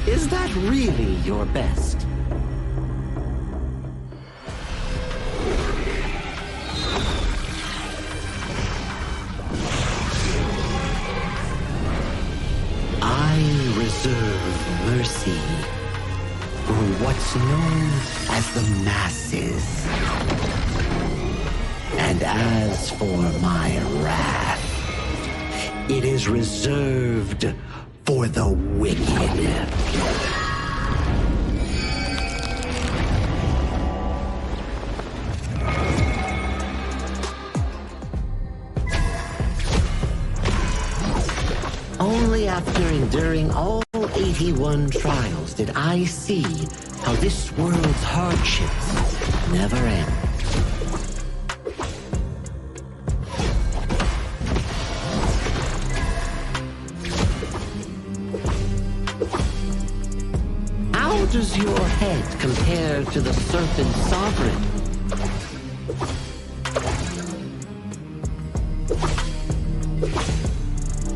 Is that really your best? I reserve mercy for what's known as the masses. And as for my wrath, it is reserved for the wicked. Only after enduring all 81 trials did I see how this world's hardships never end. How does your head compare to the serpent sovereign?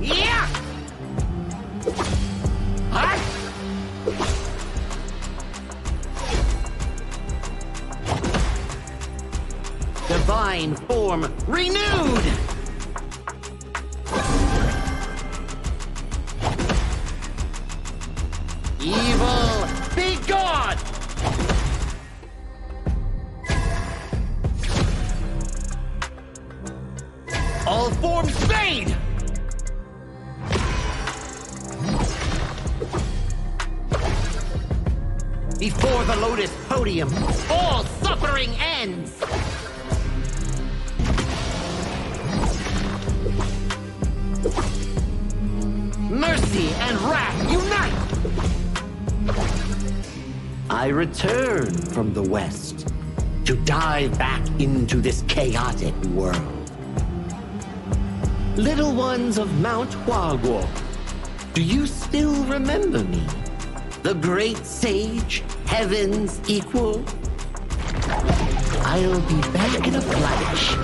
Yeah! What? Divine form renewed! Evil, be gone! All forms fade! Before the Lotus Podium, all suffering ends! Mercy and wrath unite! I return from the West to dive back into this chaotic world. Little ones of Mount Huaguo, do you still remember me? The great sage, heaven's equal? I'll be back in a flash.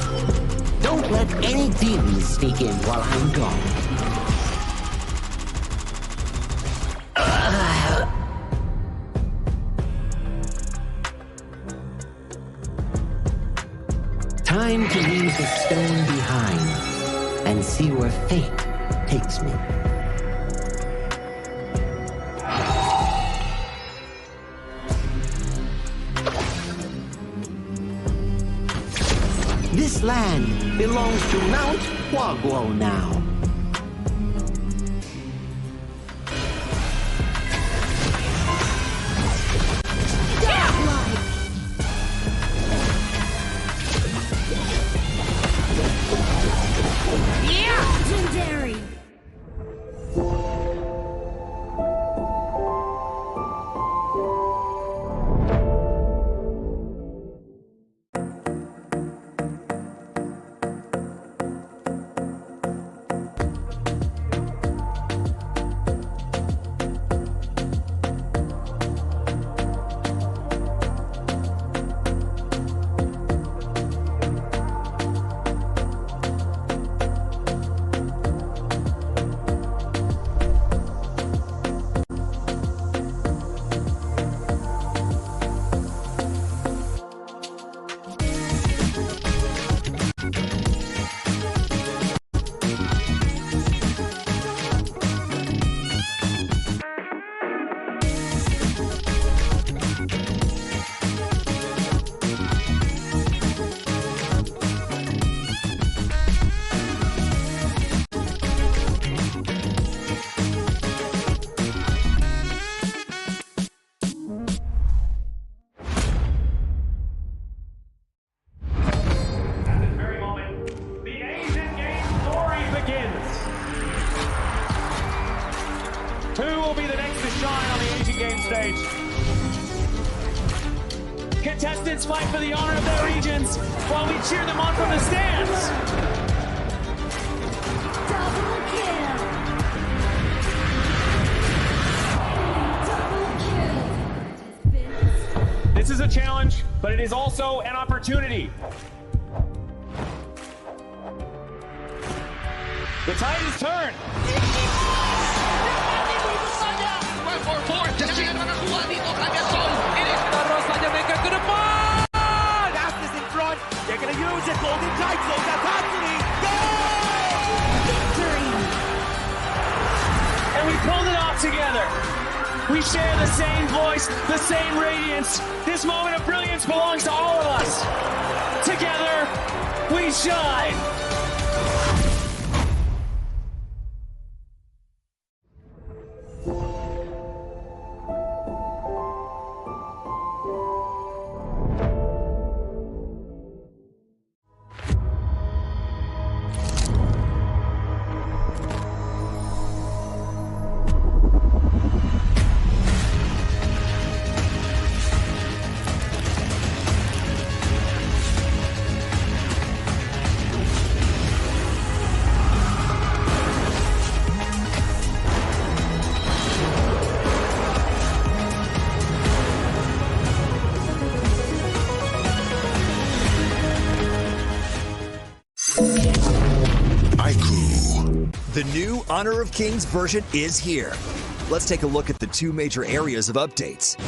Don't let any demons sneak in while I'm gone. time to leave the stone behind and see where fate takes me. This land belongs to Mount Huaguo now. Legendary! Contestants fight for the honor of their regions while we cheer them on from the stands. Double kill! Double kill! This is a challenge, but it is also an opportunity. The tide is turned. Astis in front. They're going to use it. Golden Knights, those opportunity. Victory! And we pulled it off together. We share the same voice, the same radiance. This moment of brilliance belongs to all of us. Together, we shine. The new Honor of Kings version is here. Let's take a look at the two major areas of updates: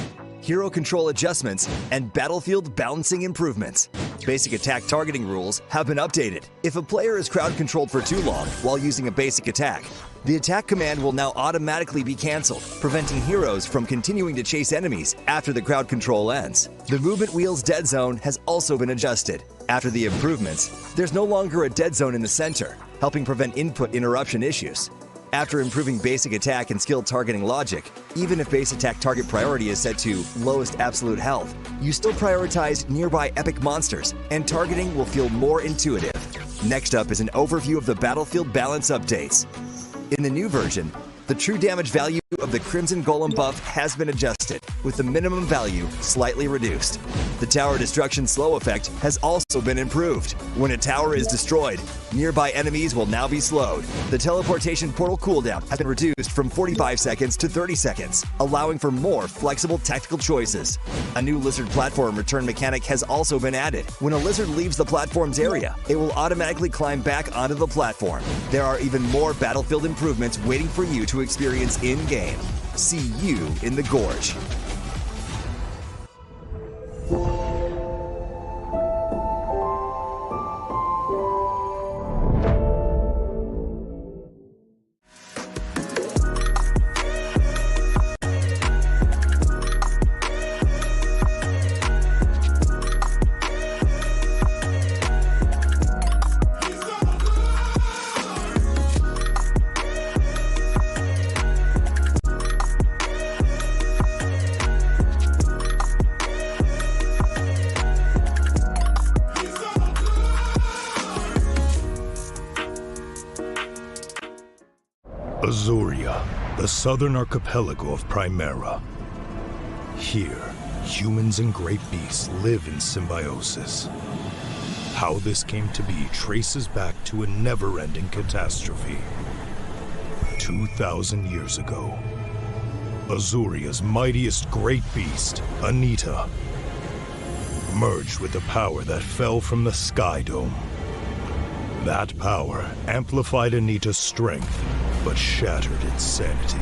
hero control adjustments and battlefield balancing improvements. Basic attack targeting rules have been updated. If a player is crowd controlled for too long while using a basic attack, the attack command will now automatically be cancelled, preventing heroes from continuing to chase enemies after the crowd control ends. The movement wheel's dead zone has also been adjusted. After the improvements, there's no longer a dead zone in the center, helping prevent input interruption issues. After improving basic attack and skill targeting logic, even if base attack target priority is set to lowest absolute health, you still prioritize nearby epic monsters, and targeting will feel more intuitive. Next up is an overview of the battlefield balance updates. In the new version, the true damage value of the Crimson Golem buff has been adjusted, with the minimum value slightly reduced. The tower destruction slow effect has also been improved. When a tower is destroyed, nearby enemies will now be slowed. The teleportation portal cooldown has been reduced from 45 seconds to 30 seconds, allowing for more flexible tactical choices. A new lizard platform return mechanic has also been added. When a lizard leaves the platform's area, it will automatically climb back onto the platform. There are even more battlefield improvements waiting for you to experience in-game. See you in the Gorge. the southern archipelago of Primera. Here, humans and great beasts live in symbiosis. How this came to be traces back to a never-ending catastrophe. 2,000 years ago, Azuria's mightiest great beast, Anita, merged with the power that fell from the Sky Dome. That power amplified Anita's strength, but shattered its sanity.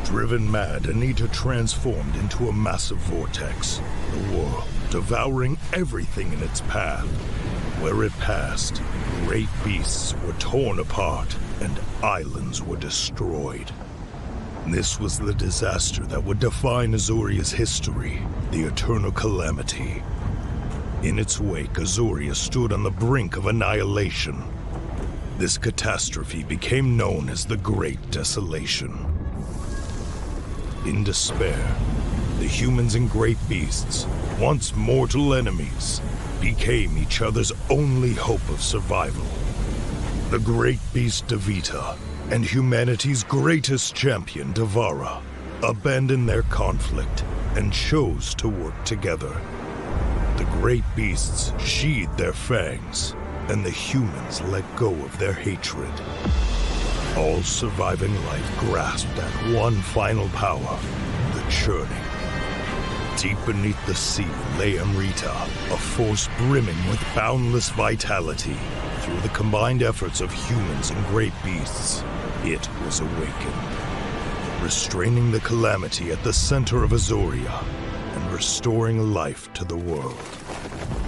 Driven mad, Anita transformed into a massive vortex, the world devouring everything in its path. Where it passed, great beasts were torn apart and islands were destroyed. This was the disaster that would define Azuria's history, the Eternal Calamity. In its wake, Azuria stood on the brink of annihilation. This catastrophe became known as the Great Desolation. In despair, the humans and great beasts, once mortal enemies, became each other's only hope of survival. The great beast Devita and humanity's greatest champion, Devara, abandoned their conflict and chose to work together. The great beasts sheathed their fangs, and the humans let go of their hatred. All surviving life grasped at one final power, the churning. Deep beneath the sea lay Amrita, a force brimming with boundless vitality. Through the combined efforts of humans and great beasts, it was awakened, restraining the calamity at the center of Azuria and restoring life to the world.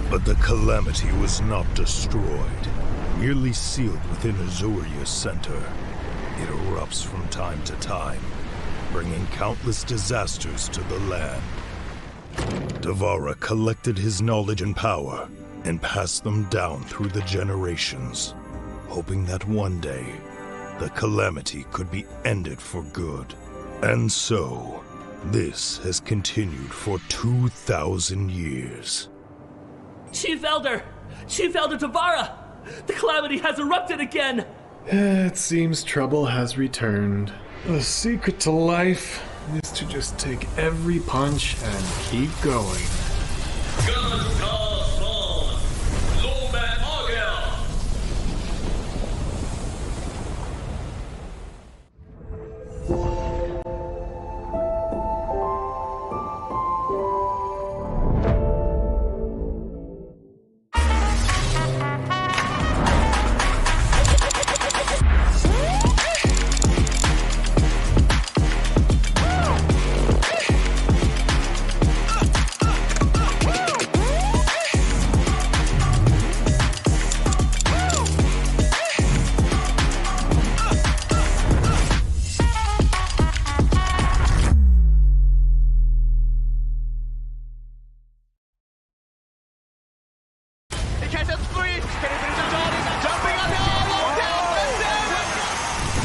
But the calamity was not destroyed, merely sealed within Azuria's center. It erupts from time to time, bringing countless disasters to the land. Devara collected his knowledge and power and passed them down through the generations, hoping that one day the calamity could be ended for good. And so, this has continued for 2,000 years. Chief Elder Devara! The calamity has erupted again! It seems trouble has returned. The secret to life is to just take every punch and keep going.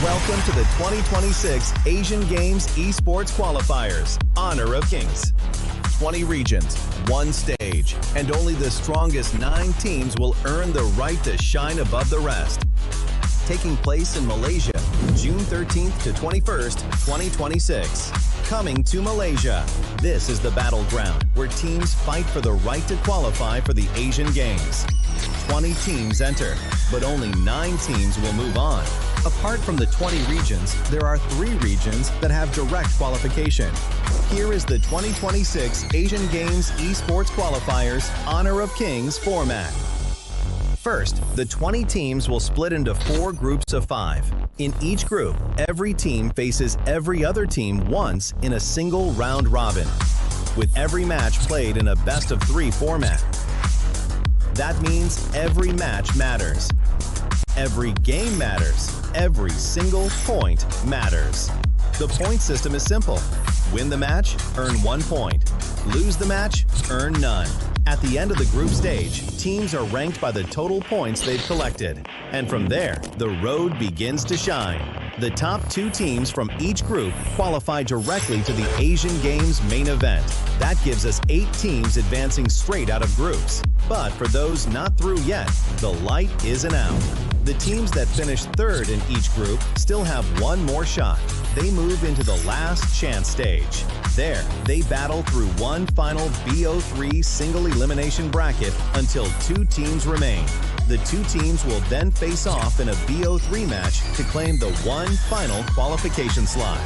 Welcome to the 2026 Asian Games Esports Qualifiers, Honor of Kings. 20 regions, one stage, and only the strongest 9 teams will earn the right to shine above the rest. Taking place in Malaysia, June 13th to 21st, 2026. Coming to Malaysia, this is the battleground where teams fight for the right to qualify for the Asian Games. 20 teams enter, but only 9 teams will move on. Apart from the 20 regions, there are 3 regions that have direct qualification. Here is the 2026 Asian Games Esports Qualifiers Honor of Kings format. First, the 20 teams will split into 4 groups of 5. In each group, every team faces every other team once in a single round robin, with every match played in a best-of-3 format. That means every match matters. Every game matters. Every single point matters. The point system is simple. Win the match, earn 1 point. Lose the match, earn none. At the end of the group stage, teams are ranked by the total points they've collected. And from there, the road begins to shine. The top 2 teams from each group qualify directly to the Asian Games main event. That gives us 8 teams advancing straight out of groups. But for those not through yet, the light isn't out. The teams that finish third in each group still have one more shot. They move into the last chance stage. There, they battle through one final BO3 single elimination bracket until 2 teams remain. The 2 teams will then face off in a BO3 match to claim the one final qualification slot.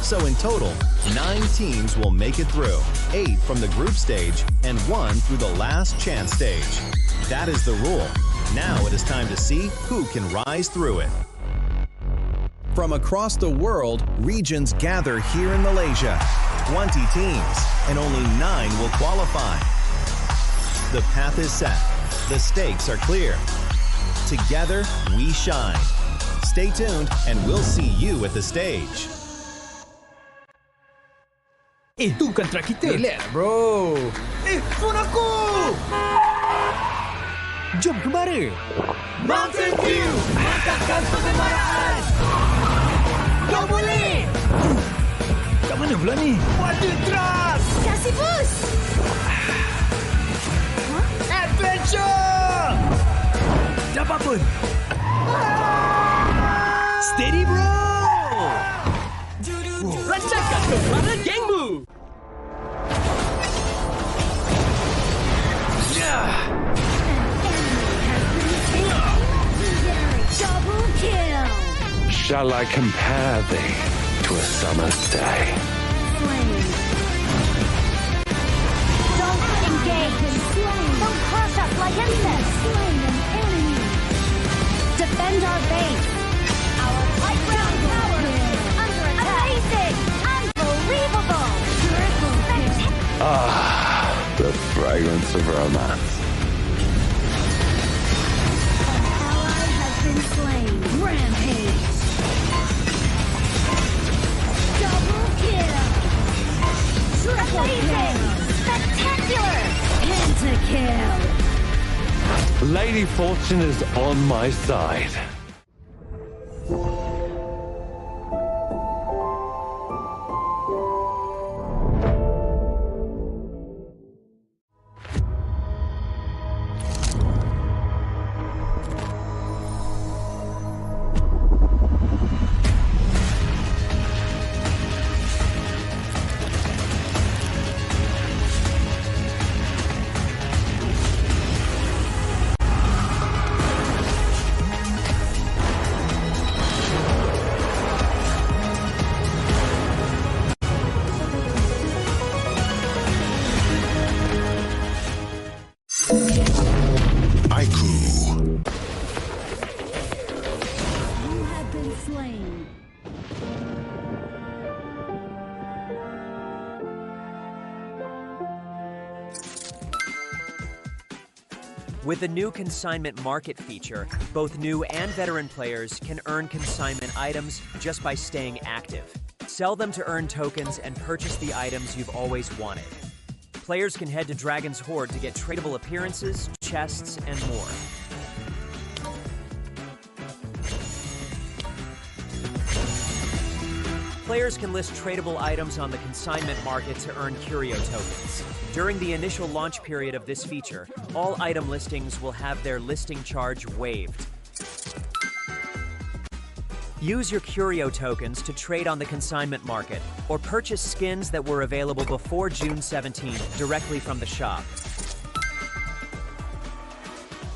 So in total, 9 teams will make it through, 8 from the group stage and 1 through the last chance stage. That is the rule. Now it is time to see who can rise through it. From across the world, regions gather here in Malaysia. 20 teams, and only 9 will qualify. The path is set. The stakes are clear. Together, we shine. Stay tuned, and we'll see you at the stage. Itu kan track kita. Relax, bro. Phone aku! Jom kembali. Mountain View! Mantapkan pengembaraan! Kau boleh! Kat mana pula ni? Water truck! Kasih boost! Adventure! Dapat pun. Steady, bro. Rancangkan kepala gengmu! Double kill! Shall I compare thee to a summer's day? Flame. Don't engage! Don't crush us like insects! Slain an enemy! Defend our base! Our high ground tower! Under attack! Amazing! Unbelievable! Triple kill! Ah, the fragrance of romance. Been slain. Rampage. Double kill. Triple kill. Spectacular. Pentakill. Lady Fortune is on my side. With the new consignment market feature, both new and veteran players can earn consignment items just by staying active. Sell them to earn tokens and purchase the items you've always wanted. Players can head to Dragon's Hoard to get tradable appearances, chests, and more. Players can list tradable items on the consignment market to earn curio tokens. During the initial launch period of this feature, all item listings will have their listing charge waived. Use your curio tokens to trade on the consignment market, or purchase skins that were available before June 17th directly from the shop.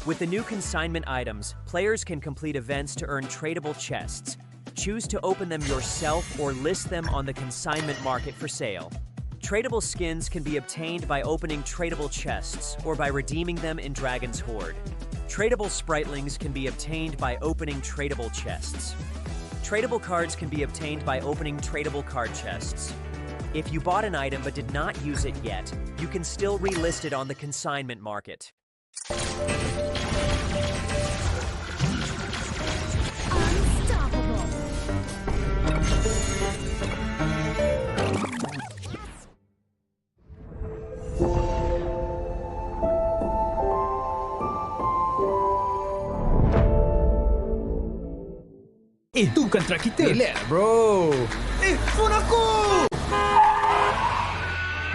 With the new consignment items, players can complete events to earn tradable chests. Choose to open them yourself or list them on the consignment market for sale. Tradable skins can be obtained by opening tradable chests or by redeeming them in Dragon's Hoard. Tradable spritelings can be obtained by opening tradable chests. Tradable cards can be obtained by opening tradable card chests. If you bought an item but did not use it yet, you can still relist it on the consignment market. Itu kan track kita. Relax, bro. Phone aku!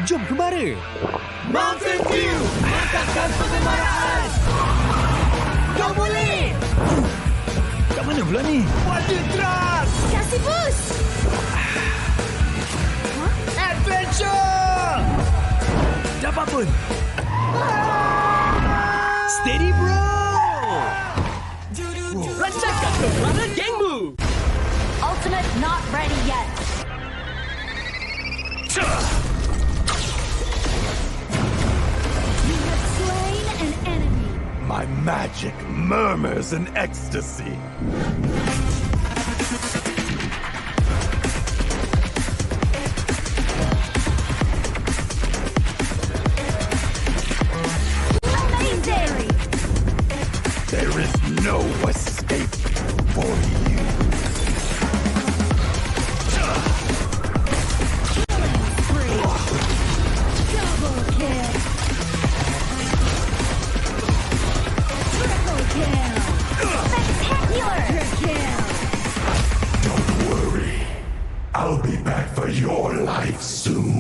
Jom kembali. Mountain View! Mantapkan pengembaraan! Kau boleh! mana pula ni? Buat dia teras! Kasih boost! Adventure! Dapat pun. Steady bro. Rasakan kepala gengmu. Ultimate not ready yet. You have slain an enemy. My magic murmurs in ecstasy. Amazing! There is no escape for you. Double kill. Triple kill. Spectacular kill. Don't worry. I'll be back for your life soon.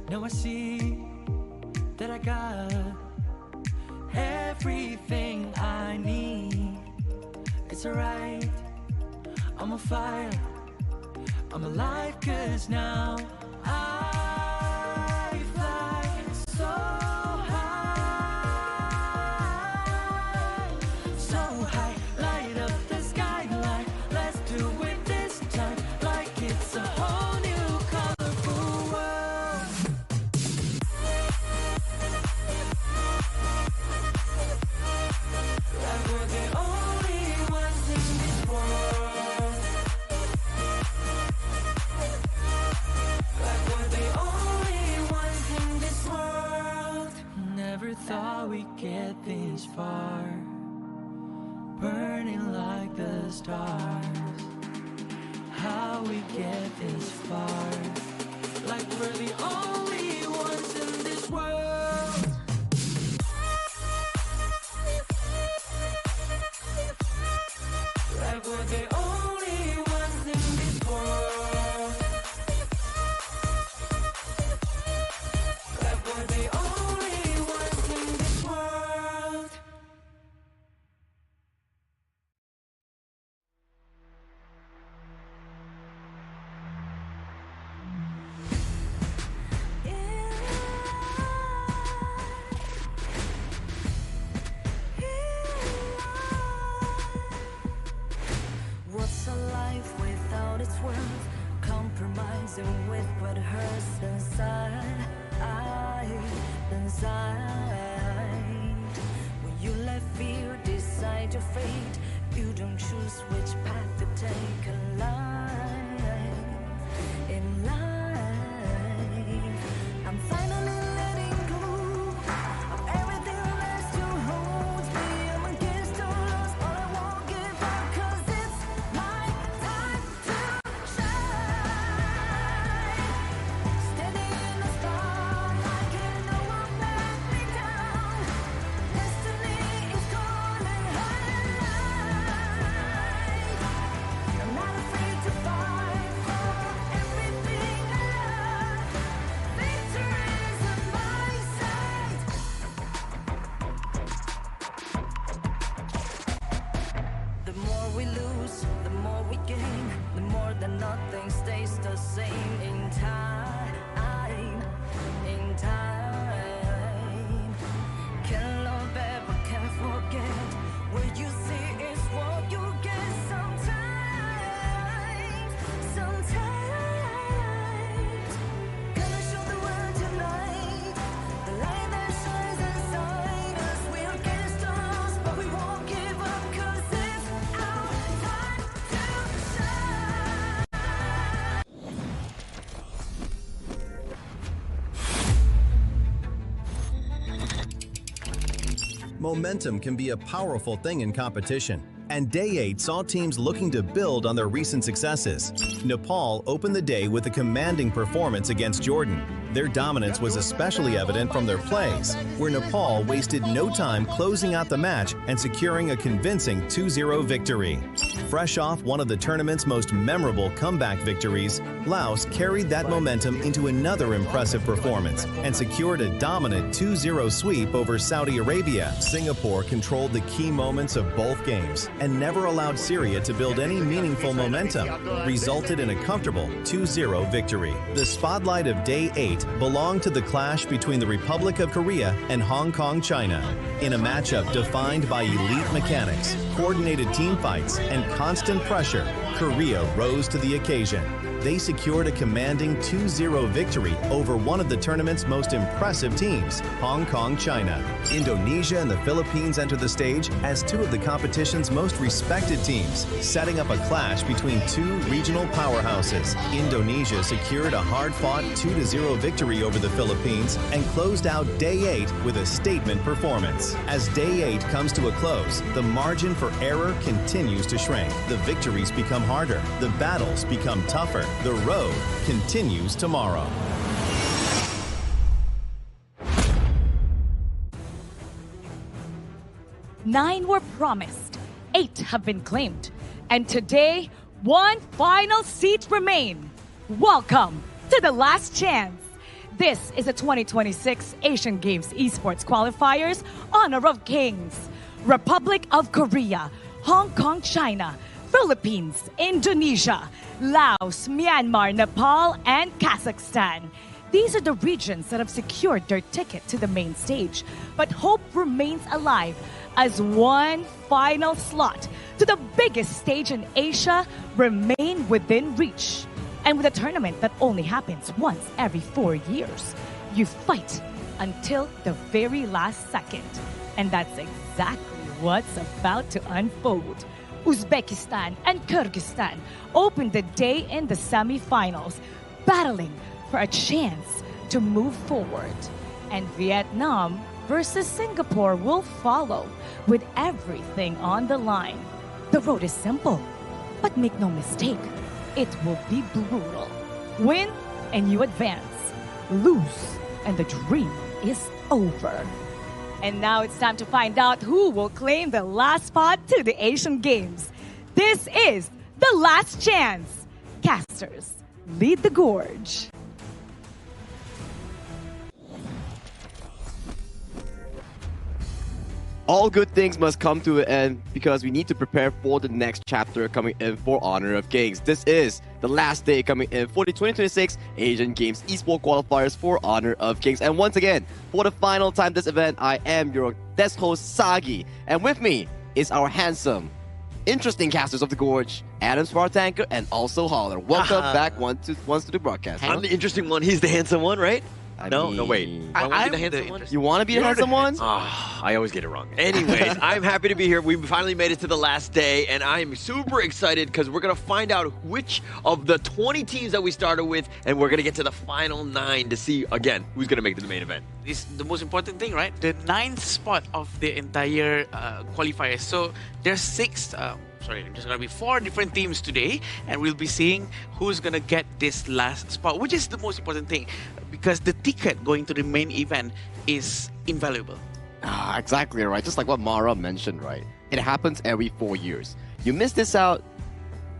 Now I see that I got everything I need. It's alright, I'm on fire, I'm alive, 'cause now I fly so high, so high, light up the skyline. Let's do it this time, like it's a whole new colorful world. Like we're the only ones in this world. Like we're the only ones in this world. Never thought we'd get this far, burning like the stars. How we get this far, like we're the only ones in this world. Like we're the only ones in this world. Like we're the only ones in this world. compromising with what hurts inside. When you let fear decide your fate, you don't choose which path to take in life. I'm finally letting go of everything that still holds me. I'm against all odds, but I won't give up, 'cause it's my time to shine. Standing in the spotlight, can no one back me down. Destiny is calling high. I'm not afraid to fight for everything I love. Victory is on my side. The more we lose, the more we gain. The more that nothing stays the same in time. Can't love ever, can't forget. What you see is what you get sometimes. Gonna show the world tonight the light that shines inside us. We're against the odds, but we won't give up, 'cause it's our time to shine. Momentum can be a powerful thing in competition, and Day 8 saw teams looking to build on their recent successes. Nepal opened the day with a commanding performance against Jordan. Their dominance was especially evident from their plays, where Nepal wasted no time closing out the match and securing a convincing 2-0 victory. Fresh off one of the tournament's most memorable comeback victories, Laos carried that momentum into another impressive performance and secured a dominant 2-0 sweep over Saudi Arabia. Singapore controlled the key moments of both games and never allowed Syria to build any meaningful momentum, resulted in a comfortable 2-0 victory. The spotlight of Day 8 belonged to the clash between the Republic of Korea and Hong Kong, China. In a matchup defined by elite mechanics, coordinated team fights, and constant pressure, Korea rose to the occasion. They secured a commanding 2-0 victory over one of the tournament's most impressive teams, Hong Kong, China. Indonesia and the Philippines entered the stage as two of the competition's most respected teams, setting up a clash between two regional powerhouses. Indonesia secured a hard-fought 2-0 victory over the Philippines and closed out Day 8 with a statement performance. As Day 8 comes to a close, the margin for error continues to shrink. The victories become harder, the battles become tougher. The road continues tomorrow. Nine were promised, 8 have been claimed, and today, one final seat remains. Welcome to the last chance. This is the 2026 Asian Games Esports Qualifiers Honor of Kings. Republic of Korea, Hong Kong, China, Philippines, Indonesia, Laos, Myanmar, Nepal, and Kazakhstan. These are the regions that have secured their ticket to the main stage, but hope remains alive as one final slot to the biggest stage in Asia remain within reach. And with a tournament that only happens once every 4 years, you fight until the very last second. And that's exactly what's about to unfold. Uzbekistan and Kyrgyzstan opened the day in the semifinals, battling for a chance to move forward. And Vietnam versus Singapore will follow with everything on the line. The road is simple, but make no mistake, it will be brutal. Win and you advance. Lose and the dream is over. And now it's time to find out who will claim the last spot to the Asian Games. This is the last chance. Casters, lead the gorge. All good things must come to an end because we need to prepare for the next chapter coming in for Honor of Kings. This is the last day coming in for the 2026 Asian Games Esports Qualifiers for Honor of Kings. And once again, for the final time this event, I am your desk host, Sagi. And with me is our handsome, interesting casters of the Gorge, Adam Spartanker and also Holler. Welcome back once to the broadcast. I'm the interesting one. He's the handsome one, right? No, wait. I want to be the handsome one? You want to be the handsome one? I always get it wrong. Anyways, I'm happy to be here. We finally made it to the last day, and I'm super excited because we're going to find out which of the 20 teams that we started with, and we're going to get to the final 9 to see, again, who's going to make it to the main event. It's the most important thing, right? The 9th spot of the entire qualifiers. So there's 4 different teams today, and we'll be seeing who's gonna get this last spot, which is the most important thing, because the ticket going to the main event is invaluable. Exactly right. Just like what Mara mentioned, right? It happens every 4 years. You miss this out,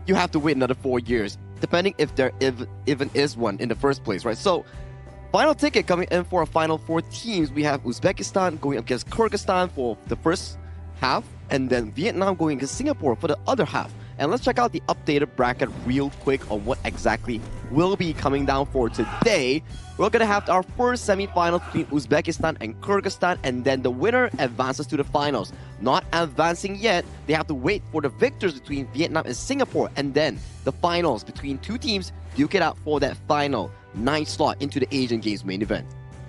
you have to wait another 4 years, depending if there even is one in the first place, right? So, final ticket coming in for a final 4 teams. We have Uzbekistan going up against Kyrgyzstan for the first half, and then Vietnam going against Singapore for the other half. And let's check out the updated bracket real quick on what exactly will be coming down for today. We're going to have our first semi-final between Uzbekistan and Kyrgyzstan, and then the winner advances to the finals. Not advancing yet, they have to wait for the victors between Vietnam and Singapore, and then the finals between 2 teams duke it out for that final 9th slot into the Asian Games main event.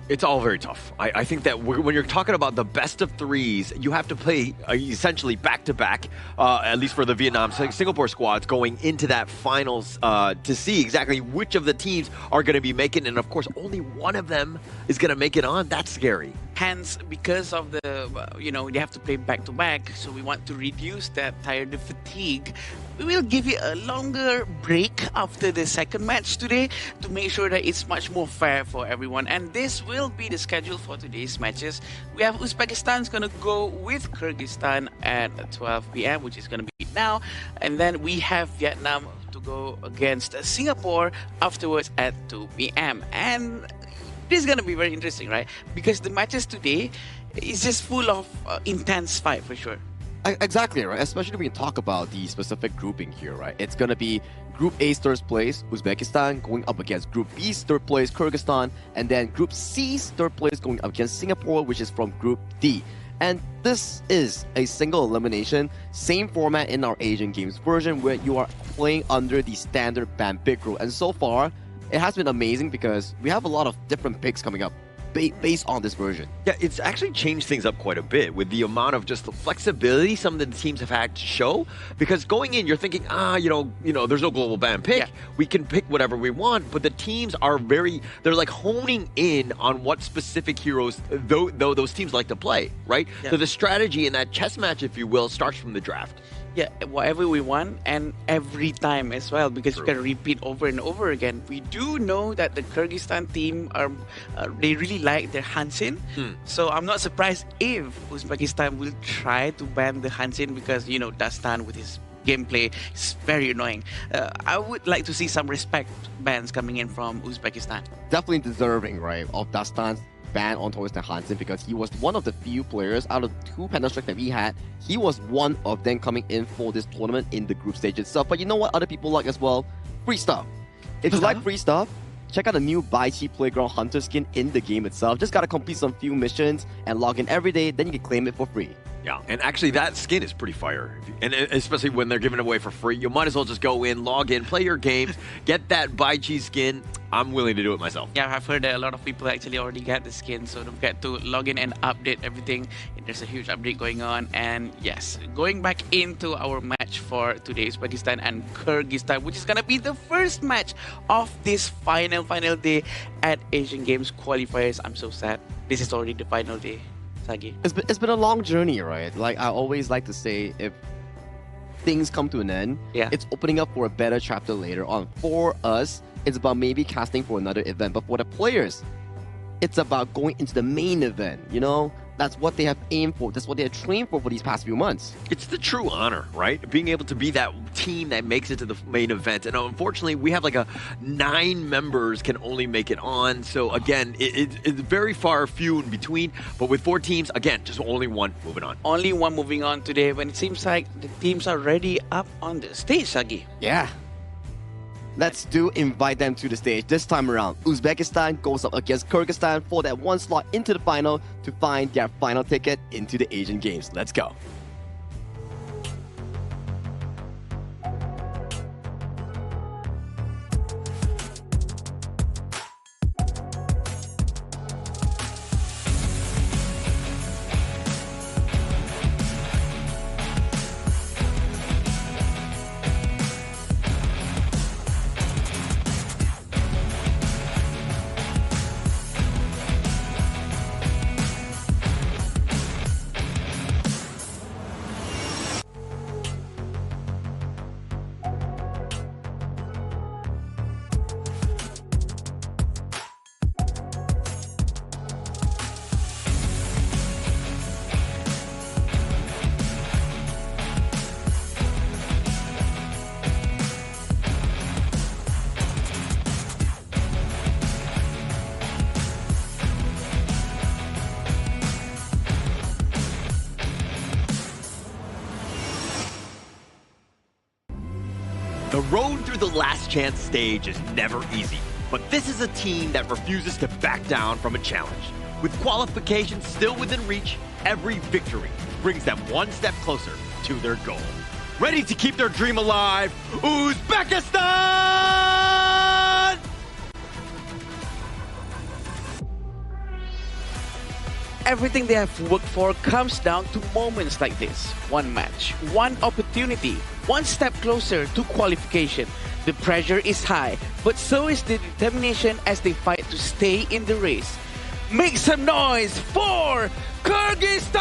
It's all very tough. I think that when you're talking about the best of 3s, you have to play essentially back-to-back, at least for the Vietnam-Singapore squads, going into that finals to see exactly which of the teams are going to be making, and of course, only one of them is going to make it on. That's scary. Hence, because of the, they have to play back-to-back, so we want to reduce that tired fatigue. We will give you a longer break after the second match today to make sure that it's much more fair for everyone. And this will be the schedule for today's matches. We have Uzbekistan's going to go with Kyrgyzstan at 12 p.m., which is going to be now. And then we have Vietnam to go against Singapore afterwards at 2 p.m. And this is going to be very interesting, right? Because the matches today is just full of intense fight for sure. Exactly, right? Especially when we talk about the specific grouping here, right? It's going to be Group A's third place, Uzbekistan, going up against Group B's third place, Kyrgyzstan, and then Group C's third place going up against Singapore, which is from Group D. And this is a single elimination, same format in our Asian Games version where you are playing under the standard band pick rule. And so far, it has been amazing because we have a lot of different picks coming up based on this version. Yeah, it's actually changed things up quite a bit with the amount of just the flexibility some of the teams have had to show. Because going in, you're thinking, there's no global ban pick. Yeah. We can pick whatever we want, but the teams are they're like honing in on what specific heroes those teams like to play, right? Yeah. So the strategy in that chess match, if you will, starts from the draft. Yeah, whatever we want and every time as well, because you can repeat over and over again. We do know that the Kyrgyzstan team they really like their Hansin. So I'm not surprised if Uzbekistan will try to ban the Hansin because, Dastan with his gameplay is very annoying. I would like to see some respect bans coming in from Uzbekistan. Definitely deserving, right, of Dastan's ban on towards the Hansen because he was one of the few players out of 2 Panda Strike that we had. He was one of them coming in for this tournament in the group stage itself. But you know what other people like as well? Free stuff. If you like free stuff, check out the new Buy Cheap Playground Hunter skin in the game itself. Just gotta complete some few missions and log in every day, then you can claim it for free. Yeah, and actually that skin is pretty fire. And especially when they're giving it away for free, you might as well just go in, log in, play your games, get that Buy Cheap skin. I'm willing to do it myself. Yeah, I've heard that a lot of people actually already get the skin, so don't forget to log in and update everything. There's a huge update going on. And yes, going back into our match for today, Uzbekistan and Kyrgyzstan, which is going to be the first match of this final day at Asian Games Qualifiers. I'm so sad. This is already the final day, Sagi. It's been a long journey, right? Like I always like to say, if things come to an end, it's opening up for a better chapter later on. For us, it's about maybe casting for another event, but for the players, it's about going into the main event, That's what they have aimed for. That's what they have trained for these past few months. It's the true honor, right? Being able to be that team that makes it to the main event. And unfortunately, we have like 9 members can only make it on. So again, it's very far few in between. But with 4 teams, again, just only one moving on. Only one moving on today when it seems like the teams are already up on the stage, Sagi. Yeah. Let's invite them to the stage. This time around, Uzbekistan goes up against Kyrgyzstan for that 1 slot into the final to find their final ticket into the Asian Games. Let's go. road through the last chance stage is never easy, but this is a team that refuses to back down from a challenge. With qualifications still within reach, every victory brings them one step closer to their goal. Ready to keep their dream alive, Uzbekistan! Everything they have worked for comes down to moments like this. One match, one opportunity, one step closer to qualification. The pressure is high, but so is the determination as they fight to stay in the race. Make some noise for Kyrgyzstan!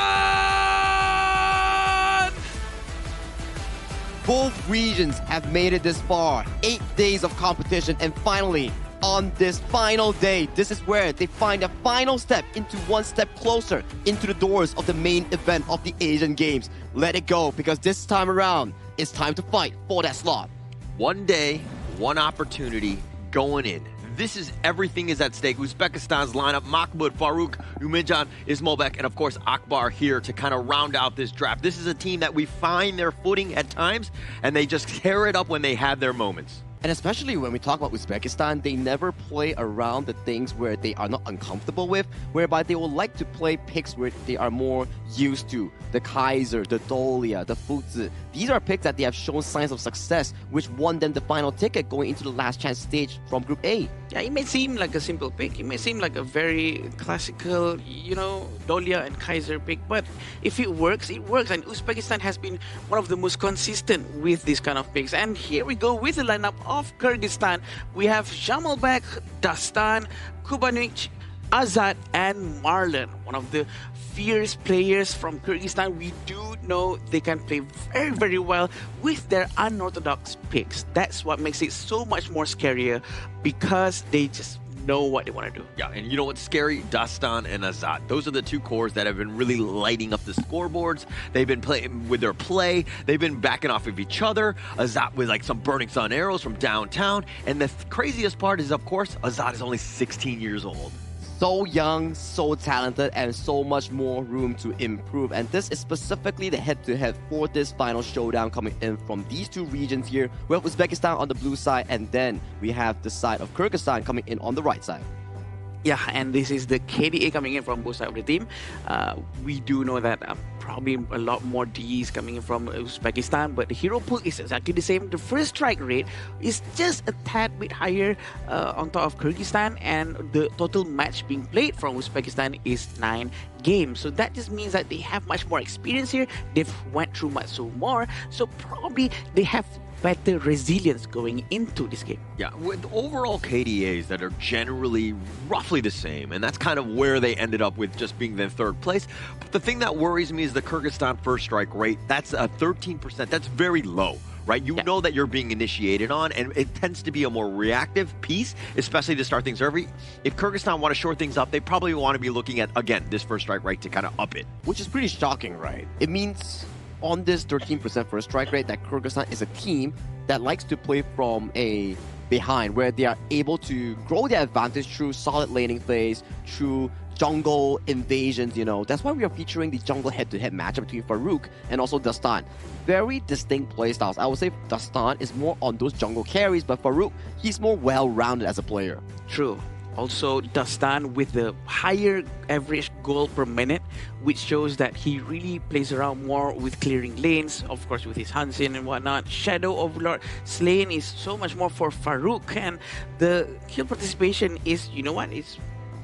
Both regions have made it this far. 8 days of competition, and finally, on this final day, this is where they find a final step into one step closer into the doors of the main event of the Asian Games. Let it go, because this time around, it's time to fight for that slot. One day, one opportunity, going in. This is everything is at stake. Uzbekistan's lineup, Mahmud, Farouk, Umejan, Ismobek, and of course Akbar here to kind of round out this draft. This is a team that we find their footing at times, and they just tear it up when they have their moments. And especially when we talk about Uzbekistan, they never play around the things where they are not uncomfortable with, whereby they will like to play picks where they are more used to. The Kaiser, the Dolia, the Fuzi. These are picks that they have shown signs of success, which won them the final ticket going into the last chance stage from Group A. Yeah, it may seem like a simple pick. It may seem like a very classical, Dolia and Kaiser pick. But if it works, it works. And Uzbekistan has been one of the most consistent with these kind of picks. And here we go with the lineup of Kyrgyzstan. We have Jamalbek, Dastan, Kubanic, Azad, and Marlon. One of the fierce players from Kyrgyzstan. We do know they can play very, very well with their unorthodox picks. That's what makes it so much more scarier, because they just know what they want to do. Yeah, and you know what's scary? Dastan and Azad. Those are the two cores that have been really lighting up the scoreboards. They've been playing with their play. They've been backing off of each other. Azad with like some burning sun arrows from downtown. And the craziest part is, of course, Azad is only 16 years old. So young, so talented, and so much more room to improve. And this is specifically the head-to-head for this final showdown coming in from these two regions here. We have Uzbekistan on the blue side, and then we have the side of Kyrgyzstan coming in on the right side. Yeah, and this is the KDA coming in from both sides of the team. We do know that probably a lot more Ds coming in from Uzbekistan, but the hero pool is exactly the same. The first strike rate is just a tad bit higher on top of Kyrgyzstan, and the total match being played from Uzbekistan is 9 games. So that just means that they have much more experience here. They've went through much more, so probably they have better resilience going into this game. Yeah, with overall KDAs that are generally roughly the same, and that's kind of where they ended up with just being in third place. But the thing that worries me is the Kyrgyzstan first strike rate. That's a 13%. That's very low, right? You know that you're being initiated on, and it tends to be a more reactive piece, especially to start things early. If Kyrgyzstan want to shore things up, they probably want to be looking at, again, this first strike rate to kind of up it. Which is pretty shocking, right? It means on this 13% first strike rate that Kyrgyzstan is a team that likes to play from a behind, where they are able to grow their advantage through solid laning phase, through jungle invasions, That's why we are featuring the jungle head-to-head matchup between Farouk and also Dastan. Very distinct playstyles. I would say Dastan is more on those jungle carries, but Farouk, he's more well-rounded as a player. True. Also, Dastan with the higher average goal per minute, which shows that he really plays around more with clearing lanes, of course with his Hansen and whatnot. Shadow Overlord Slain is so much more for Farouk, and the kill participation is, it's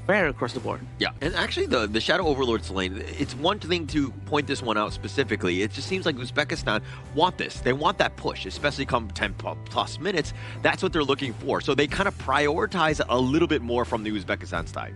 fair across the board. Yeah, and actually the Shadow Overlord's lane, it's one thing to point this one out specifically. It just seems like Uzbekistan want this. They want that push, especially come 10 plus minutes. That's what they're looking for. So they kind of prioritize a little bit more from the Uzbekistan side.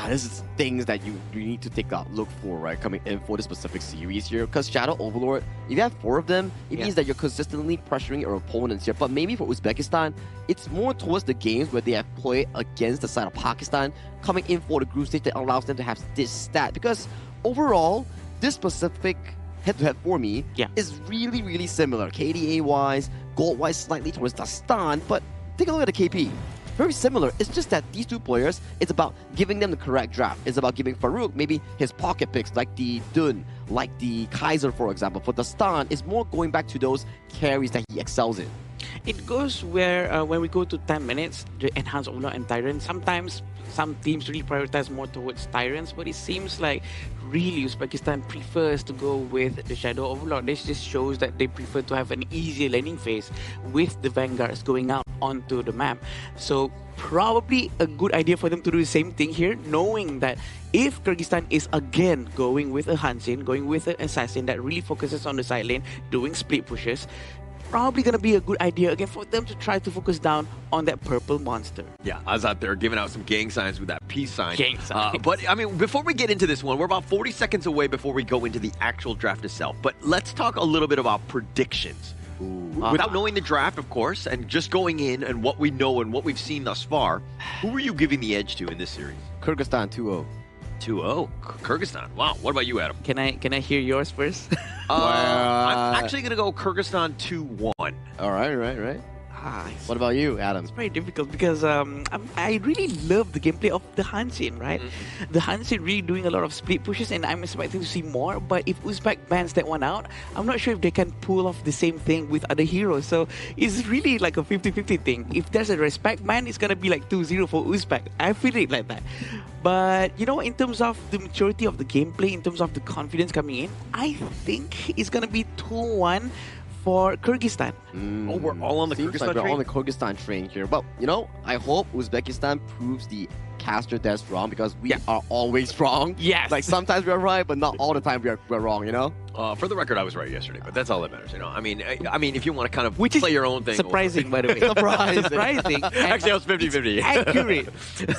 This is things that you need to take a look for, right, coming in for the specific series here. Because Shadow Overlord, if you have 4 of them, it means that you're consistently pressuring your opponents here. But maybe for Uzbekistan, it's more towards the games where they have played against the side of Pakistan, coming in for the group stage that allows them to have this stat. Because overall, this specific head-to-head for me is really, really similar. KDA-wise, gold-wise, slightly towards Dastan, but take a look at the KP. Very similar. It's just that these two players, it's about giving them the correct draft. It's about giving Farouk maybe his pocket picks, like the Dun, like the Kaiser, for example. For Dastan, it's more going back to those carries that he excels in. It goes where when we go to 10 minutes, the enhanced overlord and tyrant, sometimes some teams really prioritize more towards tyrants, but it seems like really Uzbekistan prefers to go with the shadow overlord. This just shows that they prefer to have an easier landing phase with the vanguards going out onto the map. So probably a good idea for them to do the same thing here, knowing that if Kyrgyzstan is again going with a Hansin, going with an assassin that really focuses on the side lane, doing split pushes, probably going to be a good idea again for them to try to focus down on that purple monster. Yeah, I was out there giving out some gang signs with that peace sign. Gang signs. But, I mean, before we get into this one, we're about 40 seconds away before we go into the actual draft itself. But let's talk a little bit about predictions. Without knowing the draft, of course, and just going in and what we know and what we've seen thus far, who are you giving the edge to in this series? Kyrgyzstan 2-0. 2-0. Kyrgyzstan. Wow. What about you, Adam? Can I hear yours first? I'm actually going to go Kyrgyzstan 2-1. All right. What about you, Adam? It's very difficult because I really love the gameplay of the Hansin, right? The Hansin really doing a lot of split pushes, and I'm expecting to see more. But if Uzbek bans that one out, I'm not sure if they can pull off the same thing with other heroes. So it's really like a 50-50 thing. If there's a respect ban, it's gonna be like 2-0 for Uzbek. I feel it like that. But you know, in terms of the maturity of the gameplay, in terms of the confidence coming in, I think it's gonna be 2-1. For Kyrgyzstan. Oh, we're all on the Kyrgyzstan train? We're on the Kyrgyzstan train here. But, you know, I hope Uzbekistan proves the caster that's wrong, because we are always wrong. Yes. Like, sometimes we're right, but not all the time we're wrong, you know? For the record, I was right yesterday, but that's all that matters, you know? I mean, if you want to kind of play your own thing. Surprising, by the way. Surprising. Actually, I was 50-50. Accurate.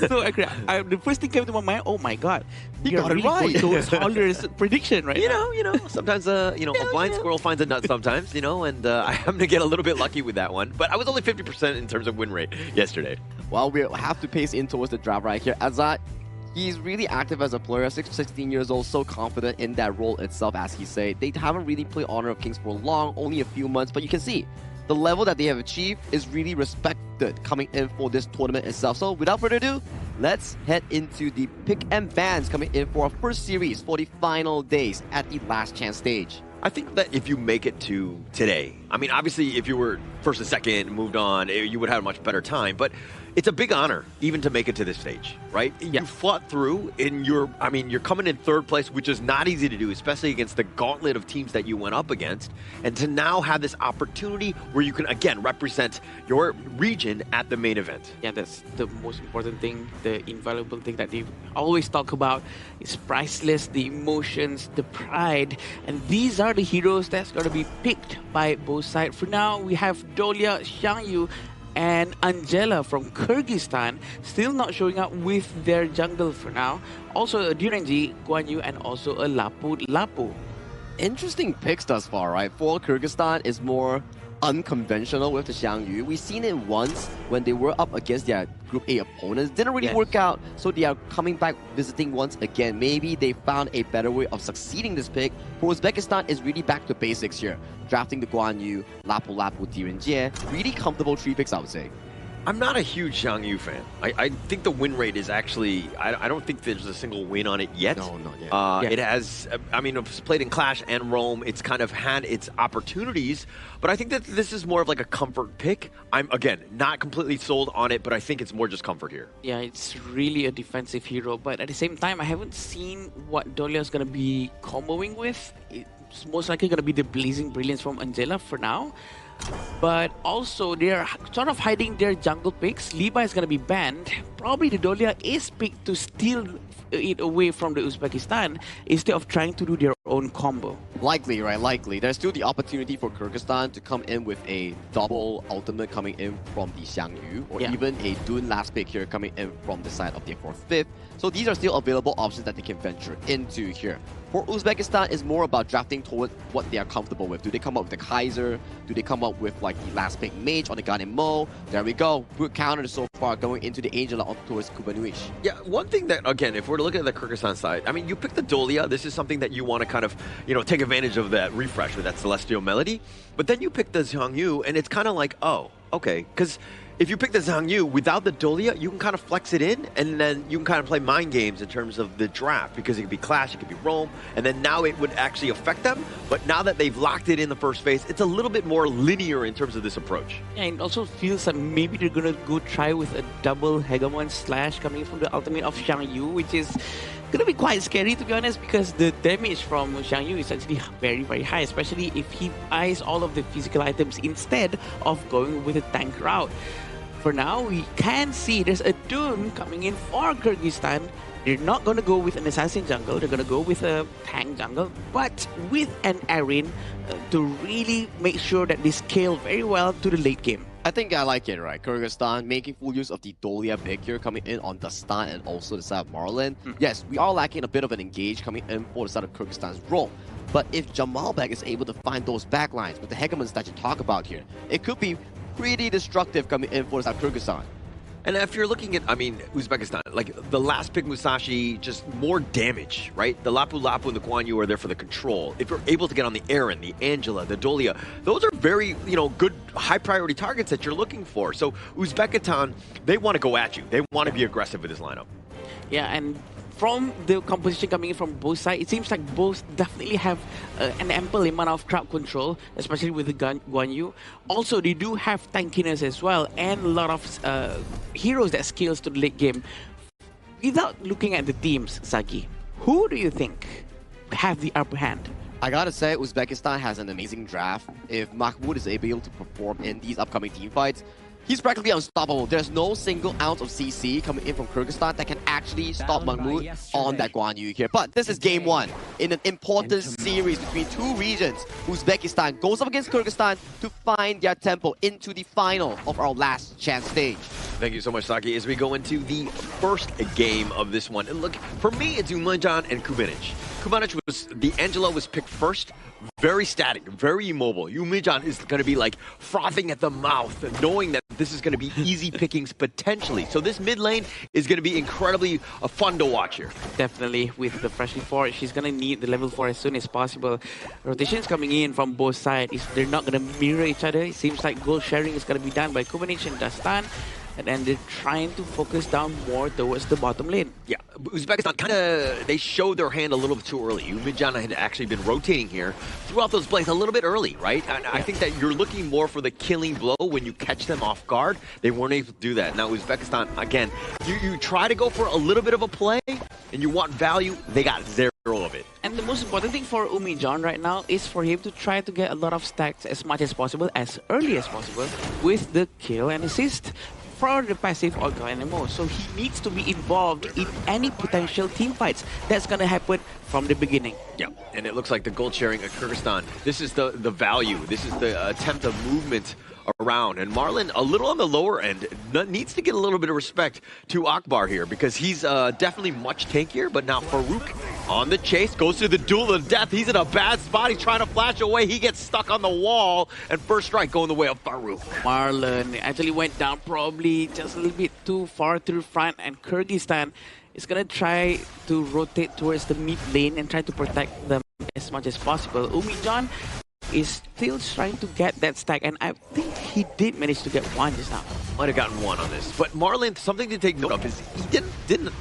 So accurate. The first thing came to my mind, oh my god. You got it right. Towards Holler's prediction, right? You know, sometimes, a blind squirrel finds a nut sometimes, you know, and I happen to get a little bit lucky with that one. But I was only 50% in terms of win rate yesterday. Well, we have to pace in towards the draft right here. Azad, he's really active as a player, 16 years old, so confident in that role itself, as he said. They haven't really played Honor of Kings for long, only a few months, but you can see the level that they have achieved is really respected coming in for this tournament itself. So without further ado, let's head into the pick and bans coming in for our first series for the final days at the last chance stage. I think that if you make it to today, I mean, obviously, if you were first and second and moved on, you would have a much better time. But it's a big honor even to make it to this stage, right? You fought through, and you're coming in third place, which is not easy to do, especially against the gauntlet of teams that you went up against. And to now have this opportunity where you can, again, represent your region at the main event. Yeah, that's the most important thing, the invaluable thing that they always talk about. It's priceless, the emotions, the pride. And these are the heroes that's going to be picked by both sides. For now, we have Dolia, Xiangyu, and Angela from Kyrgyzstan still not showing up with their jungle for now. Also a Duranji, Guan Yu, and also a Lapu. Interesting picks thus far, right? For Kyrgyzstan is more unconventional with the Xiangyu. We've seen it once when they were up against their Group A opponents. Didn't really work out, so they are coming back visiting once again. Maybe they found a better way of succeeding this pick. For Uzbekistan, is really back to basics here. Drafting the Guan Yu, Lapu, Direnjie. Really comfortable 3 picks, I would say. I'm not a huge Xiangyu fan. I think the win rate is actually, I don't think there's a single win on it yet. No, not yet. It has, I mean, it's played in Clash and Rome. It's kind of had its opportunities, but I think that this is more of like a comfort pick. I'm, again, not completely sold on it, but I think it's more just comfort here. Yeah, it's really a defensive hero, but at the same time, I haven't seen what Dolia is going to be comboing with. It's most likely going to be the Blazing Brilliance from Angela for now. But also, they're sort of hiding their jungle picks. Liba is going to be banned. Probably the Dolia is picked to steal it away from the Uzbekistan instead of trying to do their own combo. Likely, right? Likely. There's still the opportunity for Kyrgyzstan to come in with a double ultimate coming in from the Xiangyu, or even a Dune last pick here coming in from the side of the 4th-5th. So these are still available options that they can venture into here. For Uzbekistan, it's more about drafting towards what they are comfortable with. Do they come up with the Kaiser? Do they come up with like the last pick Mage or the Guardian Mo? There we go. Good counter so far going into the Angel up towards Kubanuish. Yeah, one thing that, again, if we're looking at the Kyrgyzstan side, I mean, you pick the Dolia. This is something that you want to kind of, you know, take advantage of that refresh with that Celestial Melody. But then you pick the Xiangyu, and it's kind of like, oh, okay. Because if you pick the Zhang Yu without the Dolia, you can kind of flex it in, and then you can kind of play mind games in terms of the draft, because it could be Clash, it could be Roam, and then now it would actually affect them. But now that they've locked it in the first phase, it's a little bit more linear in terms of this approach. Yeah, it also feels like maybe they're gonna go try with a double Hegemon slash coming from the ultimate of Zhang Yu, which is gonna be quite scary, to be honest, because the damage from Zhang Yu is actually very, very high, especially if he buys all of the physical items instead of going with a tank route. For now, we can see there's a Dune coming in for Kyrgyzstan. They're not going to go with an assassin jungle, they're going to go with a tank jungle, but with an Arin to really make sure that they scale very well to the late game. I think I like it, right? Kyrgyzstan making full use of the Dolia pick here, coming in on Dastan and also the side of Marlin. Yes, we are lacking a bit of an engage coming in for the side of Kyrgyzstan's role. But if Jamalbek is able to find those backlines with the hegemons that you talk about here, it could be pretty destructive coming in for the side of Kyrgyzstan. And if you're looking at, I mean, Uzbekistan, like the last pick Musashi, just more damage, right? The Lapu Lapu and the Guan Yu are there for the control. If you're able to get on the Aaron, the Angela, the Dolia, those are very, good high priority targets that you're looking for. So Uzbekistan, they want to go at you. They want to be aggressive with this lineup. Yeah, and from the composition coming in from both sides, it seems like both definitely have an ample amount of crowd control, especially with the Guan Yu. Also, they do have tankiness as well, and a lot of heroes that scales to the late game. Without looking at the teams, Sagi, who do you think have the upper hand? I gotta say, Uzbekistan has an amazing draft. If Mahmoud is able to perform in these upcoming team fights, he's practically unstoppable. There's no single ounce of CC coming in from Kyrgyzstan that can actually stop Mahmoud on that Guan Yu here. But this is game one in an important series between two regions. Uzbekistan goes up against Kyrgyzstan to find their tempo into the final of our last chance stage. Thank you so much, Saki. As we go into the first game of this one, and look, for me, it's Umanjan and Kubinic. Kubinic was, the Angela was picked first, very static, very immobile. Umanjan is going to be like frothing at the mouth, knowing that this is going to be easy pickings potentially. So this mid lane is going to be incredibly fun to watch here. Definitely, with the freshly 4, she's going to need the level 4 as soon as possible. Rotations coming in from both sides, they're not going to mirror each other. It seems like goal sharing is going to be done by Kubinic and Dastan. And then they're trying to focus down more towards the bottom lane. Yeah, Uzbekistan kind of, they showed their hand a little bit too early. Umanjan had actually been rotating here throughout those plays a little bit early, right? And I think that you're looking more for the killing blow when you catch them off guard. They weren't able to do that. Now Uzbekistan, again, you try to go for a little bit of a play and you want value, they got zero of it. And the most important thing for Umanjan right now is for him to try to get a lot of stacks as much as possible, as early as possible, with the kill and assist for the passive Olga anymore. So he needs to be involved in any potential team fights that's going to happen from the beginning. Yeah, and it looks like the gold sharing of Kyrgyzstan, this is the value, this is the attempt of movement around. And Marlin, a little on the lower end, needs to get a little bit of respect to Akbar here, because he's definitely much tankier. But now Farouk on the chase, goes through the duel of death. He's in a bad spot. He's trying to flash away. He gets stuck on the wall, and first strike going the way of Farouk. Marlin actually went down probably just a little bit too far to the front, and Kyrgyzstan is going to try to rotate towards the mid lane and try to protect them as much as possible. Umanjan is still trying to get that stack, and I think he did manage to get one just now. Might have gotten one on this, but Marlin, something to take note of is he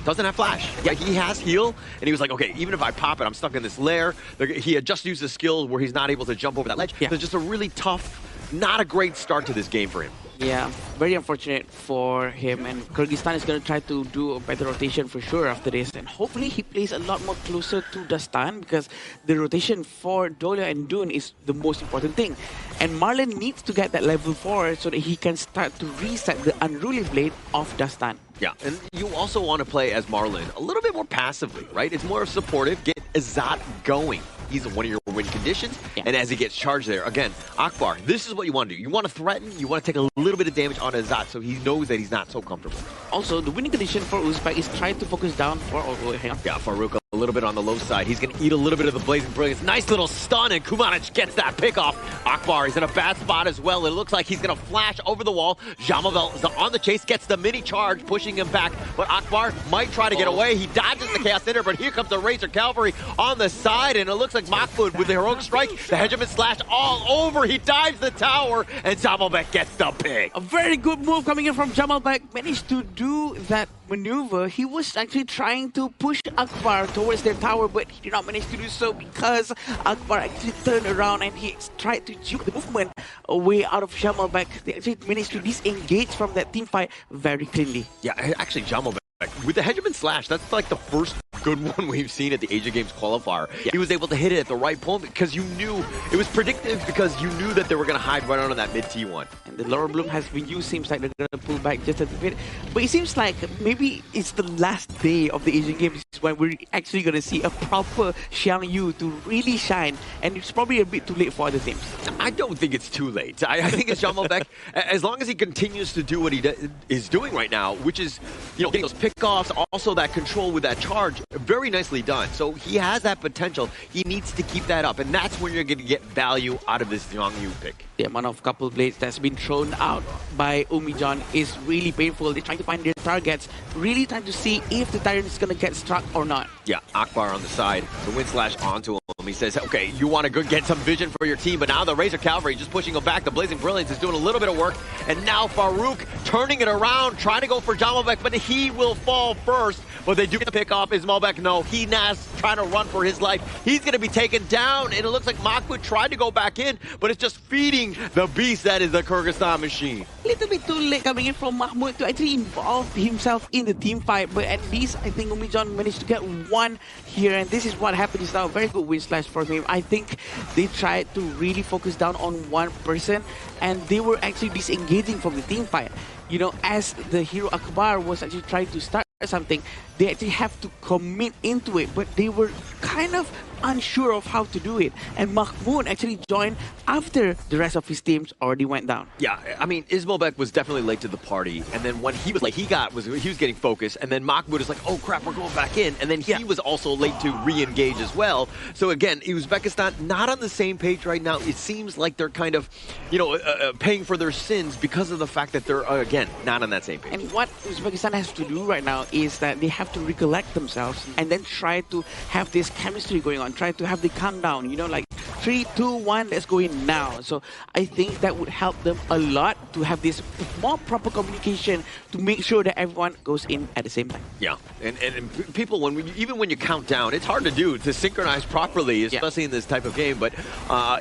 doesn't have flash. Yeah, he has heal, and he was like, okay, even if I pop it, I'm stuck in this lair. He had just used a skill where he's not able to jump over that ledge. Yeah. So it's just a really tough, not a great start to this game for him. Yeah, very unfortunate for him, and Kyrgyzstan is going to try to do a better rotation for sure after this, and hopefully he plays a lot more closer to Dastan, because the rotation for Dolia and Dune is the most important thing. And Marlin needs to get that level 4 so that he can start to reset the unruly blade of Dastan. Yeah, and you also want to play as Marlin a little bit more passively, right? It's more supportive, get Azat going. He's one of your win conditions, and as he gets charged there, again, Akbar, this is what you want to do. You want to threaten, you want to take a little bit of damage on Azat so he knows that he's not so comfortable. Also, the winning condition for Uzbek is trying to focus down for... Yeah, Farouk a little bit on the low side. He's going to eat a little bit of the Blazing Brilliance. Nice little stun, and Kumanic gets that pick off. Akbar, he's in a bad spot as well. It looks like he's going to flash over the wall. Jamabel is on the chase, gets the mini charge, pushing him back. But Akbar might try to get away. He dodges the Chaos Cinder, but here comes the Razor Cavalry on the side, and it looks like Mahmoud with the heroic strike. The Hegemon slash all over. He dives the tower, and Jamalbek gets the pick. A very good move coming in from Jamalbek. Managed to do that maneuver. He was actually trying to push Akbar towards their tower, but he did not manage to do so because Akbar actually turned around and he tried to juke the movement away out of Jamalbek. They actually managed to disengage from that team fight very cleanly. Yeah, actually Jamalbek, with the Hegemon slash, that's like the first good one we've seen at the Asian Games qualifier. Yeah. He was able to hit it at the right point because you knew, it was predictive because you knew that they were going to hide right on that mid T1. And the Laurel Bloom has been used, seems like they're going to pull back just a bit. But it seems like maybe it's the last day of the Asian Games when we're actually going to see a proper Xiang Yu to really shine, and it's probably a bit too late for other teams. I don't think it's too late. I think it's Jamalbek, as long as he continues to do what he is doing right now, which is, you know, getting those pickoffs, also that control with that charge, very nicely done. So he has that potential. He needs to keep that up, and that's when you're going to get value out of this Xiang Yu pick. The amount of couple blades that's been thrown out by Umijan is really painful. They're trying to find their targets, really trying to see if the Tyrant is going to get struck or not. Yeah, Akbar on the side, the wind slash onto him. He says, okay, you want to go get some vision for your team, but now the Razor Cavalry just pushing him back. The Blazing Brilliance is doing a little bit of work, and now Farouk turning it around, trying to go for Jamalbek, but he will fall first. But they do get the pick off. Is Malbek? No, he now trying to run for his life. He's going to be taken down, and it looks like Mahmoud tried to go back in, but it's just feeding the beast that is the Kyrgyzstan machine. A little bit too late coming in from Mahmoud to actually involve himself in the team fight, but at least I think Umijan managed to get one here, and this is what happens now. Very good win slash for him. I think they tried to really focus down on one person, and they were actually disengaging from the team fight. You know, as the hero Akbar was actually trying to start something, they actually have to commit into it, but they were kind of unsure of how to do it. And Mahmoud actually joined after the rest of his teams already went down. Yeah, I mean, Ismailbek was definitely late to the party, and then when he was late, he was getting focused, and then Mahmoud is like, oh crap, we're going back in, and then he was also late to re-engage as well. So again, Uzbekistan not on the same page right now. It seems like they're kind of, you know, paying for their sins because of the fact that they're, again, not on that same page. And what Uzbekistan has to do right now is that they have to recollect themselves and then try to have this chemistry going on, try to have the countdown, you know, like 3, 2, 1, let's go in now. So I think that would help them a lot to have this more proper communication to make sure that everyone goes in at the same time. Yeah, and people, even when you count down, it's hard to do, to synchronize properly, especially in this type of game, but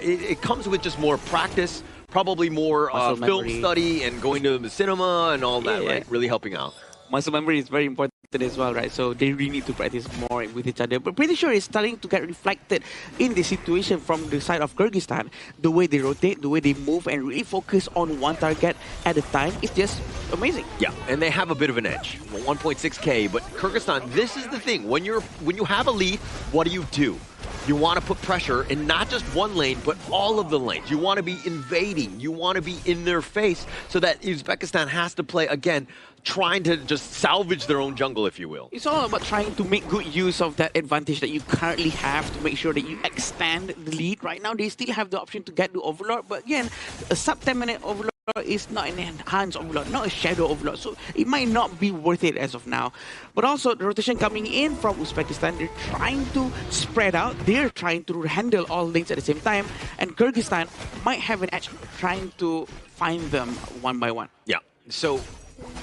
it comes with just more practice, probably more film study and going to the cinema and all that, right? Really helping out. Muscle memory is very important as well, right? So they really need to practice more with each other. But pretty sure it's starting to get reflected in the situation from the side of Kyrgyzstan. The way they rotate, the way they move, and really focus on one target at a time is just amazing. Yeah, and they have a bit of an edge, 1.6K. But Kyrgyzstan, this is the thing: when you have a lead, what do? You want to put pressure in not just one lane, but all of the lanes. You want to be invading. You want to be in their face so that Uzbekistan has to play, again, trying to just salvage their own jungle, if you will. It's all about trying to make good use of that advantage that you currently have to make sure that you extend the lead. Right now, they still have the option to get the Overlord, but again, a sub 10-minute Overlord is not an enhanced Overlord, not a Shadow Overlord, so it might not be worth it as of now. But also, the rotation coming in from Uzbekistan, they're trying to spread out, they're trying to handle all lanes at the same time, and Kyrgyzstan might have an edge trying to find them one by one. Yeah, so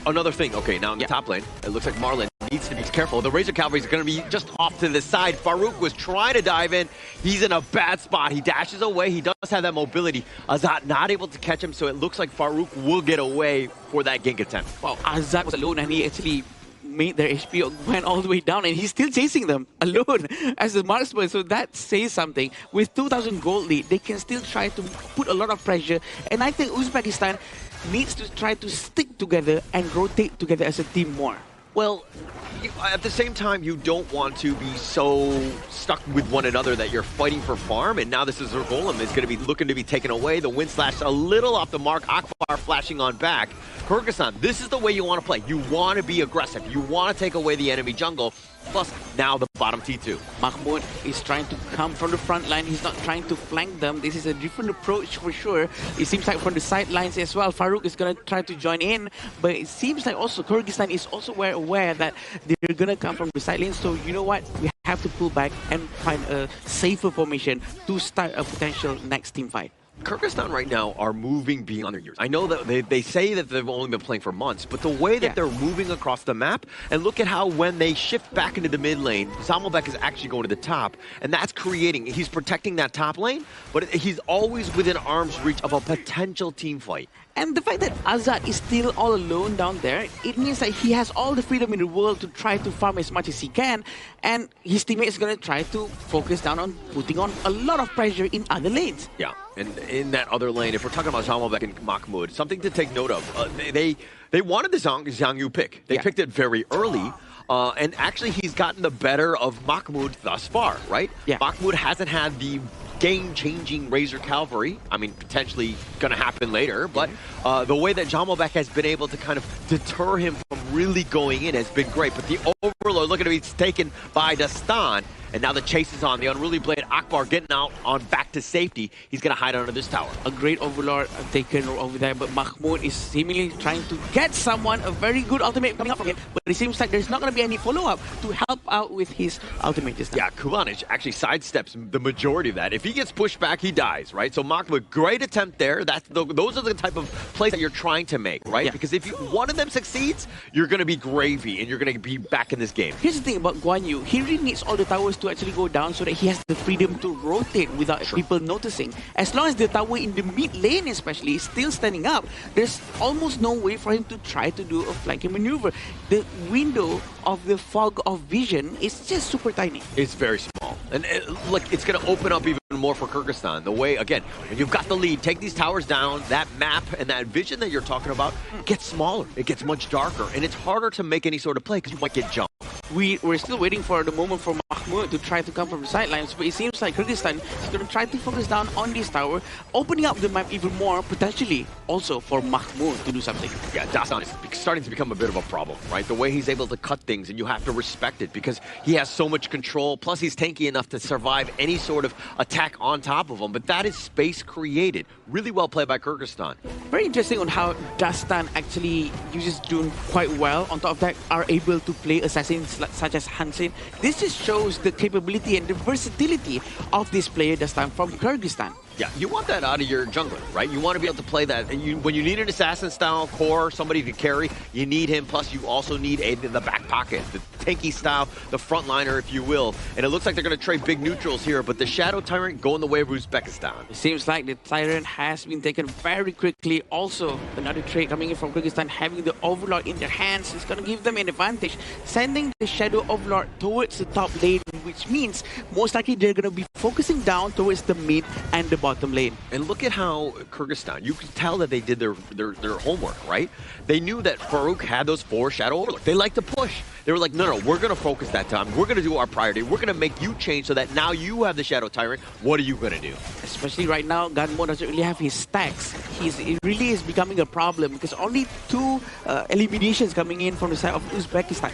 another thing, okay, now in the top lane, it looks like Marlon needs to be careful. The Razor Cavalry is going to be just off to the side. Farouk was trying to dive in. He's in a bad spot. He dashes away. He does have that mobility. Azat not able to catch him, so it looks like Farouk will get away for that gank attempt. Wow, Azat was alone, and he actually made their HP went all the way down, and he's still chasing them alone as the marksman. So that says something. With 2,000 gold lead, they can still try to put a lot of pressure, and I think Uzbekistan needs to try to stick together and rotate together as a team more. Well, at the same time, you don't want to be so stuck with one another that you're fighting for farm, and now this is their golem is going to be looking to be taken away. The wind slash a little off the mark. Akbar flashing on back. Kyrgyzstan, this is the way you want to play. You want to be aggressive. You want to take away the enemy jungle. Plus, now the bottom T2. Mahmoud is trying to come from the front line. He's not trying to flank them. This is a different approach for sure. It seems like from the sidelines as well, Farouk is going to try to join in. But it seems like also Kyrgyzstan is also aware that they're going to come from the sidelines. So you know what? We have to pull back and find a safer formation to start a potential next team fight. Kyrgyzstan right now are moving beyond their years. I know that they say that they've only been playing for months, but the way that they're moving across the map, and look at how when they shift back into the mid lane, Zamalbek is actually going to the top, and that's creating, he's protecting that top lane, but he's always within arm's reach of a potential team fight. And the fact that Azad is still all alone down there, it means that he has all the freedom in the world to try to farm as much as he can, and his teammate is going to try to focus down on putting on a lot of pressure in other lanes. Yeah, and in that other lane, if we're talking about Zamalbek and Mahmoud, something to take note of, they wanted the Zhang Yu pick. They picked it very early. And actually, he's gotten the better of Mahmoud thus far, right? Yeah. Mahmoud hasn't had the game-changing Razor Cavalry. I mean, potentially going to happen later, but the way that Zamalbek has been able to kind of deter him from really going in has been great. But the Overlord, look at him, he's taken by Dastan. And now the chase is on. The Unruly Blade, Akbar getting out on back to safety. He's going to hide under this tower. A great Overlord taken over there, but Mahmoud is seemingly trying to get someone, a very good ultimate coming up from him. But it seems like there's not going to be any follow-up to help out with his ultimate just now. Yeah, Kulanich actually sidesteps the majority of that. If he gets pushed back, he dies, right? So Mahmoud, great attempt there. Those are the type of plays that you're trying to make, right? Yeah. Because if one of them succeeds, you're going to be gravy, and you're going to be back in this game. Here's the thing about Guan Yu. He really needs all the towers to actually go down so that he has the freedom to rotate without people noticing. As long as the tower in the mid lane especially is still standing up, there's almost no way for him to try to do a flanking maneuver. The window of the fog of vision is just super tiny. It's very small. And look, it's going to open up even more for Kyrgyzstan. The way, again, when you've got the lead, take these towers down, that map and that vision that you're talking about gets smaller. It gets much darker, and it's harder to make any sort of play because you might get jumped. We're still waiting for the moment for Mahmoud to try to come from the sidelines, but it seems like Kyrgyzstan is going to try to focus down on this tower, opening up the map even more, potentially also for Mahmoud to do something. Yeah, Dastan is starting to become a bit of a problem, right? The way he's able to cut things, and you have to respect it because he has so much control, plus he's tanky enough to survive any sort of attack on top of him, but that is space created. Really well played by Kyrgyzstan. Very interesting on how Dastan actually uses Dune quite well. On top of that, are able to play assassins such as Hansen. This just shows the capability and the versatility of this player Dastan from Kyrgyzstan. Yeah, you want that out of your jungler, right? You want to be able to play that. And when you need an assassin-style core, somebody to carry, you need him. Plus, you also need aid in the back pocket, the tanky style, the frontliner, if you will. And it looks like they're going to trade big neutrals here, but the Shadow Tyrant going the way of Uzbekistan. It seems like the Tyrant has been taken very quickly. Also, another trade coming in from Kyrgyzstan, having the Overlord in their hands is going to give them an advantage, sending the Shadow Overlord towards the top lane, which means most likely they're going to be focusing down towards the mid and the bottom lane. And look at how Kyrgyzstan, you can tell that they did their homework, right? They knew that Farouk had those 4 Shadow Overlords. They like to push. They were like, no, we're going to focus that time. We're going to do our priority. We're going to make you change so that now you have the Shadow Tyrant. What are you going to do? Especially right now, Ganmo doesn't really have his stacks. It really is becoming a problem because only 2 eliminations coming in from the side of Uzbekistan.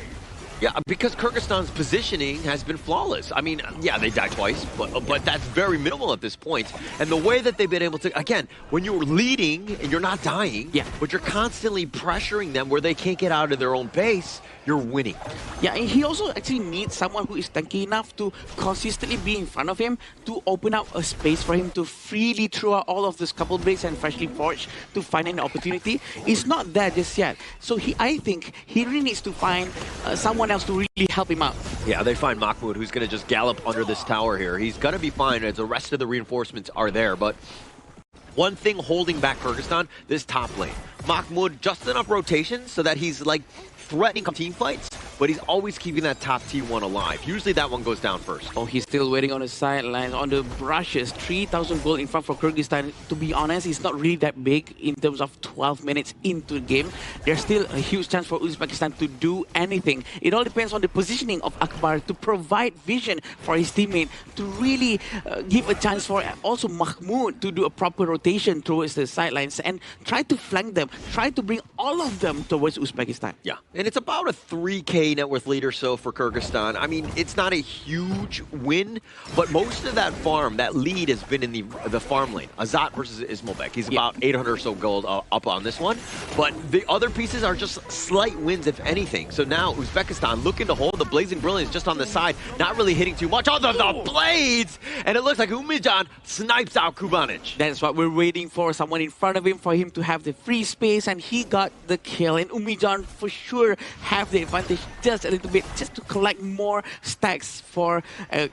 Yeah, because Kyrgyzstan's positioning has been flawless. I mean, yeah, they died twice, but that's very minimal at this point. And the way that they've been able to, again, when you're leading and you're not dying, but you're constantly pressuring them where they can't get out of their own base, you're winning. Yeah, and he also actually needs someone who is tanky enough to consistently be in front of him to open up a space for him to freely throw out all of those couple blades and freshly forged to find an opportunity. It's not there just yet. So I think he really needs to find someone else to really help him out. Yeah, they find Mahmoud, who's going to just gallop under this tower here. He's going to be fine as the rest of the reinforcements are there, but one thing holding back Kyrgyzstan, this top lane. Mahmoud, just enough rotation so that he's like threatening team fights, but he's always keeping that top T1 alive. Usually that one goes down first. Oh, he's still waiting on the sidelines, on the brushes. 3,000 gold in front for Kyrgyzstan. To be honest, it's not really that big in terms of 12 minutes into the game. There's still a huge chance for Uzbekistan to do anything. It all depends on the positioning of Akbar to provide vision for his teammate, to really give a chance for also Mahmoud to do a proper rotation towards the sidelines and try to flank them, try to bring all of them towards Uzbekistan. Yeah, and it's about a 3K net worth lead or so for Kyrgyzstan. I mean, it's not a huge win, but most of that farm, that lead has been in the farm lane. Azat versus Ismailbek. He's about 800 or so gold up on this one, but the other pieces are just slight wins, if anything. So now Uzbekistan looking to hold the Blazing Brilliance just on the side, not really hitting too much on the blades, and it looks like Umijan snipes out Kubanic. That's what we're waiting for, someone in front of him for him to have the free space, and he got the kill. And Umijan for sure have the advantage just a little bit, just to collect more stacks for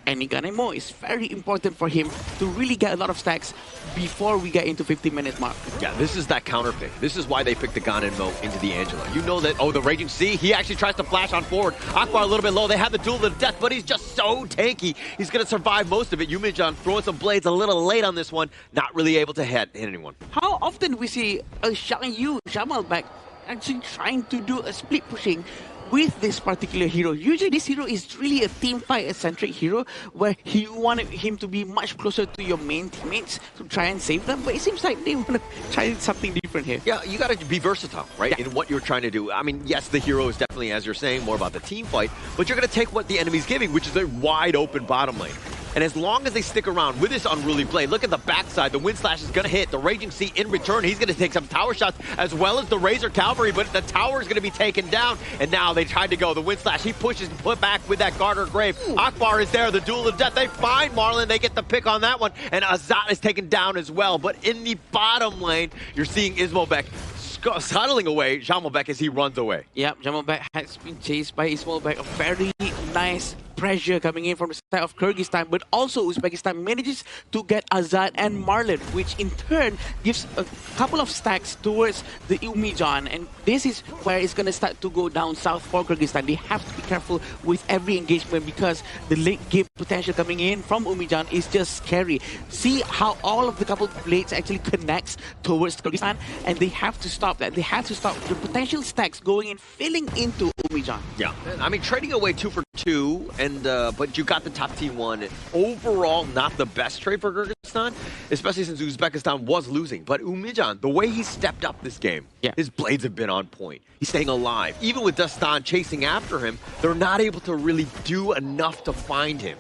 any gun ammo. It's very important for him to really get a lot of stacks before we get into 15-minute mark. Yeah, this is that counter pick. This is why they picked the Ganenmo into the Angela. You know that, oh, the Raging Sea, he actually tries to flash on forward. Akbar a little bit low. They have the duel of death, but he's just so tanky. He's going to survive most of it. Yumijan throwing some blades a little late on this one, not really able to hit anyone. How often we see a Jamalbek actually trying to do a split pushing with this particular hero? Usually this hero is really a team fight centric hero where you wanted him to be much closer to your main teammates to try and save them, but it seems like they want to try something different here. Yeah, you got to be versatile, right, in what you're trying to do. I mean, yes, the hero is definitely, as you're saying, more about the team fight, but you're going to take what the enemy's giving, which is a wide open bottom lane. And as long as they stick around with this unruly blade, look at the backside. The Wind Slash is going to hit. The Raging Sea in return, he's going to take some tower shots as well as the Razor Cavalry, but the tower is going to be taken down. And now they tried to go. The Wind Slash, he pushes and put back with that Garter Grave. Akbar is there, the Duel of Death. They find Marlon. They get the pick on that one. And Azat is taken down as well. But in the bottom lane, you're seeing Ismailbek scuttling away Jamalbek as he runs away. Yep, Jamalbek has been chased by Ismailbek. A very nice pressure coming in from the side of Kyrgyzstan, but also Uzbekistan manages to get Azad and Marlon, which in turn gives a couple of stacks towards the Umijan, and this is where it's going to start to go down south for Kyrgyzstan. They have to be careful with every engagement because the late game potential coming in from Umijan is just scary. See how all of the couple of blades actually connects towards Kyrgyzstan, and they have to stop that. They have to stop the potential stacks going in, filling into Umijan. Yeah, I mean, trading away 2 for 2, and but you got the top T1. Overall, not the best trade for Kyrgyzstan, especially since Uzbekistan was losing. But Umijan, the way he stepped up this game, his blades have been on point. He's staying alive. Even with Dastan chasing after him, they're not able to really do enough to find him.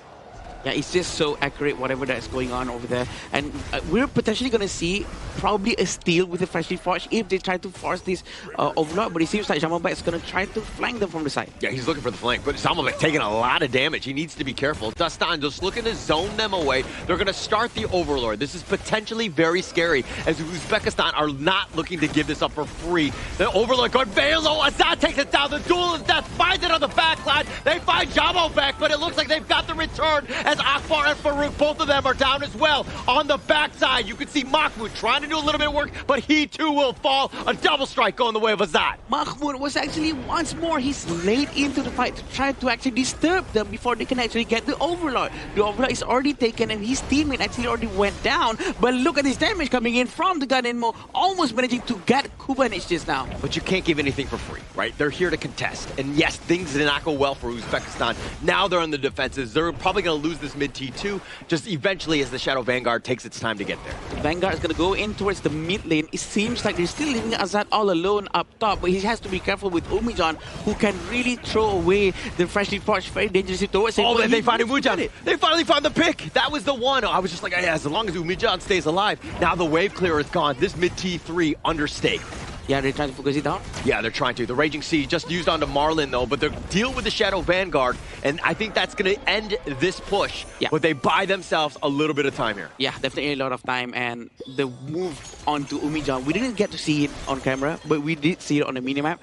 Yeah, it's just so accurate, whatever that's going on over there. And we're potentially going to see probably a steal with the Freshly Forged if they try to force this overlord. But it seems like Jamalbek is going to try to flank them from the side. Yeah, he's looking for the flank, but Jamalbek taking a lot of damage. He needs to be careful. Dastan just looking to zone them away. They're going to start the overlord. This is potentially very scary as Uzbekistan are not looking to give this up for free. The overlord going very low. Azad takes it down. The Duel of Death finds it on the back line. They find Jamalbek, but it looks like they've got the return as Akbar and Farouk, both of them are down as well. On the backside, you can see Mahmoud trying to do a little bit of work, but he too will fall. A double strike going the way of Azad. Mahmoud was actually once more, he's late into the fight to try to actually disturb them before they can actually get the overlord. The overlord is already taken and his teammate actually already went down, but look at his damage coming in from the Ganenmo, almost managing to get Kubanic just now. But you can't give anything for free, right? They're here to contest. And yes, things did not go well for Uzbekistan. Now they're on the defenses. They're probably going to lose this mid T2 just eventually as the Shadow Vanguard takes its time to get there. The Vanguard is going to go in towards the mid lane. It seems like they're still leaving Azad all alone up top, but he has to be careful with Umijan, who can really throw away the Freshly Forged very dangerously towards him. Oh, they find Umijan. They finally found the pick. That was the one. I was just like, yeah, as long as Umijan stays alive. Now the wave clearer is gone. This mid T3 under stake. Yeah, they're trying to focus it down? Yeah, they're trying to. The Raging Sea just used onto Marlon, though, but they're deal with the Shadow Vanguard, and I think that's going to end this push. Yeah. But they buy themselves a little bit of time here. Yeah, definitely a lot of time, and the move onto Umijan, we didn't get to see it on camera, but we did see it on the minimap.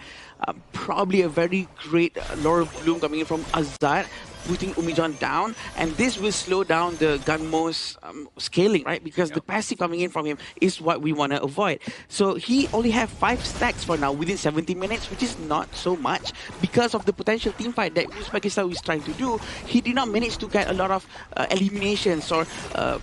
Probably a very great Laurel Bloom coming in from Azad, putting Umijan down, and this will slow down the Gunmo's scaling, right? Because the passive coming in from him is what we want to avoid. So he only have 5 stacks for now within 70 minutes, which is not so much because of the potential team fight that Uzbekistan is trying to do. He did not manage to get a lot of eliminations or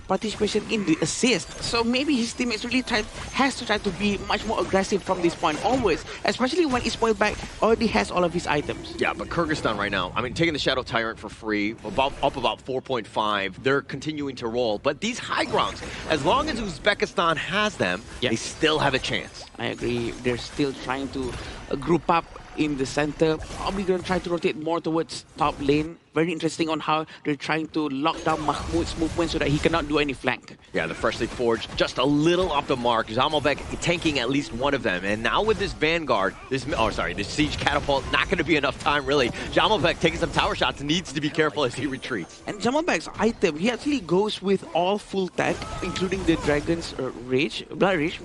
participation in the assist. So maybe his teammates really has to try to be much more aggressive from this point onwards, especially when Ismail back already has all of his items. Yeah, but Kyrgyzstan right now, I mean, taking the Shadow Tyrant for free, up about 4.5, they're continuing to roll. But these high grounds, as long as Uzbekistan has them, they still have a chance. I agree. They're still trying to group up in the center. Probably going to try to rotate more towards top lane. Very interesting on how they're trying to lock down Mahmoud's movement so that he cannot do any flank. Yeah, the freshly forged, just a little off the mark. Zamalbek tanking at least one of them. And now with this Vanguard, this Siege Catapult, not going to be enough time, really. Zamalbek taking some tower shots, needs to be careful as he retreats. And Zamalbek's item, he actually goes with all full tech, including the Dragon's Blood Rage,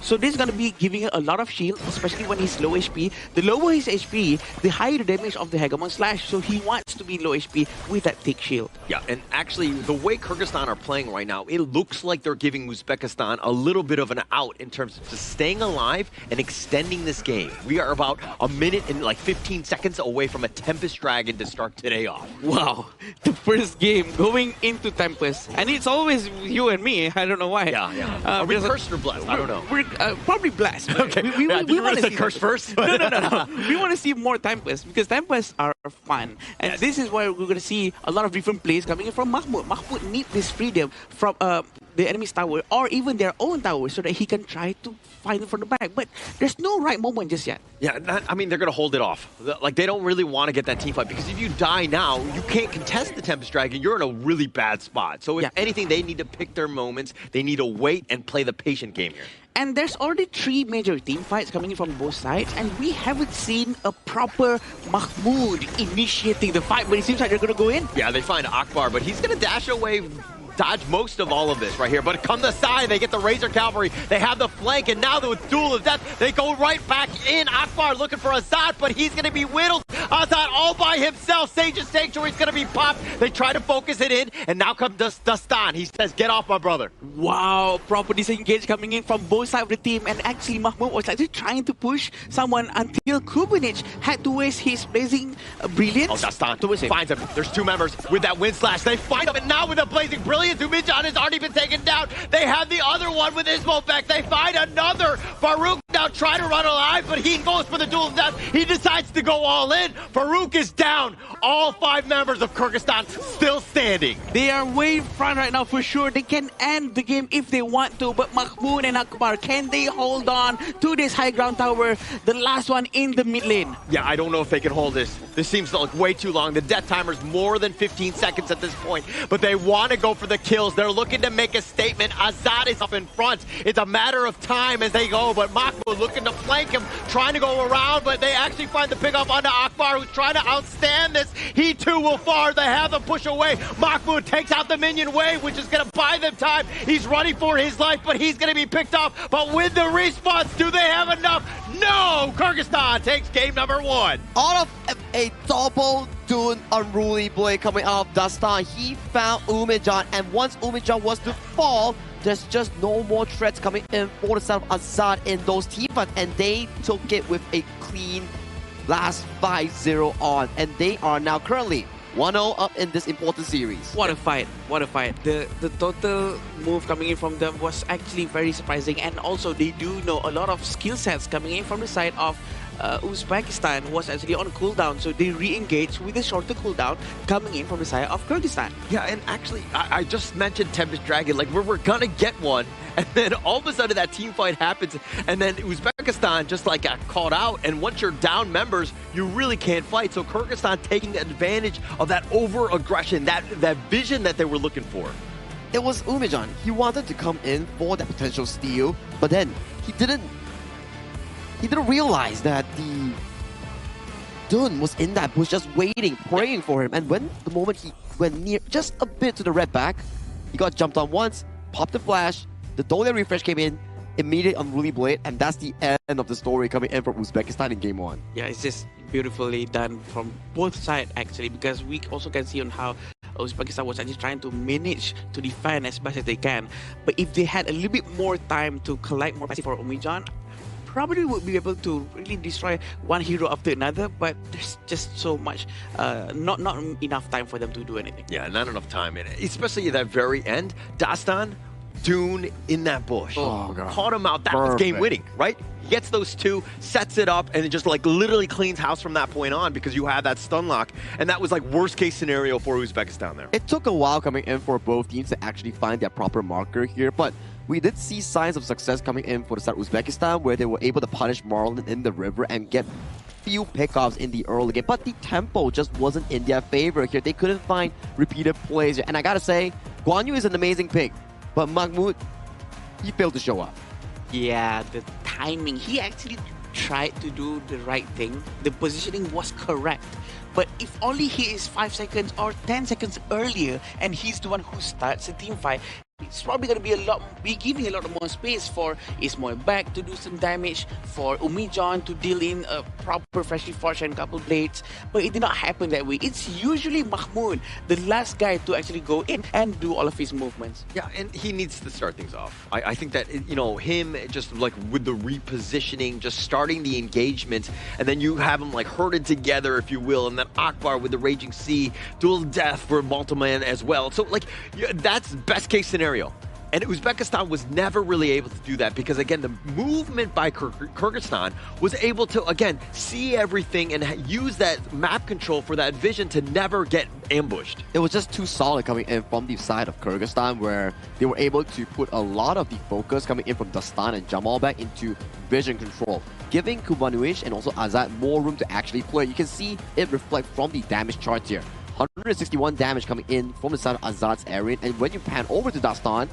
So this is going to be giving him a lot of shield, especially when he's low HP. The lower his HP, the higher the damage of the Hegemon Slash. So he wants to be low HP with that thick shield. Yeah, and actually, the way Kyrgyzstan are playing right now, it looks like they're giving Uzbekistan a little bit of an out in terms of just staying alive and extending this game. We are about a minute and like 15 seconds away from a Tempest Dragon to start today off. Wow, the first game going into Tempest. And it's always you and me, I don't know why. Yeah. Are we cursed or blessed? I don't know. We're probably blessed. Okay, we want to say curse first? No. We want to see more Tempest because Tempests are fun. And this is where we're going to see a lot of different plays coming in from Mahmoud. Mahmoud needs this freedom from the enemy's tower or even their own tower so that he can try to find it from the back. But there's no right moment just yet. Yeah, I mean, they're going to hold it off. Like, they don't really want to get that team fight because if you die now, you can't contest the Tempest Dragon. You're in a really bad spot. So if anything, they need to pick their moments. They need to wait and play the patient game here. And there's already 3 major team fights coming in from both sides, and we haven't seen a proper Mahmoud initiating the fight, but it seems like they're going to go in. Yeah, they find Akbar, but he's going to dash away, dodge most of all of this right here. But come the side, they get the Razor Cavalry, they have the flank, and now with Duel of Death, they go right back in. Akbar looking for Azad, but he's going to be whittled. Azad all by himself. Sage's Sanctuary is going to be popped. They try to focus it in, and now comes Dastan. He says, get off my brother. Wow, proper disengage coming in from both sides of the team, and actually Mahmoud was actually trying to push someone until Kubinich had to waste his Blazing Brilliance. Oh, Dastan finds him. There's 2 members with that Wind Slash. They find him, and now with a Blazing Brilliance, Umijan has already been taken down. They have the other one with Ismobek. They find another. Farouk now trying to run alive, but he goes for the Duel of Death. He decides to go all in. Farouk is down. All 5 members of Kyrgyzstan still standing. They are way in front right now for sure. They can end the game if they want to, but Mahmoud and Akbar, can they hold on to this high ground tower? The last one in the mid lane. Yeah, I don't know if they can hold this. This seems like way too long. The death timer's more than 15 seconds at this point, but they want to go for the kills. They're looking to make a statement. Azad is up in front. It's a matter of time as they go, but Mahmoud looking to flank him, trying to go around, but they actually find the pickup onto Akbar, who's trying to outstand this. He too will far. They have them push away. Mahmoud takes out the minion wave, which is going to buy them time. He's running for his life, but he's going to be picked up. But with the response, do they have enough? No! Kyrgyzstan takes game number 1. Out of a double Dune Unruly Blade coming out of Dastan, he found Umijan, and once Umijan was to fall, there's just no more threats coming in for the side of Azad in those team fights, and they took it with a clean last 5-0 on, and they are now currently 1-0 up in this important series. What a fight. What a fight. The total move coming in from them was actually very surprising, and also they do know a lot of skill sets coming in from the side of Uzbekistan was actually on cooldown, so they re-engaged with a shorter cooldown coming in from the side of Kyrgyzstan. Yeah, and actually, I just mentioned Tempest Dragon, like we're gonna get one, and then all of a sudden that team fight happens, and then Uzbekistan just like got caught out, and once you're down members, you really can't fight. So Kyrgyzstan taking advantage of that over-aggression, that vision that they were looking for. It was Umijan. He wanted to come in for that potential steal, but then he didn't realize that the Dun was in that bush just waiting, praying for him. And when the moment he went near just a bit to the red back, he got jumped on once, popped the flash, the Dole refresh came in, immediate unruly blade, and that's the end of the story coming in from Uzbekistan in game 1. Yeah, it's just beautifully done from both sides actually, because we also can see on how Uzbekistan was actually trying to manage to defend as best as they can. But if they had a little bit more time to collect more passive for Umijan, probably would be able to really destroy one hero after another, but there's just so much, not enough time for them to do anything. Yeah, not enough time. And especially at that very end, Dastan, Dune in that bush. Oh, God. Caught him out. That was game winning, right? He gets those two, sets it up, and it just like literally cleans house from that point on because you have that stun lock. And that was like worst case scenario for Uzbekistan there. It took a while coming in for both teams to actually find their proper marker here, but we did see signs of success coming in for the side of Uzbekistan, where they were able to punish Marlon in the river and get few pickoffs in the early game. But the tempo just wasn't in their favor here. They couldn't find repeated plays. And I gotta say, Guan Yu is an amazing pick, but Mahmoud, he failed to show up. Yeah, the timing. He actually tried to do the right thing. The positioning was correct. But if only he is 5 seconds or 10 seconds earlier and he's the one who starts the team fight, it's probably going to be giving a lot more space for Ismail back to do some damage, for Umijan to deal in a proper freshly forged and couple blades, but it did not happen that way. It's usually Mahmoud, the last guy to actually go in and do all of his movements. Yeah, and he needs to start things off. I think that, you know, him just like with the repositioning, just starting the engagement, and then you have them like herded together, if you will, and then Akbar with the Raging Sea, dual death for Multiman as well. So like, that's best case scenario. And Uzbekistan was never really able to do that because, again, the movement by Kyrgyzstan was able to, again, see everything and use that map control for that vision to never get ambushed. It was just too solid coming in from the side of Kyrgyzstan, where they were able to put a lot of the focus coming in from Dastan and Jamal back into vision control, giving Kubanuish and also Azad more room to actually play. You can see it reflect from the damage chart here. 161 damage coming in from the side of Azad's area, and when you pan over to Dastan,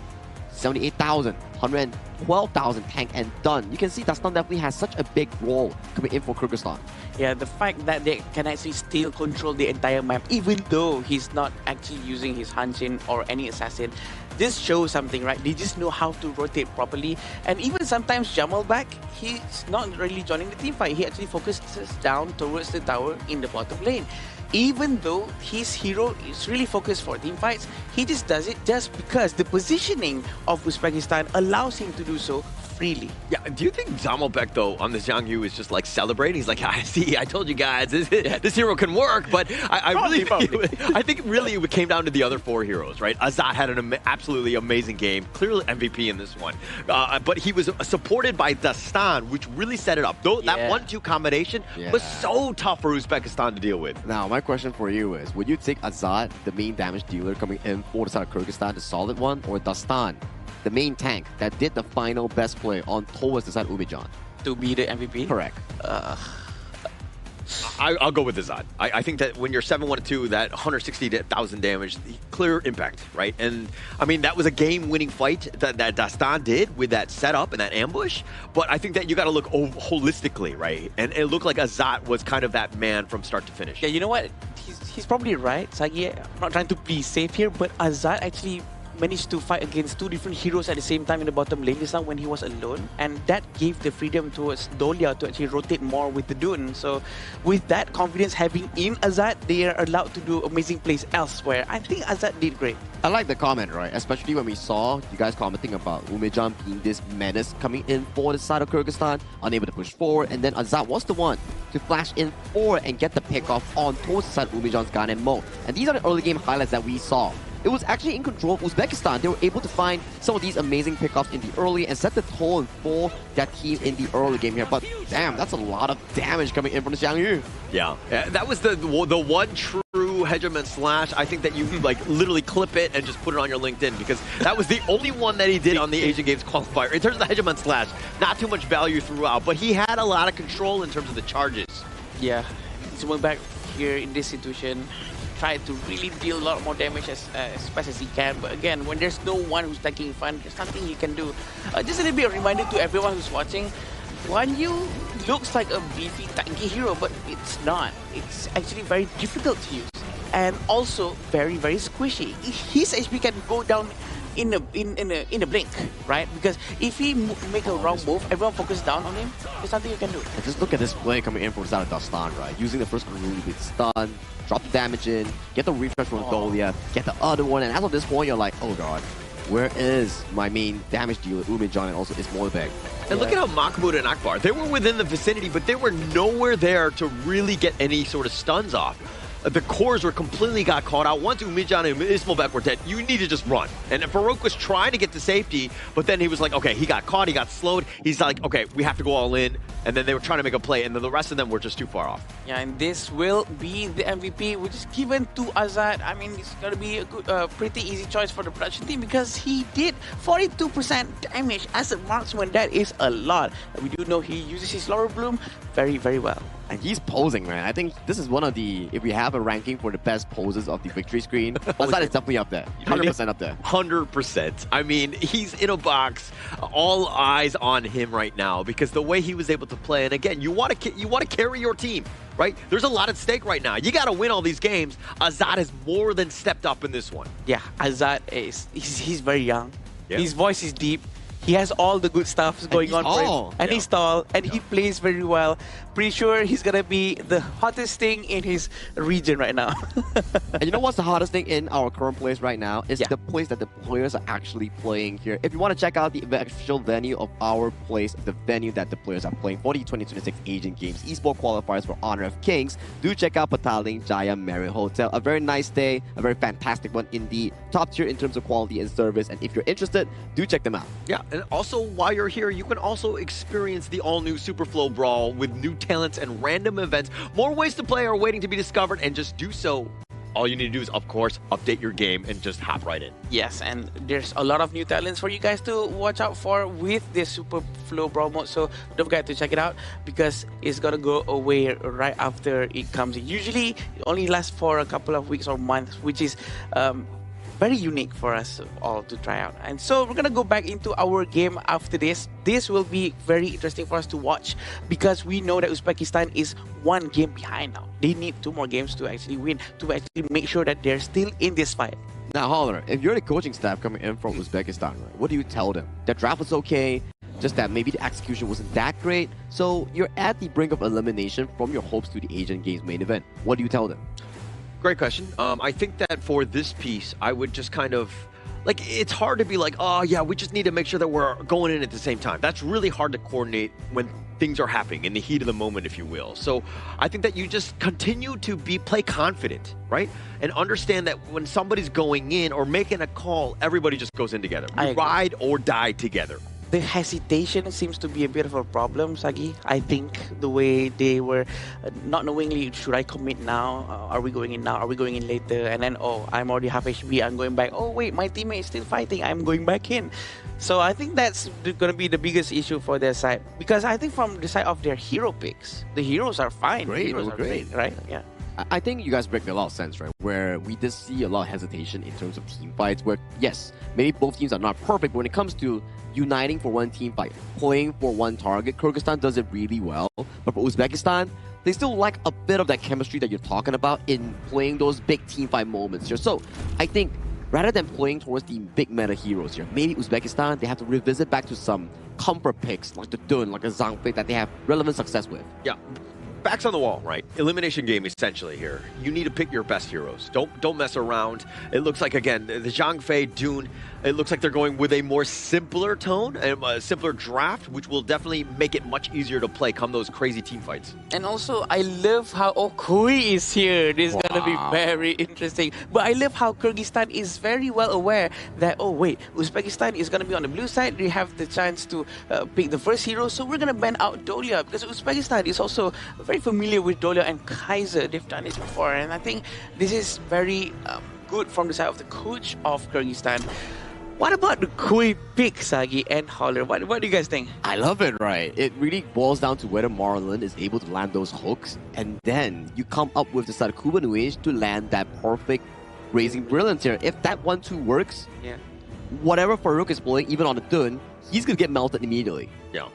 78,000, 112,000 tank and done. You can see Dastan definitely has such a big role coming in for Kyrgyzstan. Yeah, the fact that they can actually still control the entire map, even though he's not actually using his Hanshin or any assassin, this shows something, right? They just know how to rotate properly. And even sometimes Jamal back, he's not really joining the team fight. He actually focuses down towards the tower in the bottom lane. Even though his hero is really focused for team fights, he just does it just because the positioning of Uzbekistan allows him to do so freely. Yeah, do you think Zamalbek, though, on the Zhang Yu is just like celebrating? He's like, I see, I told you guys, this hero can work, but I think really it came down to the other four heroes, right? Azad had an absolutely amazing game, clearly MVP in this one, but he was supported by Dastan, which really set it up. Though that 1-2 combination was so tough for Uzbekistan to deal with. Now, my question for you is, would you take Azad, the main damage dealer coming in for the side of Kyrgyzstan, the solid one, or Dastan, the main tank that did the final best play on towards the side of Umijan? To be the MVP? Correct. I'll go with Azad. I think that when you're 7-1-2, that 160,000 damage, clear impact, right? And I mean, that was a game-winning fight that Dastan did with that setup and that ambush. But I think that you got to look holistically, right? And it looked like Azad was kind of that man from start to finish. Yeah, you know what? He's probably right, Sagi. I'm not trying to be safe here, but Azad actually managed to fight against two different heroes at the same time in the bottom lane this time when he was alone, and that gave the freedom towards Dolia to actually rotate more with the Dune. So with that confidence having in Azad, they are allowed to do amazing plays elsewhere. I think Azad did great. I like the comment, right? Especially when we saw you guys commenting about Umijan being this menace coming in for the side of Kyrgyzstan, unable to push forward, and then Azad was the one to flash in forward and get the pick off on towards the side of Umijan's gun and Mo. And these are the early game highlights that we saw. It was actually in control of Uzbekistan. They were able to find some of these amazing pickoffs in the early and set the tone for that team in the early game here. But damn, that's a lot of damage coming in from the Zhang Yu. Yeah, that was the one true hegemon slash. I think that you like literally clip it and just put it on your LinkedIn, because that was the only one that he did on the Asian Games qualifier. In terms of the hegemon slash, not too much value throughout, but he had a lot of control in terms of the charges. Yeah, zooming back here in this situation, try to really deal a lot more damage as fast as he can. But again, when there's no one who's taking in front, there's nothing you can do. Just a little bit of reminder to everyone who's watching, Guan Yu looks like a beefy, tanky hero, but it's not. It's actually very difficult to use. And also very, very squishy. His HP can go down in a blink, right? Because if he make a wrong move, everyone focus down on him. There's nothing you can do. And just look at this play coming in from Zara Dastan, right? Using the first one with stun, drop the damage in, get the refresh from Dolia, get the other one, and as of this point, you're like, oh god, where is my main damage dealer, Umejan, and also Ismoilbek? And look at how Mahmoud and Akbar, they were within the vicinity, but they were nowhere there to really get any sort of stuns off. The cores were completely got caught out. Once Umejan and Ismoilbek were dead, you need to just run. And Farouk was trying to get to safety, but then he was like, okay, he got caught, he got slowed. He's like, okay, we have to go all in. And then they were trying to make a play, and then the rest of them were just too far off. Yeah, and this will be the MVP, which is given to Azad. I mean, it's going to be a good, pretty easy choice for the production team because he did 42% damage as a marksman. That is a lot. And we do know he uses his Laurel Bloom very, very well. And he's posing, man. I think this is one of the, if we have a ranking for the best poses of the victory screen, Azad is definitely up there. 100% up there. 100%. I mean, he's in a box. All eyes on him right now because the way he was able to play. And again, you want to carry your team, right? There's a lot at stake right now. You got to win all these games. Azad has more than stepped up in this one. Yeah, Azad he's very young. Yeah. His voice is deep. He has all the good stuff going on for him. And he's tall, and he plays very well. Pretty sure he's going to be the hottest thing in his region right now. And you know what's the hottest thing in our current place right now? Is the place that the players are actually playing here. If you want to check out the official venue of our place, the venue that the players are playing for the 2026 Asian Games Esports Qualifiers for Honor of Kings, do check out Pataling Jaya Marriott Hotel. A very nice day, a very fantastic one indeed. Top tier in terms of quality and service. And if you're interested, do check them out. Yeah. And also, while you're here, you can also experience the all-new Superflow Brawl with new talents and random events. More ways to play are waiting to be discovered, and just do so. All you need to do is, of course, update your game and just hop right in. Yes, and there's a lot of new talents for you guys to watch out for with this Superflow Brawl mode. So don't forget to check it out because it's gonna go away right after it comes in. Usually, it only lasts for a couple of weeks or months, which is very unique for us all to try out. And so we're gonna go back into our game after this. This will be very interesting for us to watch because we know that Uzbekistan is one game behind now. They need 2 more games to actually win, to actually make sure that they're still in this fight. Now, Holler, if you're the coaching staff coming in from Uzbekistan, right, what do you tell them? The draft was okay, just that maybe the execution wasn't that great, so you're at the brink of elimination from your hopes to the Asian Games main event. What do you tell them? Great question. I think that for this piece, I would just kind of, like, it's hard to be like, oh yeah, we just need to make sure that we're going in at the same time. That's really hard to coordinate when things are happening in the heat of the moment, if you will. So I think that you just continue to play confident, right? And understand that when somebody's going in or making a call, everybody just goes in together. We ride or die together. The hesitation seems to be a bit of a problem, Sagi. I think the way they were not knowingly, should I commit now? Are we going in now? Are we going in later? And then, oh, I'm already half HP, I'm going back. Oh, wait, my teammate is still fighting, I'm going back in. So I think that's going to be the biggest issue for their side. Because I think from the side of their hero picks, the heroes are fine. Great, the heroes are great, right? Yeah. I think you guys make a lot of sense, right? Where we did see a lot of hesitation in terms of team fights, where, yes, maybe both teams are not perfect, but when it comes to uniting for one team fight, playing for one target, Kyrgyzstan does it really well. But for Uzbekistan, they still lack a bit of that chemistry that you're talking about in playing those big team fight moments here. So I think rather than playing towards the big meta heroes here, maybe Uzbekistan, they have to revisit back to some comfort picks like the Dun, like a Zhang pick that they have relevant success with. Yeah. Backs on the wall, right? Elimination game essentially here. You need to pick your best heroes. Don't mess around. It looks like, again, the Zhang Fei, Dune, it looks like they're going with a more simpler tone, a simpler draft, which will definitely make it much easier to play come those crazy team fights. And also, I love how Okui is here. This is going to be very interesting. But I love how Kyrgyzstan is very well aware that, oh wait, Uzbekistan is going to be on the blue side. They have the chance to pick the first hero. So we're going to ban out Dolia because Uzbekistan is also very familiar with Dolia and Kaiser. They've done this before. And I think this is very good from the side of the coach of Kyrgyzstan. What about the Kui pick, Sagi and Holler? What do you guys think? I love it, right? It really boils down to whether Marlon is able to land those hooks, and then you come up with the Sarkuba Nuish to land that perfect Raising Brilliance here. If that 1-2 works, yeah, whatever Farouk is playing, even on the Dun, he's going to get melted immediately. Yeah,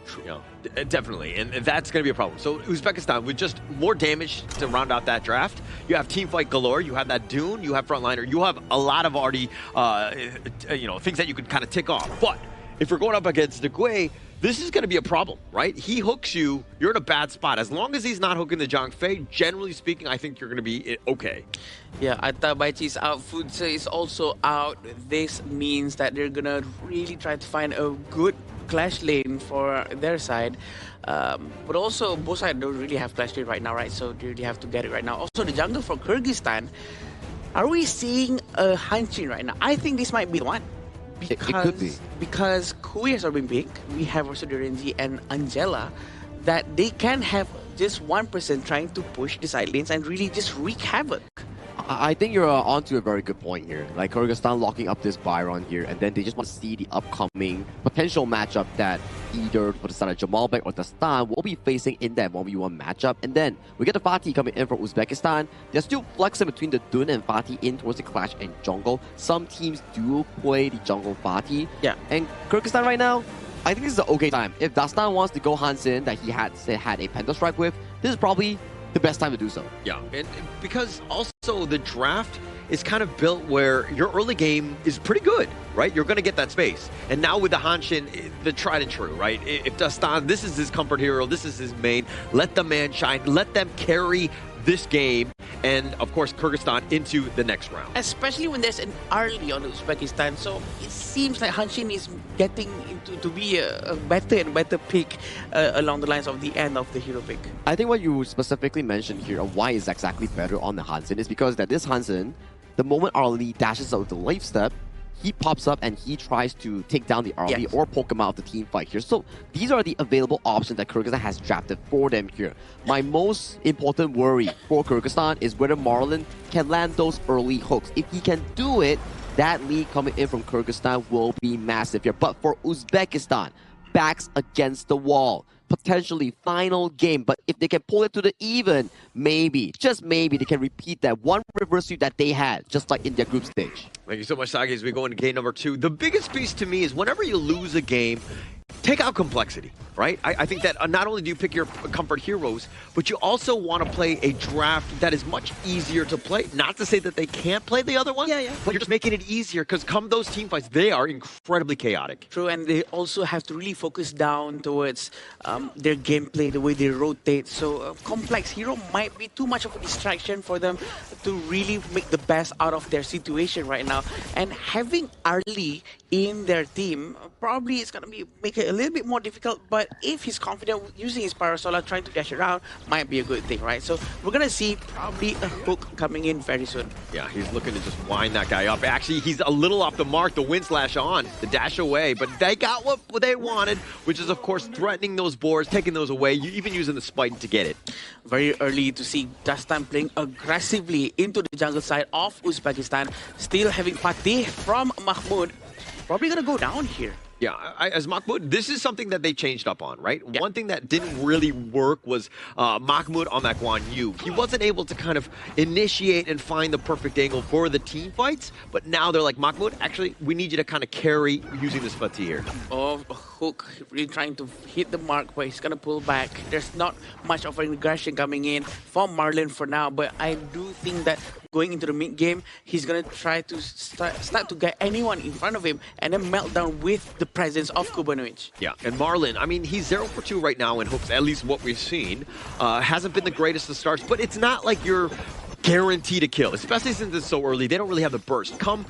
definitely. And that's going to be a problem. So Uzbekistan, with just more damage to round out that draft, you have team fight galore, you have that Dune, you have frontliner, you have a lot of already, things that you could kind of tick off. But if we're going up against Degui, this is going to be a problem, right? He hooks you, you're in a bad spot. As long as he's not hooking the Zhang Fei, generally speaking, I think you're going to be okay. Yeah, Atabaichi is out, Futsa is also out. This means that they're going to really try to find a good clash lane for their side. But also, both sides don't really have clash lane right now, right? So they really have to get it right now. Also, the jungle for Kyrgyzstan, are we seeing a Hanshin right now? I think this might be the one. It could be. Because Kui has already been big. We have also Durenzi and Angela, that they can have just one person trying to push the side lanes and really just wreak havoc. I think you're onto a very good point here. Like Kyrgyzstan locking up this Byron here, and then they just want to see the upcoming potential matchup that either for the side of Jamalbek or Dastan will be facing in that 1v1 matchup. And then we get the Fatih coming in from Uzbekistan. They're still flexing between the Dun and Fatih in towards the clash and jungle. Some teams do play the jungle Fatih. Yeah. And Kyrgyzstan right now, I think this is an okay time. If Dastan wants to go Hansen that he had a Penta Strike with, this is probably the best time to do so. Yeah, and because also the draft is kind of built where your early game is pretty good, right? You're going to get that space. And now with the Hanshin, the tried and true, right? If Dastan, this is his comfort hero, this is his main, let the man shine, let them carry this game, and of course Kyrgyzstan into the next round. Especially when there's an early on Uzbekistan, so it seems like Hanshin is getting to be a better and better pick along the lines of the end of the hero pick. I think what you specifically mentioned here of why is exactly better on the Hansen is because that this Hansen, the moment Arlie dashes out the life step, he pops up and he tries to take down the Arlie or poke him out of the team fight here. So these are the available options that Kyrgyzstan has drafted for them here. My most important worry for Kyrgyzstan is whether Marlon can land those early hooks. If he can do it, that lead coming in from Kyrgyzstan will be massive here. But for Uzbekistan, backs against the wall. Potentially final game, but if they can pull it to the even, maybe, just maybe, they can repeat that one reverse sweep that they had, just like in their group stage. Thank you so much, Sagi, as we go into game number 2. The biggest piece to me is whenever you lose a game, take out complexity, right? I think that not only do you pick your comfort heroes, but you also want to play a draft that is much easier to play. Not to say that they can't play the other one, but you're just making it easier because come those team fights, they are incredibly chaotic. True, and they also have to really focus down towards their gameplay, the way they rotate. So complex hero might be too much of a distraction for them to really make the best out of their situation right now. And having Arlie in their team probably is going to make it a little bit more difficult, but if he's confident using his Parasola, trying to dash around, might be a good thing, right? So we're going to see probably a hook coming in very soon. Yeah, he's looking to just wind that guy up. Actually, he's a little off the mark, the wind slash on, the dash away, but they got what they wanted, which is, of course, threatening those boards, taking those away, even using the spike to get it. Very early to see Dastan playing aggressively into the jungle side of Uzbekistan, still having Fatih from Mahmoud. Probably going to go down here. Yeah, as Mahmoud, this is something that they changed up on, right? Yeah. One thing that didn't really work was Mahmoud on that Guan Yu. He wasn't able to kind of initiate and find the perfect angle for the team fights, but now they're like, Mahmoud, actually, we need you to kind of carry using this Fatih here. Oh, hook, really trying to hit the mark, but he's going to pull back. There's not much of an aggression coming in from Marlon for now, but I do think that going into the mid-game, he's going to try to start to get anyone in front of him and then melt down with the presence of Kubanovic. Yeah, and Marlon, I mean, he's 0 for 2 right now in hooks, at least what we've seen. Hasn't been the greatest of starts, but it's not like you're guaranteed to kill, especially since it's so early. They don't really have the burst. Come,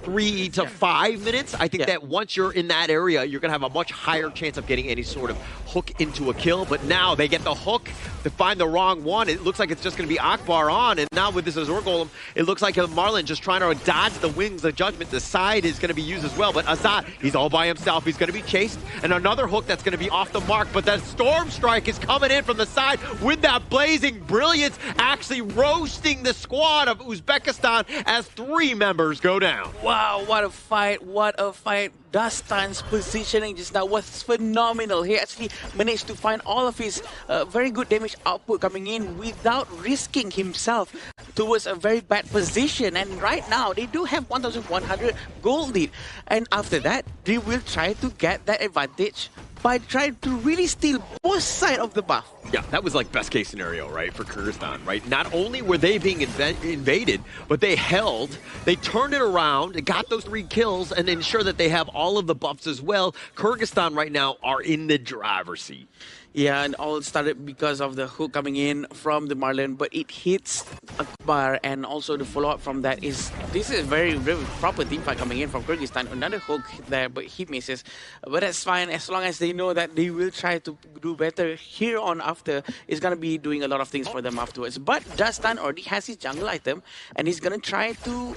3 to 5 minutes, I think that once you're in that area, you're going to have a much higher chance of getting any sort of hook into a kill. But now they get the hook to find the wrong one. It looks like it's just going to be Akbar on. And now with this Azur Golem, it looks like Marlon just trying to dodge the wings of judgment. The side is going to be used as well. But Azad, he's all by himself. He's going to be chased. And another hook that's going to be off the mark. But that Storm Strike is coming in from the side with that blazing brilliance, actually roasting the squad of Uzbekistan as 3 members go down. Wow, what a fight, what a fight. Dastan's positioning just now was phenomenal. He actually managed to find all of his very good damage output coming in without risking himself towards a very bad position. And right now, they do have 1,100 gold lead. And after that, they will try to get that advantage by trying to really steal both sides of the buff. Yeah, that was like best case scenario, right, for Kyrgyzstan, right? Not only were they being invaded, but they held, they turned it around, got those 3 kills, and ensured that they have all of the buffs as well. Kyrgyzstan right now are in the driver's seat. Yeah, and all started because of the hook coming in from the Marlin, but it hits Akbar, and also the follow-up from that is, this is a very proper team fight coming in from Kyrgyzstan. Another hook there, but he misses. But that's fine, as long as they know that they will try to do better here on after. It's going to be doing a lot of things for them afterwards. But Dastan already has his jungle item, and he's going to try to,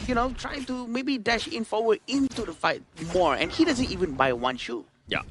you know, maybe dash in forward into the fight more, and he doesn't even buy one shoe. Yeah,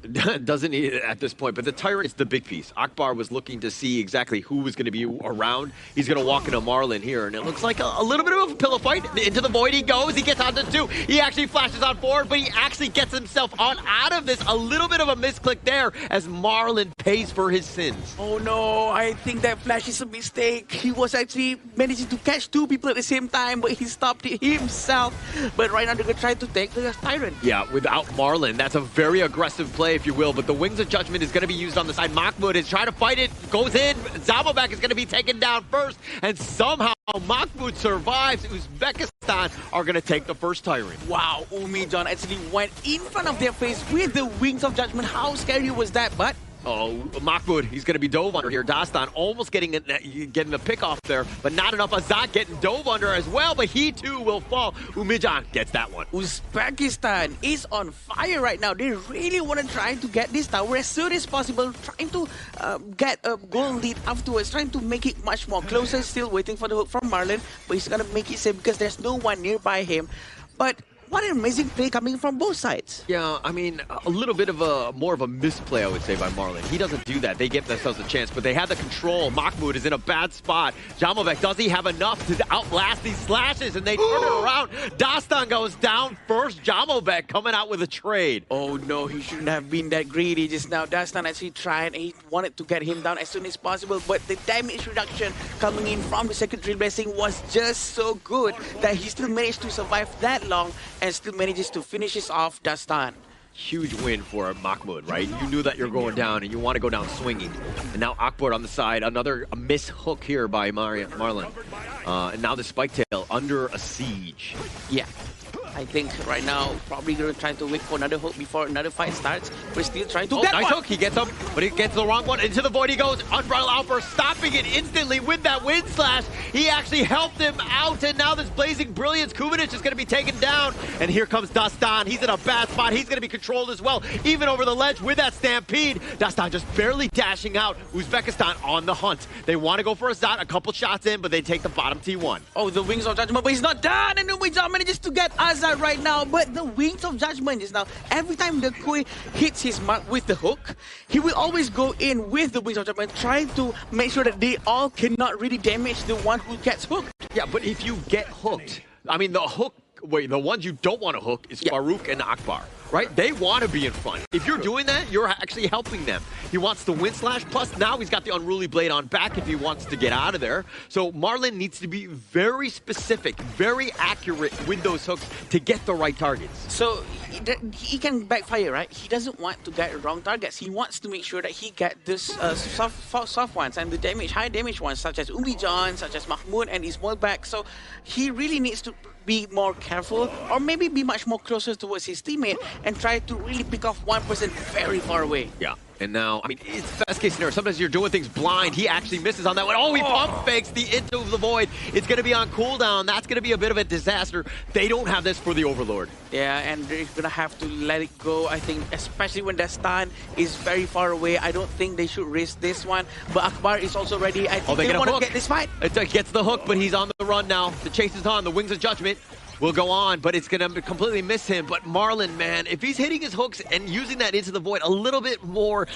doesn't need it at this point, but the Tyrant is the big piece. Akbar was looking to see exactly who was going to be around. He's going to walk into Marlin here, and it looks like a little bit of a pillow fight. Into the void he goes, he gets onto 2. He actually flashes on forward, but he actually gets himself on out of this. A little bit of a misclick there as Marlin pays for his sins. Oh no, I think that flash is a mistake. He was actually managing to catch 2 people at the same time, but he stopped it himself. But right now they're going to try to take the Tyrant. Yeah, without Marlin, that's a very aggressive play, if you will, but the Wings of Judgment is going to be used on the side. Mahmoud is trying to fight it, goes in. Zamovek is going to be taken down first, and somehow Mahmoud survives. Uzbekistan are going to take the first Tyrant. Wow, Umijan actually went in front of their face with the Wings of Judgment. How scary was that? But oh, Mahmoud, he's going to be dove under here. Dastan almost getting the pick off there, but not enough. Azad getting dove under as well, but he too will fall. Umijan gets that one. Uzbekistan is on fire right now. They really want to try to get this tower as soon as possible, trying to get a goal lead afterwards, trying to make it much more closer, still waiting for the hook from Marlin, but he's going to make it safe because there's no one nearby him. But what an amazing play coming from both sides. Yeah, I mean, a little bit of more of a misplay, I would say, by Marlin. He doesn't do that. They give themselves a chance, but they have the control. Mahmoud is in a bad spot. Jamovek, does he have enough to outlast these slashes? And they turn it around. Dastan goes down first. Jamovek coming out with a trade. Oh no, he shouldn't have been that greedy just now. Dastan actually tried, and he wanted to get him down as soon as possible, but the damage reduction coming in from the second drill blessing was just so good that he still managed to survive that long and still manages to finish this off Dastan. Huge win for Mahmoud, right? You knew that you're going down and you want to go down swinging. And now Akbar on the side, another miss hook here by Marlin. And now the Spike Tail under a siege. Yeah. I think right now, probably going to try to wait for another hook before another fight starts. We're still trying to get nice one. Hook. He gets up, but he gets the wrong one. Into the void he goes. Umbrella Outburst, stopping it instantly with that wind slash. He actually helped him out, and now this Blazing Brilliance. Kubanich is going to be taken down. And here comes Dastan. He's in a bad spot. He's going to be controlled as well, even over the ledge with that Stampede. Dastan just barely dashing out. Uzbekistan on the hunt. They want to go for a Zot, a couple shots in, but they take the bottom T1. Oh, the Wings of Judgment, but he's not done. And Umijan manages to get Azar right now, but the Wings of Judgment is now, every time the Kui hits his mark with the hook, he will always go in with the Wings of Judgment, trying to make sure that they all cannot really damage the one who gets hooked. Yeah, but if you get hooked, I mean, the ones you don't want to hook is Farouk and Akbar, right? They want to be in front. If you're doing that, you're actually helping them. He wants the wind slash, plus now he's got the Unruly Blade on back if he wants to get out of there. So Marlin needs to be very specific, very accurate with those hooks to get the right targets. So he can backfire, right? He doesn't want to get wrong targets. He wants to make sure that he get this soft ones and the damage, high damage ones, such as Umijan, such as Mahmoud and Ismail back. So he really needs to be more careful, or maybe be much more closer towards his teammate and try to really pick off one person very far away. Yeah. And now, I mean, it's best case scenario. Sometimes you're doing things blind. He actually misses on that one. Oh, he pump fakes the into the void. It's going to be on cooldown. That's going to be a bit of a disaster. They don't have this for the Overlord. Yeah, and they're going to have to let it go, I think, especially when that stun is very far away. I don't think they should risk this one. But Akbar is also ready. I think they want to get this fight. It gets the hook, but he's on the run now. The chase is on. The Wings of Judgment. will go on, but it's going to completely miss him. But Marlon, man, if he's hitting his hooks and using that into the void a little bit more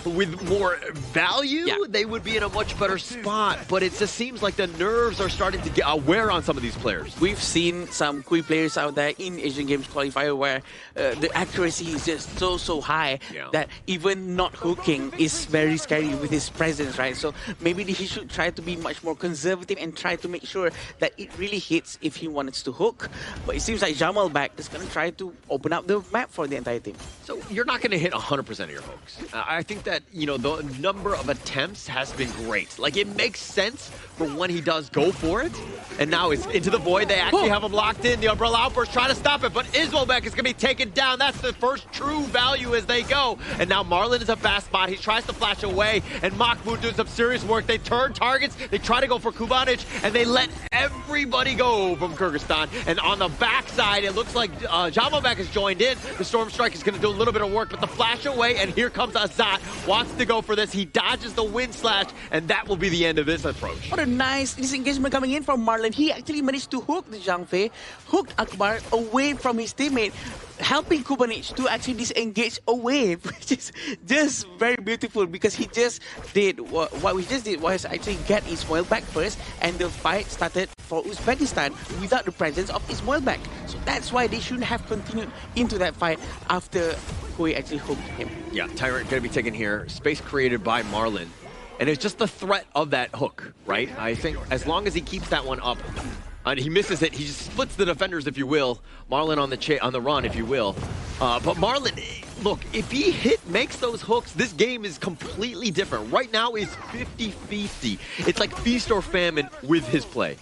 with more value, they would be in a much better spot. But it just seems like the nerves are starting to get wear on some of these players. We've seen some Kui players out there in Asian Games qualifier where the accuracy is just so high that even not hooking is very scary with his presence, right? So maybe he should try to be much more conservative and try to make sure that it really hits if he wants to hook. But it seems like Jamal back is going to try to open up the map for the entire team. So you're not going to hit 100% of your hooks. I think that, you know, the number of attempts has been great. Like, it makes sense for when he does go for it. And now it's into the void. They actually have him locked in. The Umbrella Outburst trying to stop it, but Ismobek is going to be taken down. That's the first true value as they go. And now Marlon is a fast spot. He tries to flash away, and Mahmoud doing some serious work. They turn targets. They try to go for Kubanic, and they let everybody go from Kyrgyzstan. And on the backside, it looks like Jamalbek has joined in. The Storm Strike is going to do a little bit of work, but the flash away, and here comes Azat. Wants to go for this. He dodges the wind slash, and that will be the end of this approach. What a nice disengagement coming in from Marlon. He actually managed to hook the Zhang Fei, hooked Akbar away from his teammate, helping Kubanic to actually disengage away, which is just very beautiful because he just did what we just did was actually get Ismail back first, and the fight started for Uzbekistan without the presence of Ismail back. So that's why they shouldn't have continued into that fight after Kui actually hooked him. Yeah, Tyrant going to be taken here. Space created by Marlon. And it's just the threat of that hook, right? I think as long as he keeps that one up, and he misses it, he just splits the defenders, if you will. Marlon on the run, if you will. But Marlon, look, if he makes those hooks, this game is completely different. Right now, it's 50-50. It's like feast or famine with his play.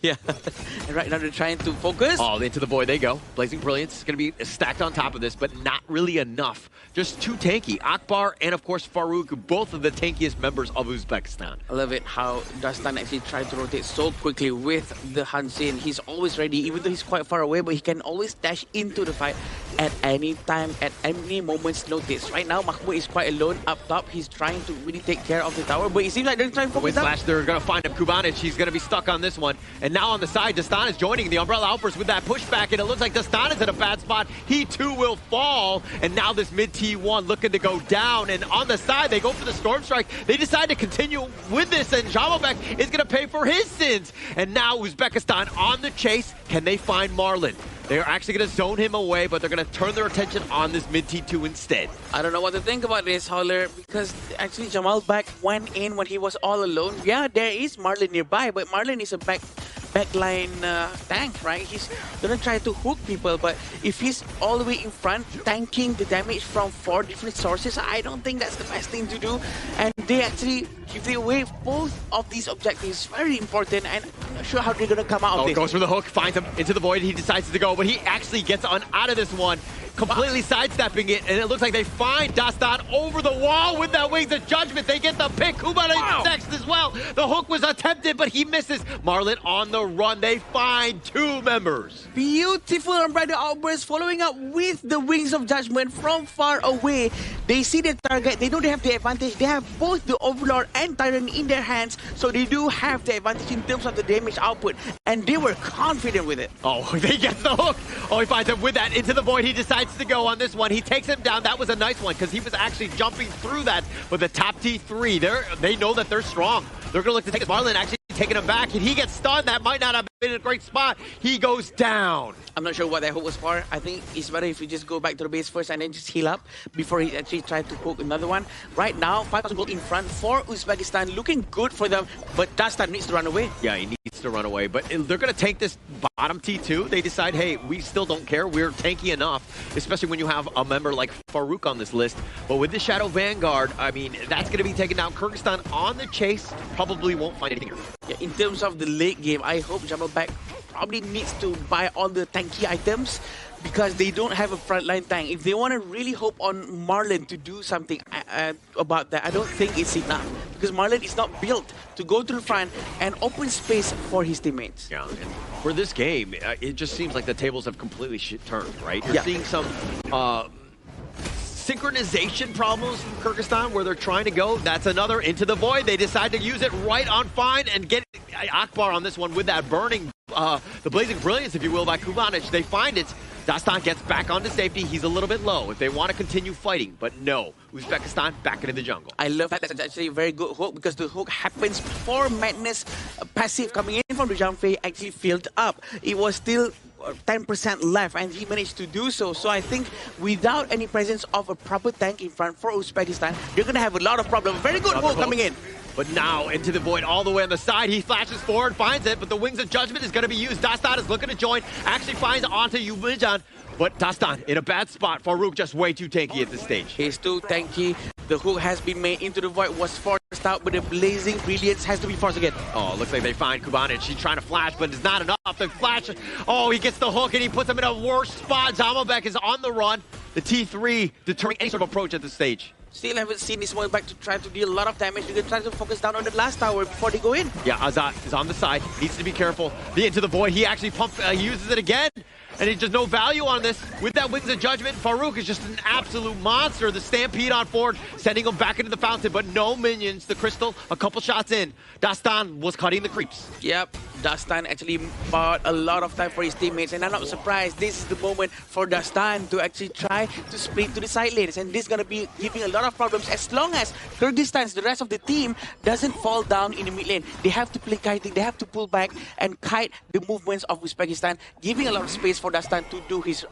Yeah, and right now they're trying to focus. Oh, into the void they go. Blazing Brilliance is going to be stacked on top of this, but not really enough. Just too tanky. Akbar and, of course, Farouk, both of the tankiest members of Uzbekistan. I love it how Dastan actually tried to rotate so quickly with the Hansin. He's always ready, even though he's quite far away, but he can always dash into the fight at any time, at any moment's notice. Right now, Mahmoud is quite alone up top. He's trying to really take care of the tower, but it seems like they're trying to focus up. They're going to find him. Kubanic, he's going to be stuck on this one. And now on the side, Dastan is joining the Umbrella Outburst with that pushback, and it looks like Dastan is in a bad spot. He too will fall, and now this mid T1 looking to go down, and on the side, they go for the Storm Strike. They decide to continue with this, and Jamalbek is going to pay for his sins. And now Uzbekistan on the chase. Can they find Marlon? They're actually going to zone him away, but they're going to turn their attention on this mid T2 instead. I don't know what to think about this, Holler, because actually Jamalbek went in when he was all alone. Yeah, there is Marlon nearby, but Marlon is a backline tank, right? He's gonna try to hook people, but if he's all the way in front, tanking the damage from 4 different sources, I don't think that's the best thing to do. And they actually give away both of these objectives. Very important, and I'm not sure how they're gonna come out of this. Goes for the hook, finds him into the void. He decides to go, but he actually gets out of this one, completely sidestepping it, and it looks like they find Dastan over the wall with that Wings of Judgment. They get the pick. Kubanic next as well. The hook was attempted, but he misses. Marlon on the run. They find 2 members. Beautiful Umbrella Outburst following up with the Wings of Judgment from far away. They see the target. They know they have the advantage. They have both the Overlord and Tyrant in their hands, so they do have the advantage in terms of the damage output, and they were confident with it. Oh, they get the hook. Oh, he finds him with that into the void. He decides to go on this one. He takes him down. That was a nice one because he was actually jumping through that with the top T3. They know that they're strong. They're going to look to take it. Marlon actually taking him back, and he gets stunned. That might not have been a great spot. He goes down. I'm not sure what that hook was for. I think it's better if we just go back to the base first and then just heal up before he actually tried to hook another one. Right now, 5,000 gold in front for Uzbekistan. Looking good for them, but Dastan needs to run away. Yeah, he needs to run away, but they're going to take this bottom T2. They decide, hey, we still don't care. We're tanky enough, especially when you have a member like Farouk on this list. But with the Shadow Vanguard, I mean, that's going to be taken down. Kyrgyzstan on the chase probably won't find anything here. Yeah, in terms of the late game, I hope Jamalbek probably needs to buy all the tanky items because they don't have a frontline tank. If they want to really hope on Marlon to do something about that, I don't think it's enough because Marlon is not built to go to the front and open space for his teammates. Yeah, and for this game, it just seems like the tables have completely turned, right? You're seeing some synchronization problems from Kyrgyzstan where they're trying to go. That's another into the void. They decide to use it right on fine and get Akbar on this one with that burning the Blazing Brilliance, if you will, by Kubanic. They find it. Dastan gets back onto safety. He's a little bit low if they want to continue fighting. But no, Uzbekistan back into the jungle. I love that. That's actually a very good hook because the hook happens before Madness passive coming in from the jump fade actually filled up. It was still 10% left and he managed to do so. So I think without any presence of a proper tank in front for Uzbekistan, they're going to have a lot of problems. Very good hook coming in. But now into the void all the way on the side. He flashes forward, finds it, but the Wings of Judgment is going to be used. Dastan is looking to join, actually finds onto Yumijan. But Dastan in a bad spot. Farouk just way too tanky at this stage. He's too tanky. The hook has been made into the void, was forced out, but the Blazing Brilliance has to be forced again. Oh, looks like they find Kubanic. She's trying to flash, but it's not enough. The flash, oh, he gets the hook and he puts him in a worse spot. Zamalbek is on the run. The T3 deterring any sort of approach at this stage. Still haven't seen this one back to try to deal a lot of damage. They're going to try to focus down on the last tower before they go in. Yeah, Azat is on the side. Needs to be careful. The into the void. He actually he uses it again. And it's just no value on this. With that Wings of Judgment, Farouk is just an absolute monster. The Stampede on forward, sending him back into the fountain, but no minions. The Crystal, a couple shots in. Dastan was cutting the creeps. Yep, Dastan actually bought a lot of time for his teammates, and I'm not surprised. This is the moment for Dastan to actually try to split to the side lanes, and this is going to be giving a lot of problems as long as Kyrgyzstan's, the rest of the team, doesn't fall down in the mid lane. They have to play kiting, they have to pull back and kite the movements of Uzbekistan, giving a lot of space for Dastan to do his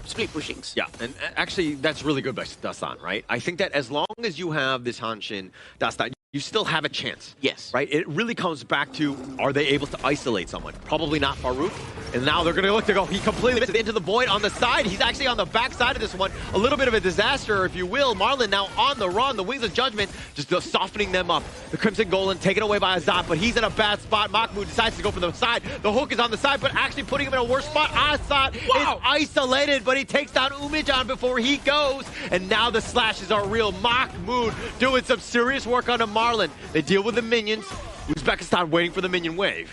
split pushings. Yeah, and actually that's really good by Dastan, right? I think that as long as you have this Hanshin, Dastan, you still have a chance. Yes. Right? It really comes back to, are they able to isolate someone? Probably not Farouk. And now they're going to look to go. He completely missed it into the void on the side. He's actually on the back side of this one. A little bit of a disaster, if you will. Marlon now on the run. The Wings of Judgment just softening them up. The Crimson Golem taken away by Azat, but he's in a bad spot. Mahmoud decides to go for the side. The hook is on the side, but actually putting him in a worse spot. Azat is isolated, but he takes down Umijan before he goes. And now the slashes are real. Mahmoud doing some serious work on Marlon. They deal with the minions. Uzbekistan waiting for the minion wave.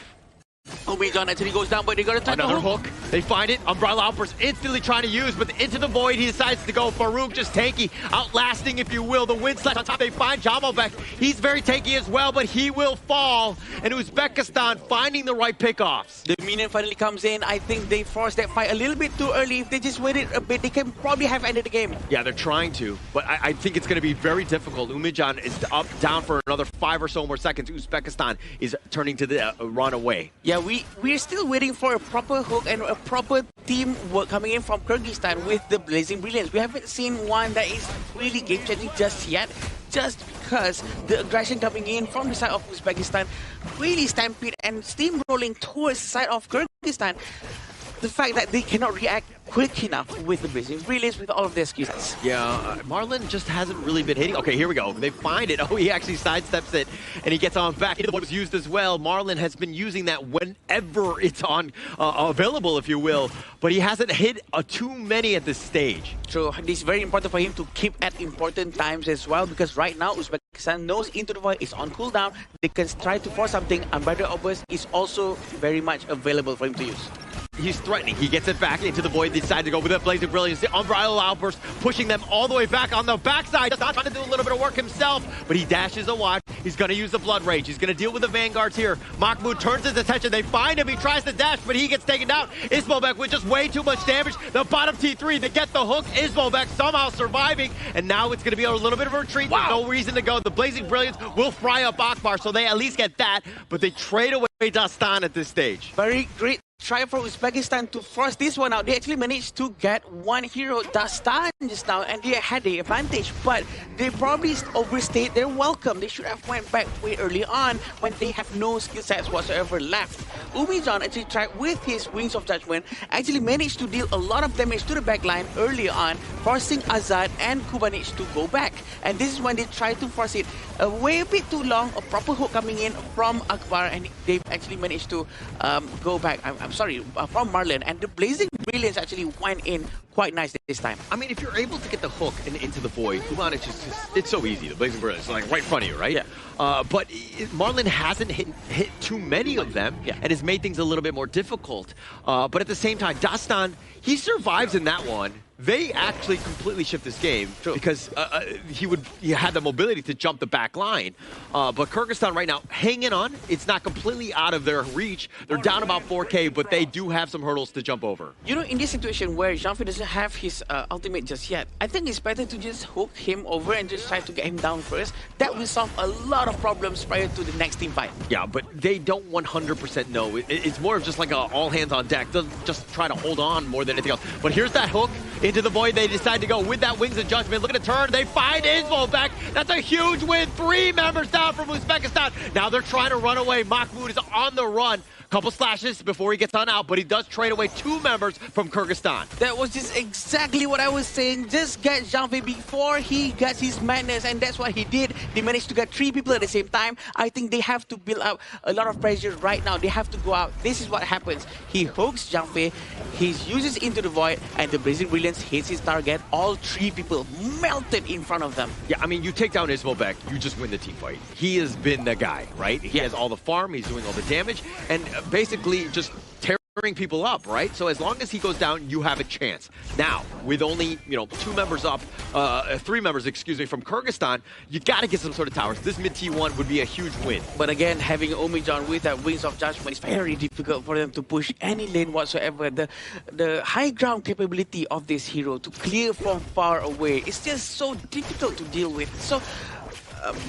Umijan actually goes down, but they got to touch another the hook. They find it. Umbrella Outburst instantly trying to use, but into the void he decides to go. Farouk just tanky, outlasting, if you will. The wind slash on top. They find Jamalbek. He's very tanky as well, but he will fall. And Uzbekistan finding the right pickoffs. The minion finally comes in. I think they forced that fight a little bit too early. If they just waited a bit, they can probably have ended the game. Yeah, they're trying to, but I think it's going to be very difficult. Umijan is up, down for another 5 or so more seconds. Uzbekistan is turning to the run away. Yeah, we're still waiting for a proper hook and a proper teamwork coming in from Kyrgyzstan with the Blazing Brilliance. We haven't seen one that is really game-changing just yet, just because the aggression coming in from the side of Uzbekistan really stampede and steamrolling towards the side of Kyrgyzstan. The fact that they cannot react quick enough with the Blazing Brilliance, with all of their excuses. Yeah, Marlon just hasn't really been hitting. Okay, here we go. They find it. Oh, he actually sidesteps it, and he gets on back. It was used as well. Marlon has been using that whenever it's on available, if you will, but he hasn't hit too many at this stage. True. It's very important for him to keep at important times as well, because right now Uzbekistan knows Into the Void is on cooldown. They can try to force something. Unbridled Outburst is also very much available for him to use. He's threatening. He gets it back into the void. They decide to go with that Blazing Brilliance. The Unbridled Outburst pushing them all the way back on the backside. Just trying to do a little bit of work himself, but he dashes a watch. He's going to use the Blood Rage. He's going to deal with the Vanguards here. Mahmoud turns his attention. They find him. He tries to dash, but he gets taken down. Ismobek with just way too much damage. The bottom T3, they get the hook. Ismobek somehow surviving, and now it's going to be a little bit of a retreat. Wow. There's no reason to go. The Blazing Brilliance will fry up Akbar, so they at least get that, but they trade away Dastan at this stage. Very great try for Uzbekistan to force this one out. They actually managed to get one hero, Dastan, just now, and they had the advantage, but they probably overstayed their welcome. They should have went back way early on when they have no skill sets whatsoever left. Umijan actually tried with his Wings of Judgment, actually managed to deal a lot of damage to the backline early on, forcing Azad and Kubanic to go back. And this is when they tried to force it way a bit too long, a proper hook coming in from Akbar, and they actually managed to go back. I'm sorry, from Marlon, and the Blazing Brilliance actually went in quite nice this time. I mean, if you're able to get the hook and into the void, Kubanic is just, it's so easy. The Blazing Brilliance is like right in front of you, right? Yeah. But Marlon hasn't hit too many of them, and has made things a little bit more difficult. But at the same time, Dastan, he survives in that one they actually completely shift this game because he had the mobility to jump the back line. But Kyrgyzstan right now hanging on. It's not completely out of their reach. They're down about 4K, but they do have some hurdles to jump over. You know, in this situation where Jean-Philippe doesn't have his ultimate just yet, I think it's better to just hook him over and just try to get him down first. That will solve a lot of problems prior to the next team fight. Yeah, but they don't 100% know. It's more of just like a all hands on deck. They'll just try to hold on more than anything else. But here's that hook into the void. They decide to go with that Wings of Judgment. Look at the turn. They find Ismo back. That's a huge win. 3 members down from Uzbekistan. Now they're trying to run away. Mahmoud is on the run. Couple slashes before he gets on out, but he does trade away 2 members from Kyrgyzstan. That was just exactly what I was saying. Just get Jean-Philippe before he gets his madness, and that's what he did. They managed to get 3 people at the same time. I think they have to build up a lot of pressure right now. They have to go out. This is what happens. He hooks Jean-Philippe, he uses into the void, and the Blazing Brilliance hits his target. All 3 people melted in front of them. Yeah, I mean, you take down Ismobeck, you just win the team fight. He has been the guy, right? He has all the farm, he's doing all the damage, and basically just tearing people up, right? So as long as he goes down, you have a chance. Now, with only, 2 members up, 3 members, excuse me, from Kyrgyzstan, you got to get some sort of towers. This mid T1 would be a huge win. But again, having Omijan with that Wings of Judgment is very difficult for them to push any lane whatsoever. The high ground capability of this hero to clear from far away is just so difficult to deal with. So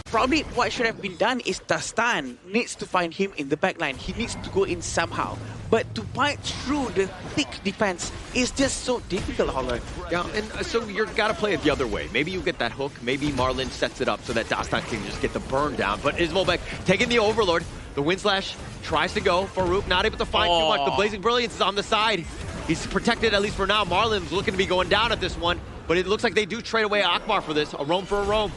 probably what should have been done is Dastan needs to find him in the backline. He needs to go in somehow. But to fight through the thick defense is just so difficult, Holler. Yeah, and so you've got to play it the other way. Maybe you get that hook. Maybe Marlin sets it up so that Dastan can just get the burn down. But Ismobeck taking the Overlord. The Windslash tries to go. Farouk not able to find too much. The Blazing Brilliance is on the side. He's protected, at least for now. Marlin's looking to be going down at this one. But it looks like they do trade away Akbar for this. A roam for a roam.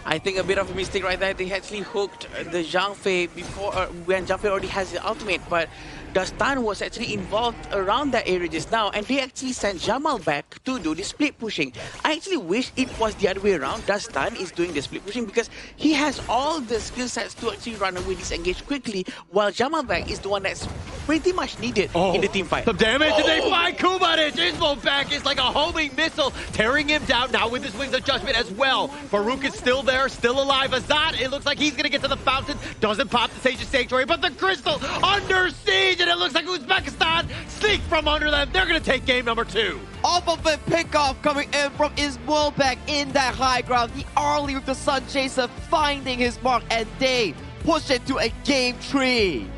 I think a bit of a mistake right there. They actually hooked the Zhang Fei before when Zhang Fei already has the ultimate, but Dastan was actually involved around that area just now, and they actually sent Jamal back to do the split pushing. I actually wish it was the other way around. Dastan is doing the split pushing because he has all the skill sets to actually run away, disengage quickly, while Jamal back is the one that's pretty much needed in the team fight. Some damage, and they find Kumaric. Ismo back is like a homing missile, tearing him down now with his Wings of Judgment as well. Farouk is still there, still alive. Azad, it looks like he's going to get to the fountain. Doesn't pop the Sage's Sanctuary, but the Crystal under siege, and it looks like Uzbekistan sneak from under them. They're going to take game number 2. Off of a pickoff coming in from Ismobeck in that high ground. The early with the Sun Chaser finding his mark, and they push it to a game 3.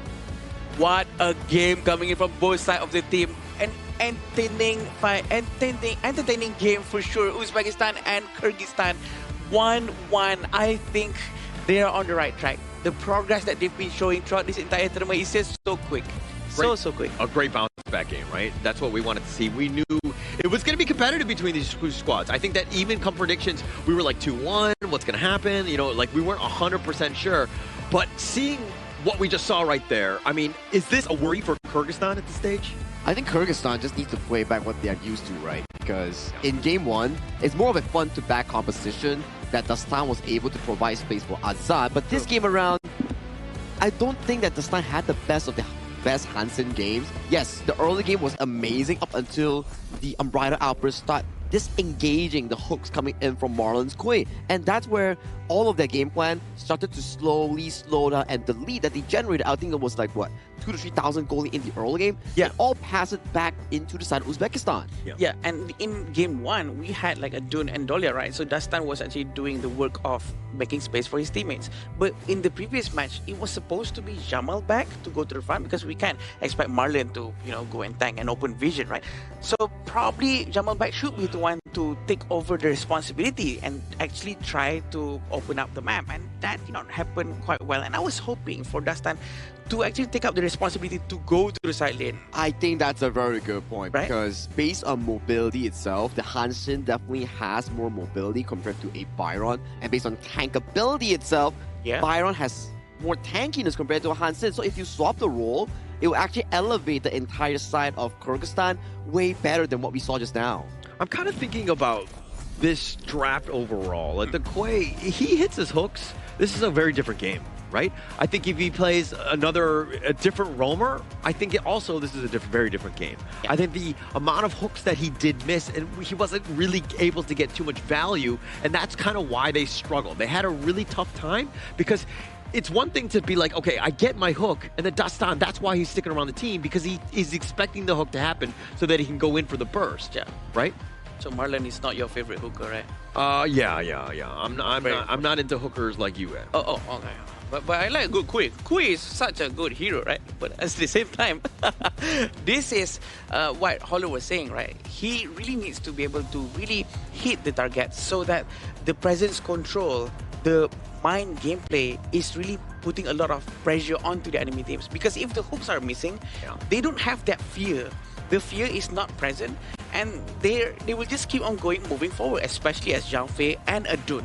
What a game coming in from both sides of the team. An entertaining fight, entertaining game for sure. Uzbekistan and Kyrgyzstan 1-1. I think they are on the right track. The progress that they've been showing throughout this entire tournament is just so quick. So quick. A great bounce back game, right? That's what we wanted to see. We knew it was going to be competitive between these two squads. I think that even come predictions, we were like 2-1, what's going to happen? Like we weren't 100% sure. But seeing what we just saw right there, I mean, is this a worry for Kyrgyzstan at this stage? I think Kyrgyzstan just needs to play back what they are used to, right? Because in game 1, it's more of a fun-to-back composition that Dastan was able to provide space for Azad. But this game around, I don't think that Dastan had the best of the best Hansen games. Yes, the early game was amazing up until the Unbridled Outburst start disengaging the hooks coming in from Marlin's Quay. And that's where all of their game plan started to slowly slow down, and the lead that they generated, I think it was like, what, 2,000 to 3,000 goalie in the early game? Yeah. It all passed it back into the side of Uzbekistan. Yeah, and in game 1, we had like a Dun and Dolia, right? So Dastan was actually doing the work of making space for his teammates. But in the previous match, it was supposed to be Jamal back to go to the front, because we can't expect Marlin to, go and tank and open vision, right? So probably Jamal back should be the one to take over the responsibility and actually try to open up the map, and that did not happen quite well. And I was hoping for Dastan to actually take up the responsibility to go to the side lane. I think that's a very good point, right? Because based on mobility itself, the Hansen definitely has more mobility compared to a Byron, and based on tankability itself, Byron has more tankiness compared to a Hansen. So if you swap the role, it will actually elevate the entire side of Kyrgyzstan way better than what we saw just now. I'm kind of thinking about this draft overall. Like the Quay, he hits his hooks. This is a very different game, right? I think if he plays a different roamer, I think this is a very different game. Yeah. I think the amount of hooks that he did miss, and he wasn't really able to get too much value, and that's kind of why they struggled. They had a really tough time because it's one thing to be like, okay, I get my hook, and then Dastan, that's why he's sticking around the team, because he is expecting the hook to happen so that he can go in for the burst. Yeah. Right? So Marlon is not your favorite hooker, right? Yeah. I'm not into hookers like you, Ed. Oh, okay. But I like good Kui. Kui is such a good hero, right? But at the same time, this is what Hollow was saying, right? He really needs to be able to really hit the target so that the presence control, the mind gameplay is really putting a lot of pressure onto the enemy teams. Because if the hooks are missing, they don't have that fear. The fear is not present, and they will just keep on moving forward, especially as Zhang Fei and Adun.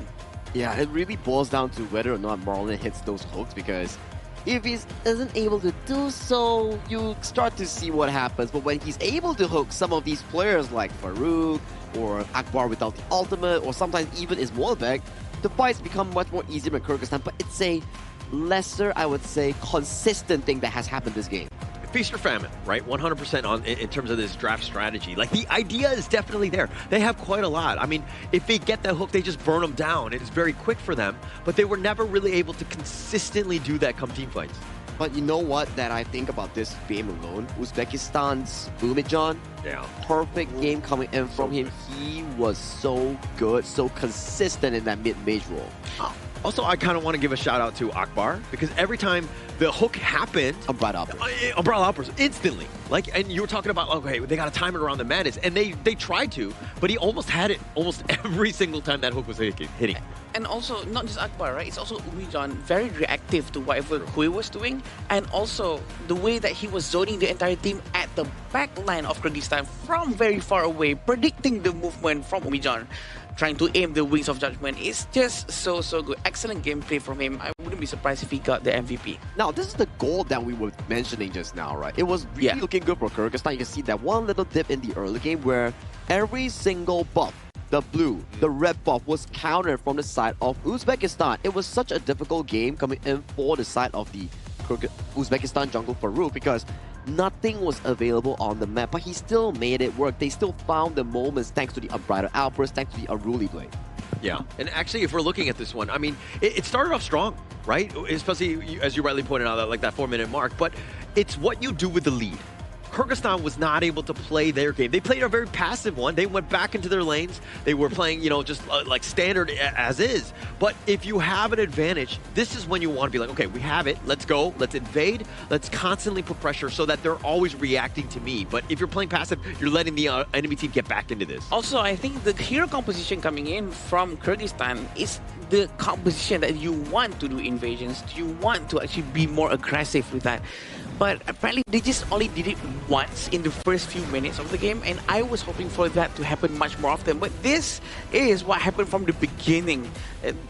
Yeah, it really boils down to whether or not Marlon hits those hooks, because if he isn't able to do so, you start to see what happens. But when he's able to hook some of these players like Farouk or Akbar without the ultimate, or sometimes even Ismoilbek, the fights become much more easier in Kyrgyzstan. But it's a lesser, I would say, consistent thing that has happened this game. Feast or famine, right? 100% in terms of this draft strategy. Like, the idea is definitely there. They have quite a lot. I mean, if they get that hook, they just burn them down. It is very quick for them, but they were never really able to consistently do that come team fights. But you know what that I think about this game alone? Uzbekistan's Umijan. Yeah. Perfect game coming in from him. He was so good, so consistent in that mid-mage role. Also, I kind of want to give a shout out to Akbar, because every time the hook happened, Umbrella uppers instantly. Like, and you were talking about, okay, they got to time it around the madness, and they tried to, but he almost had it almost every single time that hook was hitting. And also, not just Akbar, right? It's also Umijan very reactive to whatever Kui was doing, and also the way that he was zoning the entire team at the back line of Kyrgyzstan from very far away, predicting the movement from Umijan, trying to aim the Wings of Judgment. Is just so good. Excellent gameplay from him. I wouldn't be surprised if he got the MVP. Now, this is the goal that we were mentioning just now, right? It was really looking good for Kyrgyzstan. You can see that one little dip in the early game where every single buff, the blue, the red buff, was countered from the side of Uzbekistan. It was such a difficult game coming in for the side of the Uzbekistan jungle Farouk, because nothing was available on the map, but he still made it work. They still found the moments thanks to the Unbridled Outburst, thanks to the Aruli Blade. Yeah, and actually, if we're looking at this one, I mean, it started off strong, right? Especially, as you rightly pointed out, like that 4-minute mark, but it's what you do with the lead. Kyrgyzstan was not able to play their game. They played a very passive one. They went back into their lanes. They were playing, just like standard as is. But if you have an advantage, this is when you want to be like, okay, we have it. Let's go. Let's invade. Let's constantly put pressure so that they're always reacting to me. But if you're playing passive, you're letting the enemy team get back into this. Also, I think the hero composition coming in from Kyrgyzstan is the composition that you want to do invasions. You want to actually be more aggressive with that. But apparently they just only did it once in the first few minutes of the game, and I was hoping for that to happen much more often. But this is what happened from the beginning.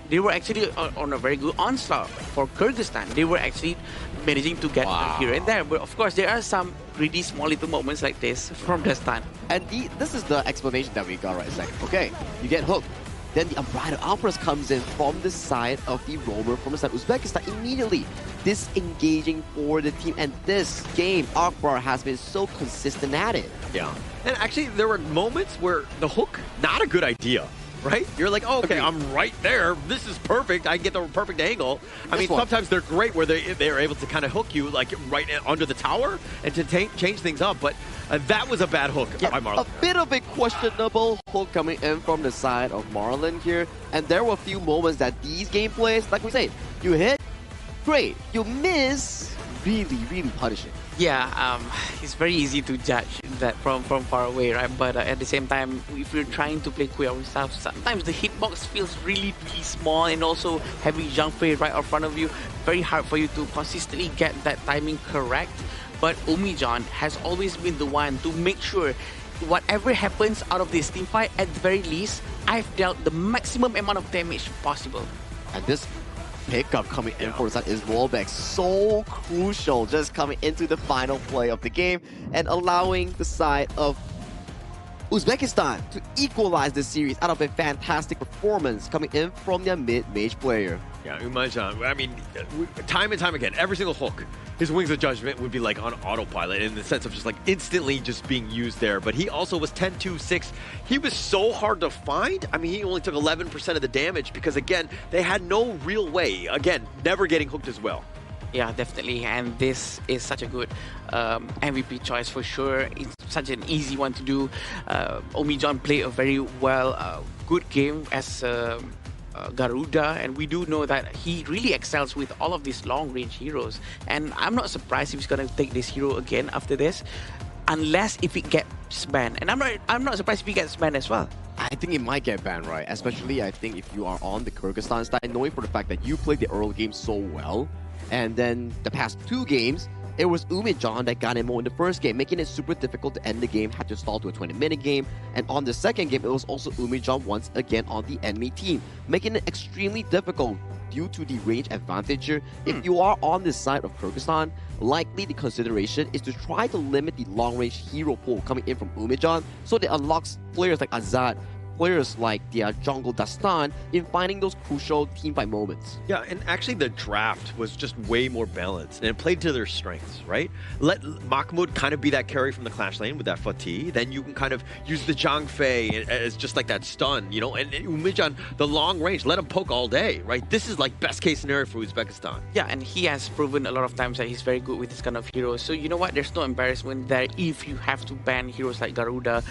They were actually on a very good onslaught for Kyrgyzstan. They were actually managing to get here and there. But of course, there are some really small little moments like this from the start. And this is the explanation that we got, right? It's like, okay, you get hooked. Then the Unbridled Outburst comes in from the side of the roamer from the side of Uzbekistan, immediately disengaging for the team. And this game, Akbar has been so consistent at it. Yeah. And actually, there were moments where the hook, not a good idea, right? You're like, oh, okay, I'm right there. This is perfect. I get the perfect angle. I mean, sometimes they're great where they're able to kind of hook you like right under the tower and to change things up. But that was a bad hook by Marlon. A bit of a questionable hook coming in from the side of Marlon here. And there were a few moments that these gameplays, like we say, you hit, great. You miss, really, really punishing. Yeah, it's very easy to judge that from far away, right? But at the same time, if you're trying to play Kui yourself, sometimes the hitbox feels really, really small, and also having Zhang Fei right in front of you, very hard for you to consistently get that timing correct. But Umijan has always been the one to make sure whatever happens out of this team fight, at the very least, I've dealt the maximum amount of damage possible. And this pickup coming in for that is Ismoilbek, so crucial, just coming into the final play of the game and allowing the side of Uzbekistan to equalize the series out of a fantastic performance coming in from their mid-mage player. Yeah, Umajan, I mean, time and time again, every single hook, his Wings of Judgment would be like on autopilot in the sense of just like instantly just being used there. But he also was 10-2-6. He was so hard to find. I mean, he only took 11% of the damage because, again, they had no real way. Again, never getting hooked as well. Yeah, definitely. And this is such a good MVP choice for sure. It's such an easy one to do. Omijan played a very good game as Garuda, and we do know that he really excels with all of these long-range heroes. And I'm not surprised if he's going to take this hero again after this, unless if it gets banned. And I'm not surprised if he gets banned as well. I think it might get banned, right? Especially, I think, if you are on the Kyrgyzstan side, knowing for the fact that you played the early game so well, and then the past 2 games, it was Umijan that got MO in the first game, making it super difficult to end the game, had to stall to a 20-minute game. And on the second game, it was also Umijan once again on the enemy team, making it extremely difficult due to the range advantage here. If you are on this side of Kyrgyzstan, likely the consideration is to try to limit the long-range hero pool coming in from Umijan, so it unlocks players like Azad, players like their jungle Dastan in finding those crucial teamfight moments. Yeah, and actually the draft was just way more balanced and it played to their strengths, right? Let Mahmoud kind of be that carry from the Clash lane with that Fatih, then you can kind of use the Zhang Fei as just like that stun, you know, and Umijan, the long range, let him poke all day, right? This is like best case scenario for Uzbekistan. Yeah, and he has proven a lot of times that he's very good with this kind of heroes. So you know what, there's no embarrassment there if you have to ban heroes like Garuda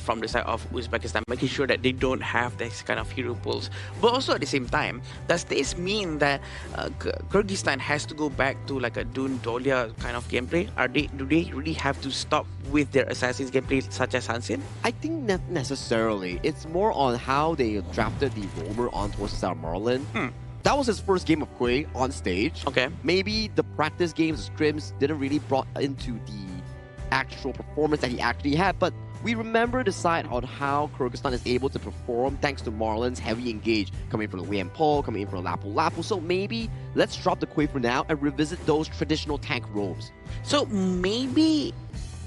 from the side of Uzbekistan, making sure that they don't have this kind of hero pools. But also at the same time, does this mean that Kyrgyzstan has to go back to like a Dun Dolia kind of gameplay? Do they really have to stop with their assassins gameplay such as Hansin? I think not necessarily. It's more on how they drafted the roamer onto the Marlin. That was his first game of Quay on stage. Okay. Maybe the practice games, the scrims, didn't really brought into the actual performance that he actually had, but we remember the side on how Kyrgyzstan is able to perform thanks to Marlin's heavy engage coming from the Liam Po, coming in from Lapu Lapu. So maybe let's drop the Quay for now and revisit those traditional tank roles. So maybe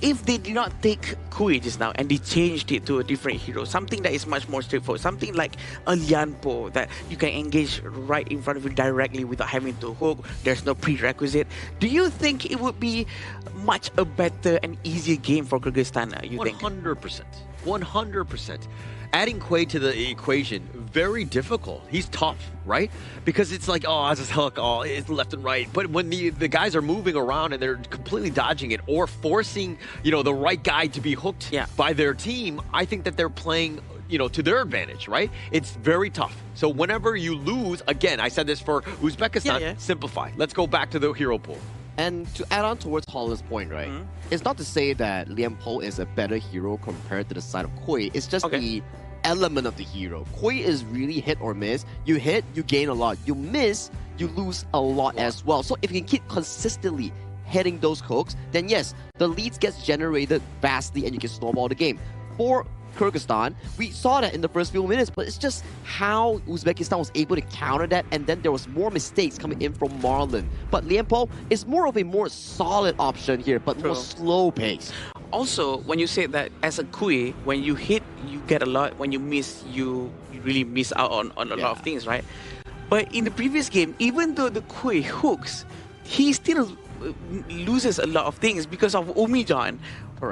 if they did not take Kui just now and they changed it to a different hero, something that is much more straightforward, something like a Lian Po that you can engage right in front of you directly without having to hook, there's no prerequisite, do you think it would be much a better and easier game for Kyrgyzstan, you think? 100%. 100%. Adding Quay to the equation, very difficult. He's tough, right? Because it's like, oh, it's a hook, oh, it's left and right. But when the guys are moving around and they're completely dodging it or forcing, you know, the right guy to be hooked by their team, I think that they're playing, you know, to their advantage, right? It's very tough. So whenever you lose, again, I said this for Uzbekistan, simplify. Let's go back to the hero pool. And to add on towards Holland's point, right? It's not to say that Liam Po is a better hero compared to the side of Koi. It's just the element of the hero. Koi is really hit or miss. You hit, you gain a lot. You miss, you lose a lot as well. So if you can keep consistently hitting those hooks, then yes, the leads gets generated vastly and you can snowball the game. For Kyrgyzstan, we saw that in the first few minutes, but it's just how Uzbekistan was able to counter that, and then there was more mistakes coming in from Marlin. But Liam Po is more of a more solid option here, but more slow pace. Also, when you say that as a Kui, when you hit, you get a lot. When you miss, you really miss out on a lot of things, right? But in the previous game, even though the Kui hooks, he still loses a lot of things because of Umijan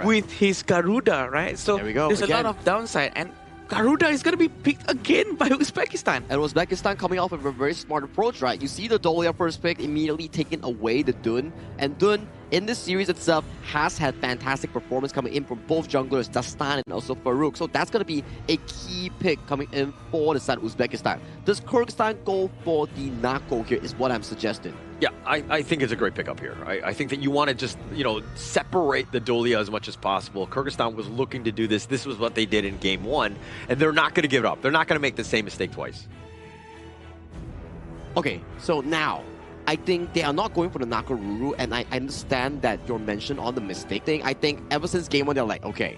with his Garuda, right? So there's a lot of downside, and Garuda is going to be picked again by Uzbekistan. And Uzbekistan coming off of a very smart approach, right? You see the Dolia first pick immediately taking away the Dun, and Dun in this series itself has had fantastic performance coming in from both junglers, Dastan and also Farouk. So that's going to be a key pick coming in for the side of Uzbekistan. Does Kyrgyzstan go for the Nako here is what I'm suggesting. Yeah, I think it's a great pickup here. I think that you want to just, you know, separate the Dolia as much as possible. Kyrgyzstan was looking to do this. This was what they did in game one, and they're not going to give it up. They're not going to make the same mistake twice. Okay, so now, I think they are not going for the Nakaruru, and I understand that your mention on the mistake thing. I think ever since game one, they're like, okay,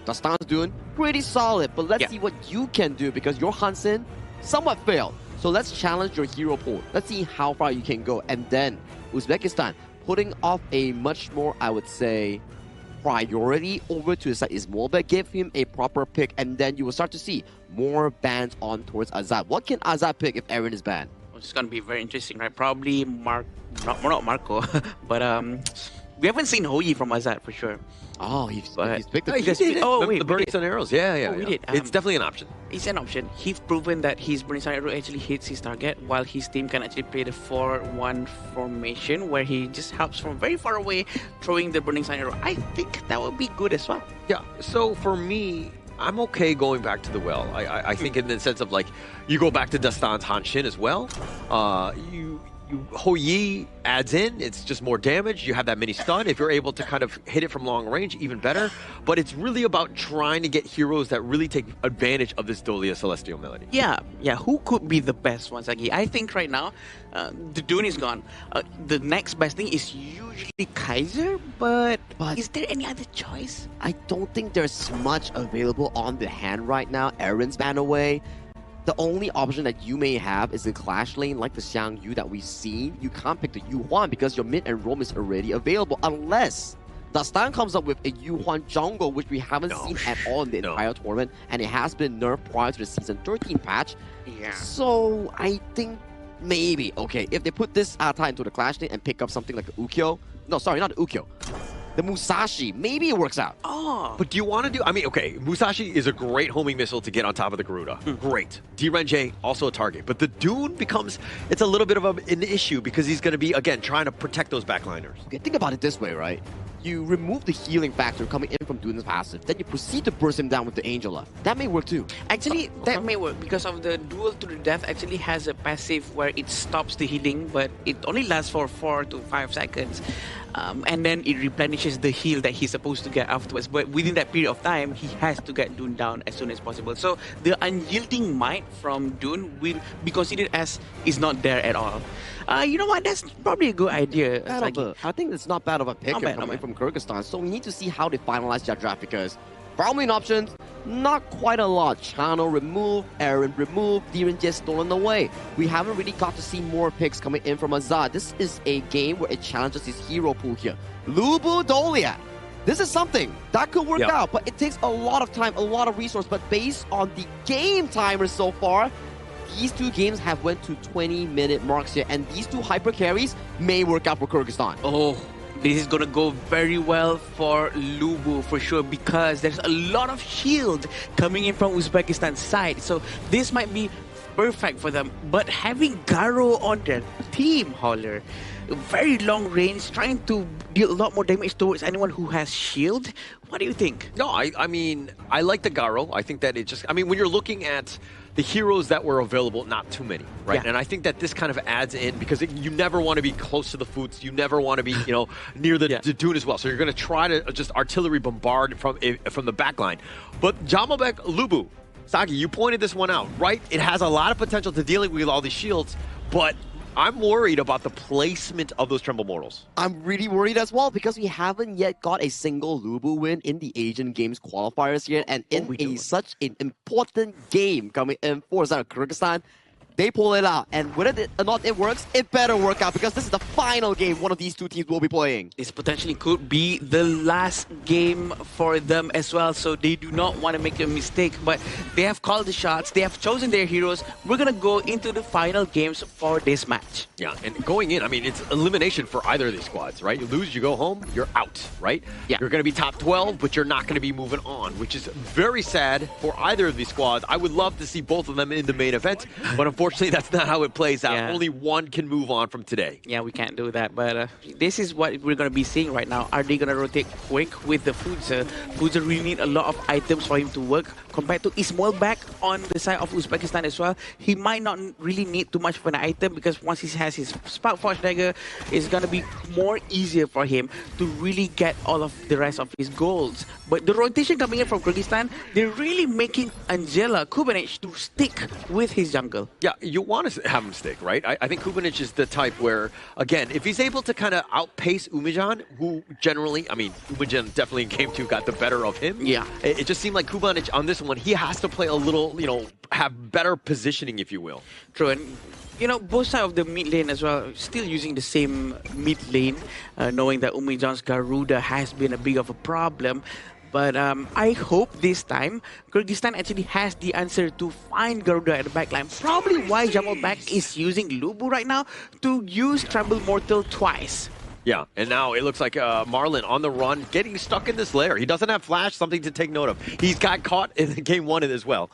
Dastan's doing pretty solid, but let's see what you can do, because your Hansen somewhat failed. So let's challenge your hero pool. Let's see how far you can go. And then Uzbekistan putting off a much more, I would say, priority over to the side Ismolbek, give him a proper pick, and then you will start to see more bans on towards Azad. What can Azad pick if Aaron is banned? Well, it's going to be very interesting, right? Probably not Marco, but we haven't seen Hoi from Azad for sure. Oh, he's picked the burning sun arrows. Yeah. We did. It's definitely an option. It's an option. He's proven that his burning sun arrow actually hits his target, while his team can actually play the 4-1 formation, where he just helps from very far away, throwing the burning sun arrow. I think that would be good as well. Yeah. So for me, I'm okay going back to the well. I think in the sense of like, you go back to Dastan's Han Shin as well. Hou Yi adds in, it's just more damage. You have that mini stun. If you're able to kind of hit it from long range, even better. But it's really about trying to get heroes that really take advantage of this Dolia Celestial Melody. Yeah. Who could be the best one, Zaki? I think right now, the Dune is gone. The next best thing is usually Kaiser, but is there any other choice? I don't think there's much available on the hand right now. Aaron's banned away. The only option that you may have is a clash lane like the Xiang Yu that we've seen. You can't pick the Yuhuan because your mid and roam is already available, unless Dastan comes up with a Yuhuan jungle, which we haven't seen at all in the entire tournament, and it has been nerfed prior to the Season 13 patch. Yeah. So I think maybe, okay, if they put this Ata into the clash lane and pick up something like a Ukyo, no, sorry, not the Ukyo, the Musashi, maybe it works out. Oh. But do you want to do... I mean, okay, Musashi is a great homing missile to get on top of the Garuda. Great. D-Renjay, also a target. But the Dune becomes... It's a little bit of an issue because he's going to be, again, trying to protect those backliners. Okay, think about it this way, right? You remove the healing factor coming in from Dune's passive, then you proceed to burst him down with the Angela. That may work too. Actually, that may work because of the duel to the death actually has a passive where it stops the healing, but it only lasts for 4 to 5 seconds. And then it replenishes the heal that he's supposed to get afterwards. But within that period of time, he has to get Dune down as soon as possible. So the unyielding might from Dune will be considered as is not there at all. You know what? That's probably a good idea. I think it's not bad of a pick coming from Kyrgyzstan. So we need to see how they finalize their draft because farm lane options, not quite a lot. Channel removed, Aaron removed, Diren just stolen away. We haven't really got to see more picks coming in from Azad. This is a game where it challenges his hero pool here. Lubu Dolia. This is something that could work out, but it takes a lot of time, a lot of resource. But based on the game timer so far, these two games have went to 20-minute marks here, and these two hyper carries may work out for Kyrgyzstan. Oh, this is going to go very well for Lubu for sure because there's a lot of shield coming in from Uzbekistan's side. So this might be perfect for them. But having Garo on their team, Holler, very long range, trying to deal a lot more damage towards anyone who has shield. What do you think? No, I mean, I like the Garo. I think that it just... I mean, when you're looking at the heroes that were available, not too many, right? Yeah. And I think that this kind of adds in because you never want to be close to the foods. You never want to be, you know, near the Dune as well. So you're going to try to just artillery bombard from the backline. But Jamalbek Lubu, Sagi, you pointed this one out, right? It has a lot of potential to dealing with all these shields, but I'm worried about the placement of those Tremble Mortals. I'm really worried as well because we haven't yet got a single Lubu win in the Asian Games qualifiers yet, and in such an important game coming in for Kyrgyzstan, they pull it out, and whether or not it works, it better work out because this is the final game one of these two teams will be playing. This potentially could be the last game for them as well, so they do not want to make a mistake, but they have called the shots, they have chosen their heroes. We're going to go into the final games for this match. Yeah, and going in, I mean, it's elimination for either of these squads, right? You lose, you go home, you're out, right? Yeah. You're going to be top 12, but you're not going to be moving on, which is very sad for either of these squads. I would love to see both of them in the main event, but unfortunately, that's not how it plays out. Yeah. Only one can move on from today. Yeah, we can't do that, but this is what we're going to be seeing right now. Are they going to rotate quick with the Fudza? Fudza really need a lot of items for him to work compared to Ismail back on the side of Uzbekistan as well. He might not really need too much of an item because once he has his Spark Forge Dagger, it's going to be more easier for him to really get all of the rest of his golds. But the rotation coming in from Kyrgyzstan, they're really making Angela Kubanich to stick with his jungle. Yeah, you want to have him stick, right? I think Kubanic is the type where, again, if he's able to kind of outpace Umejan, who generally, I mean, Umejan definitely in game 2 got the better of him. Yeah. It just seemed like Kubanic on this one, he has to play a little, you know, have better positioning, if you will. True, and you know, both sides of the mid lane as well, still using the same mid lane, knowing that Umejan's Garuda has been a big of a problem. But I hope this time Kyrgyzstan actually has the answer to find Garuda at the backline. Probably why Jamalbek is using Lubu right now to use Tremble Mortal twice. Yeah, and now it looks like Marlon on the run, getting stuck in this lair. He doesn't have flash, something to take note of. He's got caught in game 1 as well.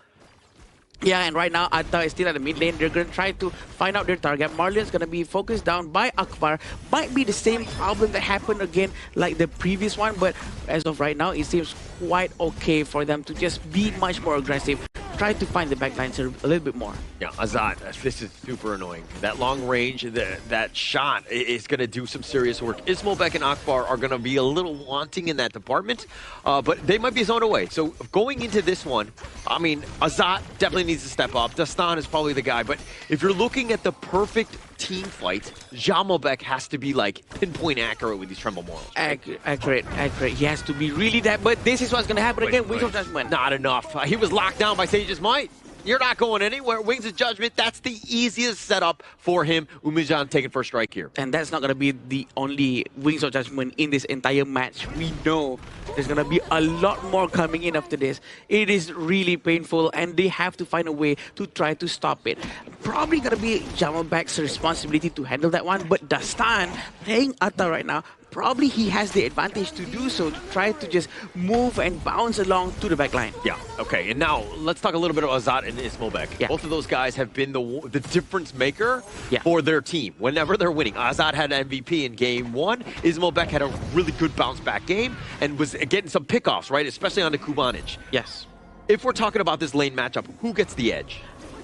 Yeah, and right now Atta is still at the mid lane. They're going to try to find out their target. Marlon's going to be focused down by Akbar. Might be the same problem that happened again like the previous one, but as of right now, it seems quite okay for them to just be much more aggressive. Try to find the backlines a little bit more. Yeah, Azad, this is super annoying. That long range, that shot is going to do some serious work. Ismolbek and Akbar are going to be a little wanting in that department, but they might be zoned away. So going into this one, I mean, Azad definitely needs to step up. Dastan is probably the guy, but if you're looking at the perfect team fight, Jamalbek has to be like pinpoint accurate with these Tremble Mortals. Accurate. He has to be really that, but this is what's going to happen again. Wings of Judgment. Not enough. He was locked down by Sage's Might. You're not going anywhere. Wings of Judgment, that's the easiest setup for him. Umejan taking first strike here. And that's not going to be the only Wings of Judgment in this entire match. We know there's going to be a lot more coming in after this. It is really painful, and they have to find a way to try to stop it. Probably going to be Jamalbek's responsibility to handle that one, but Dastan playing Atta right now, probably he has the advantage to do so, to try to just move and bounce along to the backline. Yeah, okay, and now let's talk a little bit about Azad and Ismolbek. Yeah. Both of those guys have been the difference maker for their team whenever they're winning. Azad had an MVP in game 1. Ismolbek had a really good bounce back game and was getting some pickoffs, right? Especially on the Kubanic. Yes. If we're talking about this lane matchup, who gets the edge?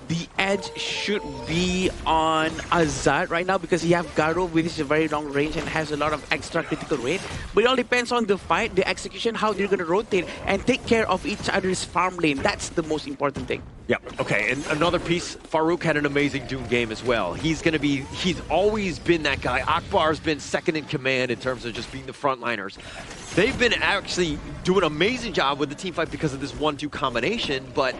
The edge should be on Azad right now because he has Garo with his very long range and has a lot of extra critical rate. But it all depends on the fight, the execution, how they're going to rotate and take care of each other's farm lane. That's the most important thing. Yeah, okay, and another piece, Farouk had an amazing Doom game as well. He's always been that guy. Akbar's been second in command in terms of just being the frontliners. They've been actually doing an amazing job with the team fight because of this 1-2 combination, but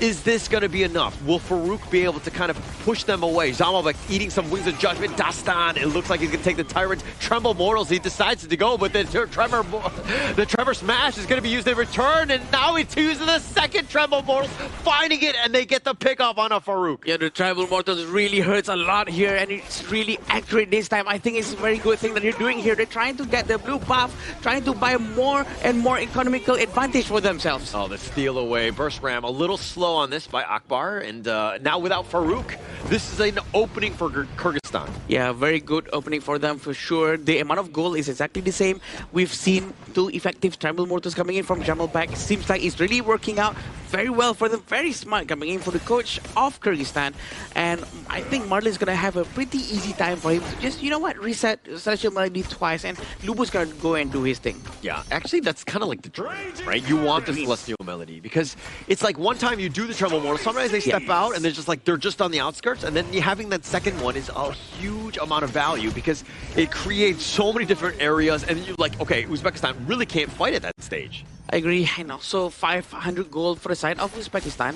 is this going to be enough? Will Farouk be able to kind of push them away? Zamalbek eating some Wings of Judgment. Dastan, it looks like he's going to take the Tyrant. Tremble Mortals, he decides to go, but the Tremor Smash is going to be used in return, and now he's using the second Tremble Mortals, finding it, and they get the pickoff on a Farouk. Yeah, the Tremble Mortals really hurts a lot here, and it's really accurate this time. I think it's a very good thing that they're doing here. They're trying to get the blue buff, trying to buy more and more economical advantage for themselves. Oh, the steal away. Burst Ram, a little slow on this by Akbar, and now without Farouk, this is an opening for Kyrgyzstan. Yeah, very good opening for them for sure. The amount of goal is exactly the same. We've seen 2 effective Tremble Mortals coming in from Jamalbek. Seems like it's really working out very well for them. Very smart coming in for the coach of Kyrgyzstan. And I think Marlon's going to have a pretty easy time for him to just, you know what, reset Celestial Melody twice, and Lubu's going to go and do his thing. Yeah, actually that's kind of like the dream, right? You want the Celestial Melody because it's like one time you do the Tremble Mortal, sometimes they step out and they're just on the outskirts, and then having that second one is a huge amount of value because it creates so many different areas, and you're like, okay, Uzbekistan really can't fight at that stage. I agree, and also 500 gold for the side of Uzbekistan.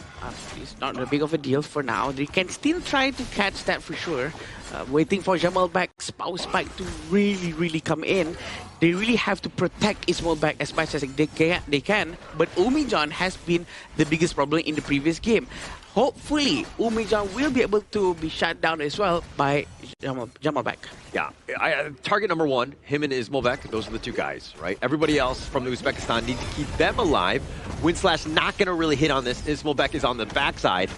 It's not a big of a deal for now. They can still try to catch that for sure. Waiting for Jamalbek's power spike to really come in. They really have to protect Ismolbek as much as they can. But Umejan has been the biggest problem in the previous game. Hopefully, Umejan will be able to be shut down as well by Jamalbek. Yeah, target number 1, him and Ismolbek, those are the 2 guys, right? Everybody else from Uzbekistan need to keep them alive. Windslash not going to really hit on this. Ismolbek is on the backside.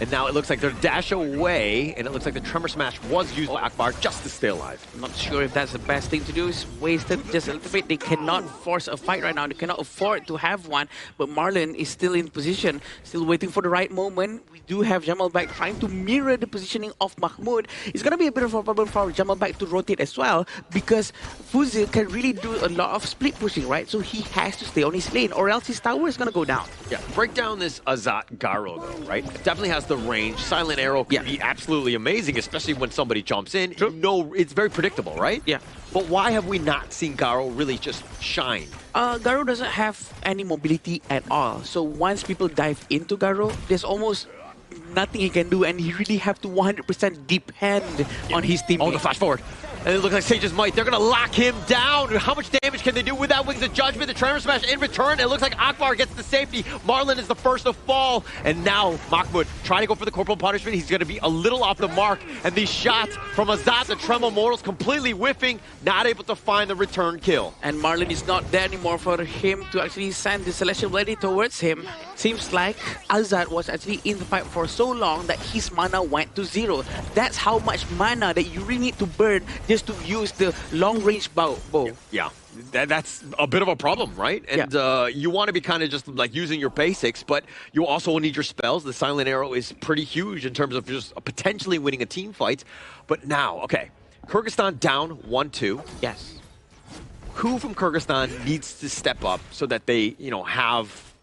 And now it looks like they're dash away, and it looks like the Tremor Smash was used by Akbar just to stay alive. I'm not sure if that's the best thing to do. It's wasted just a little bit. They cannot force a fight right now. They cannot afford to have one. But Marlon is still in position, still waiting for the right moment. We do have Jamalbek trying to mirror the positioning of Mahmoud. It's going to be a bit of a problem for Jamalbek to rotate as well, because Fuzil can really do a lot of split pushing, right? So he has to stay on his lane, or else his tower is going to go down. Yeah, break down this Azat Garo, though, right? It definitely has the range. Silent arrow can be absolutely amazing, especially when somebody jumps in. True. No, it's very predictable, right? Yeah. But why have we not seen Garo really just shine? Garo doesn't have any mobility at all. So once people dive into Garo, there's almost nothing he can do, and he really have to 100% depend on his team. Oh, the flash forward. And it looks like Sage's might. They're going to lock him down. How much damage can they do with that Wings of Judgment? The Tremor Smash in return. It looks like Akbar gets the safety. Marlon is the first to fall. And now Mahmoud trying to go for the Corporal Punishment. He's going to be a little off the mark. And these shots from Azat, the Tremor Mortals, completely whiffing. Not able to find the return kill. And Marlon is not there anymore for him to actually send the Celestial Lady towards him. Seems like Azat was actually in the fight for so long that his mana went to 0. That's how much mana that you really need to burn just to use the long-range bow. Yeah, that's a bit of a problem, right? And you want to be kind of just like using your basics, but you also need your spells. The Silent Arrow is pretty huge in terms of just potentially winning a team fight. But now, okay, Kyrgyzstan down 1-2. Yes. Who from Kyrgyzstan needs to step up so that they, have,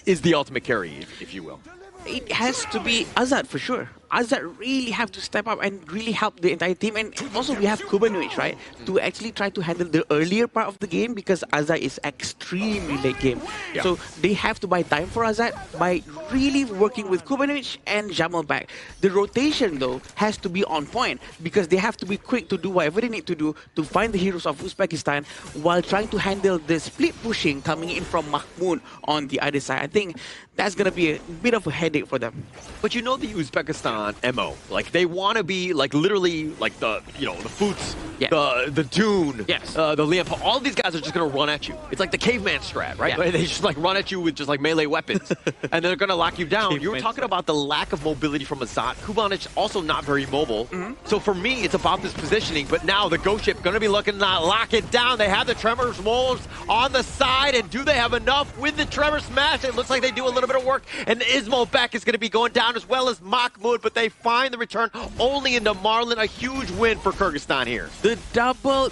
is the ultimate carry, if you will? It has to be Azat for sure. Azat really have to step up and really help the entire team. And also we have Kubanovic, right, to actually try to handle the earlier part of the game, because Azat is extremely late game. Yeah. So they have to buy time for Azat by really working with Kubanovic and Jamalback. The rotation, though, has to be on point, because they have to be quick to do whatever they need to do to find the heroes of Uzbekistan while trying to handle the split pushing coming in from Mahmoud on the other side. I think that's going to be a bit of a headache for them. But the Uzbekistan MO, they want to be literally the the Foots, the Dune, the Liam. All of these guys are just going to run at you. It's like the caveman strat, right? Yeah. They just run at you with just melee weapons, and they're going to lock you down. You were talking about the lack of mobility from Azat. Kubanic also not very mobile. So for me, it's about this positioning. But now the Ghost Ship going to be looking to lock it down. They have the Tremor Molars on the side, and do they have enough with the Tremor Smash? It looks like they do a little bit of work, and Ismo Beck is going to be going down as well as Mahmoud, but they find the return only into Marlon. A huge win for Kyrgyzstan here. The double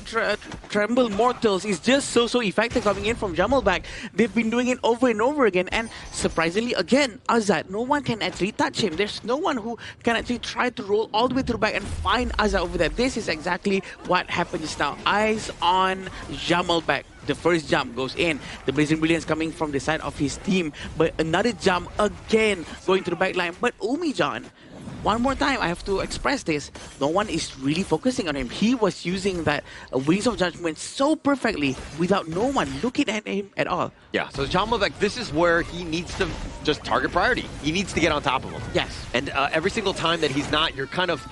Tremble Mortals is just so effective coming in from Jamalback. They've been doing it over and over again, and surprisingly again, Azat, no one can actually touch him. There's no one who can actually try to roll all the way through back and find Azat over there. This is exactly what happens now. Eyes on Jamalback. The first jump goes in. The Blazing Brilliance coming from the side of his team. But another jump again going to the back line. But Umijan, one more time, I have to express this. No one is really focusing on him. He was using that Wings of Judgment so perfectly without no one looking at him at all. Yeah, so Jamalback, this is where he needs to just target priority. He needs to get on top of him. Yes. And every single time that he's not, you're kind of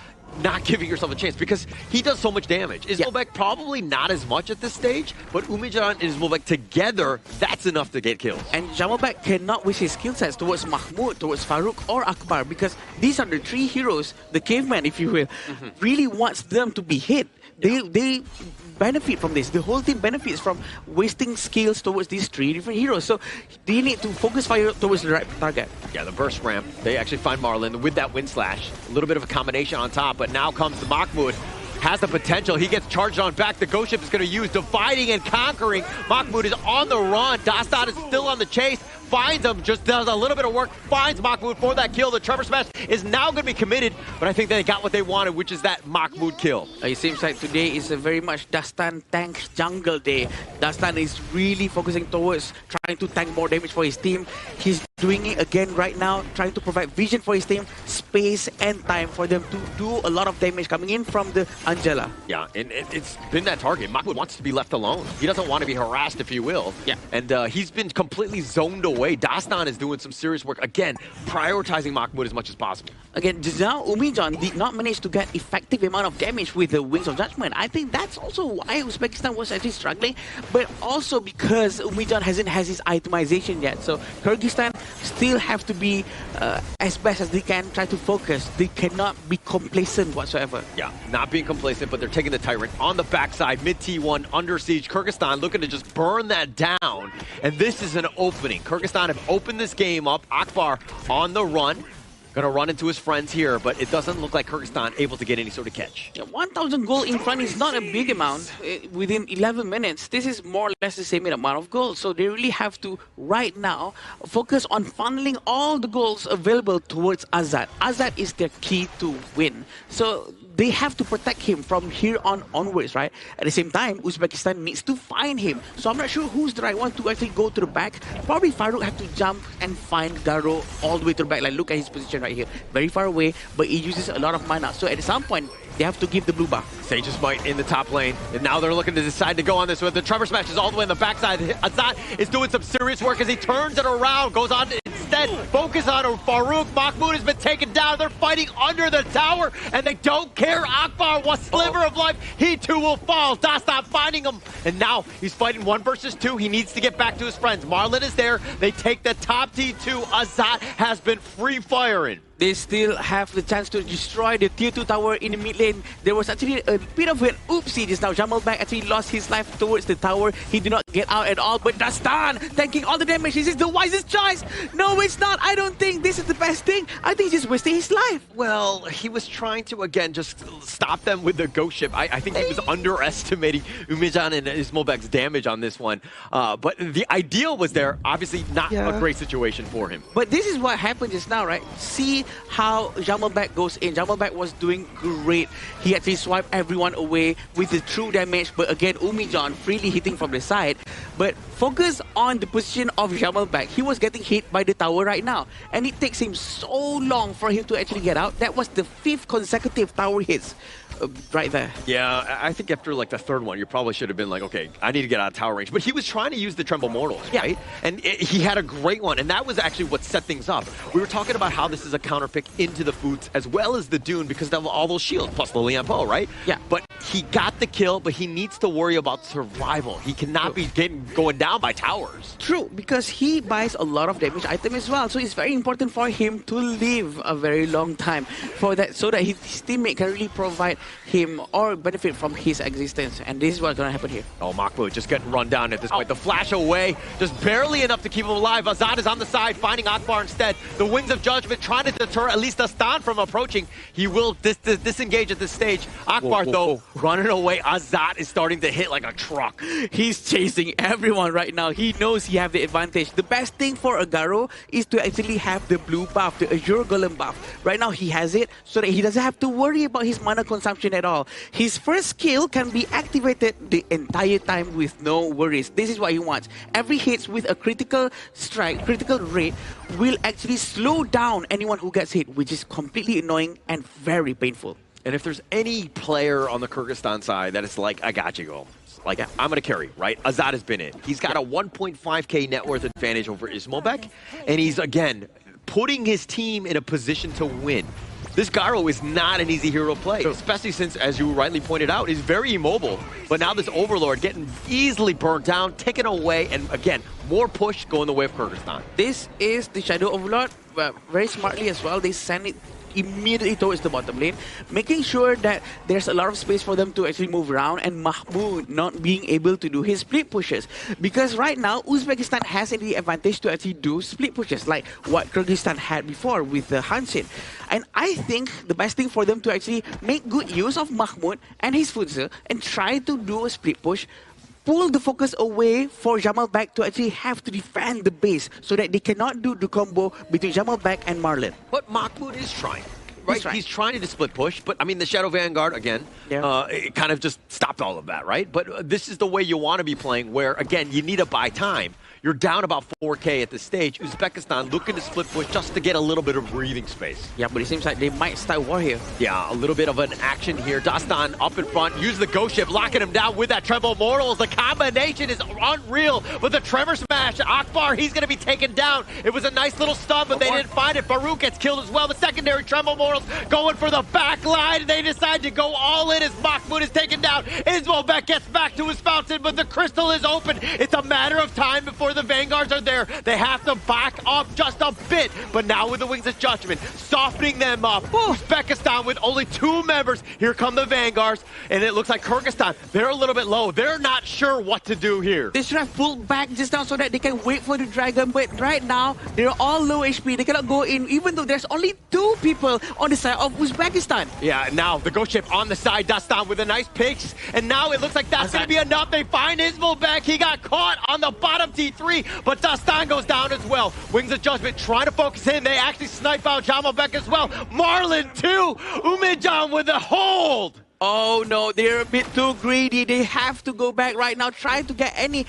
not giving yourself a chance, because he does so much damage. Ismobek probably not as much at this stage, but Umijan and Ismobek together, that's enough to get kills. And Jamalback cannot waste his skill sets towards Mahmoud, towards Farouk or Akbar, because these are the three heroes, the caveman if you will, really wants them to be hit. They benefit from this. The whole team benefits from wasting skills towards these three different heroes. So they need to focus fire towards the right target. Yeah, the burst ramp. They actually find Marlon with that wind slash. A little bit of a combination on top, but now comes the Mahmoud. Has the potential. He gets charged on back. The Ghost Ship is going to use Dividing and Conquering. Mahmoud is on the run. Dastan is still on the chase. Finds him, just does a little bit of work, finds Mahmoud for that kill. The Tremor Smash is now going to be committed, but I think they got what they wanted, which is that Mahmoud kill. It seems like today is a very much Dastan tank jungle day. Dastan is really focusing towards trying to tank more damage for his team. He's doing it again right now, trying to provide vision for his team, space and time for them to do a lot of damage coming in from the Angela. Yeah, and it's been that target. Mahmoud wants to be left alone. He doesn't want to be harassed, if you will. Yeah. And he's been completely zoned away. Dastan is doing some serious work. Again, prioritizing Mahmoud as much as possible. Again, Giselle Umijan did not manage to get effective amount of damage with the Wings of Judgment. I think that's also why Uzbekistan was actually struggling, but also because Umijan hasn't has his itemization yet. So Kyrgyzstan still have to be as best as they can, try to focus. They cannot be complacent whatsoever. Yeah, not being complacent, but they're taking the Tyrant on the backside, mid T1, under siege. Kyrgyzstan looking to just burn that down, and this is an opening. Kyrgyzstan have opened this game up. Akbar on the run. Gonna run into his friends here, but it doesn't look like Kyrgyzstan able to get any sort of catch. 1,000 goal in front is not a big amount within 11 minutes. This is more or less the same amount of goals. So they really have to, right now, focus on funneling all the goals available towards Azad. Azad is their key to win. So they have to protect him from here on onwards, right? At the same time, Uzbekistan needs to find him. So I'm not sure who's the right one to actually go to the back. Probably Farouk have to jump and find Garo all the way to the back. Like, look at his position right here. Very far away, but he uses a lot of mana. So at some point, they have to give the blue buff. Sage's Might in the top lane, and now they're looking to decide to go on this with the Trevor Smash is all the way on the backside. Azad is doing some serious work as he turns it around, goes on to instead focus on Farouk. Mahmoud has been taken down. They're fighting under the tower, and they don't care. Akbar, one sliver of life, he too will fall. Dastan finding him, and now he's fighting 1 versus 2. He needs to get back to his friends. Marlon is there. They take the top T2. Azad has been free firing. They still have the chance to destroy the tier 2 tower in the mid lane. There was actually a bit of an oopsie just now. Jamalback actually lost his life towards the tower. He did not get out at all, but Dastan tanking all the damage. This is the wisest choice. No, it's not. I don't think this is the best thing. I think he's just wasting his life. Well, he was trying to, again, just stop them with the ghost ship. I think he was underestimating Umejan and Ismobek's damage on this one. But the ideal was there. Obviously not a great situation for him. But this is what happened just now, right? See how Jamalback goes in. Jamalback was doing great. He actually swiped everyone away with the true damage. But again, Umejan freely hitting from the side. But focus on the position of Jamalback. He was getting hit by the tower right now. And it takes him so long for him to actually get out. That was the 5th consecutive tower hits. Right there. Yeah, I think after like the 3rd one, you probably should have been like, okay, I need to get out of tower range. But he was trying to use the Tremble Mortals, right? And he had a great one, and that was actually what set things up. We were talking about how this is a counter pick into the Foots as well as the Dune because of all those shields, plus the Lian Po, right? Yeah. But he got the kill, but he needs to worry about survival. He cannot be going down by towers. True, because he buys a lot of damage item as well. So it's very important for him to live a very long time for that, so that his teammate can really provide him or benefit from his existence. And this is what's going to happen here. Oh, Mahmoud just getting run down at this point. The flash away, just barely enough to keep him alive. Azad is on the side, finding Akbar instead. The Wings of Judgment trying to deter at least Dastan from approaching. He will disengage at this stage. Akbar, though, running away. Azad is starting to hit like a truck. He's chasing everyone right now. He knows he has the advantage. The best thing for Agaro is to actually have the blue buff, the Azure Golem buff. Right now, he has it so that he doesn't have to worry about his mana consumption at all. His first skill can be activated the entire time with no worries. This is what he wants. Every hit with a critical strike, critical rate, will actually slow down anyone who gets hit, which is completely annoying and very painful. And if there's any player on the Kyrgyzstan side that is like, I got you, go. Like, I'm going to carry, right? Azad has been in. He's got a 1.5k net worth advantage over Ismobek, and he's, again, putting his team in a position to win. This Garo is not an easy hero to play, especially since, as you rightly pointed out, he's very immobile. But now this Overlord getting easily burnt down, taken away, and again, more push going the way of Kyrgyzstan. This is the Shadow Overlord, very smartly as well. They send it immediately towards the bottom lane, making sure that there's a lot of space for them to actually move around, and Mahmoud not being able to do his split pushes. Because right now, Uzbekistan has the advantage to actually do split pushes, like what Kyrgyzstan had before with the Hansin. And I think the best thing for them to actually make good use of Mahmoud and his Futsu and try to do a split push, pull the focus away for Jamalback to actually have to defend the base so that they cannot do the combo between Jamalback and Marlon. But Mahmoud is trying. Right, he's trying to split push, but I mean the Shadow Vanguard again, it kind of just stopped all of that, right? But this is the way you want to be playing, where again you need to buy time. You're down about 4k at this stage. Uzbekistan looking to split push just to get a little bit of breathing space. Yeah, but it seems like they might start war here. Yeah, a little bit of an action here. Dastan up in front, use the Ghost Ship, locking him down with that Tremble Mortals. The combination is unreal with the Tremor Smash. Akbar, he's going to be taken down. It was a nice little stun, but they didn't find it. Farouk gets killed as well. The secondary Tremble Mortals going for the back line. They decide to go all in as Mahmoud is taken down. Ismobek gets back to his fountain, but the crystal is open. It's a matter of time before before the Vanguards are there. They have to back up just a bit. But now with the Wings of Judgment, softening them up. Uzbekistan with only 2 members. Here come the Vanguards. And it looks like Kyrgyzstan, they're a little bit low. They're not sure what to do here. They should have pulled back just now so that they can wait for the Dragon. But right now, they're all low HP. They cannot go in, even though there's only 2 people on the side of Uzbekistan. Yeah, now the Ghost Ship on the side, Dastan with a nice picks. And now it looks like that's going to be enough. They find Ismailbek. He got caught on the bottom T3, but Dastan goes down as well. Wings of Judgment trying to focus in. They actually snipe out Jamalbek as well. Marlon too. Umidjan with a hold. Oh no, they're a bit too greedy. They have to go back right now, trying to get any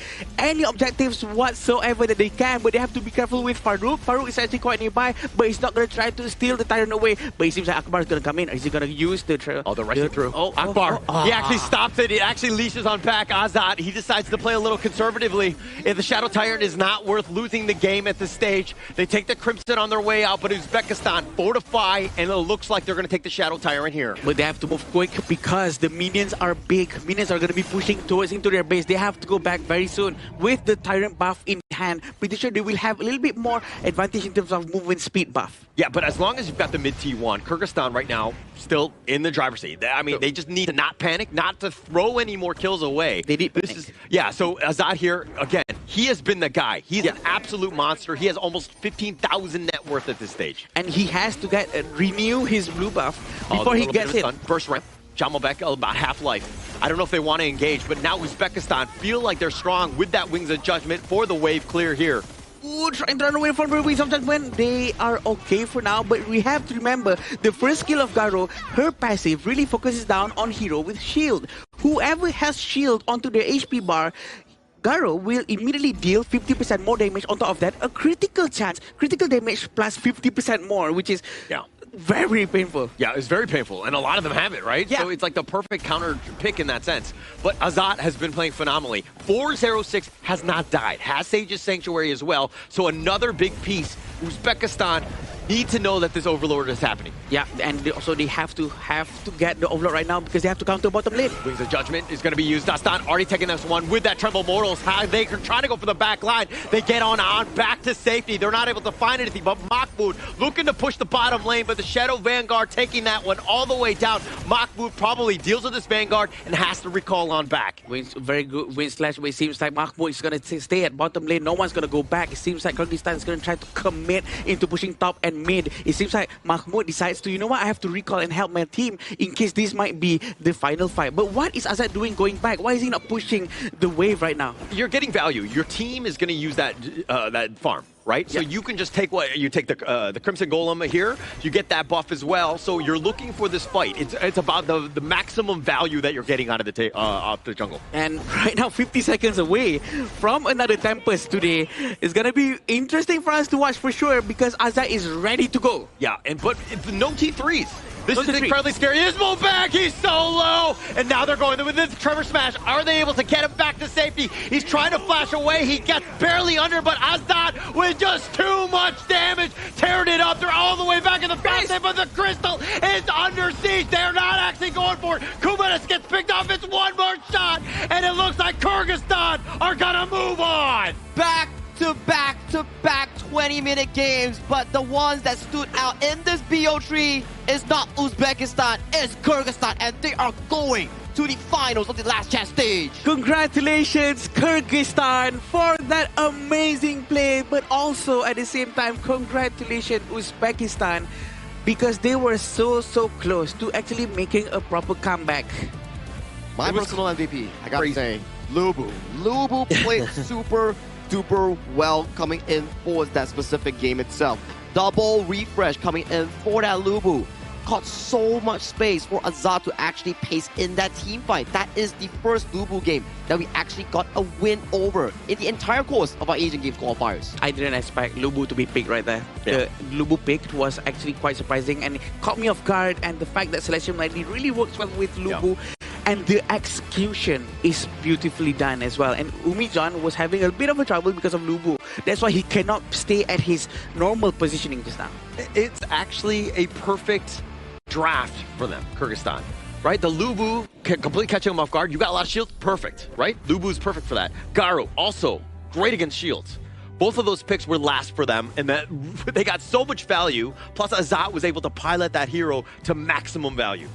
objectives whatsoever that they can. But they have to be careful with Farouk. Farouk is actually quite nearby, but he's not going to try to steal the Tyrant away. But it seems like Akbar is going to come in. Is he going to use the... the rushing through. Akbar, he actually stops it. It actually leashes on back Azad. He decides to play a little conservatively. If the Shadow Tyrant is not worth losing the game at this stage, they take the Crimson on their way out, but Uzbekistan fortify, and it looks like they're going to take the Shadow Tyrant here. But they have to move quick because the minions are big. Minions are going to be pushing towards into their base. They have to go back very soon with the Tyrant buff in hand. Pretty sure they will have a little bit more advantage in terms of movement speed buff. Yeah, but as long as you've got the mid T1, Kyrgyzstan right now still in the driver's seat. I mean, they just need to not panic, not to throw any more kills away. They need panic. So Azad here, again, he has been the guy. He's an absolute monster. He has almost 15,000 net worth at this stage. And he has to get renew his blue buff before he gets it. First ramp. Jamalbek about half-life. I don't know if they want to engage, but now Uzbekistan feel like they're strong with that Wings of Judgment for the wave clear here. Ooh, trying to run away from the Wings of Judgment. They are okay for now, but we have to remember the first skill of Garo, her passive really focuses down on hero with shield. Whoever has shield onto their HP bar, Garo will immediately deal 50% more damage. On top of that, a critical chance, critical damage plus 50% more, which is very painful. Yeah, it's very painful, and a lot of them have it, right? Yeah. So it's like the perfect counter pick in that sense. But Azad has been playing phenomenally. 406 has not died, has Sage's Sanctuary as well. So another big piece. Uzbekistan need to know that this Overlord is happening. Yeah, and they have to get the Overlord right now because they have to counter bottom lane. Wings of Judgment is going to be used. Dastan already taking this one with that Tremble Mortals. They are trying to go for the back line. They get on back to safety. They're not able to find anything, but Mahmoud looking to push the bottom lane, but the Shadow Vanguard taking that one all the way down. Mahmoud probably deals with this Vanguard and has to recall on back. Wins, very good win slash, but it seems like Mahmoud is going to stay at bottom lane. No one's going to go back. It seems like Kyrgyzstan is going to try to commit into pushing top and mid. It seems like Mahmoud decides to, you know what, I have to recall and help my team in case this might be the final fight. But what is Azad doing going back? Why is he not pushing the wave right now? You're getting value. Your team is going to use that that farm. Right? Yeah. So you can just take you take the Crimson Golem here, you get that buff as well. So you're looking for this fight. It's about the maximum value that you're getting out of the off the jungle. And right now, 50 seconds away from another Tempest today. It's gonna be interesting for us to watch for sure because Azad is ready to go. Yeah, but no T3s. This is incredibly scary. Ismailbek, he's so low. And now they're going with this Trevor Smash. Are they able to get him back to safety? He's trying to flash away. He gets barely under, but Azad with just too much damage, tearing it up. They're all the way back in the fast lane, but the Crystal is under siege. They're not actually going for it. Kumanis gets picked off. It's one more shot, and it looks like Kyrgyzstan are gonna move on. Back-to-back 20-minute games, but the ones that stood out in this BO3 is not Uzbekistan, it's Kyrgyzstan, and they are going to the finals of the last chance stage. Congratulations, Kyrgyzstan, for that amazing play, but also at the same time, congratulations, Uzbekistan, because they were so close to actually making a proper comeback. My personal MVP, I gotta say, Lubu. Lubu played super well coming in for that specific game itself. Double refresh coming in for that Lubu. Caught so much space for Azad to actually pace in that team fight. That is the first Lubu game that we actually got a win over in the entire course of our Asian Games qualifiers. I didn't expect Lubu to be picked right there. Yeah. The Lubu picked was actually quite surprising and it caught me off guard, and the fact that Selection Lightly really works well with Lubu. Yeah. And the execution is beautifully done as well. And Umidjan was having a bit of a trouble because of Lubu. That's why he cannot stay at his normal positioning just now. It's actually a perfect draft for them, Kyrgyzstan. Right? The Lubu completely catching him off guard. You got a lot of shields. Perfect. Right? Lubu's perfect for that. Garo also great against shields. Both of those picks were last for them, and that they got so much value. Plus, Azat was able to pilot that hero to maximum value.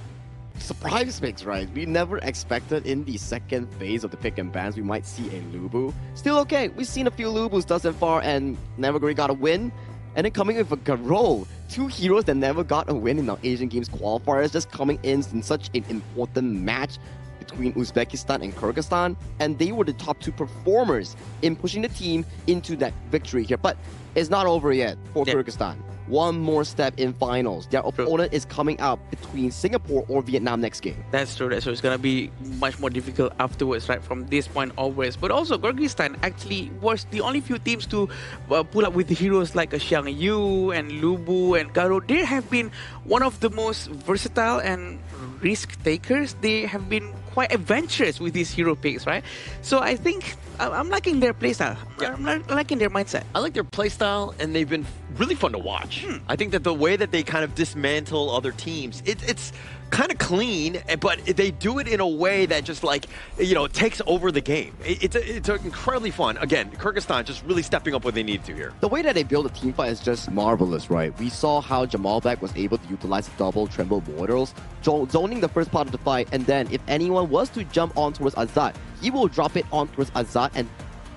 Surprise picks, right? We never expected in the second phase of the pick and bans we might see a Lubu. Still okay, we've seen a few Lubus thus far and never really got a win. And then coming with a Garo, two heroes that never got a win in our Asian Games qualifiers, just coming in such an important match between Uzbekistan and Kyrgyzstan, and they were the top two performers in pushing the team into that victory here. But it's not over yet for Kyrgyzstan. One more step in finals. Their opponent is coming out between Singapore or Vietnam next game. That's true. It's going to be much more difficult afterwards, right, from this point onwards. But also, Kyrgyzstan actually was the only few teams to pull up with heroes like Xiang Yu and Lubu and Garo. They have been one of the most versatile and risk takers. They have been quite adventurous with these hero picks, right? So I think I'm liking their playstyle. I'm liking their mindset. I like their playstyle, and they've been really fun to watch. I think that the way that they kind of dismantle other teams, it's kind of clean, but they do it in a way that just like, you know, takes over the game. It's incredibly fun. Again, Kyrgyzstan just really stepping up what they need to here. The way that they build a team fight is just marvelous, right? We saw how Jamalbek was able to utilize double tremble mortals, zoning the first part of the fight, and then if anyone was to jump on towards Azat, he will drop it on towards Azat and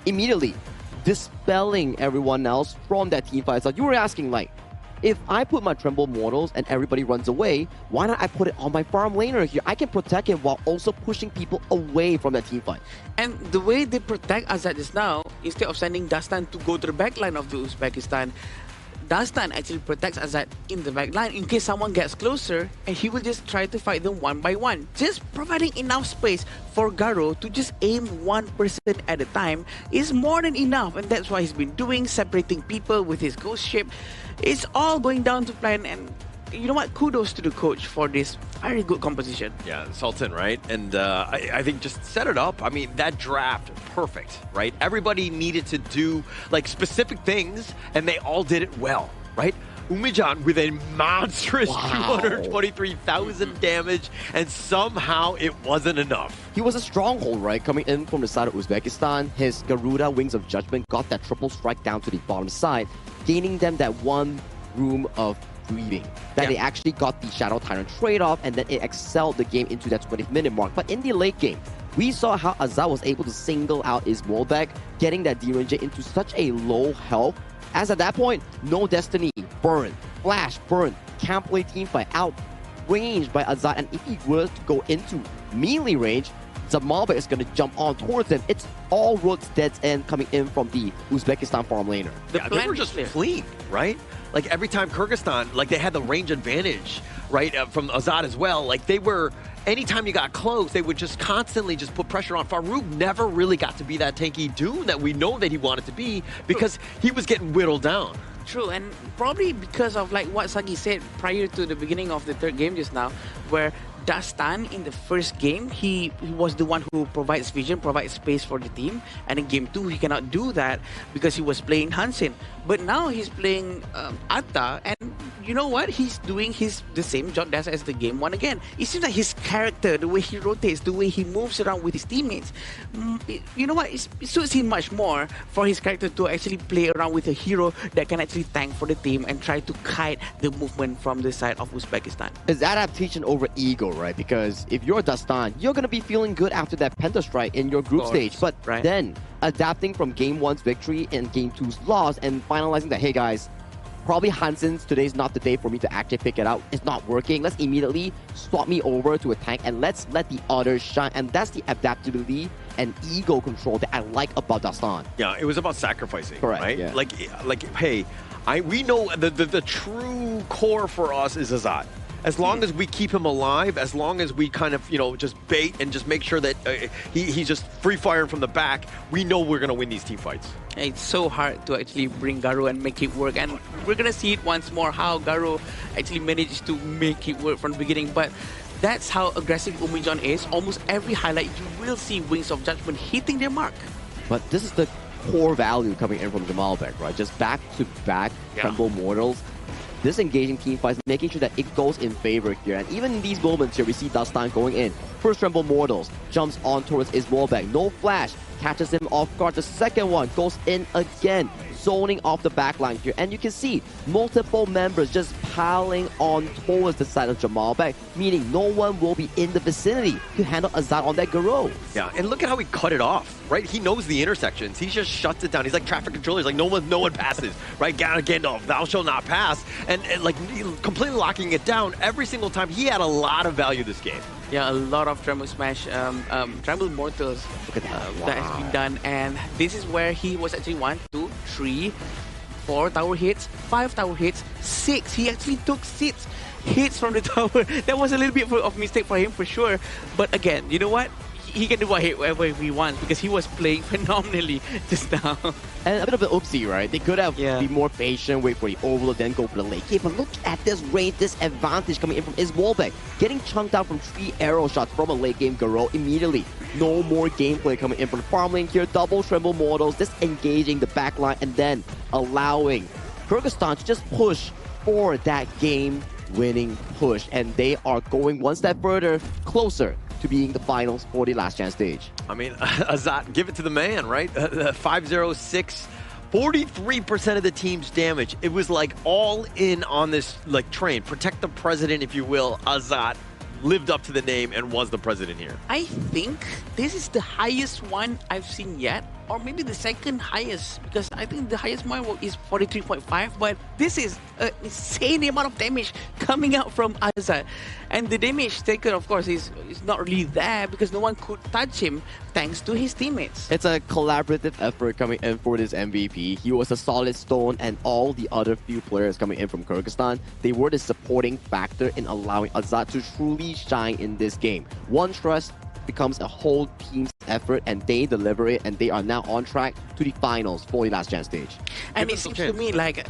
immediately dispelling everyone else from that team fight. So you were asking, like, if I put my Tremble Mortals and everybody runs away, why not I put it on my farm laner here? I can protect him while also pushing people away from that team fight. And the way they protect Azat is now, instead of sending Dastan to go to the backline of the Uzbekistan, Dastan actually protects Azat in the backline in case someone gets closer, and he will just try to fight them one by one, just providing enough space for Garo to just aim one person at a time is more than enough, and that's what he's been doing, separating people with his ghost ship. It's all going down to plan, and you know what? Kudos to the coach for this very good composition. Yeah, Sultan, right? And I think just set it up. I mean, that draft, perfect, right? Everybody needed to do like specific things, and they all did it well, right? Umijan with a monstrous 223,000 damage, and somehow it wasn't enough. He was a stronghold, right? Coming in from the side of Uzbekistan, his Garuda Wings of Judgment got that triple strike down to the bottom side, gaining them that one room of breathing. That they actually got the Shadow Tyrant trade-off, and then it excelled the game into that 20th minute mark. But in the late game, we saw how Azat was able to single out his Molbek, getting that D-Ranger into such a low health. As at that point, no Destiny, burn, Flash, burn, can't play teamfight, out ranged by Azat, and if he was to go into melee range, Zamalbek is going to jump on towards him. It's all roads dead end coming in from the Uzbekistan farm laner. They were just fleeing, right? Like every time Kyrgyzstan, like they had the range advantage, right, from Azat as well. Like they were, anytime you got close, they would just constantly just put pressure on. Farouk never really got to be that tanky Dune that we know that he wanted to be because he was getting whittled down. True, and probably because of like what Sagi said prior to the beginning of the third game just now, where Dastan in the first game, he was the one who provides vision, provides space for the team, and in game 2 he cannot do that because he was playing Hansen. But now he's playing Atta, and you know what? He's doing the same job as the game 1 again. It seems like his character, the way he rotates, the way he moves around with his teammates, you know what? It suits him much more for his character to actually play around with a hero that can actually tank for the team and try to kite the movement from the side of Uzbekistan. It's adaptation over ego, right? Because if you're Dastan, you're going to be feeling good after that Penta Strike in your group stage. But then adapting from game 1's victory and game 2's loss and finalizing that, hey guys, probably Hansen's today's not the day for me to actually pick it out. It's not working. Let's immediately swap me over to a tank and let's let the others shine. And that's the adaptability and ego control that I like about Dastan. Yeah, it was about sacrificing, correct, right? Yeah. Like, hey, we know the true core for us is Azat. As long as we keep him alive, as long as we kind of, you know, just bait and just make sure that he's just free firing from the back, we know we're going to win these team fights. It's so hard to actually bring Garo and make it work, and we're going to see it once more how Garo actually managed to make it work from the beginning. But that's how aggressive Umijan is. Almost every highlight you will see Wings of Judgment hitting their mark. But this is the core value coming in from Jamalbek, right? Just back-to-back Tremble Mortals. disengaging team fights, making sure that it goes in favor here. And even in these moments here, we see Dastan going in. First Tremble Mortals jumps on towards Iswolbeck. No flash, catches him off guard. The second one goes in again, zoning off the backline here. And you can see multiple members just piling on towards the side of Jamalbek, meaning no one will be in the vicinity to handle Azad on that Garo. Yeah, and look at how he cut it off, right? He knows the intersections. He just shuts it down. He's like traffic controller. He's like, no one passes, right? Gandalf, thou shalt not pass. And like completely locking it down every single time. He had a lot of value this game. Yeah, a lot of Tremble Smash, Tremble Mortals that has been done. And this is where he was actually 1, 2, 3, 4 tower hits, 5 tower hits, 6. He actually took 6 hits from the tower. That was a little bit of mistake for him for sure. But again, you know what? He can do whatever he wants because he was playing phenomenally just now. And a bit of an oopsie, right? They could have been more patient, wait for the overload, then go for the late game. But look at this range, this advantage coming in from Iswolbeck. Getting chunked out from 3 arrow shots from a late game Garo immediately. No more gameplay coming in from the farm lane here. Double Tremble Mortals, disengaging the backline and then allowing Kyrgyzstan to just push for that game-winning push. And they are going one step further, closer to being the finals for the last chance stage. I mean, Azat, give it to the man, right? 5-0-6, 43% of the team's damage. It was like all in on this like train. Protect the president, if you will. Azat lived up to the name and was the president here. I think this is the highest one I've seen yet, or maybe the second highest, because I think the highest one is 43.5, but this is an insane amount of damage coming out from Azad. And the damage taken, of course, is not really there because no one could touch him thanks to his teammates. It's a collaborative effort coming in for this MVP. He was a solid stone, and all the other few players coming in from Kyrgyzstan, they were the supporting factor in allowing Azad to truly shine in this game. One trust becomes a whole team's effort, and they deliver it, and they are now on track to the finals for the last chance stage. And it seems to me like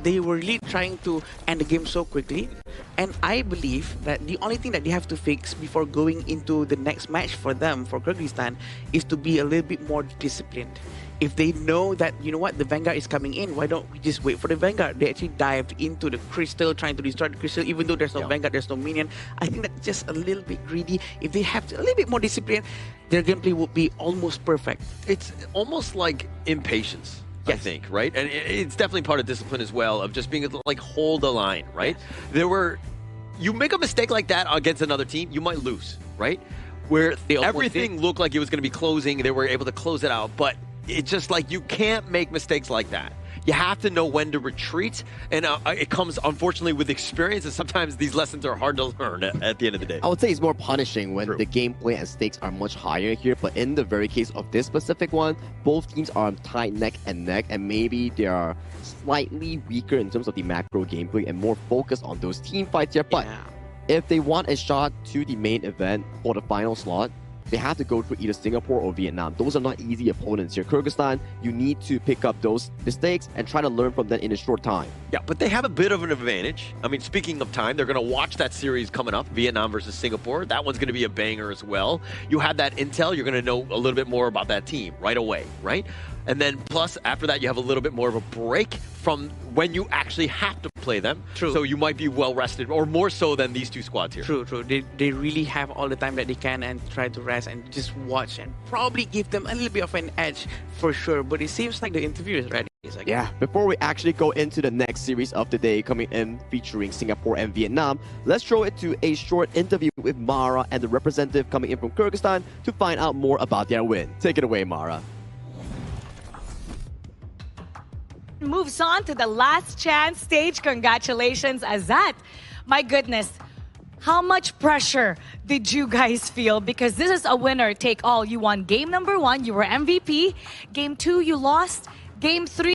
they were really trying to end the game so quickly. And I believe that the only thing that they have to fix before going into the next match for them, for Kyrgyzstan, is to be a little bit more disciplined. If they know that, you know what, the Vanguard is coming in, why don't we just wait for the Vanguard? They actually dived into the crystal, trying to destroy the crystal, even though there's no Vanguard, there's no minion. I think that's just a little bit greedy. If they have a little bit more discipline, their gameplay would be almost perfect. It's almost like impatience. I think, right? And it's definitely part of discipline as well, of just being able to like hold the line, right? You make a mistake like that against another team, you might lose, right? Where everything looked like it was going to be closing, they were able to close it out, but it's just like you can't make mistakes like that. You have to know when to retreat, and it comes, unfortunately, with experience, and sometimes these lessons are hard to learn at the end of the day. I would say it's more punishing when the gameplay and stakes are much higher here, but in the very case of this specific one, both teams are tied neck and neck, and maybe they are slightly weaker in terms of the macro gameplay and more focused on those team fights here. But if they want a shot to the main event for the final slot, they have to go through either Singapore or Vietnam. Those are not easy opponents here. Kyrgyzstan, you need to pick up those mistakes and try to learn from them in a short time. Yeah, but they have a bit of an advantage. I mean, speaking of time, they're going to watch that series coming up, Vietnam versus Singapore. That one's going to be a banger as well. You have that intel, you're going to know a little bit more about that team right away, right? And then plus, after that, you have a little bit more of a break from when you actually have to play them. True. So you might be well rested, or more so than these two squads here. True. They really have all the time that they can and try to rest and just watch and probably give them a little bit of an edge for sure. But it seems like the interview is ready. Yeah, before we actually go into the next series of the day coming in featuring Singapore and Vietnam, let's throw it to a short interview with Mara and the representative coming in from Kyrgyzstan to find out more about their win. Take it away, Mara. Moves on to the last chance stage. Congratulations, Azat. My goodness, how much pressure did you guys feel? Because this is a winner take all. You won game number 1, you were MVP. Game 2, you lost. Game 3,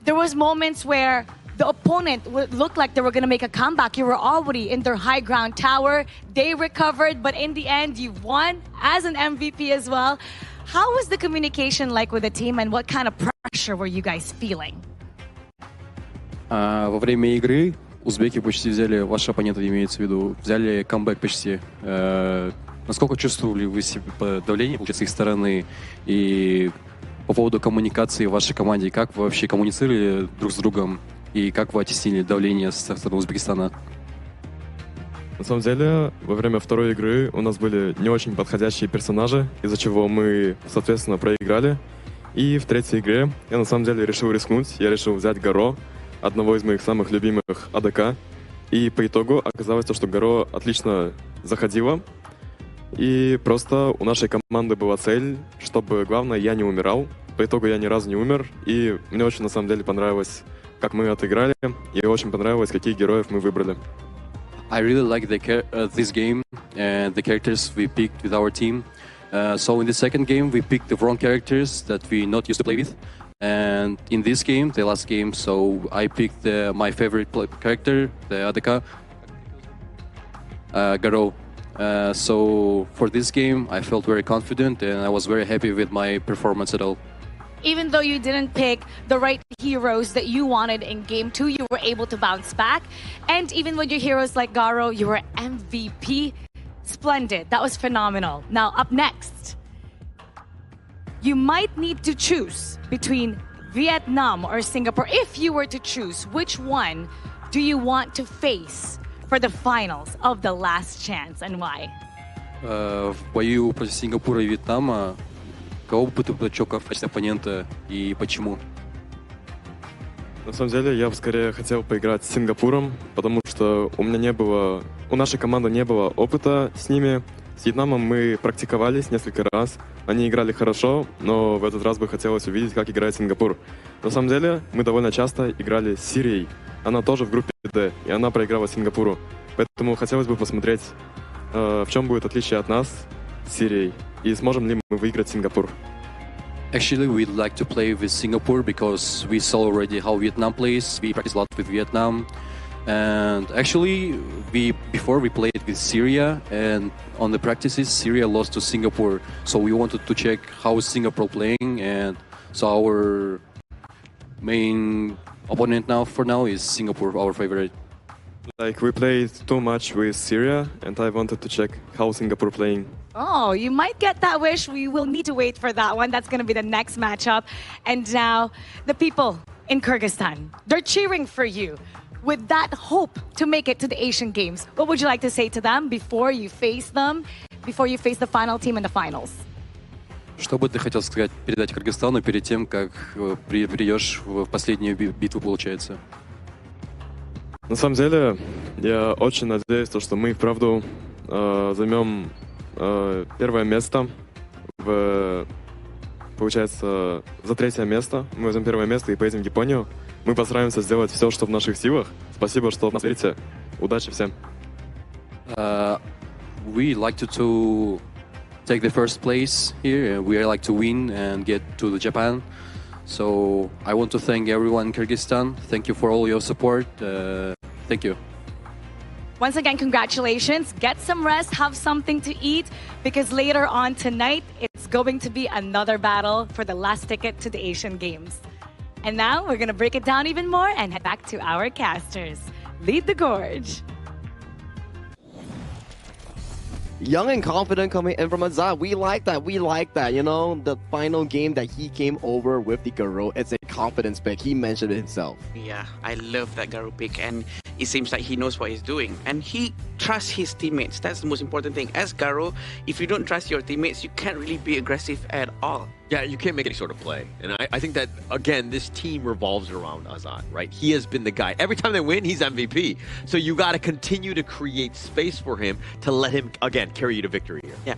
there was moments where the opponent looked like they were going to make a comeback. You were already in their high ground tower. They recovered, but in the end, you won as an MVP as well. How was the communication like with the team, and what kind of pressure were you guys feeling? Во время игры узбеки почти взяли, ваши оппоненты имеется в виду, взяли камбэк почти. Насколько чувствовали вы себе давление, получается, с их стороны? И по поводу коммуникации в вашей команде, как вы вообще коммуницировали друг с другом? И как вы оттеснили давление со стороны Узбекистана? На самом деле, во время второй игры у нас были не очень подходящие персонажи, из-за чего мы, соответственно, проиграли. И в третьей игре я на самом деле решил рискнуть. Я решил взять Гаро, одного из моих самых любимых АДК. И по итогу оказалось, что Гаро отлично заходила. И просто у нашей команды была цель, чтобы, главное, я не умирал. По итогу я ни разу не умер. И мне очень, на самом деле, понравилось, как мы отыграли. И очень понравилось, каких героев мы выбрали. I really like this game and the characters we picked with our team. So in the second game, we picked the wrong characters that we not used to play with. And in this game, the last game, so I picked my favorite character, the ADK, Garo. So for this game, I felt very confident and I was very happy with my performance at all. Even though you didn't pick the right heroes that you wanted in Game 2, you were able to bounce back. And even with your heroes like Garo, you were MVP. Splendid. That was phenomenal. Now, up next, you might need to choose between Vietnam or Singapore. If you were to choose, which one do you want to face for the finals of the last chance and why? В бою против Сингапура и Вьетнама, кого бы ты предпочел в качестве оппонента и почему? На самом деле, я бы скорее хотел поиграть с Сингапуром, потому что у нашей команды не было опыта с ними. С Вьетнамом мы практиковались несколько раз, они играли хорошо, но в этот раз бы хотелось увидеть, как играет Сингапур. На самом деле, мы довольно часто играли с Сирией. Она тоже в группе D, и она проиграла Сингапуру. Поэтому хотелось бы посмотреть, в чем будет отличие от нас с Сирией, и сможем ли мы выиграть Сингапур. Actually, we'd like to play with Singapore because we saw already how Vietnam plays. We practice a lot with Vietnam. And actually, before we played with Syria, and on the practices, Syria lost to Singapore. So we wanted to check how is Singapore playing, and so our main opponent for now is Singapore, our favorite. Like, we played too much with Syria, and I wanted to check how Singapore playing. Oh, you might get that wish. We will need to wait for that one. That's going to be the next matchup. And now, the people in Kyrgyzstan, they're cheering for you with that hope to make it to the Asian Games. What would you like to say to them before you face the final team in the finals? Что бы ты хотел передать Кыргызстану перед тем, как придешь в последнюю битву, получается? На самом деле, я очень надеюсь, что мы вправду займем первое место, получается, за третье место. Мы возьмем первое место и поедем в Японию. Мы постараемся сделать все, что в наших силах. Спасибо, что нас верите. Удачи всем. We like to take the first place here. We like to win and get to Japan. So I want to thank everyone in Kyrgyzstan. Thank you for all your support. Thank you. Once again, congratulations. Get some rest, have something to eat, because later on tonight, it's going to be another battle for the last ticket to the Asian Games. And now we're going to break it down even more and head back to our casters. Lead the gorge. Young and confident coming in from Azad. We like that. We like that. You know, the final game that he came over with the Garo, it's a confidence pick. He mentioned it himself. Yeah, I love that Garo pick, and it seems like he knows what he's doing. And he trusts his teammates. That's the most important thing. As Garo, if you don't trust your teammates, you can't really be aggressive at all. Yeah, you can't make any sort of play. And I think that, again, this team revolves around Azad, right? He has been the guy. Every time they win, he's MVP. So you got to continue to create space for him to let him, again, carry you to victory here. Yeah.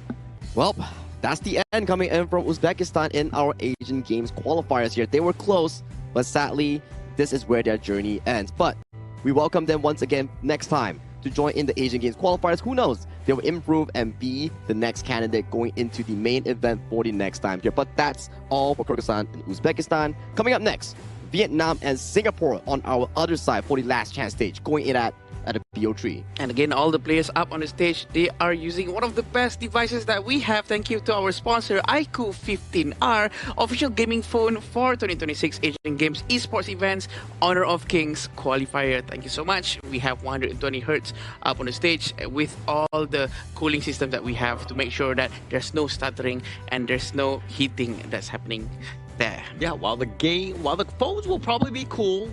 Well, that's the end coming in from Uzbekistan in our Asian Games qualifiers here. They were close, but sadly, this is where their journey ends. But we welcome them once again next time to join in the Asian Games qualifiers. Who knows? They will improve and be the next candidate going into the main event for the next time here. But that's all for Kyrgyzstan and Uzbekistan. Coming up next, Vietnam and Singapore on our other side for the last chance stage, going in at a BO3. And again, all the players up on the stage, they are using one of the best devices that we have. Thank you to our sponsor, iQOO 15R, official gaming phone for 2026 Asian Games Esports events, Honor of Kings qualifier. Thank you so much. We have 120 Hz up on the stage with all the cooling systems that we have to make sure that there's no stuttering and there's no heating that's happening there. Yeah, while the phones will probably be cool,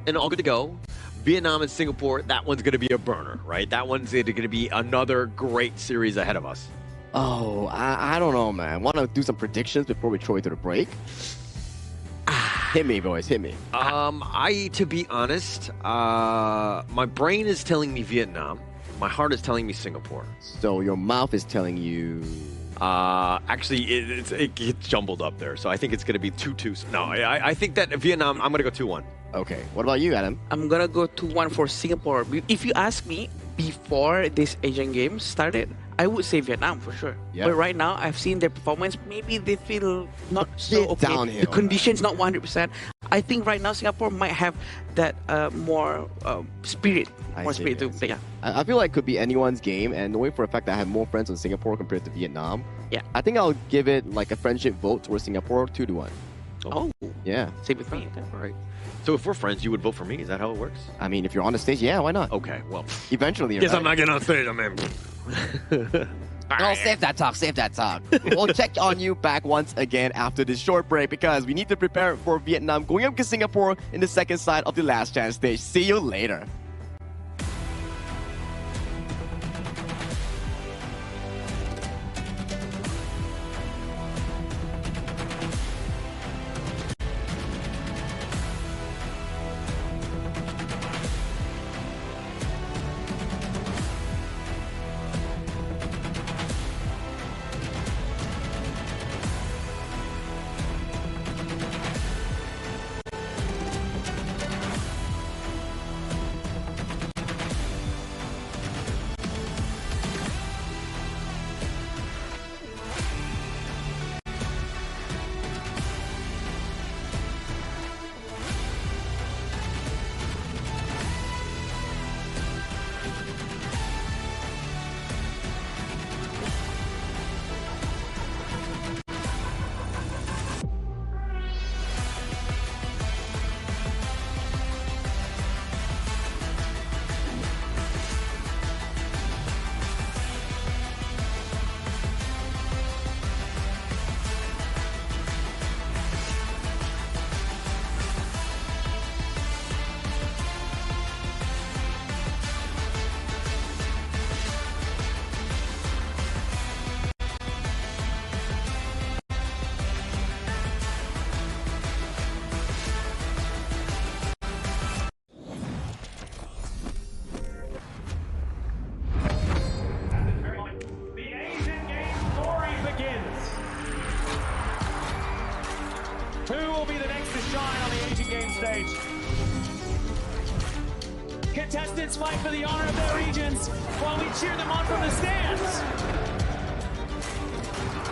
and all good to go. Vietnam and Singapore, that one's going to be a burner, right? That one's going to be another great series ahead of us. Oh, I don't know, man. Want to do some predictions before we throw it to the break? Hit me, boys. Hit me. To be honest, my brain is telling me Vietnam. My heart is telling me Singapore. So your mouth is telling you... Actually, it gets jumbled up there. So I think it's going to be 2-2. No, I think that Vietnam, I'm going to go 2-1. Okay. What about you, Adam? I'm going to go 2-1 for Singapore. If you ask me, before this Asian Games started, I would say Vietnam for sure. Yeah. But right now, I've seen their performance. Maybe they feel not so okay. Downhill. The conditions not 100%. I think right now Singapore might have that more spirit. More spirit to play. Yeah. I feel like it could be anyone's game, and knowing for a fact that I have more friends in Singapore compared to Vietnam, yeah, I think I'll give it like a friendship vote towards Singapore, 2-1. Oh. Yeah. Same with me. All right. So if we're friends, you would vote for me? Is that how it works? I mean, if you're on the stage, yeah, why not? Okay, well. Eventually, Guess I'm not getting on stage, I mean. No, save that talk, save that talk. We'll check on you back once again after this short break because we need to prepare for Vietnam going up against Singapore in the second side of the last chance stage. See you later. Contestants fight for the honor of their regions while we cheer them on from the stands.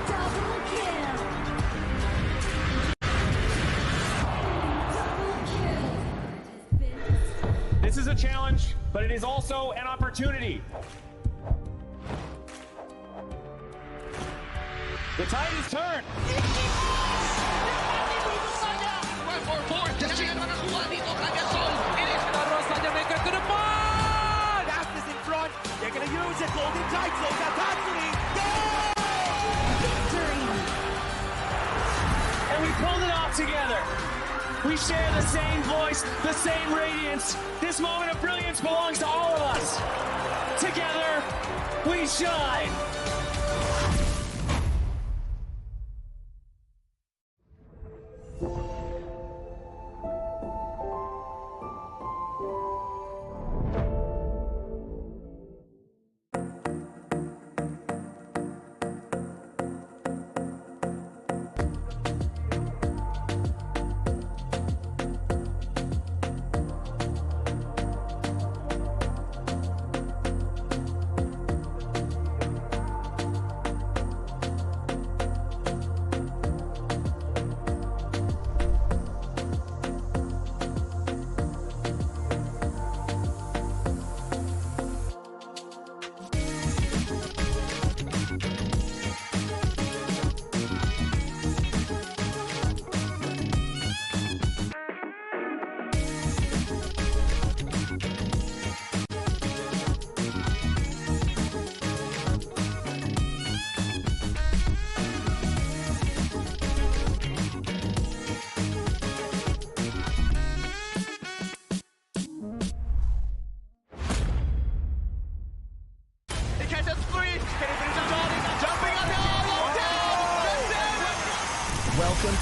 Double kill. This is a challenge, but it is also an opportunity. The tide is turned. Fastest in front. They're going to use it. Golden tight. Slows down Tatsumi. Victory. And we pulled it off together. We share the same voice, the same radiance. This moment of brilliance belongs to all of us. Together, we shine.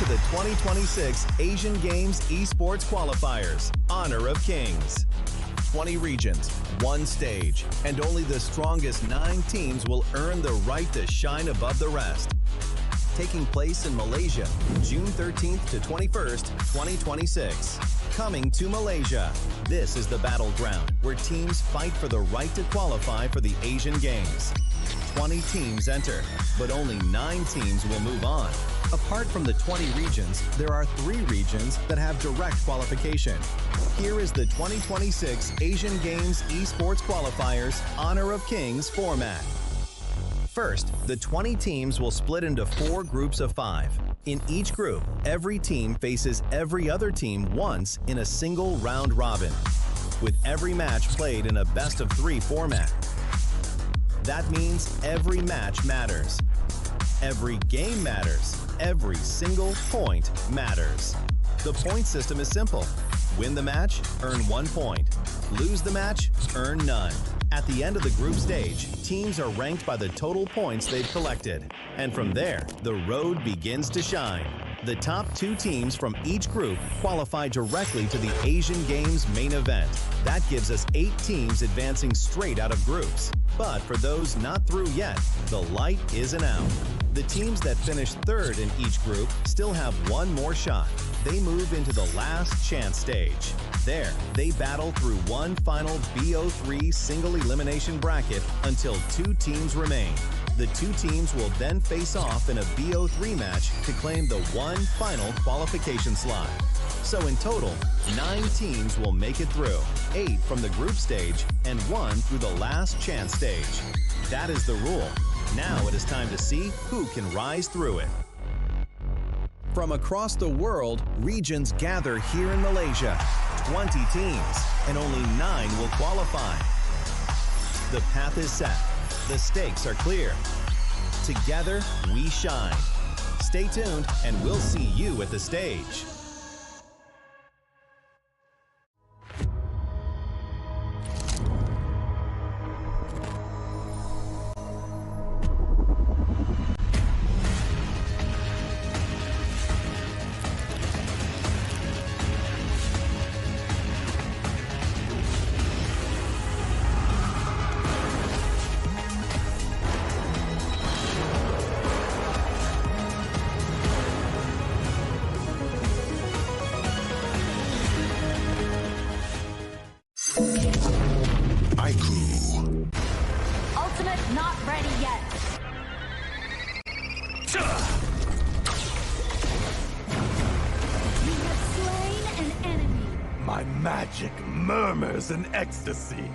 to the 2026 Asian Games Esports Qualifiers, Honor of Kings. 20 regions, one stage, and only the strongest 9 teams will earn the right to shine above the rest. Taking place in Malaysia, June 13th to 21st, 2026. Coming to Malaysia, this is the battleground where teams fight for the right to qualify for the Asian Games. 20 teams enter, but only 9 teams will move on. Apart from the 20 regions, there are 3 regions that have direct qualification. Here is the 2026 Asian Games Esports Qualifiers Honor of Kings format. First, the 20 teams will split into 4 groups of 5. In each group, every team faces every other team once in a single round robin, with every match played in a best-of-3 format. That means every match matters. Every game matters. Every single point matters. The point system is simple. Win the match, earn 1 point. Lose the match, earn none. At the end of the group stage, teams are ranked by the total points they've collected. And from there, the road begins to shine. The top 2 teams from each group qualify directly to the Asian Games main event. That gives us 8 teams advancing straight out of groups. But for those not through yet, the light isn't out. The teams that finish 3rd in each group still have 1 more shot. They move into the last chance stage. There, they battle through one final BO3 single elimination bracket until 2 teams remain. The 2 teams will then face off in a BO3 match to claim the one final qualification slot. So in total, 9 teams will make it through, 8 from the group stage and 1 through the last chance stage. That is the rule. Now it is time to see who can rise through it. From across the world, regions gather here in Malaysia. 20 teams, and only 9 will qualify. The path is set. The stakes are clear. Together, we shine. Stay tuned, and we'll see you at the stage. Ultimate not ready yet. You have slain an enemy. My magic murmurs in ecstasy.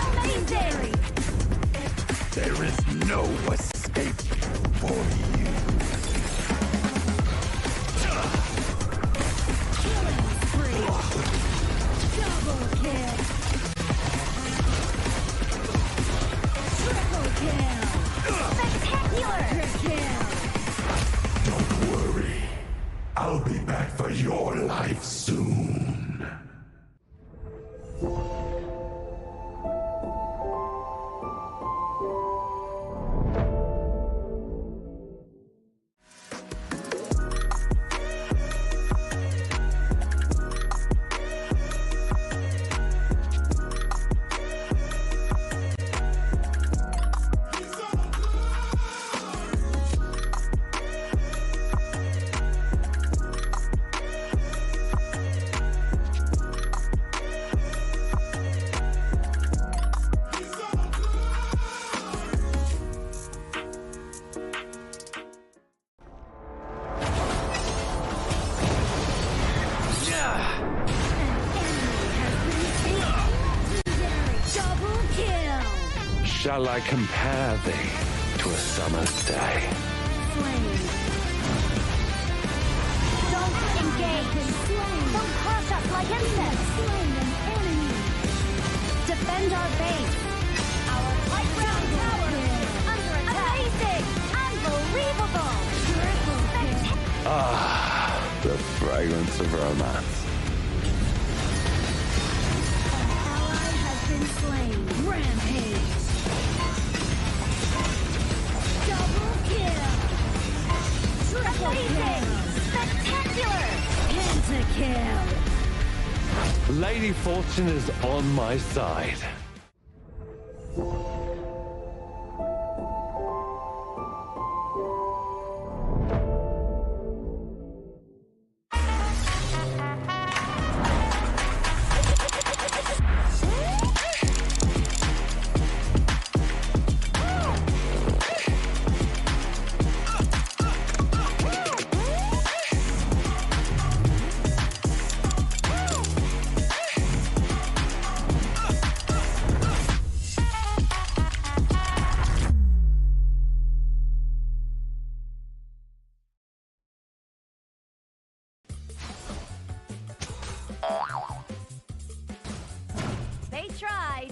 Amazing! There is no escape for you. Killing spree. Double kill. Triple kill. Spectacular! Kill. Don't worry. I'll be back for your life soon. Shall I compare thee to a summer's day? Don't engage. Don't crush us like insects. Slain an enemy. Defend our base. Our playground tower is under attack. Amazing! Unbelievable! Ah, the fragrance of romance. Lady Fortune is on my side. They tried.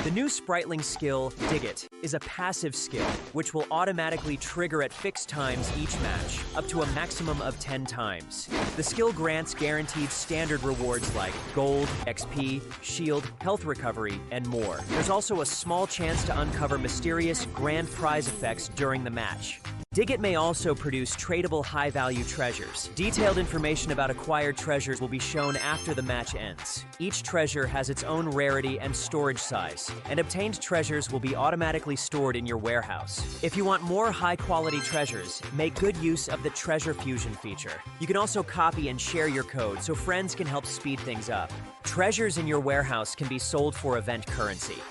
The new Spritling skill, Dig It, is a passive skill, which will automatically trigger at fixed times each match, up to a maximum of 10 times. The skill grants guaranteed standard rewards like gold, XP, shield, health recovery, and more. There's also a small chance to uncover mysterious grand prize effects during the match. Dig It may also produce tradable high-value treasures. Detailed information about acquired treasures will be shown after the match ends. Each treasure has its own rarity and storage size, and obtained treasures will be automatically stored in your warehouse. If you want more high-quality treasures, make good use of the Treasure Fusion feature. You can also copy and share your code so friends can help speed things up. Treasures in your warehouse can be sold for event currency,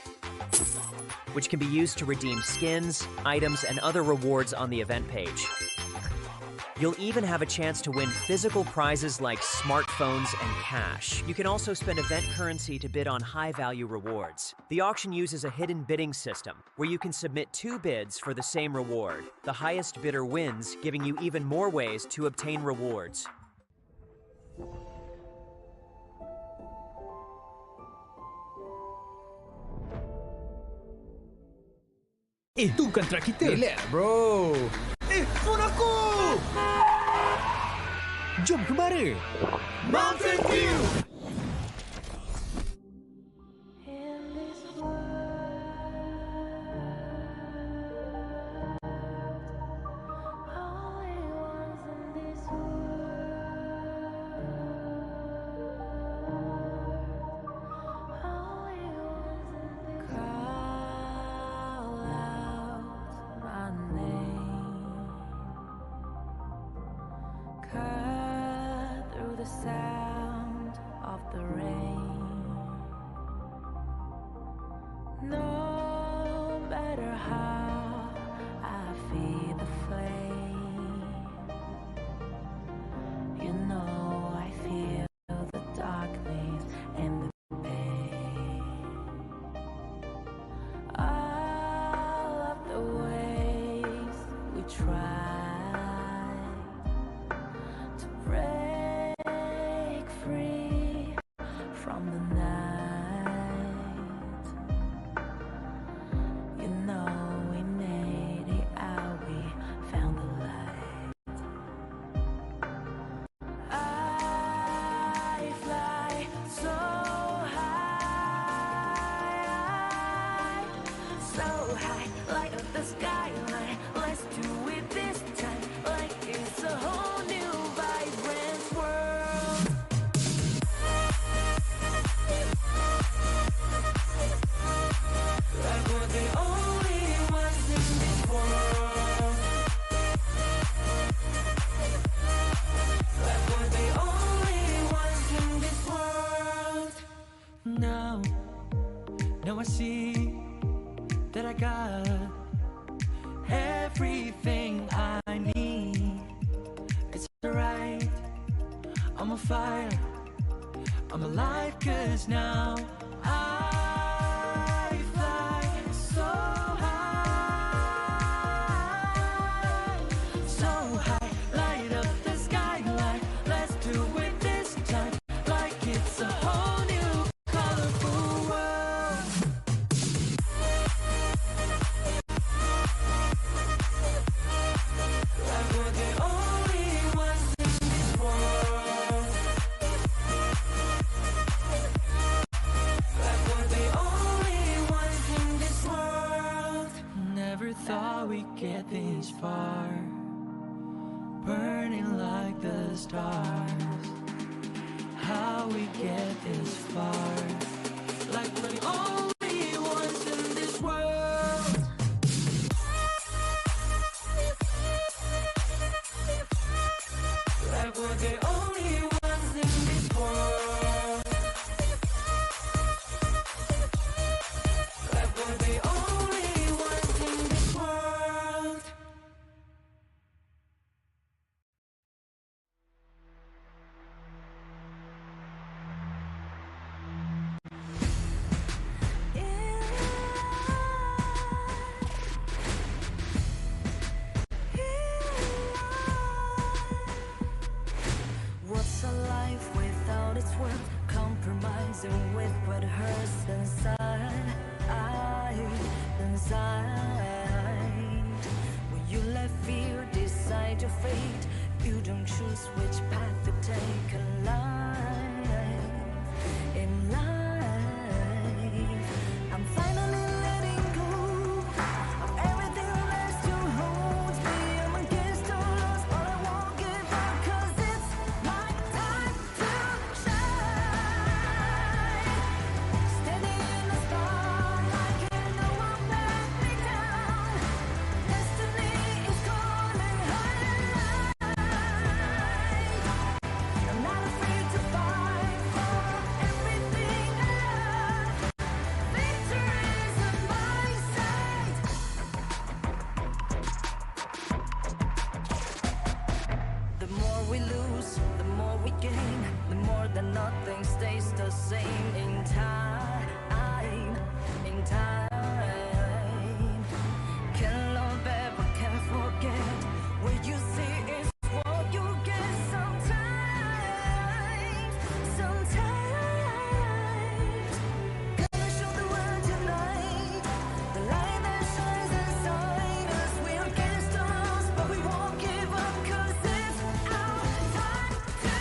which can be used to redeem skins, items, and other rewards on the event page. You'll even have a chance to win physical prizes like smartphones and cash. You can also spend event currency to bid on high-value rewards. The auction uses a hidden bidding system, where you can submit 2 bids for the same reward. The highest bidder wins, giving you even more ways to obtain rewards. Itu kontra kita. Relax, bro. Phone aku! Jom kemara. Mountain View! Now I see that I got everything I need. It's alright, I'm on fire, I'm alive, 'cause now I fly so high, so high, light up the skyline. Let's do it this time, like it's a whole new colorful world. Like we're the only ones in this world. far, burning like the stars. How we get this far, like we're the only ones in this world. Like we're the only ones in this world. Like we're the only ones in this world. What's a life without its worth? Compromising with what hurts inside. When you let fear decide your fate, you don't choose which path to take in life. In life, I'm finally letting go of everything that still holds me. I'm against all odds, but I won't give up, 'cause it's my time to shine. Standing in the spotlight, can no one back me down. Destiny is calling high. I'm not afraid to fight for everything I love. Victory is on my side. The more we lose, the more we gain. The more that nothing stays the same in time. In time. Can't love ever, can't forget. What you see is what you get sometimes. Sometimes. Gonna show the world tonight. The light that shines inside us. We're against the odds, but we won't give up, 'cause it's our time to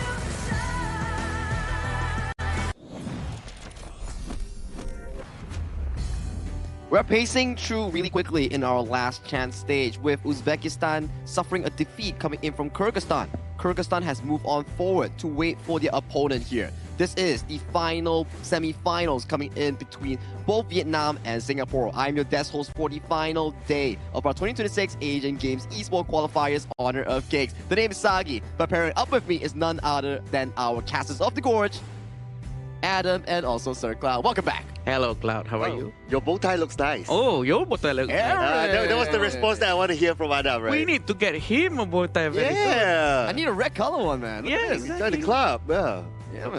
We're pacing through really quickly in our last chance stage, with Uzbekistan suffering a defeat coming in from Kyrgyzstan. Kyrgyzstan has moved on forward to wait for their opponent here. This is the final semi-finals coming in between both Vietnam and Singapore. I'm your desk host for the final day of our 2026 Asian Games Esports Qualifiers Honor of Kings. The name is Sagi, but pairing up with me is none other than our casters of the Gorge, Adam, and also Sir Cloud. Welcome back. Hello, Cloud. How are you? Your bow tie looks nice. Oh, your bow tie looks nice. That was the response that I want to hear from Adam, right? We need to get him a bow tie very soon. Yeah. I need a red color one, man. Look at this. Join the club. Yeah.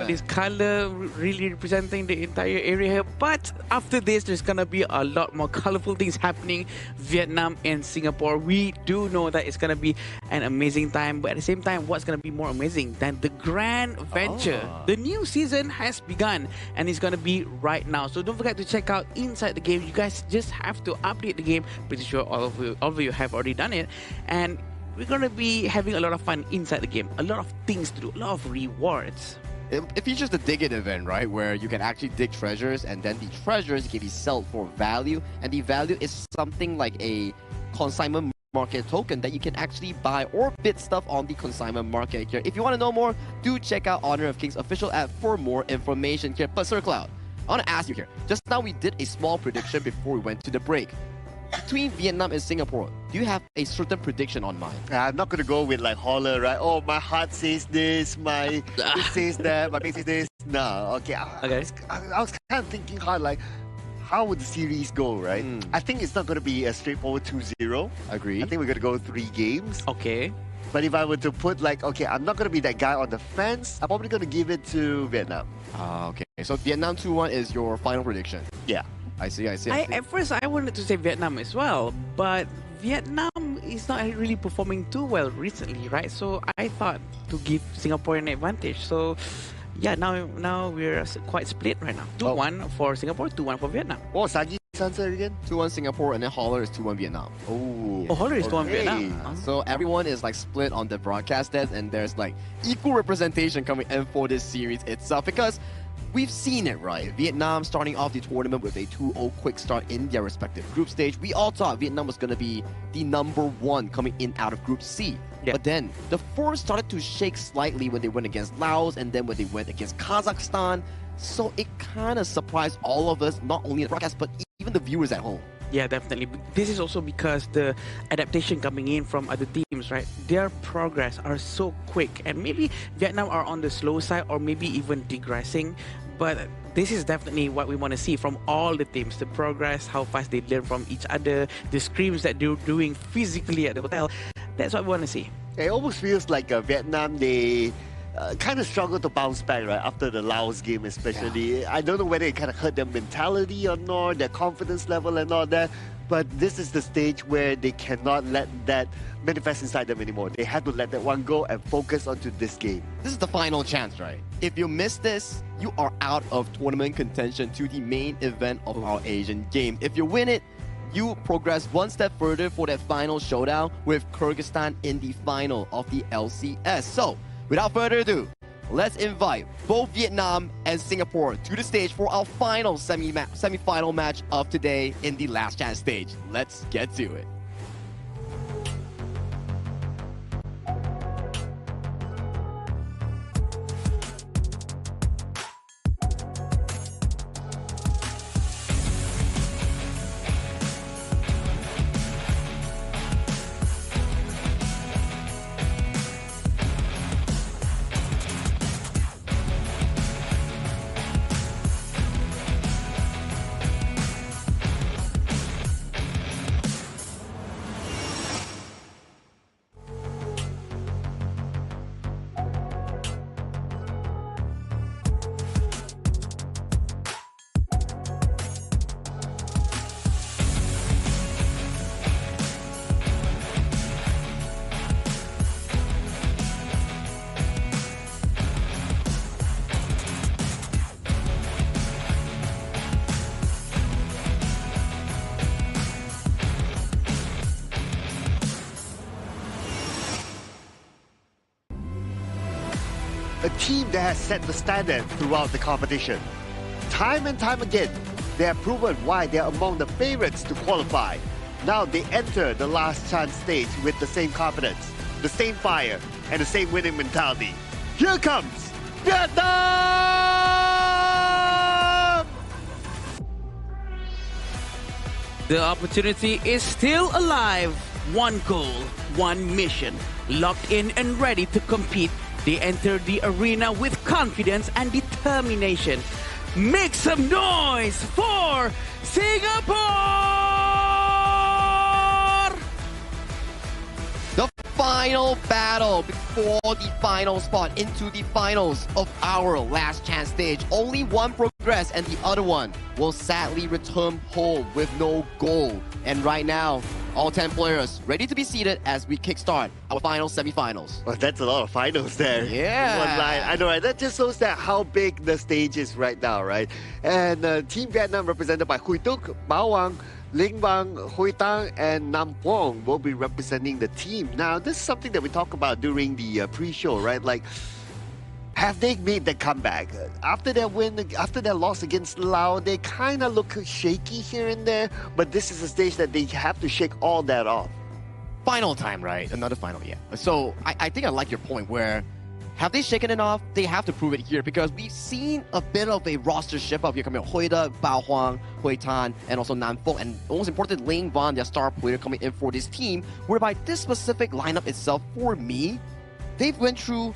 This color really representing the entire area here. But after this, there's gonna be a lot more colorful things happening. Vietnam and Singapore. We do know that it's gonna be an amazing time. But at the same time, what's gonna be more amazing than the grand venture? The new season has begun, and it's gonna be right now. So don't forget to check out inside the game. You guys just have to update the game. Pretty sure all of you have already done it, and we're gonna be having a lot of fun inside the game. A lot of things to do. A lot of rewards. It features the dig it event, right? Where you can actually dig treasures, and then the treasures can be sold for value. And the value is something like a consignment market token that you can actually buy or bid stuff on the consignment market here. If you want to know more, do check out Honor of Kings official app for more information here. But Sir Cloud, I want to ask you here. Just now we did a small prediction before we went to the break. Between Vietnam and Singapore, do you have a certain prediction on mind? I'm not going to go with like holler, right? Oh, my heart says this, my it says that, my face says this. No, okay. I was kind of thinking hard, like, how would the series go, right? I think it's not going to be a straightforward 2-0. Agree. I think we're going to go 3 games. Okay. But if I were to put like, okay, I'm not going to be that guy on the fence, I'm probably going to give it to Vietnam. Okay. So Vietnam 2-1 is your final prediction? Yeah. I see. At first, I wanted to say Vietnam as well, but Vietnam is not really performing too well recently, right? So I thought to give Singapore an advantage. So yeah, now we're quite split right now. 2-1 for Singapore, 2-1 for Vietnam. Oh, Sagi's answer again? 2-1 Singapore, and then Holler is 2-1 Vietnam. Oh, Holler is 2-1 Vietnam. So everyone is like split on the broadcast desk, and there's like equal representation coming in for this series itself, because we've seen it, right? Vietnam starting off the tournament with a 2-0 quick start in their respective group stage. We all thought Vietnam was going to be the #1 coming in out of Group C. But then the form started to shake slightly when they went against Laos and then when they went against Kazakhstan. So it kind of surprised all of us, not only the broadcast, but even the viewers at home. Yeah, definitely. This is also because the adaptation coming in from other teams, right? Their progress are so quick, and maybe Vietnam are on the slow side or maybe even digressing. But this is definitely what we want to see from all the teams, the progress, how fast they learn from each other, the scrims that they're doing physically at the hotel. That's what we want to see. It almost feels like Vietnam, they kind of struggled to bounce back right after the Laos game especially. Yeah. I don't know whether it kind of hurt their mentality or not, their confidence level and all that, but this is the stage where they cannot let that manifest inside them anymore. They have to let that one go and focus onto this game. This is the final chance, right? If you miss this, you are out of tournament contention to the main event of our Asian game. If you win it, you progress one step further for that final showdown with Kyrgyzstan in the final of the LCS. So, without further ado, let's invite both Vietnam and Singapore to the stage for our final semi-final match of today in the last chance stage. Let's get to it. A team that has set the standard throughout the competition. Time and time again, they have proven why they are among the favorites to qualify. Now they enter the last chance stage with the same confidence, the same fire, and the same winning mentality. Here comes Vietnam! The opportunity is still alive. One goal, one mission. Locked in and ready to compete. They enter the arena with confidence and determination. Make some noise for Singapore! The final battle before the final spot into the finals of our last chance stage. Only one progress and the other one will sadly return home with no goal. And right now, all 10 players ready to be seated as we kickstart our final semi-finals. Well, that's a lot of finals there. Yeah. One line. I know, right? That just shows that how big the stage is right now, right? And Team Vietnam, represented by Huy Tuk, Bao Wang, Ling Bang, Huy Tang, and Nam Quang, will be representing the team. Now, this is something that we talk about during the pre-show, right? Like, have they made the comeback? After their win, after their loss against Laos, they kind of look shaky here and there, but this is a stage that they have to shake all that off. Final time, right? Another final, yeah. So I think I like your point where, have they shaken it off? They have to prove it here because we've seen a bit of a roster shift up here coming out. Huy Tuk, Bao Huang, Huy Tan, and also Nam Phuong, and most important, Ling Van, their star player coming in for this team, whereby this specific lineup itself, for me, they've went through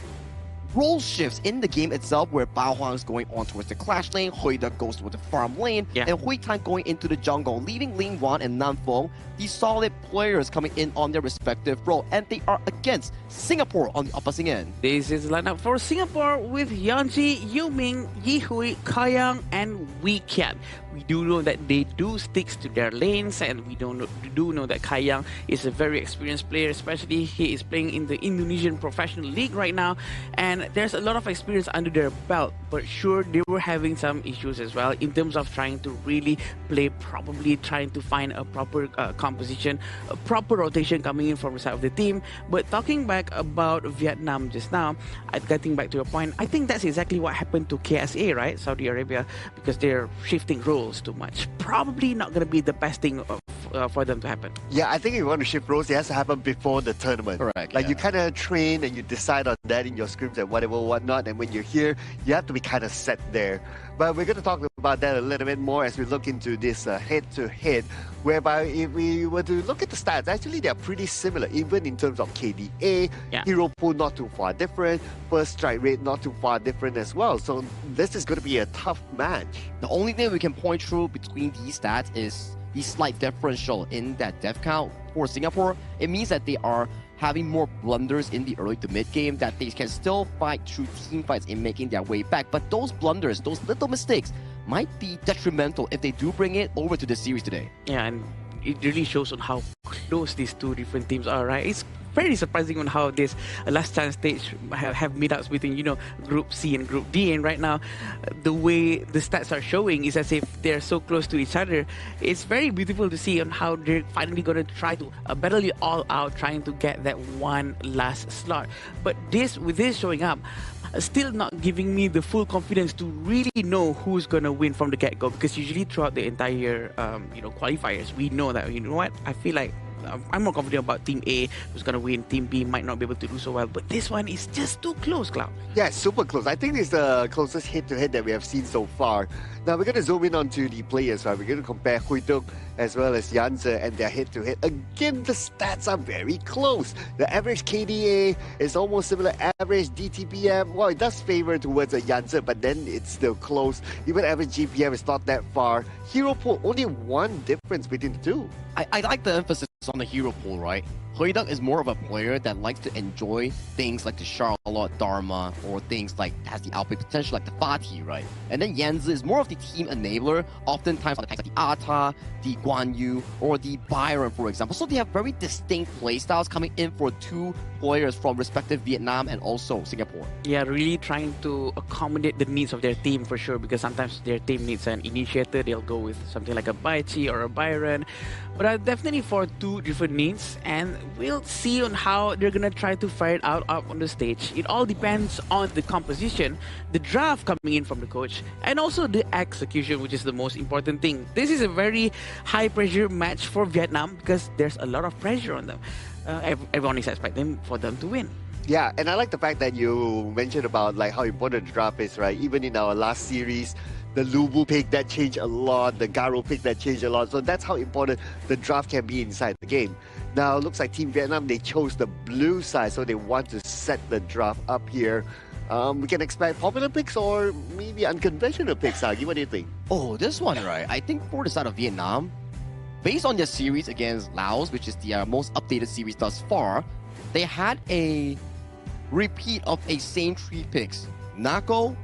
role shifts in the game itself where Bao Huang is going on towards the clash lane, Huy Tuk goes towards the farm lane, and Huy Tan going into the jungle, leaving Ling Wan and Nam Phuong, the solid players coming in on their respective role, and they are against Singapore on the opposing end. This is the lineup for Singapore with Yanji, Yu Ming, Yi Hui, Kayang, and Wee Kiat. We do know that they do stick to their lanes, and we do know that Kai Yang is a very experienced player, especially he is playing in the Indonesian Professional League right now, and there's a lot of experience under their belt. But sure, they were having some issues as well in terms of trying to really play, probably trying to find a proper composition, a proper rotation coming in from the side of the team. But talking back about Vietnam just now, getting back to your point, I think that's exactly what happened to KSA, right? Saudi Arabia, because they're shifting roles too much. Probably not going to be the best thing for them to happen. Yeah, I think if you want to shift roles, it has to happen before the tournament. Correct. Like you kind of train and you decide on that in your scripts and whatever, whatnot. And when you're here, you have to be kind of set there. But we're going to talk about that a little bit more as we look into this head-to-head, whereby if we were to look at the stats, actually they're pretty similar, even in terms of KDA, hero pool not too far different, first strike rate not too far different as well. So this is going to be a tough match. The only thing we can point through between these stats is the slight differential in that death count for Singapore. It means that they are having more blunders in the early to mid game, that they can still fight through team fights in making their way back. But those blunders, those little mistakes, might be detrimental if they do bring it over to the series today. Yeah, and it really shows on how close these two different teams are, right? It's very surprising on how this last chance stage have meetups between, you know, Group C and Group D, and right now the way the stats are showing is as if they're so close to each other. It's very beautiful to see on how they're finally going to try to battle it all out, trying to get that one last slot. But with this showing up, still not giving me the full confidence to really know who's going to win from the get-go, because usually throughout the entire qualifiers, we know that, you know what, I feel like I'm more confident about Team A who's going to win. Team B might not be able to do so well, but this one is just too close, Cloud. Yeah, super close. I think it's the closest head-to-head that we have seen so far. Now we're going to zoom in onto the players, right? We're going to compare Hui Tuk as well as Yanzi and their head-to-head. Again, the stats are very close. The average KDA is almost similar. Average DTPM, well, it does favor towards a Yanzi, but then it's still close. Even average GPM is not that far. Hero pool, only one difference between the two. I like the emphasis on the hero pool, right? Hui Tuk is more of a player that likes to enjoy things like the Charlotte, Dharma, or things like has the output potential like the Fatih, right? And then Yanzi is more of the team enabler, oftentimes on the tanks like the Ata, the Guan Yu, or the Byron, for example. So they have very distinct playstyles coming in for two players from respective Vietnam and also Singapore. Yeah, really trying to accommodate the needs of their team for sure, because sometimes their team needs an initiator, they'll go with something like a Baichi or a Byron. But definitely for two different needs, and we'll see on how they're gonna try to fire it out up on the stage. It all depends on the composition, the draft coming in from the coach, and also the execution, which is the most important thing. This is a very high pressure match for Vietnam because there's a lot of pressure on them. Everyone is expecting for them to win. Yeah, and I like the fact that you mentioned about like how important the draft is, right? Even in our last series, the Lubu pick, that changed a lot. The Garo pick, that changed a lot. So that's how important the draft can be inside the game. Now, it looks like Team Vietnam, they chose the blue side, so they want to set the draft up here. We can expect popular picks or maybe unconventional picks, Agi. What do you think? Oh, this one, right? I think for the side of Vietnam, based on their series against Laos, which is the most updated series thus far, they had a repeat of a same three picks. Nako,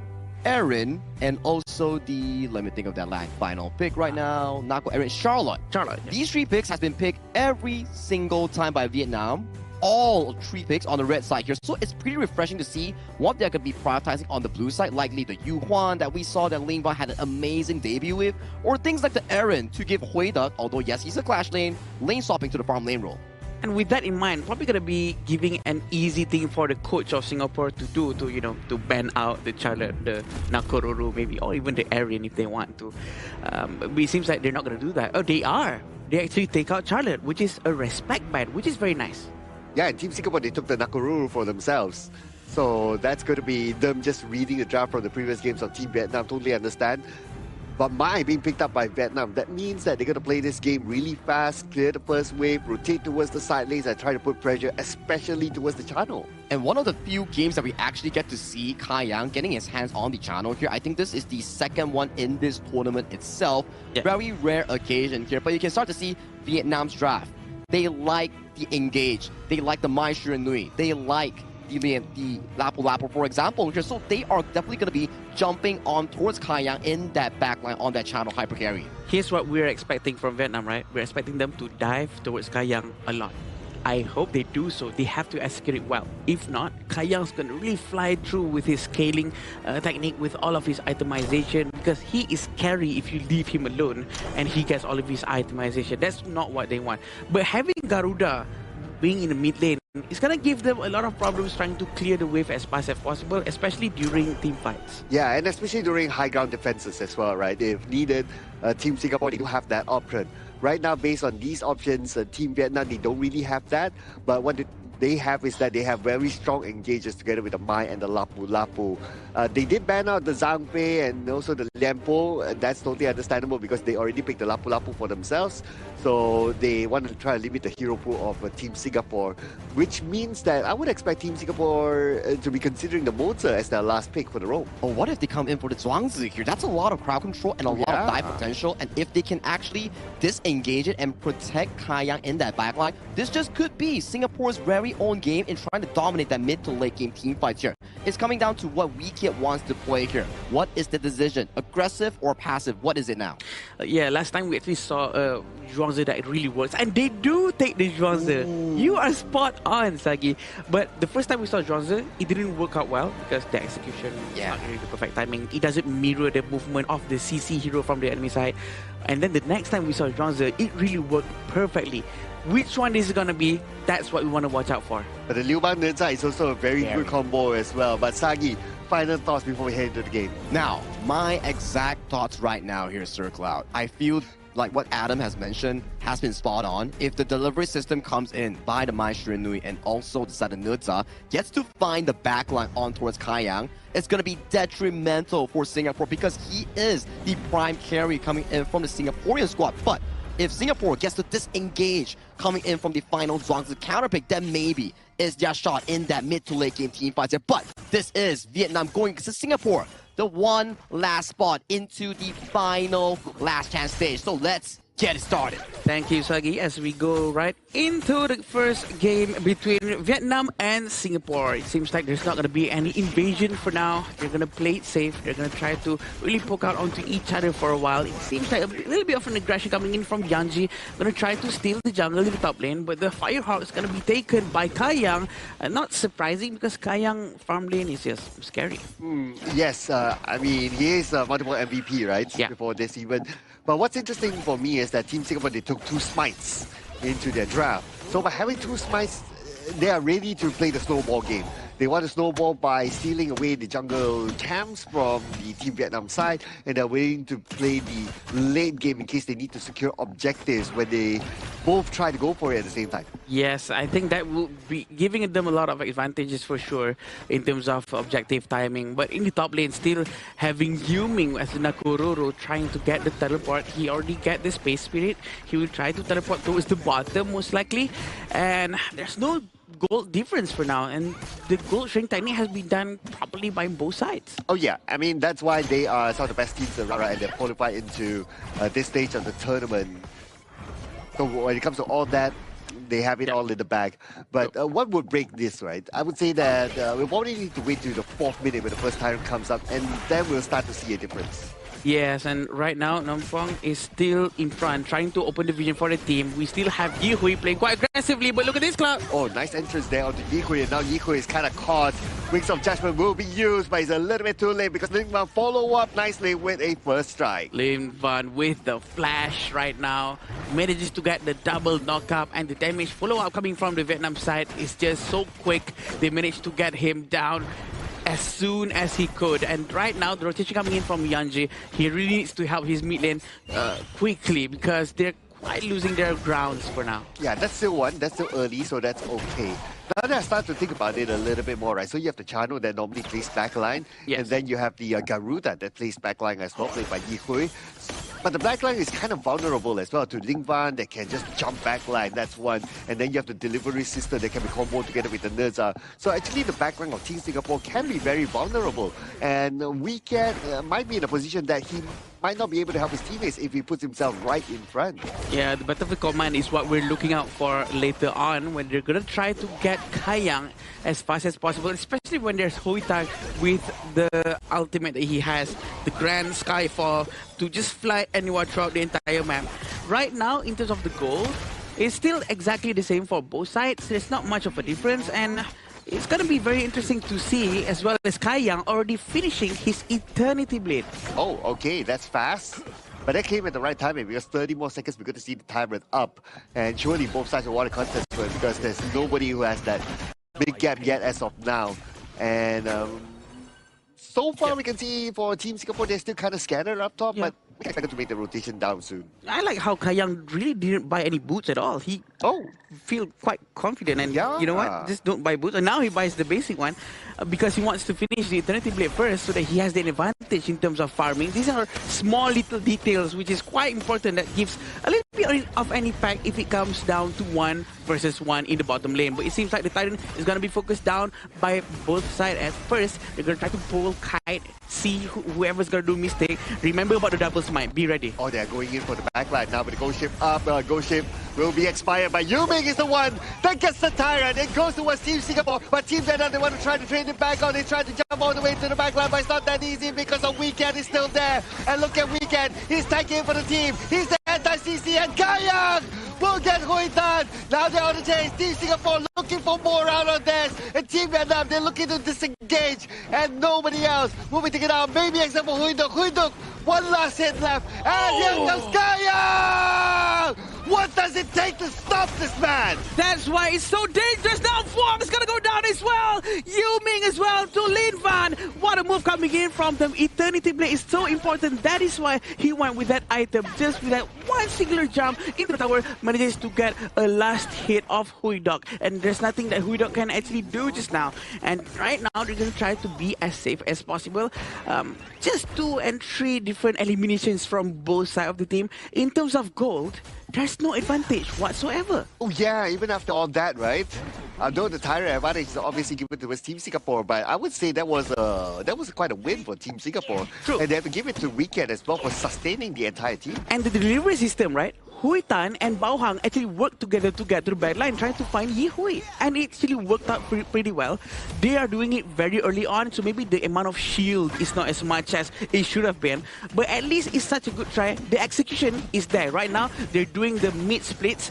Aaron, and also the, let me think of that final pick right now. Nako, Aaron, Charlotte. Yeah. These three picks has been picked every single time by Vietnam. All three picks on the red side here. So it's pretty refreshing to see what they're going to be prioritizing on the blue side, likely the Yu Huan that we saw that Lane Van had an amazing debut with, or things like the Aaron to give Hui Tuk, although yes, he's a clash lane, lane swapping to the farm lane role. And with that in mind, probably gonna be giving an easy thing for the coach of Singapore to do, to ban out the Charlotte, the Nakororo maybe, or even the Aryan if they want to. But it seems like they're not gonna do that. Oh, they are. They actually take out Charlotte, which is a respect ban, which is very nice. Yeah, and Team Singapore, they took the Nakororo for themselves. So that's going to be them just reading the draft from the previous games of Team Vietnam. Totally understand. But Mai being picked up by Vietnam, that means that they're going to play this game really fast, clear the first wave, rotate towards the side lanes and try to put pressure, especially towards the channel. And one of the few games that we actually get to see Kai Yang getting his hands on the channel here. I think this is the second one in this tournament itself. Yeah. Very rare occasion here, but you can start to see Vietnam's draft. They like the engage. They like the Mai Shiren Nui. They like the Lapu Lapu, for example, here. So they are definitely going to be jumping on towards Kaiyang in that backline on that channel hyper carry. Here's what we're expecting from Vietnam, right? We're expecting them to dive towards Kaiyang a lot. I hope they do so. They have to execute it well. If not, Kaiyang's going to really fly through with his scaling technique, with all of his itemization, because he is carry if you leave him alone and he gets all of his itemization. That's not what they want. But having Garuda being in the mid lane, it's going to give them a lot of problems trying to clear the wave as fast as possible, especially during team fights. Yeah, and especially during high ground defenses as well, right? If needed, Team Singapore, they do have that option. Right now, based on these options, Team Vietnam, they don't really have that. But what they have is that they have very strong engagers together with the Mai and the Lapu Lapu. They did ban out the Zhang Fei and also the Lianpo. That's totally understandable because they already picked the Lapu Lapu for themselves. So they want to try to limit the hero pool of Team Singapore, which means that I would expect Team Singapore to be considering the Moza as their last pick for the role. Or what if they come in for the Zhuangzi here? That's a lot of crowd control and a lot of dive potential. And if they can actually disengage it and protect Kaiyang in that backline, this just could be Singapore's very own game in trying to dominate that mid to late game team fights here. It's coming down to what WeKit wants to play here. What is the decision? Aggressive or passive? What is it now? Yeah, last time we actually saw Zhuangzi that it really works. And they do take the Zhuangzi. You are spot on, Sagi. But the first time we saw Zhuangzi, it didn't work out well because the execution is not really the perfect timing. It doesn't mirror the movement of the CC hero from the enemy side. And then the next time we saw Zhuangzi, it really worked perfectly. Which one is it going to be? That's what we want to watch out for. But the Liu Bang Neza is also a very good combo as well. But Sagi, final thoughts before we head into the game. Now, my exact thoughts right now here, Sir Cloud. I feel like what Adam has mentioned has been spot on. If the delivery system comes in by the Mai Shiranui and also the Sada Neza gets to find the backline on towards Kaiyang, it's going to be detrimental for Singapore because he is the prime carry coming in from the Singaporean squad. But if Singapore gets to disengage coming in from the final Zhuangzi counterpick, then maybe is their shot in that mid to late game team fights. But this is Vietnam going to Singapore, the one last spot into the final last chance stage. So let's get it started. Thank you, Sagi, as we go right into the first game between Vietnam and Singapore. It seems like there's not going to be any invasion for now. They're going to play it safe. They're going to try to really poke out onto each other for a while. It seems like a little bit of an aggression coming in from Yanji. Going to try to steal the jungle in the top lane, but the Firehawk is going to be taken by Kaiyang. Not surprising because Kaiyang farm lane is just scary. Yes, I mean, he is a multiple MVP, right? Yeah. Before this even. But what's interesting for me is that Team Singapore, they took 2 smites into their draft. So by having 2 smites, they are ready to play the snowball game. They want to snowball by stealing away the jungle camps from the Team Vietnam side, and they're willing to play the late game in case they need to secure objectives when they both try to go for it at the same time. Yes, I think that will be giving them a lot of advantages for sure in terms of objective timing. But in the top lane, still having Yuming as the Nakororo trying to get the teleport. He already get the Space Spirit. He will try to teleport towards the bottom most likely. And there's no gold difference for now, and the gold shrink technique has been done properly by both sides. Oh yeah, I mean that's why they are some of the best teams around, and they've qualified into this stage of the tournament. So when it comes to all that, they have it all in the bag. But what would break this, right? I would say that we probably need to wait till the 4th minute when the first tyrant comes up, and then we'll start to see a difference. Yes, and right now, Namfong is still in front, trying to open the vision for the team. We still have Yihui playing quite aggressively, but look at this, Cloud. Oh, nice entrance there onto Yihui, and now Yihui is kind of caught. Wings of Judgment will be used, but it's a little bit too late because Lin Van follow up nicely with a first strike. Lin Van with the flash right now, manages to get the double knock-up, and the damage follow-up coming from the Vietnam side is just so quick. They managed to get him down as soon as he could, and right now the rotation coming in from Yanji, he really needs to help his mid lane quickly because they're quite losing their grounds for now. Yeah, that's still one, that's still early, so that's okay. Now that I start to think about it a little bit more, right? So you have the Chano that normally plays backline, and then you have the Garuda that plays backline as well, played by Yihui. But the backline is kind of vulnerable as well to Ling Van that can just jump backline, that's one. And then you have the delivery system that can be comboed together with the Neza. So actually the backline of Team Singapore can be very vulnerable. And WeKit might be in a position that he might not be able to help his teammates if he puts himself right in front. Yeah, the battlefield command is what we're looking out for later on when they're gonna try to get Kayang as fast as possible, especially when there's Huitang with the ultimate that he has, the Grand Skyfall, to just fly anywhere throughout the entire map. Right now, in terms of the goal, it's still exactly the same for both sides. There's not much of a difference, and it's going to be very interesting to see, as well as Kayang already finishing his Eternity Blade. Oh, okay, that's fast. But that came at the right timing because 30 more seconds, we're going to see the timer up. And surely both sides will want to contest for it because there's nobody who has that big gap yet as of now. And so far we can see for Team Singapore, they're still kind of scattered up top, but we expect them to make the rotation down soon. I like how Kayang really didn't buy any boots at all. He feel quite confident and you know what, just don't buy boots. And now he buys the basic one because he wants to finish the Eternity Blade first so that he has the advantage in terms of farming. These are small little details which is quite important that gives a little bit of an impact if it comes down to 1 versus 1 in the bottom lane. But it seems like the Titan is going to be focused down by both sides at first. They're going to try to pull Kite, see whoever's going to do mistake. Remember about the double smite, be ready. Oh, they're going in for the backline now, but the ghost ship up, ghost ship will be expired, but Yuming is the one that gets the Tyrant. It goes towards Team Singapore, but Team Vietnam, they want to try to train it back on. They try to jump all the way to the backline, but it's not that easy because of Weekend is still there. And look at Weekend, he's tagging for the team. He's the anti-CC, and Kayang will get Huitan. Now they're on the chase. Team Singapore looking for more out of this. And Team Vietnam, they're looking to disengage, and nobody else will be taken out. Maybe except for Huiduk. Huiduk, one last hit left. And here comes Kayang! What does it take to stop this man? That's why it's so dangerous now. Form is gonna go down as well. Yuming as well to Lin Van. What a move coming in from them. Eternity Blade is so important. That is why he went with that item. Just with that one singular jump into the tower, manages to get a last hit of Huidok. And there's nothing that Huidok can actually do just now. And right now, they're gonna try to be as safe as possible. Just 2 and 3 different eliminations from both sides of the team. In terms of gold, there's no advantage whatsoever. Oh yeah, even after all that, right? Though the Tyrant advantage is obviously given to Team Singapore, but I would say that was quite a win for Team Singapore. True. And they have to give it to Weekend as well for sustaining the entire team. And the delivery system, right? Huitan and Bao Hang actually worked together to get to the backline trying to find Yi Hui. And it actually worked out pretty well. They are doing it very early on, so maybe the amount of shield is not as much as it should have been. But at least it's such a good try. The execution is there. Right now, they're doing the mid splits,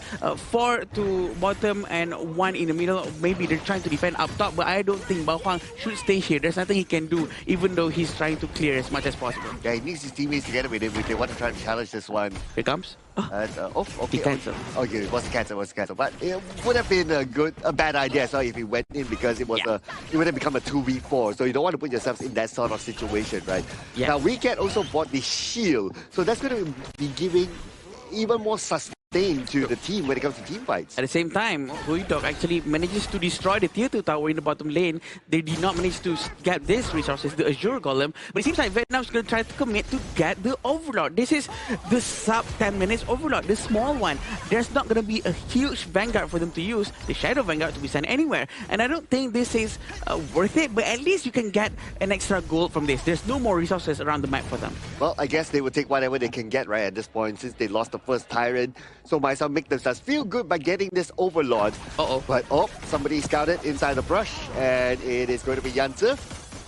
4 to bottom and 1 in the middle. Maybe they're trying to defend up top, but I don't think Bao Hang should stay here. There's nothing he can do, even though he's trying to clear as much as possible. Yeah, he needs his teammates together with him if they want to try to challenge this one. Here comes. Okay. He cancelled. Okay, it was cancelled. But it would have been a bad idea as well if he went in because it would have become a 2v4. So you don't want to put yourselves in that sort of situation, right? Yeah. Now Weekend also bought the shield, so that's going to be giving even more sustain to the team when it comes to team fights. At the same time, Huidok actually manages to destroy the tier 2 tower in the bottom lane. They did not manage to get these resources, the Azure Golem, but it seems like Vietnam's going to try to commit to get the Overlord. This is the sub 10 minutes Overlord, the small one. There's not going to be a huge Vanguard for them to use, the Shadow Vanguard to be sent anywhere. And I don't think this is worth it, but at least you can get an extra gold from this. There's no more resources around the map for them. Well, I guess they will take whatever they can get right at this point since they lost the first Tyrant. So might as well make themselves feel good by getting this Overlord. But somebody scouted inside the brush, and it is going to be Yanzi.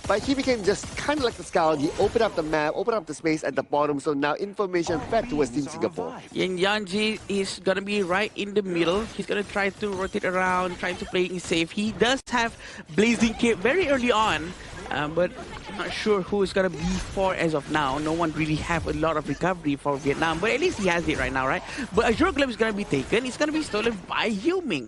But he became just kind of like the scout. He opened up the map, opened up the space at the bottom, so now information fed towards Team Singapore. And Yanji is going to be right in the middle. He's going to try to rotate around, trying to play it safe. He does have Blazing Cape very early on, but I'm not sure who is going to be for as of now. No one really have a lot of recovery for Vietnam, but at least he has it right now, right? But Azure Golem is going to be taken. It's going to be stolen by Yuming.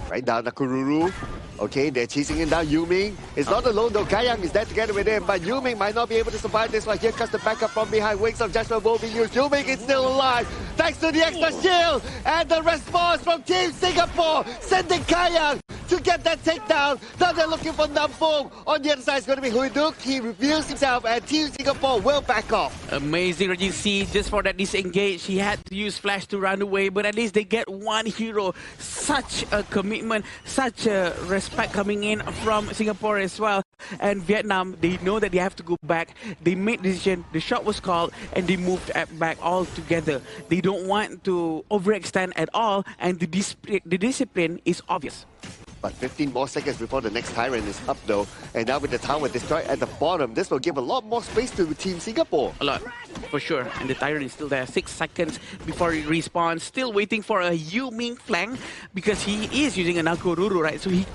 Right down the Kururu. Okay, they're chasing him down. Yuming is not alone though. Kayang is there together with him, but Yuming might not be able to survive this one. Here comes the backup from behind. Wings of Judgment will be used. Yuming is still alive thanks to the extra shield and the response from Team Singapore, sending Kayang to get that takedown. Now they're looking for Nampong. On the other side is going to be Huiduk. He reveals himself and Team Singapore will back off. Amazing Reggie C, just for that disengage, he had to use flash to run away, but at least they get one hero. Such a commitment, such a respect coming in from Singapore as well. And Vietnam, they know that they have to go back. They made the decision, the shot was called, and they moved back all together. They don't want to overextend at all, and the discipline is obvious. But 15 more seconds before the next Tyrant is up though. And now with the tower destroyed at the bottom, this will give a lot more space to Team Singapore. A lot, for sure. And the Tyrant is still there. 6 seconds before he respawns. Still waiting for a Yu-Ming flank because he is using an Akururu, right? So he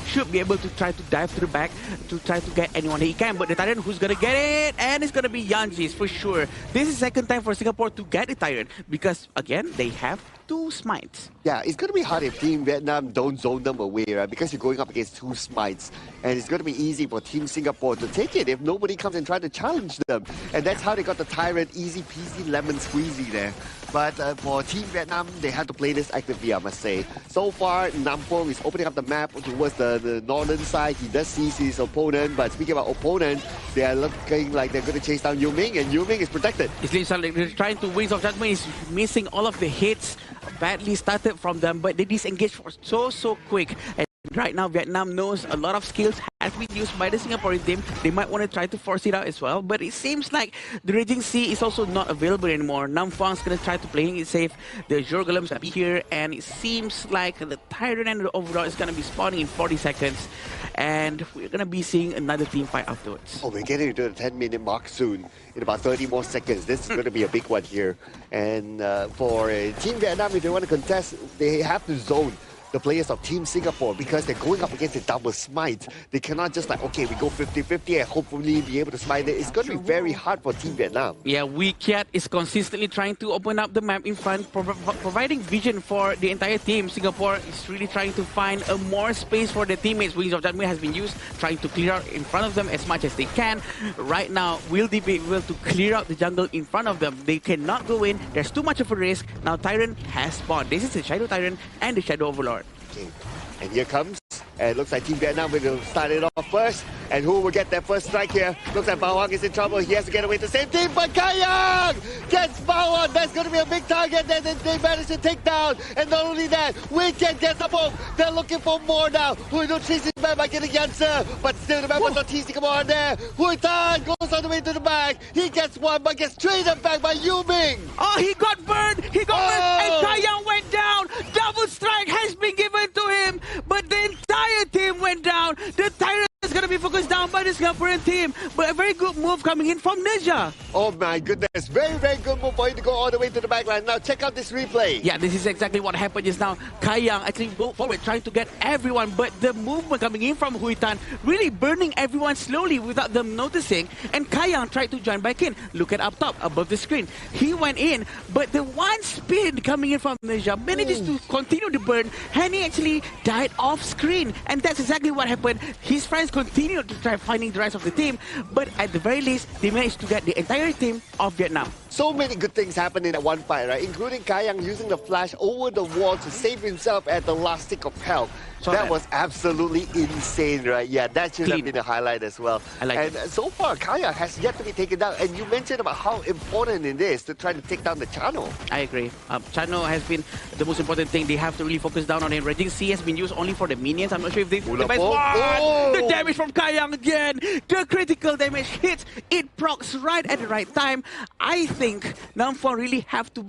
should be able to try to dive to the back to try to get anyone he can. But the Tyrant who's going to get it? And it's going to be Yanji's for sure. This is second time for Singapore to get a Tyrant because, again, they have 2 smites. Yeah, it's going to be hard if Team Vietnam don't zone them away, right? Because you're going up against 2 smites. And it's going to be easy for Team Singapore to take it if nobody comes and try to challenge them. And that's how they got the Tyrant, easy peasy lemon squeezy there. But for Team Vietnam, they have to play this actively, I must say. So far, Nampong is opening up the map towards the northern side. He does see his opponent, but speaking about opponent, they are looking like they're going to chase down Yu-Ming, and Yu-Ming is protected. It seems like they're trying to Wings of Judgment. He's missing all of the hits badly started from them, but they disengage for so quick. And right now, Vietnam knows a lot of skills has been used by the Singaporean team. They might want to try to force it out as well, but it seems like the Raging Sea is also not available anymore. Nam Phuong's going to try to play it safe. The Jorgulums will be here, and it seems like the Tyrant and the Overlord is going to be spawning in 40 seconds, and we're going to be seeing another team fight afterwards. Oh, we're getting to the 10-minute mark soon. In about 30 more seconds, this is going to be a big one here. And for Team Vietnam, if they want to contest, they have to zone the players of Team Singapore because they're going up against a double smite. They cannot just like, okay, we go 50-50 and hopefully be able to smite it. It's going to be very hard for Team Vietnam. Yeah, Kiat is consistently trying to open up the map in front, providing vision for the entire team. Singapore is really trying to find a more space for their teammates. Wings of Judgment has been used, trying to clear out in front of them as much as they can. Right now, will they be able to clear out the jungle in front of them? They cannot go in. There's too much of a risk. Now Tyrant has spawned. This is the Shadow Tyrant and the Shadow Overlord. Okay. And here comes, and it looks like Team Vietnam will start it off first. And who will get their first strike here? Looks like Bao Hong is in trouble. He has to get away to the same team, but Kayang gets Bao Hong. That's going to be a big target that they managed to take down. And not only that, Weekend gets the bomb. They're looking for more now. Huiduk chases back by getting Yancer, but still the map was not teasing him on there. Huitan goes all the way to the back. He gets one, but gets traded back by Yu-Ming. Oh, he got burned. He got burned, and Kayang went down. Double strike has been given to him, but the entire team went down. The Tyrant is going to be focused down by the Singaporean team, but a very good move coming in from Ninja. Oh my goodness, very good move for him to go all the way to the back line. Now check out this replay. Yeah, this is exactly what happened just now. Kayang actually go forward trying to get everyone, but the movement coming in from Huitan really burning everyone slowly without them noticing, and Kayang tried to join back in. Look at up top above the screen. He went in, but the one spin coming in from Ninja manages to continue the burn, and he actually died off screen, and that's exactly what happened. His friends continued to try finding the rest of the team, but at the very least, they managed to get the entire team of Vietnam. So many good things happened in that one fight, right? Including Kayang using the flash over the wall to save himself at the last tick of health. That was absolutely insane, right? Yeah, that should have been a highlight as well. And so far, Kayang has yet to be taken down. And you mentioned about how important it is to try to take down the channel. I agree. Channel has been the most important thing. They have to really focus down on it. Raging Sea has been used only for the minions. I'm not sure if they... The damage from Kayang again. The critical damage hits. It procs right at the right time. I think Nam Phuong really have to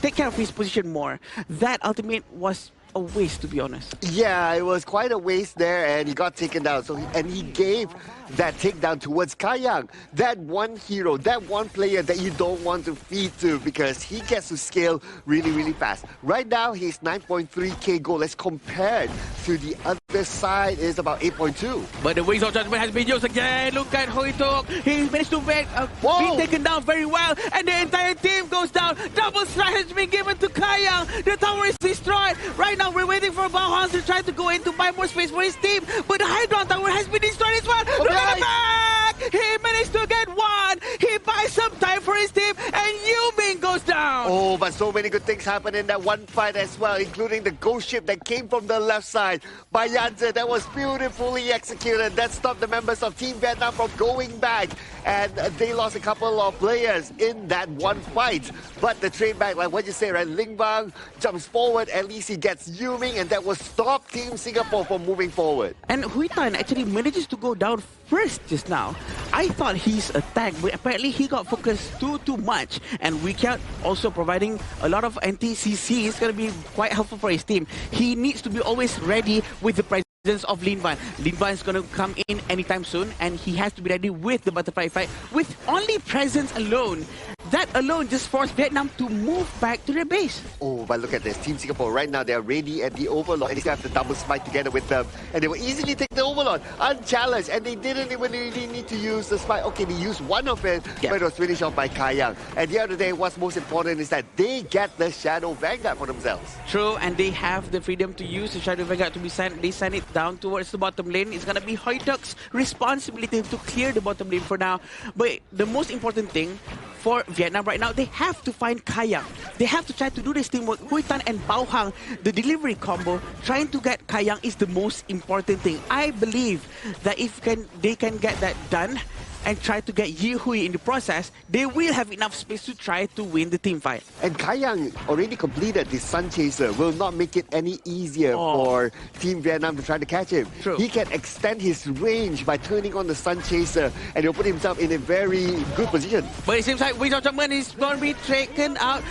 take care of his position more. That ultimate was a waste, to be honest. Yeah, it was quite a waste there, and he got taken down. So he gave that takedown towards Kayang, that one hero, that one player that you don't want to feed to because he gets to scale really fast. Right now, he's 9.3k gold. Let's compare to the other side is about 8.2. But the Wings of Judgment has been used again. Look at Huiduk. He managed to be taken down very well, and the entire team goes down. Double strike has been given to Kayang. The tower is destroyed. Right now, we're waiting for Bao Hong to try to go in to buy more space for his team, but the high ground tower has been destroyed as well. Look at the back! He managed to get one. He buys some time for his team, and Yu-Ming goes down. Oh, but so many good things happened in that one fight as well, including the ghost ship that came from the left side by Yanzi. That was beautifully executed. That stopped the members of Team Vietnam from going back. And they lost a couple of players in that one fight. But the trade back, like what you say, right? Ling Bang jumps forward. At least he gets Yuming, and that will stop Team Singapore from moving forward. And Hui Tan actually manages to go down first just now. I thought he's attacked, but apparently he got focused too much. And Wikiat also providing a lot of anti-CC is going to be quite helpful for his team. He needs to be always ready with the presence of Lin Van. Lin Van is going to come in anytime soon, and he has to be ready with the butterfly fight. With only presence alone, that alone just forced Vietnam to move back to their base. Oh, but look at this. Team Singapore right now, they're ready at the Overlord, and they still have the double smite together with them. And they will easily take the Overlord, unchallenged, and they didn't even really need to use the smite. Okay, they used one of it, but it was finished off by Kayang. At the end of the day, what's most important is that they get the Shadow Vanguard for themselves. True, and they have the freedom to use the Shadow Vanguard to be sent. They send it down towards the bottom lane. It's going to be Hoyduk's responsibility to clear the bottom lane for now. But the most important thing for Vietnam right now, they have to find Kayang. They have to try to do this teamwork. Hui Tan and Bao Hang, the delivery combo, trying to get Kayang is the most important thing. I believe that if they can get that done and try to get Yi Hui in the process, they will have enough space to try to win the team fight. And Kayang already completed the Sun Chaser, will not make it any easier for Team Vietnam to try to catch him. True. He can extend his range by turning on the Sun Chaser, and he'll put himself in a very good position. But it seems like Widow is going to be taken out.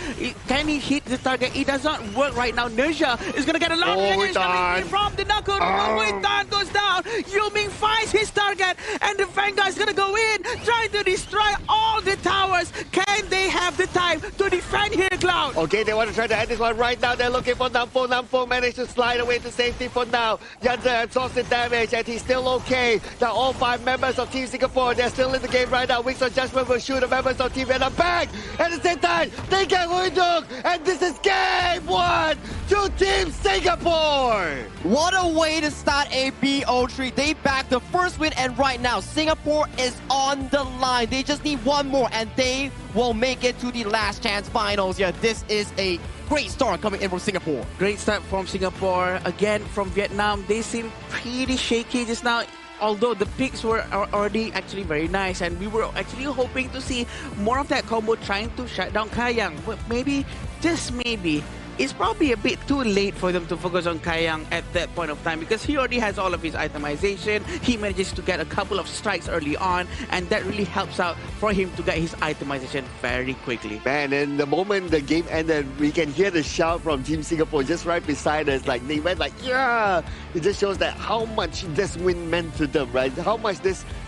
Can he hit the target? It does not work right now. Nerja is going to get a long range coming in from the knuckle. Hui Tan goes down. Yuming finds his target, and the Vanguard is going to go in, trying to destroy all the towers. Can they have the time to defend here, Cloud? Okay, they want to try to end this one right now. They're looking for Nampo. Nampo managed to slide away to safety for now. Yanzi absorbs the damage, and he's still okay. Now all 5 members of Team Singapore, they're still in the game right now. Wings of Judgment will shoot the members of Team Vietnam back. At the same time, they get Huyduk, and this is game 1 to Team Singapore. What a way to start a BO3. They backed the first win, and right now, Singapore is on the line. They just need one more, and they will make it to the last chance finals. Yeah, this is a great start coming in from Singapore. Great start from Singapore. Again, from Vietnam, they seem pretty shaky just now. Although the picks were already actually very nice, and we were actually hoping to see more of that combo trying to shut down Kayang. But maybe, just maybe, it's probably a bit too late for them to focus on Kayang at that point of time, because he already has all of his itemization. He manages to get a couple of strikes early on, and that really helps out for him to get his itemization very quickly. Man, and the moment the game ended, we can hear the shout from Team Singapore just right beside us. Like, they went like, yeah! It just shows that how much this win meant to them, right? How much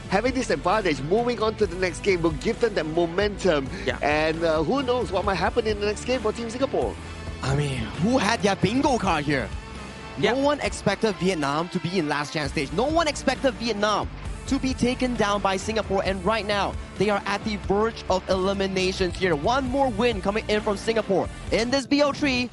having this advantage, moving on to the next game, will give them that momentum. Yeah. And who knows what might happen in the next game for Team Singapore. I mean, who had their bingo card here? No one expected Vietnam to be in last chance stage. No one expected Vietnam to be taken down by Singapore. And right now, they are at the verge of eliminations here. One more win coming in from Singapore in this BO3.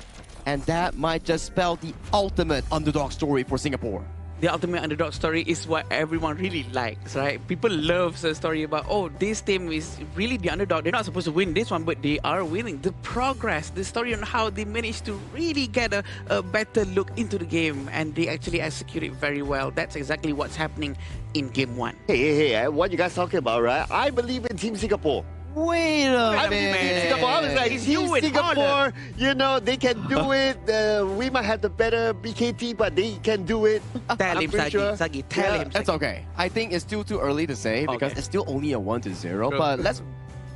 And that might just spell the ultimate underdog story for Singapore. The ultimate underdog story is what everyone really likes, right? People love the story about, oh, this team is really the underdog. They're not supposed to win this one, but they are winning. The progress, the story on how they managed to really get a better look into the game, and they actually execute it very well. That's exactly what's happening in Game 1. Hey, what you guys talking about, right? I believe in Team Singapore. Wait a minute. I was like, Team Singapore, you know, they can do it. We might have the better BKT, but they can do it. Tell him, Sagi. Tell him. It's okay. I think it's still too early to say because it's still only a 1-0. But let's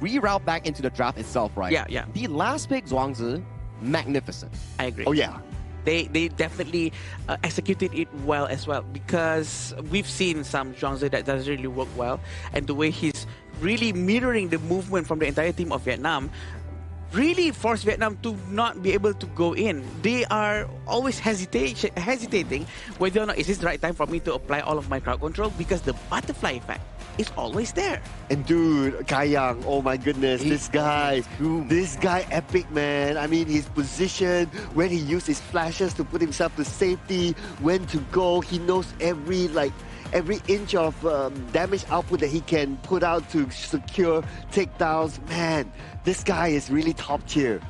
reroute back into the draft itself, right? Yeah. The last pick, Zhuangzi, magnificent. I agree. Oh, yeah. They definitely executed it well as well, because we've seen some Zhuangzi that doesn't really work well, and the way he's really mirroring the movement from the entire team of Vietnam really forced Vietnam to not be able to go in. They are always hesitating whether or not is this the right time for me to apply all of my crowd control, because the butterfly effect is always there. And dude, Kayang, oh my goodness, this guy epic, man. I mean, his position, when he used his flashes to put himself to safety, when to go, he knows every inch of damage output that he can put out to secure takedowns. Man, this guy is really top tier.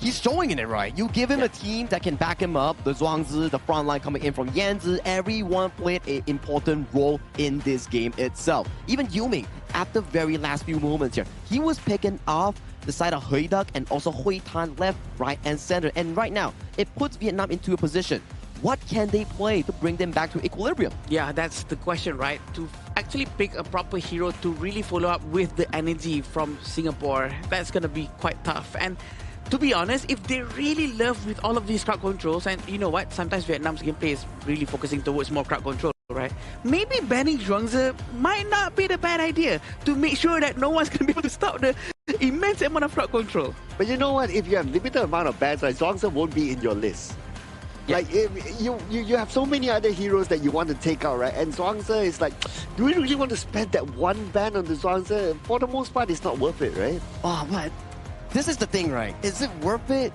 he's showing it right. You give him a team that can back him up. The Zhuangzi, the front line coming in from Yanzi, everyone played an important role in this game itself. Even Yuming, at the very last few moments here, he was picking off the side of Huiduk and also Hui Tan left, right, and center. And right now, it puts Vietnam into a position. What can they play to bring them back to equilibrium? Yeah, that's the question, right? To actually pick a proper hero to really follow up with the energy from Singapore, that's going to be quite tough. And to be honest, if they really love with all of these crowd controls, and you know what, sometimes Vietnam's gameplay is really focusing towards more crowd control, right? Maybe banning Zhuangzi might not be the bad idea to make sure that no one's going to be able to stop the immense amount of crowd control. But you know what, if you have limited amount of bans, like Zhuangzi won't be in your list. Yeah. Like, you have so many other heroes that you want to take out, right? And Zhuangzi is like, do we really want to spend that one ban on the Zhuangzi? For the most part, it's not worth it, right? Oh, but this is the thing, right? Is it worth it?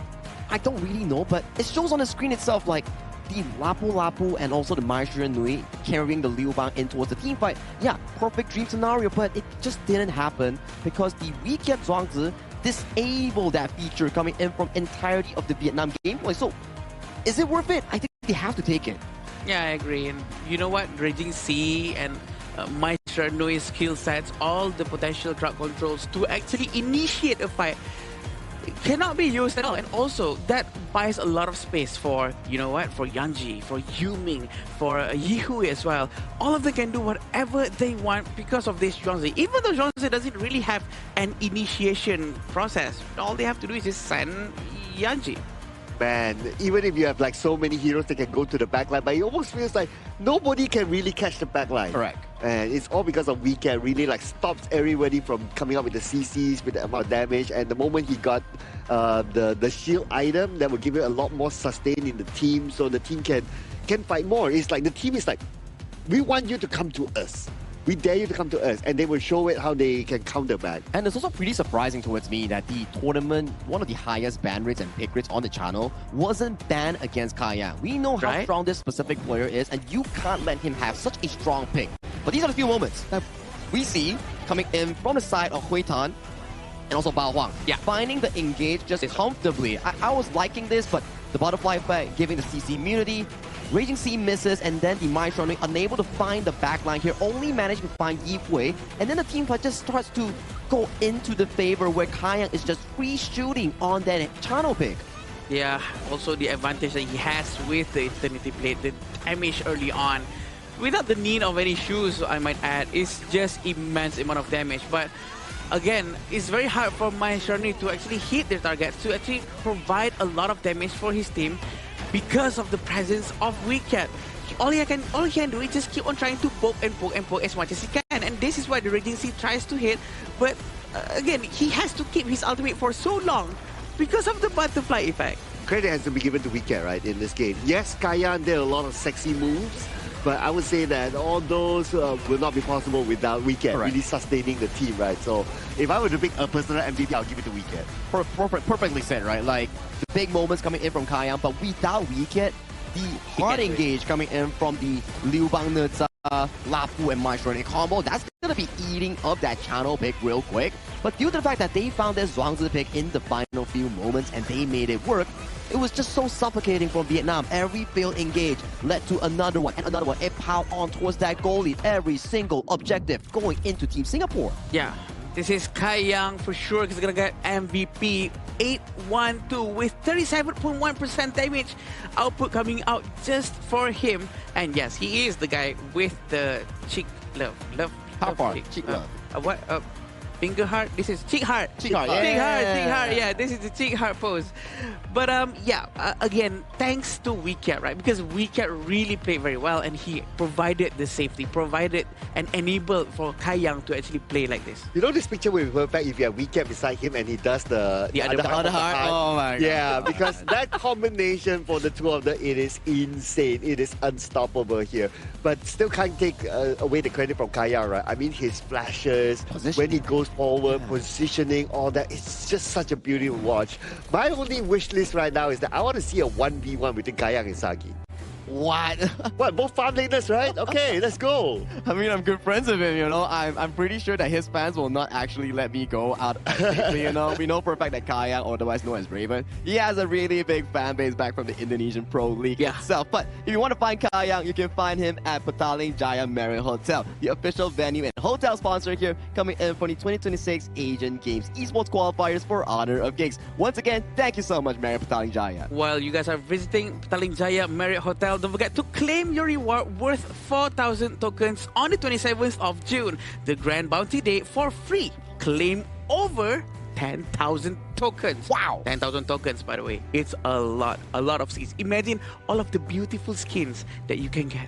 I don't really know, but it shows on the screen itself, like, the Lapu Lapu and also the Mai Shi Nui carrying the Liu Bang in towards the team fight. Yeah, perfect dream scenario, but it just didn't happen because the weekend Zhuangzi disabled that feature coming in from entirety of the Vietnam gameplay. So, is it worth it? I think they have to take it. Yeah, I agree. And you know what? Raging Sea and Mai Shi Nui's skill sets, all the potential crowd controls to actually initiate a fight cannot be used at all. And also, that buys a lot of space for, you know what, for Yanji, for Yuming, for Yihui as well. All of them can do whatever they want because of this Zhuangzi. Even though Zhuangzi doesn't really have an initiation process, all they have to do is just send Yanji. Man, even if you have like so many heroes that can go to the backline, but it almost feels like nobody can really catch the backline. Correct. And it's all because of Weekend really like stops everybody from coming up with the CCs, with the amount of damage. And the moment he got the shield item, that will give it a lot more sustain in the team, so the team can fight more. It's like the team is like, we want you to come to us. We dare you to come to us, and they will show it how they can counter back. And it's also pretty surprising towards me that the tournament, one of the highest ban rates and pick rates on the channel, wasn't banned against Kaya. We know how strong this specific player is, and you can't let him have such a strong pick. But these are the few moments that we see coming in from the side of Hui Tan and also Bao Huang. Yeah. Finding the engage just comfortably. I was liking this, but the butterfly effect, giving the CC immunity, Raging Sea misses, and then the Mai Shi Nui unable to find the backline here, only managed to find Yihui, and then the team fight just starts to go into the favor where Kayang is just free shooting on that channel pick. Yeah, also the advantage that he has with the Eternity Blade, the damage early on, without the need of any shoes, I might add, is just immense amount of damage. But again, it's very hard for Mai Shi Nui to actually hit their targets, to actually provide a lot of damage for his team, because of the presence of Wicked. All he can do is just keep on trying to poke and poke and poke as much as he can. And this is why the Raging Sea tries to hit. But again, he has to keep his ultimate for so long because of the butterfly effect. Credit has to be given to Wicked, right, in this game. Yes, Kayan did a lot of sexy moves, but I would say that all those will not be possible without Wicked really sustaining the team, right? So if I were to pick a personal MVP, I'll give it to Wicked. Perfectly said, right? Like, the big moments coming in from Kayang, but without Wicked, the hard engage coming in from the Liu Bang Neza, Lapu, and Mai Shi Nui combo, that's going to be eating up that channel pick real quick. But due to the fact that they found their Zhuangzi pick in the final few moments and they made it work, it was just so suffocating from Vietnam. Every failed engage led to another one and another one. It piled on towards that goal lead. Every single objective going into Team Singapore. Yeah, this is Kayang for sure. He's going to get MVP 8-1-2 with 37.1% damage output coming out just for him. And yes, he is the guy with the cheek love. How far? Cheek love. What? Finger heart. This is cheek heart. Cheek heart. Cheek heart. Yeah, this is the cheek heart pose. But again, thanks to Wicked, right? Because Wicked really played very well, and he provided the safety, provided and enabled for Kayang to actually play like this. You know this picture will be perfect if you have Wicked beside him and he does the other heart. Oh my god. Yeah, because that combination for the two of them, it is insane. It is unstoppable here. But still can't take away the credit from Kayang, right? I mean, his flashes, when he goes forward, positioning, all that. It's just such a beauty to watch. My only wish list right now is that I want to see a 1v1 between Kayang and Sagi. What? What? Both farm laners, right? Okay, let's go. I mean, I'm good friends with him, you know. I'm pretty sure that his fans will not actually let me go out safely, you know. We know for a fact that Kayang, otherwise known as Raven, he has a really big fan base back from the Indonesian Pro League itself. But if you want to find Kayang, you can find him at Petaling Jaya Marriott Hotel, the official venue and hotel sponsor here, coming in for the 2026 Asian Games Esports Qualifiers for Honor of Kings. Once again, thank you so much, Marriott Petaling Jaya. While you guys are visiting Petaling Jaya Marriott Hotel, don't forget to claim your reward worth 4,000 tokens on the 27th of June, the grand bounty day for free. Claim over 10,000 tokens. Wow! 10,000 tokens, by the way. It's a lot of skins. Imagine all of the beautiful skins that you can get.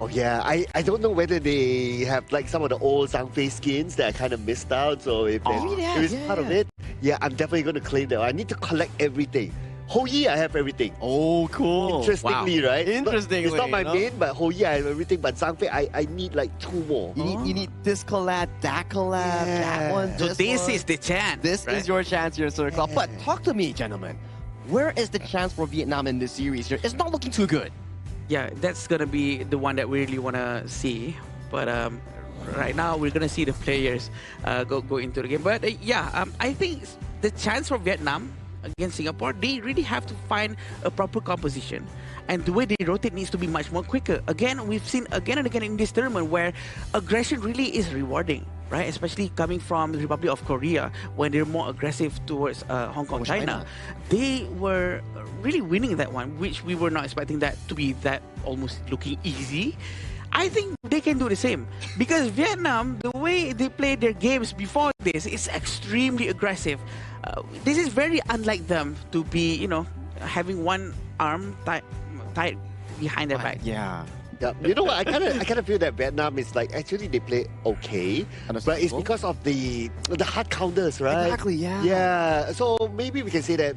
Oh yeah, I don't know whether they have like some of the old Zhangfei skins that I kind of missed out. So if it's part of it, yeah, I'm definitely going to claim that. I need to collect everything. Whole year I have everything. Oh, cool. Interestingly, right? Interestingly. It's not my main, but whole year I have everything. But Zhangfei, I need like 2 more. You need this collab, that collab, that one, So this is the chance. This is your chance here, Sir Club. But talk to me, gentlemen. Where is the chance for Vietnam in this series here? It's not looking too good. Yeah, that's going to be the one that we really want to see. But right now, we're going to see the players go into the game. But I think the chance for Vietnam against Singapore, they really have to find a proper composition, and the way they rotate needs to be much more quicker. Again, we've seen again and again in this tournament where aggression really is rewarding, right? Especially coming from the Republic of Korea, when they're more aggressive towards Hong Kong, China. They were really winning that one, which we were not expecting that to be that almost looking easy. I think they can do the same, because Vietnam, the way they play their games before this, is extremely aggressive. This is very unlike them to be, you know, having one arm tied behind their back. Yeah. You know what? I kind of feel that Vietnam is like actually they play okay, but it's because of the hard counters, right? Exactly. Yeah. Yeah. So maybe we can say that.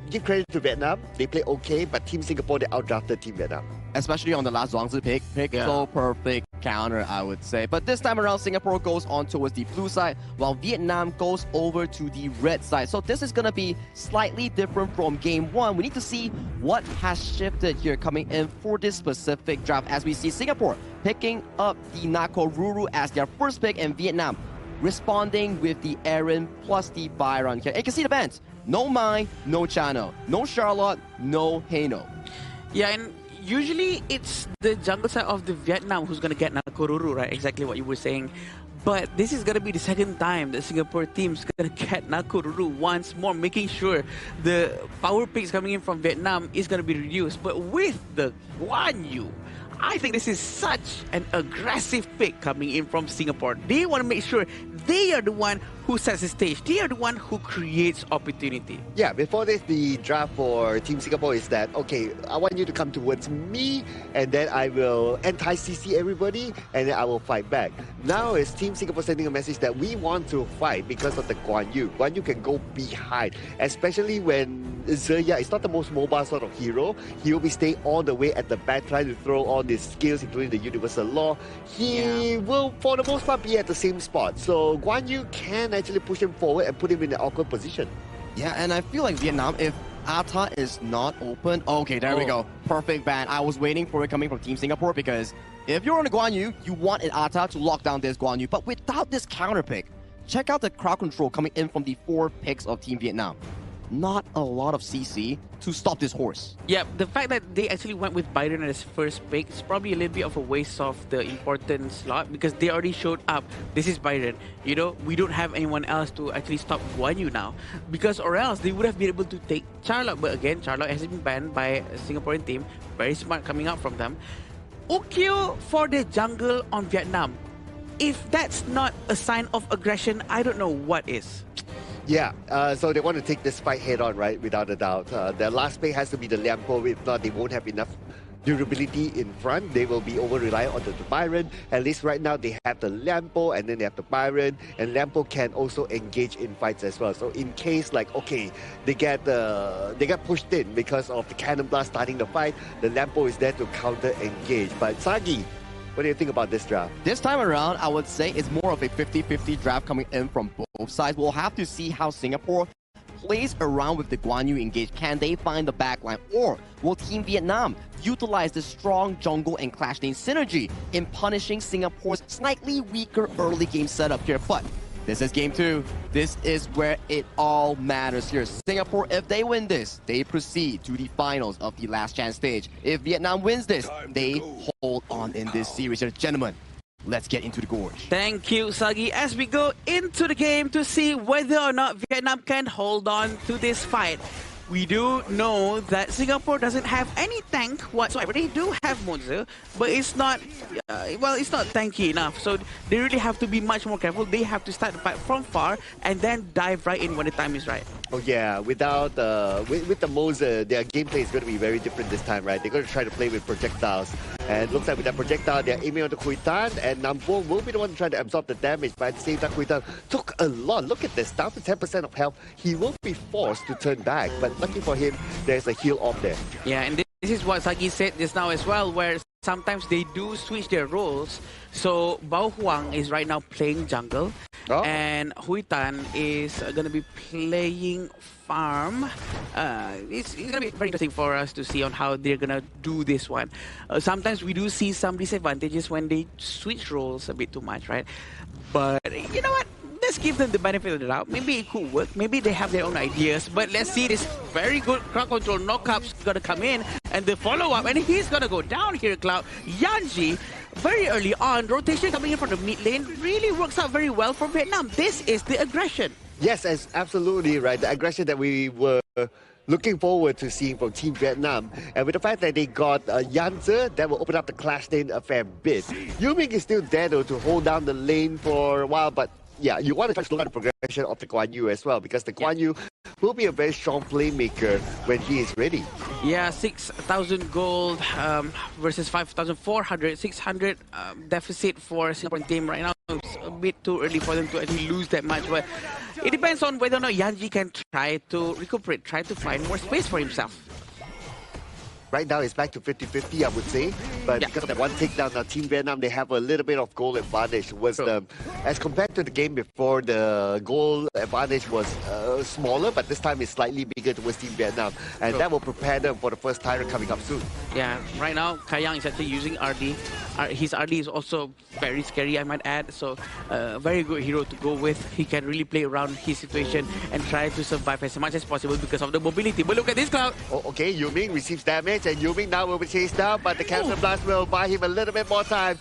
Give credit to Vietnam, they play okay, but Team Singapore, they outdrafted Team Vietnam. Especially on the last Zhuangzi pick. So perfect counter, I would say. But this time around, Singapore goes on towards the blue side, while Vietnam goes over to the red side. So this is going to be slightly different from game 1. We need to see what has shifted here coming in for this specific draft, as we see Singapore picking up the Nakoruru as their first pick, and Vietnam responding with the Aaron plus the Byron here. And you can see the bands. No Mai, no Chano, no Charlotte, no Haino. Yeah, and usually it's the jungle side of the Vietnam who's going to get Nakoruru, right? Exactly what you were saying. But this is going to be the second time the Singapore team's going to get Nakoruru once more, making sure the power picks coming in from Vietnam is going to be reduced. But with the Guan Yu, I think this is such an aggressive pick coming in from Singapore. They want to make sure they are the one who sets the stage. They are the one who creates opportunity. Yeah, before this, the draft for Team Singapore is that, okay, I want you to come towards me, and then I will anti-CC everybody, and then I will fight back. Now it's Team Singapore sending a message that we want to fight because of the Guan Yu. Guan Yu can go behind, especially when Zeya is not the most mobile sort of hero. He will be staying all the way at the back, trying to throw all these skills, including the universal law. He will, for the most part, be at the same spot. So Guan Yu can actually push him forward and put him in an awkward position. Yeah, and I feel like Vietnam, if Ata is not open, okay, there we go. Perfect ban. I was waiting for it coming from Team Singapore, because if you're on the Guan Yu, you want an Ata to lock down this Guan Yu. But without this counter pick, check out the crowd control coming in from the 4 picks of Team Vietnam. Not a lot of CC to stop this horse. Yeah, the fact that they actually went with Byron as first pick is probably a little bit of a waste of the important slot, because they already showed up. This is Byron. You know, we don't have anyone else to actually stop Guan Yu now, because or else they would have been able to take Charlotte. But again, Charlotte has been banned by a Singaporean team. Very smart coming out from them. Ukyo for the jungle on Vietnam. If that's not a sign of aggression, I don't know what is. Yeah, so they want to take this fight head on, right? Without a doubt. Their last pick has to be the Liampo. If not, they won't have enough durability in front. They will be over-reliant on the Byron. At least right now, they have the Liampo and then they have the Byron. And Liampo can also engage in fights as well. So in case, like, okay, they get pushed in because of the Cannon Blast starting the fight, the Liampo is there to counter-engage. But Sagi, what do you think about this draft? This time around, I would say it's more of a 50-50 draft coming in from both sides. We'll have to see how Singapore plays around with the Guan Yu engaged, can they find the backline? Or will Team Vietnam utilize the strong jungle and clash lane synergy in punishing Singapore's slightly weaker early game setup here? But this is game 2. This is where it all matters here. Singapore, if they win this, they proceed to the finals of the last chance stage. If Vietnam wins this, they hold on in this series here. Gentlemen, let's get into the gorge. Thank you, Sagi. As we go into the game to see whether or not Vietnam can hold on to this fight. We do know that Singapore doesn't have any tank whatsoever. They do have Moze, but it's not, it's not tanky enough. So they really have to be much more careful. They have to start the fight from far and then dive right in when the time is right. Oh yeah, without with the Moze, their gameplay is going to be very different this time, right? They're going to try to play with projectiles. And it looks like with that projectile, they're aiming on the Hui Tan, and Nam Vuong will be the one trying to absorb the damage. But at the same time, Hui Tan took a lot. Look at this, down to 10% of health. He will be forced to turn back, but lucky for him, there's a heal off there. Yeah, and this is what Sagi said just now as well, where sometimes they do switch their roles. So Bao Huang is right now playing jungle, and Hui Tan is going to be playing farm. It's going to be very interesting for us to see on how they're going to do this one. Sometimes we do see some disadvantages when they switch roles a bit too much, right? But you know what? Let's give them the benefit of the doubt. Maybe it could work. Maybe they have their own ideas. But let's see this very good crowd control knockup's going to come in. And the follow-up. And he's going to go down here, Cloud. Yanji, very early on, rotation coming in from the mid lane really works out very well for Vietnam. This is the aggression. Yes, absolutely right. The aggression that we were looking forward to seeing from Team Vietnam. And with the fact that they got Yanzi, that will open up the clash lane a fair bit. Yuming is still there though to hold down the lane for a while, but yeah, you want to try to slow down the progression of the Guan Yu as well, because the Guan Yu will be a very strong playmaker when he is ready. Yeah, 6,000 gold versus 5,400. 600 deficit for Singaporean team right now. It's a bit too early for them to actually lose that much, but it depends on whether or not Yanji can try to recuperate, try to find more space for himself. Right now, it's back to 50-50, I would say. But because of that one takedown, now Team Vietnam, they have a little bit of goal advantage. As compared to the game before, the goal advantage was smaller, but this time it's slightly bigger towards Team Vietnam. And that will prepare them for the first tyrant coming up soon. Yeah, right now, Kayang is actually using RD. His RD is also very scary, I might add. So, very good hero to go with. He can really play around his situation and try to survive as much as possible because of the mobility. But look at this, Cloud. Okay, Yuming receives damage. And Yuming now will be chased down, but the counter blast will buy him a little bit more time.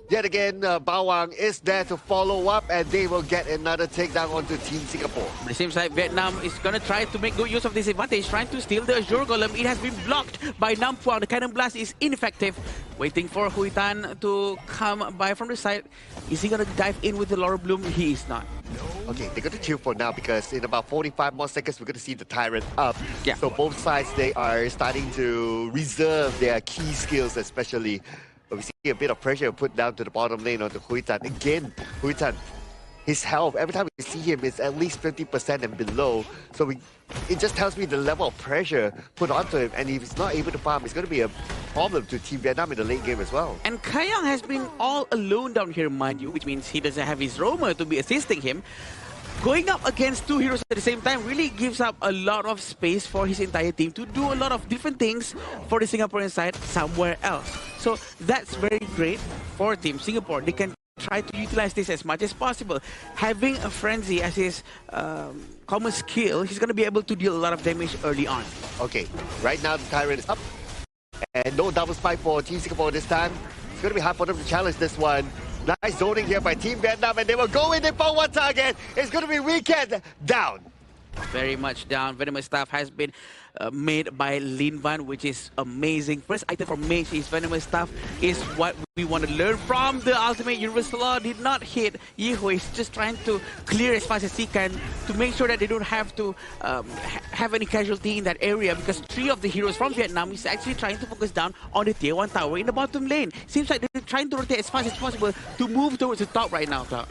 Yet again, Bao Wang is there to follow up, and they will get another takedown onto Team Singapore. But it seems like Vietnam is going to try to make good use of this advantage, trying to steal the Azure Golem. It has been blocked by Nam Phuong. The cannon blast is ineffective. Waiting for Hui Tan to come by from the side. Is he going to dive in with the Laurel Bloom? He is not. Okay, they're going to chill for now because in about 45 more seconds, we're going to see the Tyrant up. Yeah. So both sides, they are starting to reserve their key skills, especially. But we see a bit of pressure put down to the bottom lane onto Hui Tan. Again, Hui Tan, his health, every time we see him, is at least 50% and below. So it just tells me the level of pressure put onto him. And if he's not able to farm, it's going to be a problem to Team Vietnam in the late game as well. And Kayang has been all alone down here, mind you, which means he doesn't have his roamer to be assisting him. Going up against two heroes at the same time really gives up a lot of space for his entire team to do a lot of different things for the Singaporean side somewhere else. So that's very great for Team Singapore. They can try to utilize this as much as possible. Having a Frenzy as his common skill, he's going to be able to deal a lot of damage early on. Okay, right now the Tyrant is up. And no double spike for Team Singapore this time. It's going to be hard for them to challenge this one. Nice zoning here by Team Vietnam, and they will go in for one target. It's going to be Weekend down. Very much down. Venomous Staff has been made by Lin Van, which is amazing. First item from Mage is Venomous Staff is what we want to learn from the Ultimate Universal Law. Did not hit Yihui. He's just trying to clear as fast as he can to make sure that they don't have to have any casualty in that area, because 3 of the heroes from Vietnam is actually trying to focus down on the tier 1 tower in the bottom lane. Seems like they're trying to rotate as fast as possible to move towards the top right now, Cloud.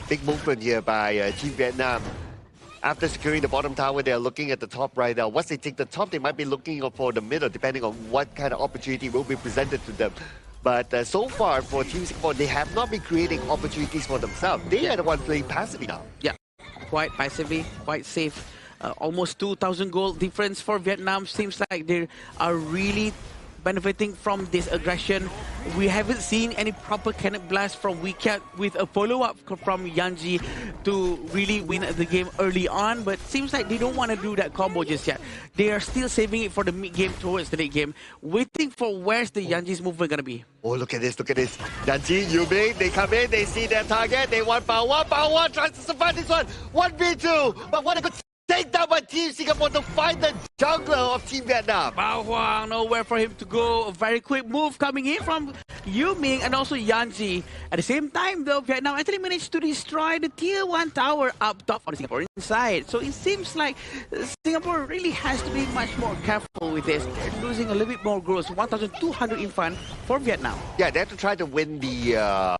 Big movement here by Team Vietnam. After securing the bottom tower, they are looking at the top right now. Once they take the top, they might be looking for the middle, depending on what kind of opportunity will be presented to them. But so far, for Team Singapore, they have not been creating opportunities for themselves. They are the ones playing passively now. Yeah. quite passively, quite safe. Almost 2,000 goal difference for Vietnam. Seems like they are really benefiting from this aggression. We haven't seen any proper cannon blast from Wicat with a follow-up from Yanji to really win the game early on, but seems like they don't want to do that combo just yet. They are still saving it for the mid-game towards the late game, waiting for where's the Yanji's movement going to be. Oh, look at this, look at this. Yanji, Yuming, they come in, they see their target, they want power. Power tries to survive this one. 1v2, but what a good take down by Team Singapore to find the jungler of Team Vietnam. Bao Huang, nowhere for him to go. A very quick move coming in from Yu Ming and also Yanji. At the same time, though, Vietnam actually managed to destroy the Tier 1 tower up top on the Singaporean side. So it seems like Singapore really has to be much more careful with this. They're losing a little bit more growth. 1,200 in front for Vietnam. Yeah, they have to try to win the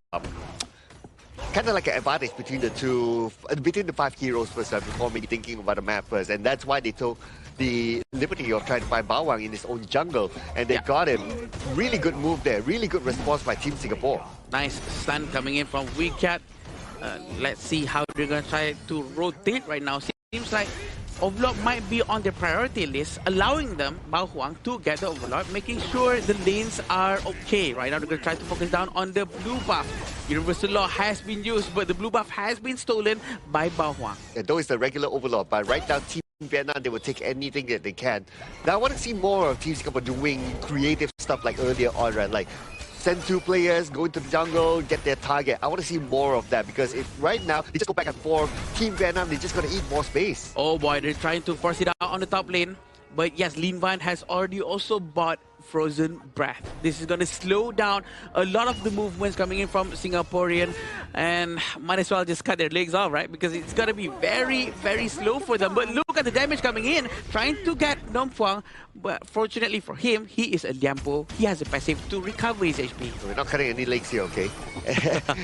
kind of like an advantage between the two, between the 5 heroes first, before maybe thinking about the map first. And that's why they took the liberty of trying to find Bao Wang in his own jungle. And they got him. Really good move there. Really good response by Team Singapore. Nice stun coming in from Wicat. Let's see how they're going to try to rotate right now. Seems like Overlord might be on their priority list, allowing them, Bao Huang, to get the Overlord, making sure the lanes are okay. Right now, they're going to try to focus down on the blue buff. Universal Law has been used, but the blue buff has been stolen by Bao Huang. Yeah, though it's the regular Overlord, but right now, Team Vietnam, they will take anything that they can. Now, I want to see more of Team Singapore doing creative stuff like earlier on, right? Like, send 2 players, go into the jungle, get their target. I want to see more of that because if right now they just go back and forth, Team Vietnam, they're just going to eat more space. Oh boy, they're trying to force it out on the top lane. But yes, Lin Van has already also bought Frozen Breath. This is going to slow down a lot of the movements coming in from Singaporean, and might as well just cut their legs off, right? Because it's going to be very, very slow for them. But look at the damage coming in, trying to get Nom Phuong, but fortunately for him, he is a Liampo. He has a passive to recover his HP. So we're not cutting any legs here, okay?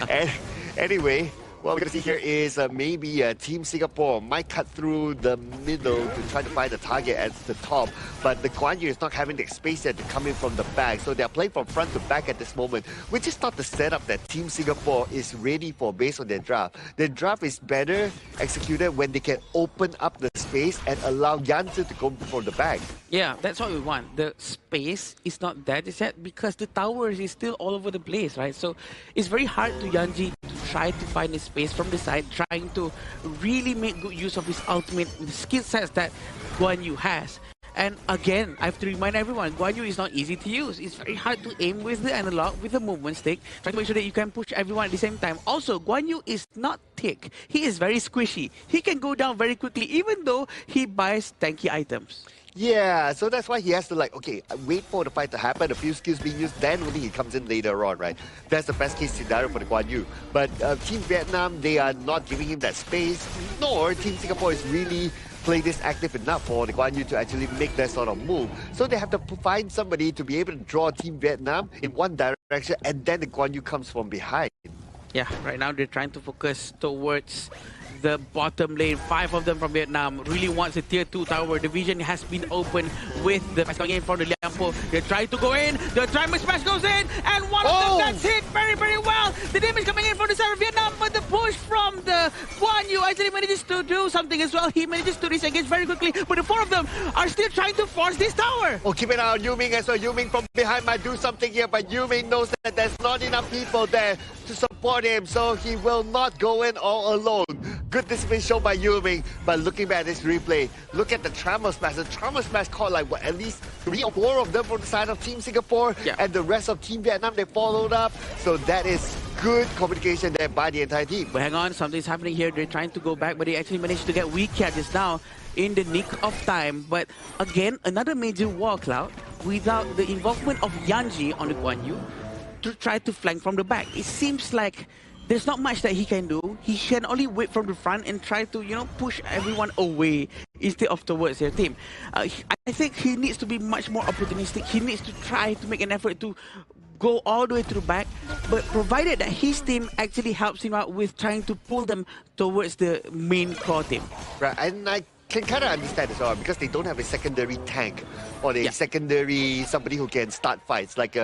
And anyway, what we're going to see here is maybe Team Singapore might cut through the middle to try to find the target at the top, but the Guan Yu is not having the space there to come in from the back, so they're playing from front to back at this moment, which is not the setup that Team Singapore is ready for based on their draft. Their draft is better executed when they can open up the space and allow Yanzi to go from the back. Yeah, that's what we want. The space is not there just yet because the towers is still all over the place, right? So it's very hard to Yanji to try to find his space from the side, trying to really make good use of his ultimate with the skill sets that Guan Yu has. And again, I have to remind everyone, Guan Yu is not easy to use. It's very hard to aim with the analog, with the movement stick, trying to make sure that you can push everyone at the same time. Also, Guan Yu is not thick. He is very squishy. He can go down very quickly, even though he buys tanky items. Yeah, so that's why he has to okay, wait for the fight to happen, a few skills being used, then only he comes in later on, right? That's the best case scenario for the Guan Yu. But Team Vietnam, they are not giving him that space, nor Team Singapore is really playing this active enough for the Guan Yu to actually make that sort of move. So they have to find somebody to be able to draw Team Vietnam in one direction, and then the Guan Yu comes from behind. Yeah, right now they're trying to focus towards the bottom lane. 5 of them from Vietnam really wants a tier 2 tower. The vision has been open with the pass coming in from the Liampo. They're trying to go in. The Triumph Smash goes in, and one of them gets hit very, very well. The damage coming in from the side of Vietnam, but the push from the Guan Yu actually manages to do something as well. He manages to disengage very quickly, but the 4 of them are still trying to force this tower. Oh, keep an eye on Yu Ming as well. Yu Ming from behind might do something here, but Yu Ming knows that there's not enough people there to support him, so he will not go in all alone. Good discipline shown by Yu Ming, but looking back at this replay, look at the Tremor Smash. The Tremor Smash caught at least 3 or 4 of them from the side of Team Singapore, and the rest of Team Vietnam, they followed up. So that is good communication there by the entire team. But hang on, something's happening here. They're trying to go back, but they actually managed to get Wicat just now in the nick of time. But again, another major wall cloud without the involvement of Yanji on the Guan Yu to try to flank from the back. It seems like there's not much that he can do. He can only wait from the front and try to, push everyone away instead of towards their team. I think he needs to be much more opportunistic. He needs to try to make an effort to go all the way to the back, but provided that his team actually helps him out with trying to pull them towards the main core team. Right, and I can kind of understand as well, because they don't have a secondary tank or a secondary somebody who can start fights like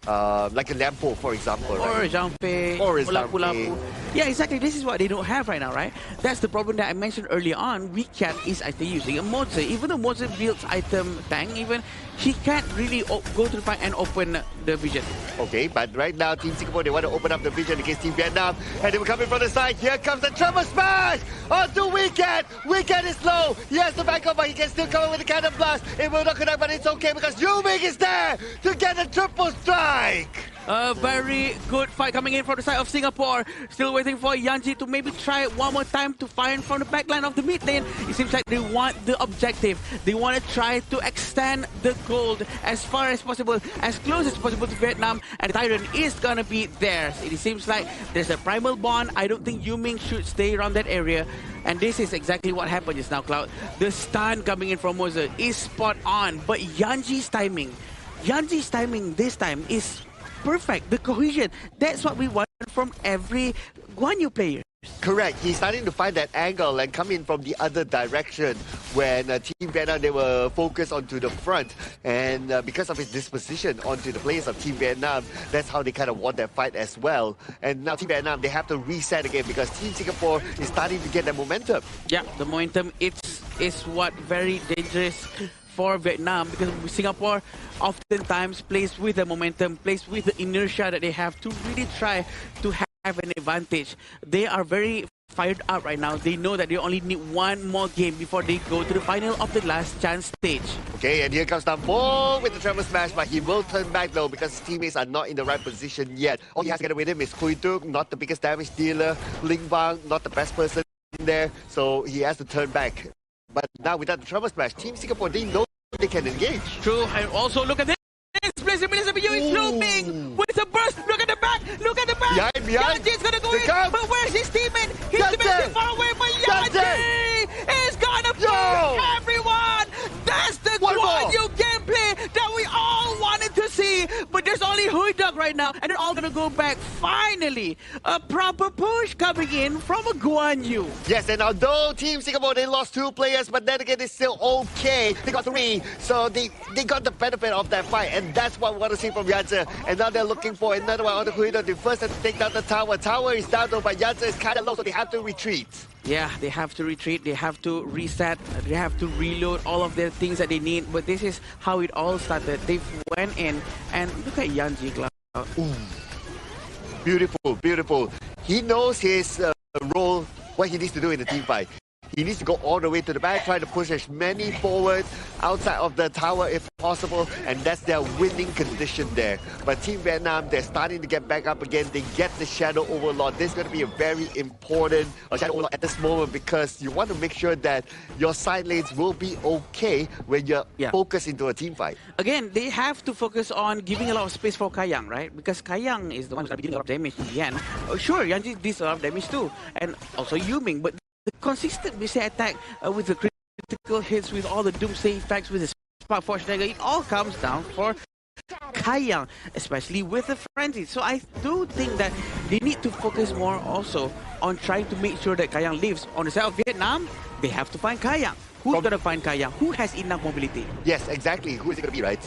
like a Lampo, for example. Or right? Jampe, or Lapu-Lapu. Yeah, exactly. This is what they don't have right now, right? That's the problem that I mentioned earlier on. We can't is actually using a Moze. Even though Moze builds item tank, even he can't really go to the fight and open the vision. Okay, but right now, Team Singapore, they want to open up the vision against Team Vietnam. And they were coming from the side. Here comes the triple smash onto Weekend. Weekend is low. He has the backup, but he can still come with the cannon blast. It will not connect, but it's okay because Yuming is there to get a triple strike. A very good fight coming in from the side of Singapore. Still waiting for Yanji to maybe try it one more time to find from the backline of the mid lane. It seems like they want the objective. They want to try to extend the gold as far as possible, as close as possible to Vietnam. And the Tyrant is going to be theirs. It seems like there's a primal bond. I don't think Yuming should stay around that area. And this is exactly what happened just now, Cloud. The stun coming in from Moza is spot on. But Yanji's timing this time is perfect. The cohesion, that's what we want from every Guan Yu player. Correct. He's starting to find that angle and come in from the other direction when Team Vietnam, they were focused onto the front. And because of his disposition onto the players of Team Vietnam, that's how they kind of won that fight as well. And now Team Vietnam, they have to reset again because Team Singapore is starting to get that momentum. Yeah, the momentum is what very dangerous for Vietnam, because Singapore oftentimes plays with the momentum, plays with the inertia that they have to really try to have an advantage. They are very fired up right now. They know that they only need one more game before they go to the final of the last chance stage. Okay, and here comes Nampo with the treble smash, but he will turn back though because his teammates are not in the right position yet. All he has to get with him is Kui Tuk, not the biggest damage dealer. Ling Bang, not the best person in there, so he has to turn back. But now without the treble smash, Team Singapore, they know they can engage. True, and also look at this. Blizzard is looping with a burst. Look at the back. Look at the back. Behind. Yanji's gonna go in. But where's his teammate? His teammate is far away. But Yanji is gonna push everyone. That's the Guan Yu gameplay that we all wanted to see. But there's only Huiduk right now, and they're all gonna go back. Finally, a proper push coming in from a Guan Yu. Yes, and although Team Singapore, they lost 2 players, but then again, it's still okay. They got 3, so they got the benefit of that fight, and that's what we want to see from Yanzi. And now they're looking for another one on the corridor. They first have to take down the tower. Tower is down though, but Yanzi is kind of low, so they have to retreat. Yeah, they have to retreat. They have to reset. They have to reload all of their things that they need. But this is how it all started. They went in, and look at Yanji. Beautiful, beautiful. He knows his role, what he needs to do in the team fight. He needs to go all the way to the back, try to push as many forward outside of the tower if possible, and that's their winning condition there. But Team Vietnam, they're starting to get back up again. They get the Shadow Overlord. This is going to be a very important Shadow Overlord at this moment because you want to make sure that your side lanes will be okay when you're focused into a team fight. Again, they have to focus on giving a lot of space for Kayang, right? Because Kayang is the one who's going to be dealing a lot of damage in the end. Sure, Yanji does a lot of damage too, and also Yuming, but the consistent missile attack with the critical hits, with all the doomsday effects, with the spark force dagger, it all comes down for Kayang, especially with the frenzy. So I do think that they need to focus more also on trying to make sure that Kayang lives. On the side of Vietnam, they have to find Kayang. Who's going to find Kayang? Who has enough mobility? Yes, exactly. Who is it going to be, right?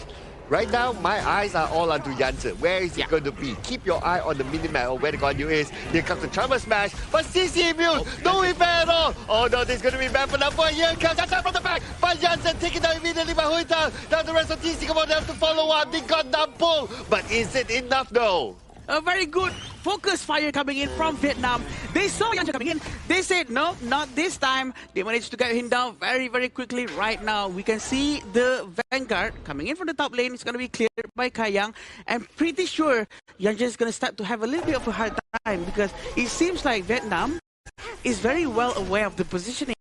Right now, my eyes are all onto Yanzi. Where is he going to be? Keep your eye on the minimap of where the Guan Yu is. Here comes the Trauma Smash, but CC immune, no effect at all. Oh no, this is going to be bad for number 1. Here comes Yanzi from the back, but Yanzi taken down immediately by Huitang. Now the rest of Team Singapore, they have to follow up. They got that pull, but is it enough though? A very good focus fire coming in from Vietnam. They saw Yanji coming in. They said, no, not this time. They managed to get him down very, very quickly right now. We can see the Vanguard coming in from the top lane. It's going to be cleared by Kayang. I'm pretty sure Yanji is going to start to have a little bit of a hard time because it seems like Vietnam is very well aware of the positioning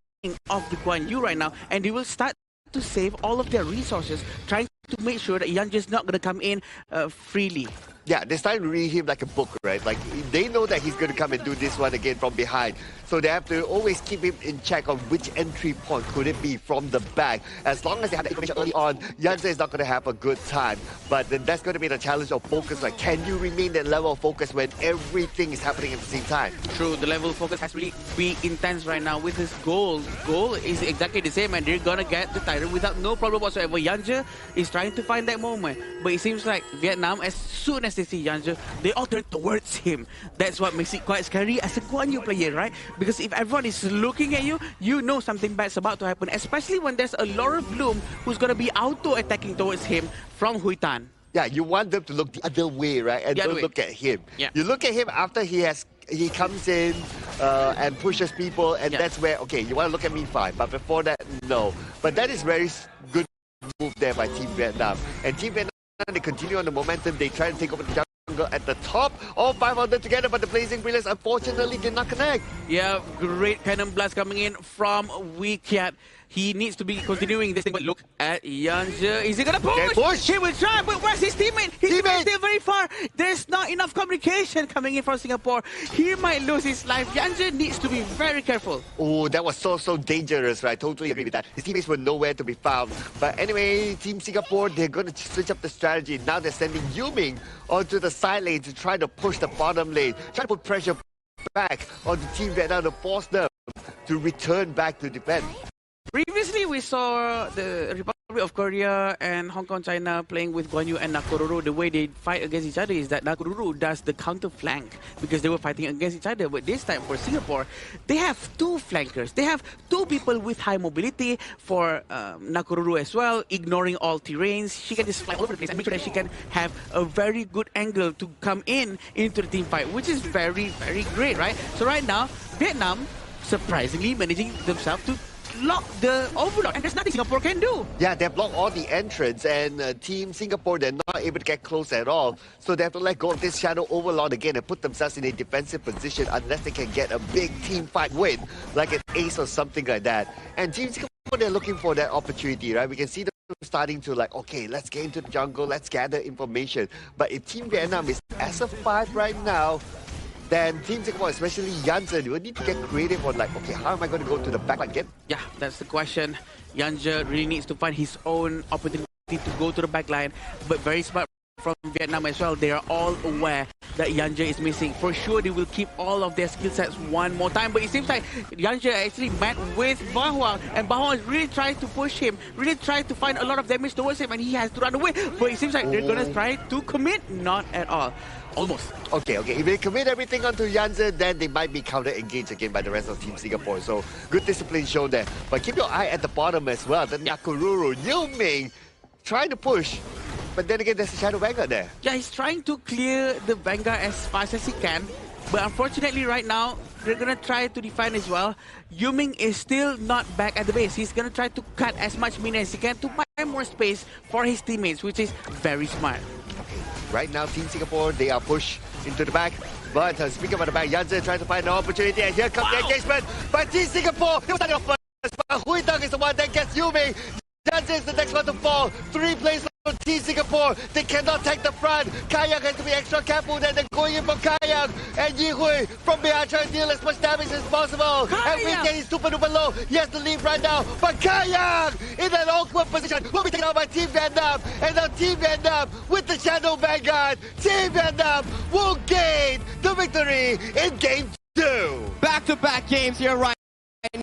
of the Guan Yu right now. And they will start to save all of their resources, trying to make sure that Yanji is not going to come in freely. Yeah, they're starting to read him like a book, right? Like, they know that he's going to come and do this one again from behind. So they have to always keep him in check on which entry point could it be from the back. As long as they have the information early on, Yanze is not going to have a good time. But then that's going to be the challenge of focus. Like, can you remain that level of focus when everything is happening at the same time? True, the level of focus has to really be intense right now with his goal. Goal is exactly the same, and they're going to get the title without no problem whatsoever. Yanze is trying to find that moment. But it seems like Vietnam, as soon as they see Yanze, they all turn towards him. That's what makes it quite scary as a Guan Yu player, right? Because if everyone is looking at you, you know something bad's about to happen, especially when there's a Laura Bloom who's going to be auto-attacking towards him from Hui Tan. Yeah, you want them to look the other way, right? And don't look at him. Yeah. You look at him after he comes in and pushes people, and that's where, okay, you want to look at me, fine. But before that, no. But that is very good move there by Team Vietnam. And Team Vietnam, they continue on the momentum. They try to take over the jungle at the top. All 5 of them together, but the Blazing Brilliance unfortunately did not connect. Yeah, great cannon blast coming in from Wee Kiat. He needs to be continuing this thing, but look at Yanze. Is he gonna push? He will try, but where's his teammate? His teammate is still very far. There's not enough communication coming in from Singapore. He might lose his life. Yanze needs to be very careful. Oh, that was so dangerous, right? Totally agree with that. His teammates were nowhere to be found. But anyway, Team Singapore, they're going to switch up the strategy. Now they're sending Yuming onto the side lane to try to push the bottom lane. Try to put pressure back onto Team Vietnam to force them to return back to defend. Previously, we saw the Republic of Korea and Hong Kong, China playing with Guan Yu and Nakoruru. The way they fight against each other is that Nakoruru does the counter flank because they were fighting against each other. But this time for Singapore, they have 2 flankers. They have 2 people with high mobility for Nakoruru as well, ignoring all terrains. She can just fly all over the place and make sure that she can have a very good angle to come into the team fight, which is very, very great, right? So right now, Vietnam surprisingly managing themselves to block the overlord, and there's nothing Singapore can do. Yeah, they block all the entrance, and Team Singapore, they're not able to get close at all. So they have to let go of this Shadow Overlord again and put themselves in a defensive position unless they can get a big team fight win, like an ace or something like that. And Team Singapore, they're looking for that opportunity, right? We can see them starting to like, okay, let's get into the jungle, let's gather information. But if Team Vietnam is as of 5 right now, then Team Singapore, especially Yanze, will need to get creative on like, okay, how am I going to go to the backline again? Yeah, that's the question. Yanze really needs to find his own opportunity to go to the backline, but very smart from Vietnam as well. They are all aware that Yanze is missing. For sure, they will keep all of their skill sets one more time, but it seems like Yanze actually met with Bahua, and Bahua is really trying to push him, really trying to find a lot of damage towards him, and he has to run away. But it seems like they're going to try to commit. Not at all. Almost. Okay. If they commit everything onto Yanze, then they might be counter-engaged again by the rest of Team Singapore. So, good discipline shown there. But keep your eye at the bottom as well. The Nakoruru, Yuming, trying to push. But then again, there's a Shadow Vanguard there. Yeah, he's trying to clear the Vanguard as fast as he can. But unfortunately, right now, they're going to try to defend as well. Yuming is still not back at the base. He's going to try to cut as much minion as he can to buy more space for his teammates, which is very smart. Right now, Team Singapore, they are pushed into the back. But speaking about the back, Yanze trying to find an opportunity. And here comes the engagement by Team Singapore. He was starting off first, but Hui Tang is the one that gets Yuming. Yanze is the next one to fall. 3 players from Team Singapore. They cannot take the front. Kayang has to be extra careful. Then they're going in for Kayang. And Yi Hui from behind trying to deal as much damage as possible. And Weekend is super duper low. He has to leave right now. But Kayang in an awkward position will be taken out by Team Vietnam. And now Team Vietnam with the Shadow Vanguard. Team Vietnam will gain the victory in Game 2. Back-to-back games here right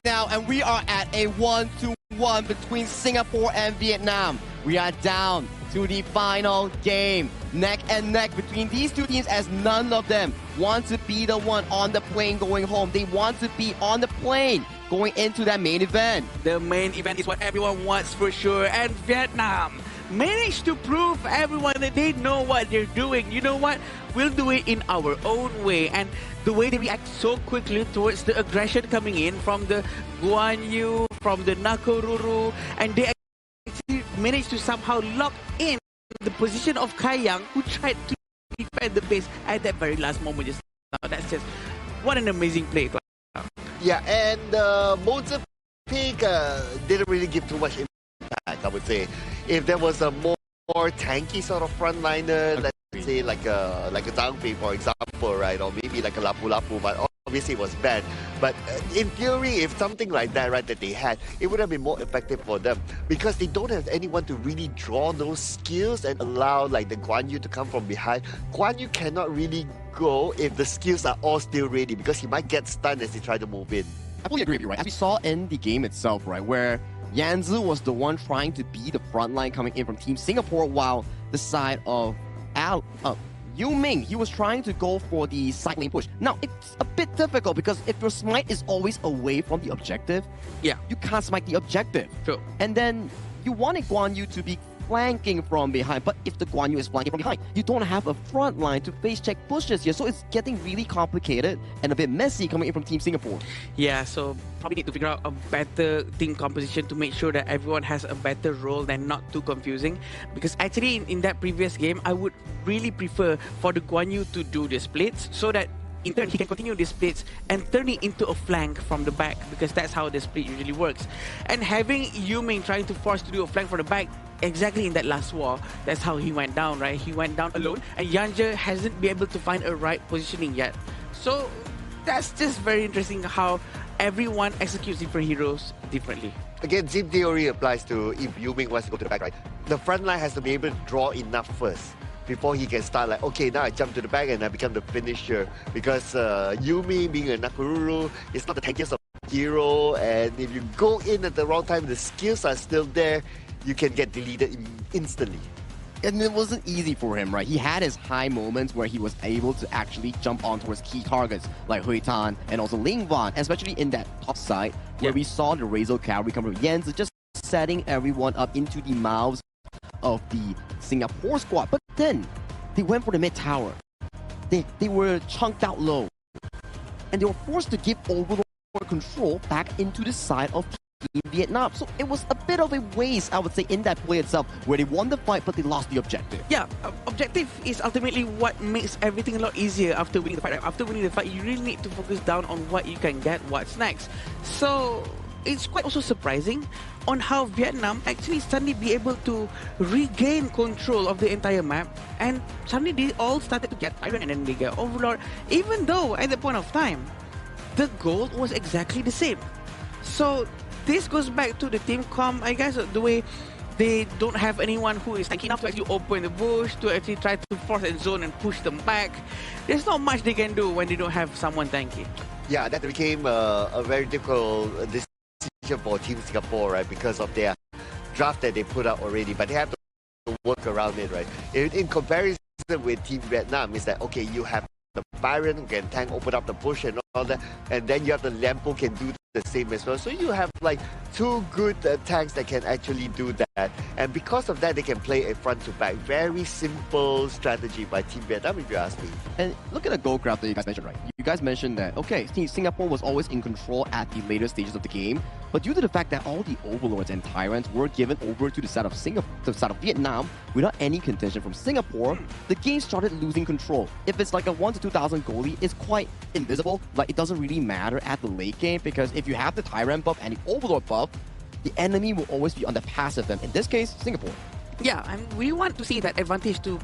now, and we are at a 1-1 between Singapore and Vietnam. We are down to the final game, neck and neck between these 2 teams, as none of them want to be the one on the plane going home. They want to be on the plane going into that main event. The main event is what everyone wants for sure, and Vietnam managed to prove everyone that they know what they're doing. You know what? We'll do it in our own way. And the way they react so quickly towards the aggression coming in from the Guan Yu, from the Nakoruru, and they actually managed to somehow lock in the position of Kayang, who tried to defend the base at that very last moment just now. That's just what an amazing play. Yeah, and Mozambique didn't really give too much impact, I would say. If there was a more tanky sort of frontliner, let's say like a Zhangfei, for example, right, or maybe like a Lapu Lapu, but obviously it was bad. But in theory, if something like that, right, that they had, it would have been more effective for them because they don't have anyone to really draw those skills and allow like the Guan Yu to come from behind. Guan Yu cannot really go if the skills are all still ready because he might get stunned as he try to move in. I fully agree with you, right? As we saw in the game itself, right, where Yanzi was the one trying to be the front line coming in from Team Singapore, while the side of Yu Ming, he was trying to go for the side lane push. Now, it's a bit difficult because if your smite is always away from the objective, you can't smite the objective. True. And then you wanted Guan Yu to be flanking from behind, but if the Guan Yu is flanking from behind, you don't have a front line to face check pushes here, so it's getting really complicated and a bit messy coming in from Team Singapore. Yeah, so probably need to figure out a better team composition to make sure that everyone has a better role and not too confusing, because actually in that previous game, I would really prefer for the Guan Yu to do the splits so that in turn, he can continue the splits and turn it into a flank from the back, because that's how the split usually works. And having Yu Ming trying to force to do a flank from the back, exactly in that last war, that's how he went down, right? He went down alone, and Yanja hasn't been able to find a right positioning yet. So that's just very interesting how everyone executes different heroes differently. Again, same theory applies to if Yu Ming wants to go to the back, right? The front line has to be able to draw enough first before he can start like, okay, now I jump to the back and I become the finisher. Because Yumi being a Nakururu is not the tankiest of hero, and if you go in at the wrong time, the skills are still there, you can get deleted instantly. And it wasn't easy for him, right? He had his high moments where he was able to actually jump onto his key targets like Hui Tan and also Ling Van, especially in that top side where we saw the Razor cavalry come from Yenzi, just setting everyone up into the mouths of the Singapore squad. But then they went for the mid tower. They were chunked out low, and they were forced to give over control back into the side of Team Vietnam. So it was a bit of a waste, I would say, in that play itself, where they won the fight but they lost the objective. Yeah, objective is ultimately what makes everything a lot easier after winning the fight. Right? After winning the fight, you really need to focus down on what you can get, what's next. So it's quite also surprising on how Vietnam actually suddenly be able to regain control of the entire map, and suddenly they all started to get Iron and then they get Overlord, even though at the point of time the goal was exactly the same. So this goes back to the team comp, I guess, the way they don't have anyone who is tanky enough to actually open the bush, to actually try to force and zone and push them back. There's not much they can do when they don't have someone tanky. Yeah, that became a very difficult decision for Team Singapore, right, because of their draft that they put out already, but they have to work around it, right. In comparison with Team Vietnam, is that, okay, you have the Byron who can tank, open up the bush and all that, and then you have the Lampo can do the same as well. So you have like two good tanks that can actually do that, and because of that they can play a front to back. Very simple strategy by Team Vietnam, if you ask me. And look at the goal graph that you guys mentioned, right? You guys mentioned that, okay, Singapore was always in control at the later stages of the game, but due to the fact that all the overlords and tyrants were given over to the side of Vietnam without any contention from Singapore, the game started losing control. If it's like a 1 to 2,000 goalie, it's quite invisible. Like, it doesn't really matter at the late game, because if you have the tyrant buff and the overlord buff, the enemy will always be on the passive end. In this case, Singapore. Yeah, and we want to see that advantage to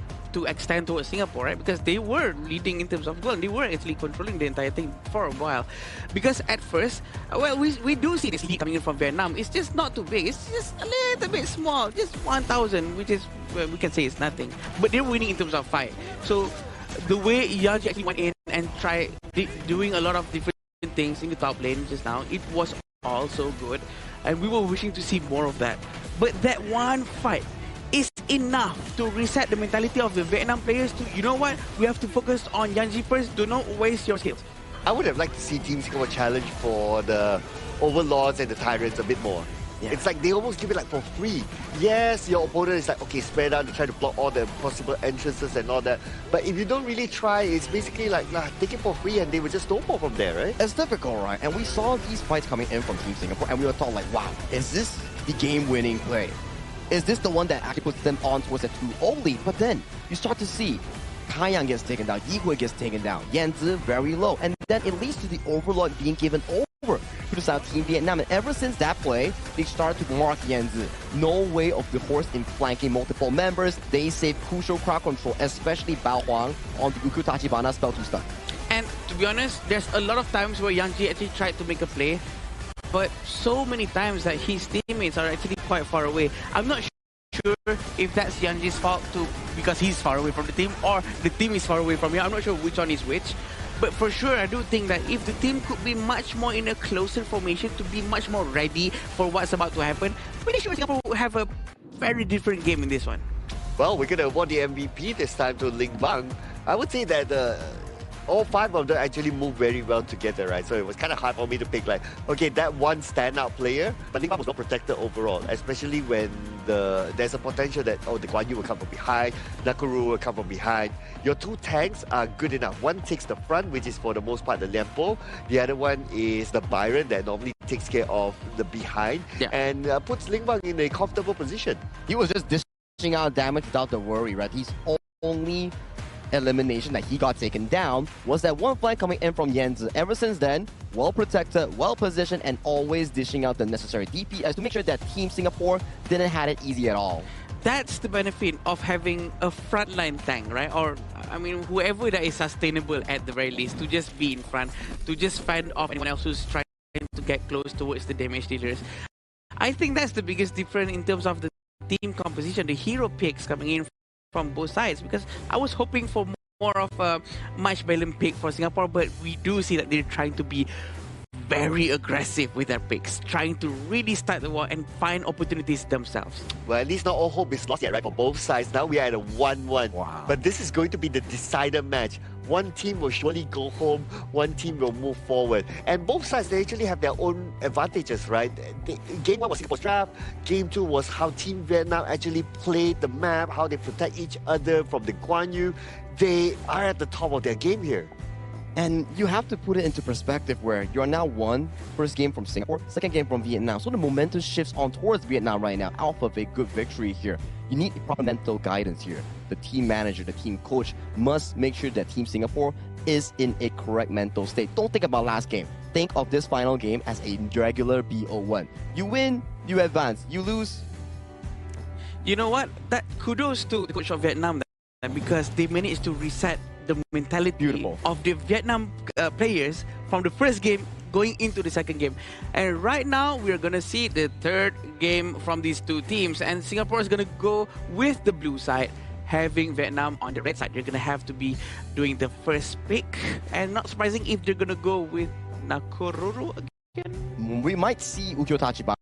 extend towards Singapore, right? Because they were leading in terms of goal. They were actually controlling the entire thing for a while. Because at first, well, we do see this lead coming in from Vietnam. It's just not too big. It's just a little bit small. Just 1,000, which is, well, we can say it's nothing. But they're winning in terms of fight. So the way Yaji actually went in and tried doing a lot of different things in the top lane just now, it was all so good. And we were wishing to see more of that. But that one fight is enough to reset the mentality of the Vietnam players to, you know what, we have to focus on Yanji first, do not waste your skills. I would have liked to see Team Singapore challenge for the Overlords and the Tyrants a bit more. Yeah. It's like they almost give it like for free. Yes, your opponent is like, okay, spread out, they try to block all the possible entrances and all that. But if you don't really try, it's basically like, nah, take it for free, and they would just snowball from there, right? It's difficult, right? And we saw these fights coming in from Team Singapore, and we were thought like, wow, is this the game-winning play? Is this the one that actually puts them on towards a 2-0 lead? But then you start to see Kaiyang gets taken down, Yihui gets taken down, Yanzi very low, and then it leads to the Overlord being given over to the side of Team Vietnam. And ever since that play, they started to mark Yanzi. No way of the horse in flanking multiple members. They save crucial crowd control, especially Bao Huang on the Ukyu Tachibana spell 2 stun. And to be honest, there's a lot of times where Yang Ji actually tried to make a play, but so many times that his teammates are actually quite far away. I'm not sure if that's Yang Ji's fault too, because he's far away from the team, or the team is far away from him. I'm not sure which one is which. But for sure, I do think that if the team could be much more in a closer formation to be much more ready for what's about to happen, pretty sure Singapore will have a very different game in this one. Well, we're going to award the MVP this time to Ling Bang. I would say that all 5 of them actually moved very well together, right? So it was kind of hard for me to pick, like, okay, that one standout player, but Ling Bang was not protected overall, especially when there's a potential that, the Guan Yu will come from behind, Nakuru will come from behind. Your 2 tanks are good enough. One takes the front, which is for the most part the Liampo. The other one is the Byron that normally takes care of the behind and puts Ling Bang in a comfortable position. He was just dishing out damage without the worry, right? He's only elimination that he got taken down was that one flank coming in from Yanzi. Ever since then, well protected, well positioned, and always dishing out the necessary DPS to make sure that Team Singapore didn't have it easy at all. That's the benefit of having a frontline tank, right? Or, I mean, whoever that is sustainable at the very least, to just be in front, to just fend off anyone else who's trying to get close towards the damage dealers. I think that's the biggest difference in terms of the team composition, the hero picks coming in from both sides, because I was hoping for more of a much balanced pick for Singapore, but we do see that they're trying to be very aggressive with their picks, trying to really start the war and find opportunities themselves. Well, at least not all hope is lost yet, right? For both sides, now we are at a 1-1. Wow. But this is going to be the decider match. One team will surely go home, one team will move forward. And both sides, they actually have their own advantages, right? Game 1 was Singapore's draft. Game 2 was how Team Vietnam actually played the map, how they protect each other from the Guan Yu. They are at the top of their game here. And you have to put it into perspective where you're now first game from Singapore, second game from Vietnam. So the momentum shifts on towards Vietnam right now, out of a good victory here. You need proper mental guidance here. The team manager, the team coach must make sure that Team Singapore is in a correct mental state. Don't think about last game. Think of this final game as a regular BO1. You win, you advance. You lose. You know what? That kudos to the coach of Vietnam, because they managed to reset the mentality of the Vietnam players from the first game going into the second game. And right now, we're going to see the third game from these two teams. And Singapore is going to go with the blue side, having Vietnam on the red side. They're going to have to be doing the first pick. And not surprising if they're going to go with Nakuru again. We might see Ukyu Tachibana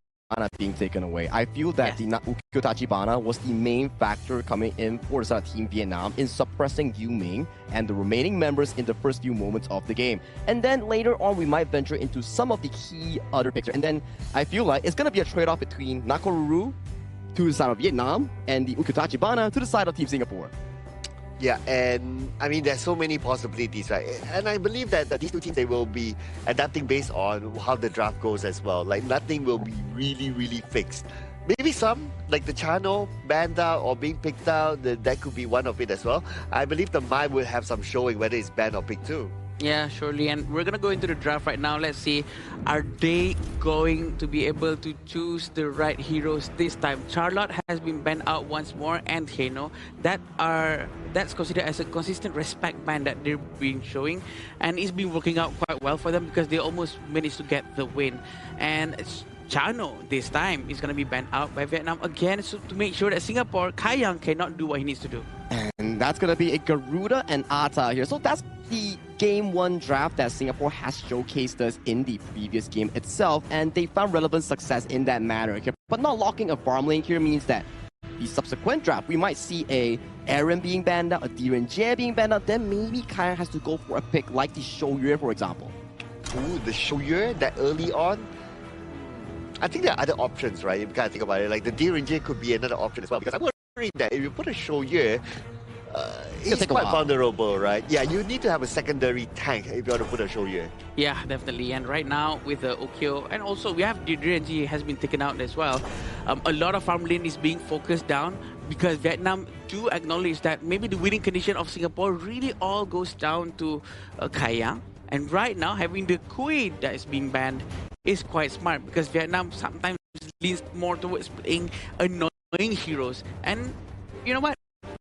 being taken away. I feel that the Ukyu Tachibana was the main factor coming in for the Team Vietnam in suppressing Yu Ming and the remaining members in the first few moments of the game. And then later on, we might venture into some of the key other picks. And then I feel like it's going to be a trade-off between Nakuru to the side of Vietnam and the Ukyu Tachibana to the side of Team Singapore. Yeah, and I mean, there's so many possibilities, right? And I believe that these two teams, they will be adapting based on how the draft goes as well. Like, nothing will be really, really fixed. Maybe some, like the channel, banned out or being picked out, that could be one of it as well. I believe the Mai will have some showing whether it's banned or picked too. Yeah, surely. And we're going to go into the draft right now. Let's see, are they going to be able to choose the right heroes this time? Charlotte has been banned out once more, and Heno. That's considered as a consistent respect ban that they've been showing. And it's been working out quite well for them because they almost managed to get the win. And Chano this time is going to be banned out by Vietnam again, so to make sure that Singapore, Kai Yang cannot do what he needs to do. And that's going to be a Garuda and Ata here. So that's the Game 1 draft that Singapore has showcased us in the previous game itself, and they found relevant success in that matter here. But not locking a farm lane here means that the subsequent draft, we might see a Aaron being banned out, a Diren Jie being banned out, then maybe Kai has to go for a pick like the Shouyue, for example. Ooh, the Shouyue that early on? I think there are other options, right? If you kind of think about it, like the Diren Jie could be another option as well, because I'm worried that if you put a Shouyue, he's quite vulnerable, right? Yeah, you need to have a secondary tank if you want to put a Shouyue. Yeah, definitely. And right now with the Okyo, and also we have Diren has been taken out as well. A lot of farm lane is being focused down because Vietnam do acknowledge that maybe the winning condition of Singapore really all goes down to Kai Yang. And right now, having the Kui that is being banned is quite smart, because Vietnam sometimes leans more towards playing annoying heroes. And you know what?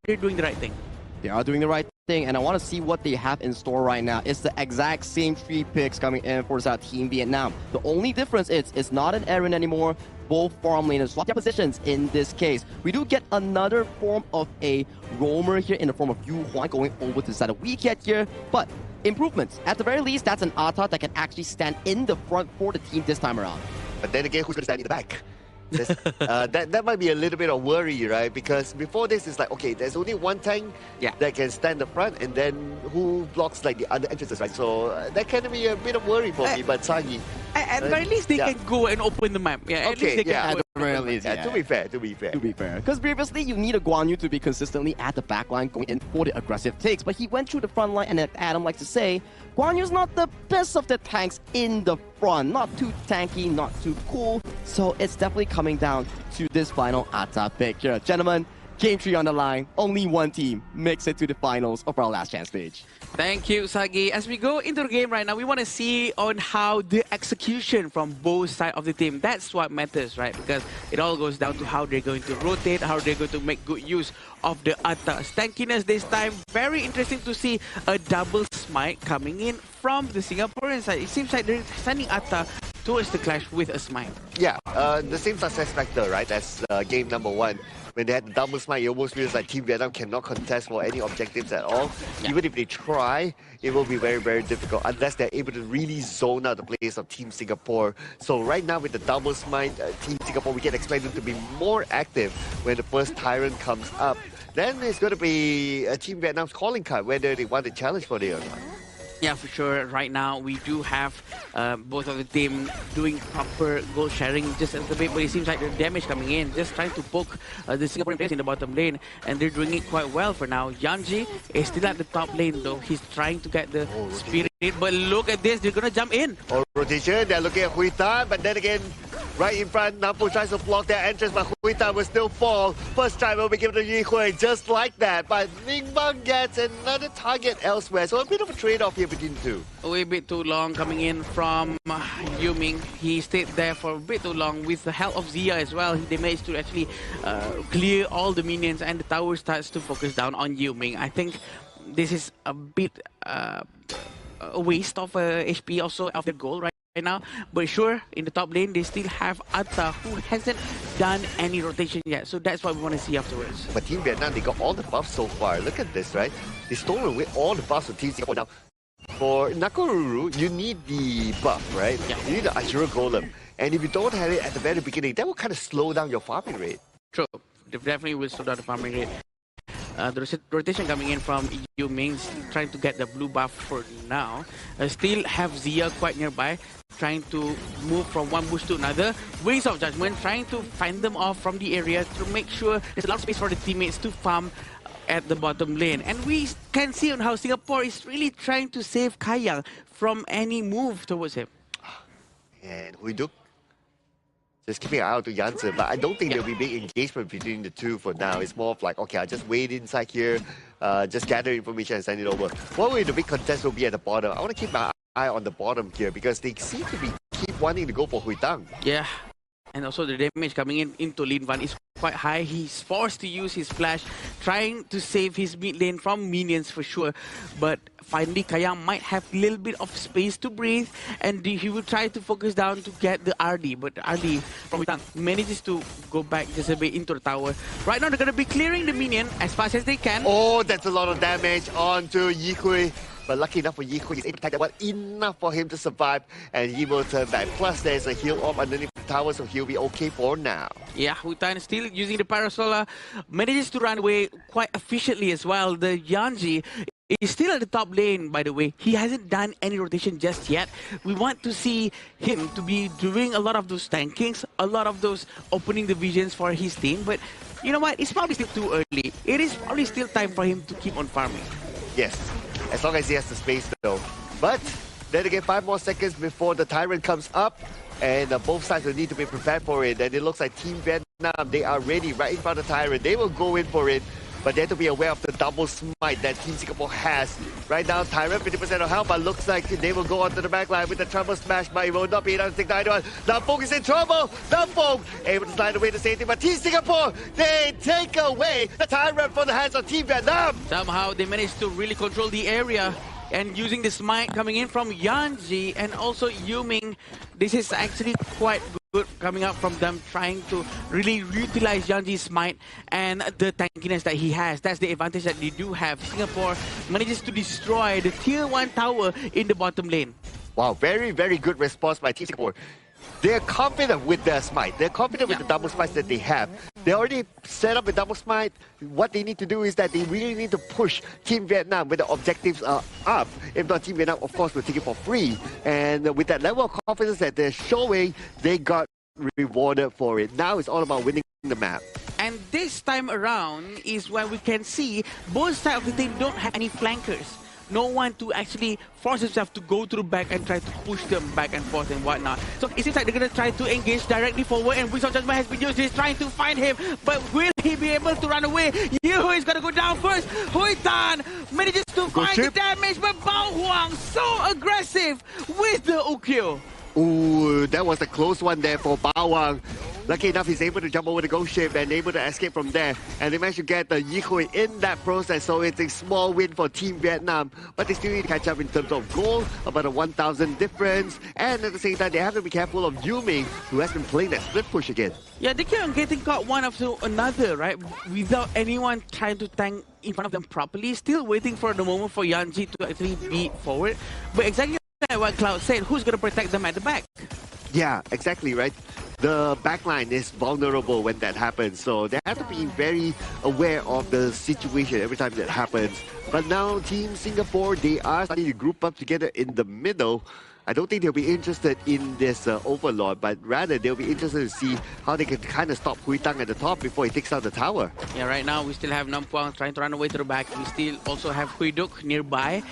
They're doing the right thing. They are doing the right thing, and I want to see what they have in store right now. It's the exact same 3 picks coming in for Team Vietnam. The only difference is it's not an Aaron anymore. Both farm laners swap their positions in this case. We do get another form of a roamer here in the form of Yu Huan going over to the side of Weekend here, but improvements. At the very least, that's an Ata that can actually stand in the front for the team this time around. But then again, who's going to stand in the back? That might be a little bit of worry, right? Because before this, it's like, okay, there's only one tank that can stand the front, and then who blocks like the other entrances, right? So that can be a bit of worry for me, but Sagi. At the very least, they can go and open the map. Yeah, at least they can at the very least, to be fair. To be fair. Because previously, you need a Guan Yu to be consistently at the back line going in for the aggressive takes, but he went through the front line, and as Adam likes to say, Guan Yu's not the best of the tanks in the front. Not too tanky, not too cool. So it's definitely coming down to this final Ata pick here. Gentlemen, Game 3 on the line. Only one team makes it to the finals of our last chance stage. Thank you, Sagi. As we go into the game right now, we want to see on how the execution from both sides of the team. That's what matters, right? Because it all goes down to how they're going to rotate, how they're going to make good use of the Ata. Stankiness this time, very interesting to see a double smite coming in from the Singaporean side. It seems like they're sending Ata towards the clash with a smite. Yeah, the same success factor, right, as game number 1. When they had the double smite, it almost feels like Team Vietnam cannot contest for any objectives at all. Yeah. Even if they try, it will be very, very difficult unless they're able to really zone out the players of Team Singapore. So right now with the double smite, Team Singapore, we can expect them to be more active when the first Tyrant comes up. Then it's going to be Team Vietnam's calling card, whether they want to challenge for it or not. Yeah, for sure. Right now, we do have both of the team doing proper goal sharing just a little bit, but it seems like the damage coming in, just trying to poke the Singaporean players in the bottom lane, and they're doing it quite well for now. Yanji is still at the top lane, though. He's trying to get the spirit, but look at this, they're going to jump in. Rotation, they're looking at Hui Tan, but then again, right in front, Nampu tries to block their entrance, but Hui Tan will still fall. First try will be given to Yi Hui, just like that. But Ning Bang gets another target elsewhere, so a bit of a trade-off here between the two. A bit too long coming in from Yu Ming. He stayed there for a bit too long with the help of Zia as well. They managed to actually clear all the minions, and the tower starts to focus down on Yu Ming. I think this is a bit a waste of HP also of the goal right now, but sure, in the top lane they still have Ata, who hasn't done any rotation yet, so that's what we want to see afterwards. But Team Vietnam, they got all the buffs so far. Look at this, right? They stole away all the buffs of Team Singapore. Now, for Nakoruru, you need the buff, right? Yeah. You need the Azure Golem, and if you don't have it at the very beginning, that will kind of slow down your farming rate. True, it definitely will slow down the farming rate. The rotation coming in from Yu Ming, trying to get the blue buff for now. Still have Zia quite nearby, trying to move from one bush to another. Wings of Judgment, trying to find them off from the area to make sure there's a lot of space for the teammates to farm at the bottom lane. And we can see on how Singapore is really trying to save Kayang from any move towards him. And Hui Duk just keeping an eye out to Janssen, but I don't think there'll be big engagement between the two for now. It's more of like, okay, I'll just wait inside here, just gather information and send it over. What will the big contest will be at the bottom? I want to keep my eye on the bottom here because they seem to be keep wanting to go for Hui Tang. Yeah, and also the damage coming in into Lin Van is quite high. He's forced to use his flash, trying to save his mid lane from minions for sure. But finally, Kayang might have a little bit of space to breathe, and he will try to focus down to get the RD. But RD from Tang manages to go back just a bit into the tower. Right now, they're going to be clearing the minion as fast as they can. Oh, that's a lot of damage onto Yi Hui. But lucky enough for Yi Hui, he's able to attack that one enough for him to survive, and he will turn back. Plus, there's a heal off underneath the tower, so he'll be okay for now. Yeah, Hui Tan still using the Parasola, manages to run away quite efficiently as well. The Yanji is still at the top lane, by the way. He hasn't done any rotation just yet. We want to see him to be doing a lot of those tankings, a lot of those opening the visions for his team. But you know what? It's probably still too early. It is probably still time for him to keep on farming. Yes, as long as he has the space though. But then again, 5 more seconds before the Tyrant comes up, and both sides will need to be prepared for it. And it looks like Team Vietnam, they are ready right in front of the Tyrant. They will go in for it. but they have to be aware of the double smite that Team Singapore has. Right now, Tyrant 50% of health, but looks like they will go onto the back line with the treble smash, but it will not be enough to take the anyone. Nampong is in trouble. Nampong able to slide away the safety, but Team Singapore, they take away the Tyrant from the hands of Team Vietnam. Somehow they managed to really control the area. And using the smite coming in from Yanji and also Yuming, this is actually quite good coming up from them, trying to really utilize Yanji's smite and the tankiness that he has. That's the advantage that they do have. Singapore manages to destroy the tier 1 tower in the bottom lane. Wow, very, very good response by Team Singapore. They're confident with their smite. They're confident with the double smites that they have. They already set up a double smite. What they need to do is that they really need to push Team Vietnam when the objectives are up. If not, Team Vietnam, of course, will take it for free. And with that level of confidence that they're showing, they got rewarded for it. Now it's all about winning the map. And this time around is where we can see both sides of the team don't have any flankers. No one to actually force himself to go through back and try to push them back and forth and whatnot. So it seems like they're going to try to engage directly forward, and Wings of Judgment has been used. He's trying to find him, but will he be able to run away? Yehui is going to go down first. Hui Tan manages to find the damage, but Bao Huang so aggressive with the Ukyo. Ooh, that was a close one there for Bao Huang. Lucky enough, he's able to jump over the ghost ship and able to escape from there. And they managed to get the Yihui in that process, so it's a small win for Team Vietnam. But they still need to catch up in terms of goal, about a 1,000 difference. And at the same time, they have to be careful of Yuming, who has been playing that split push again. Yeah, they keep on getting caught one after another, right? Without anyone trying to tank in front of them properly. Still waiting for the moment for Yanji to actually be forward. But exactly like what Cloud said, who's going to protect them at the back? Yeah, exactly, right? The backline is vulnerable when that happens, so they have to be very aware of the situation every time that happens. But now Team Singapore, they are starting to group up together in the middle. I don't think they'll be interested in this overlord, but rather they'll be interested to see how they can kind of stop Hui Tang at the top before he takes out the tower. Yeah, right now we still have Nampuang trying to run away to the back. We still also have Hui Duk nearby.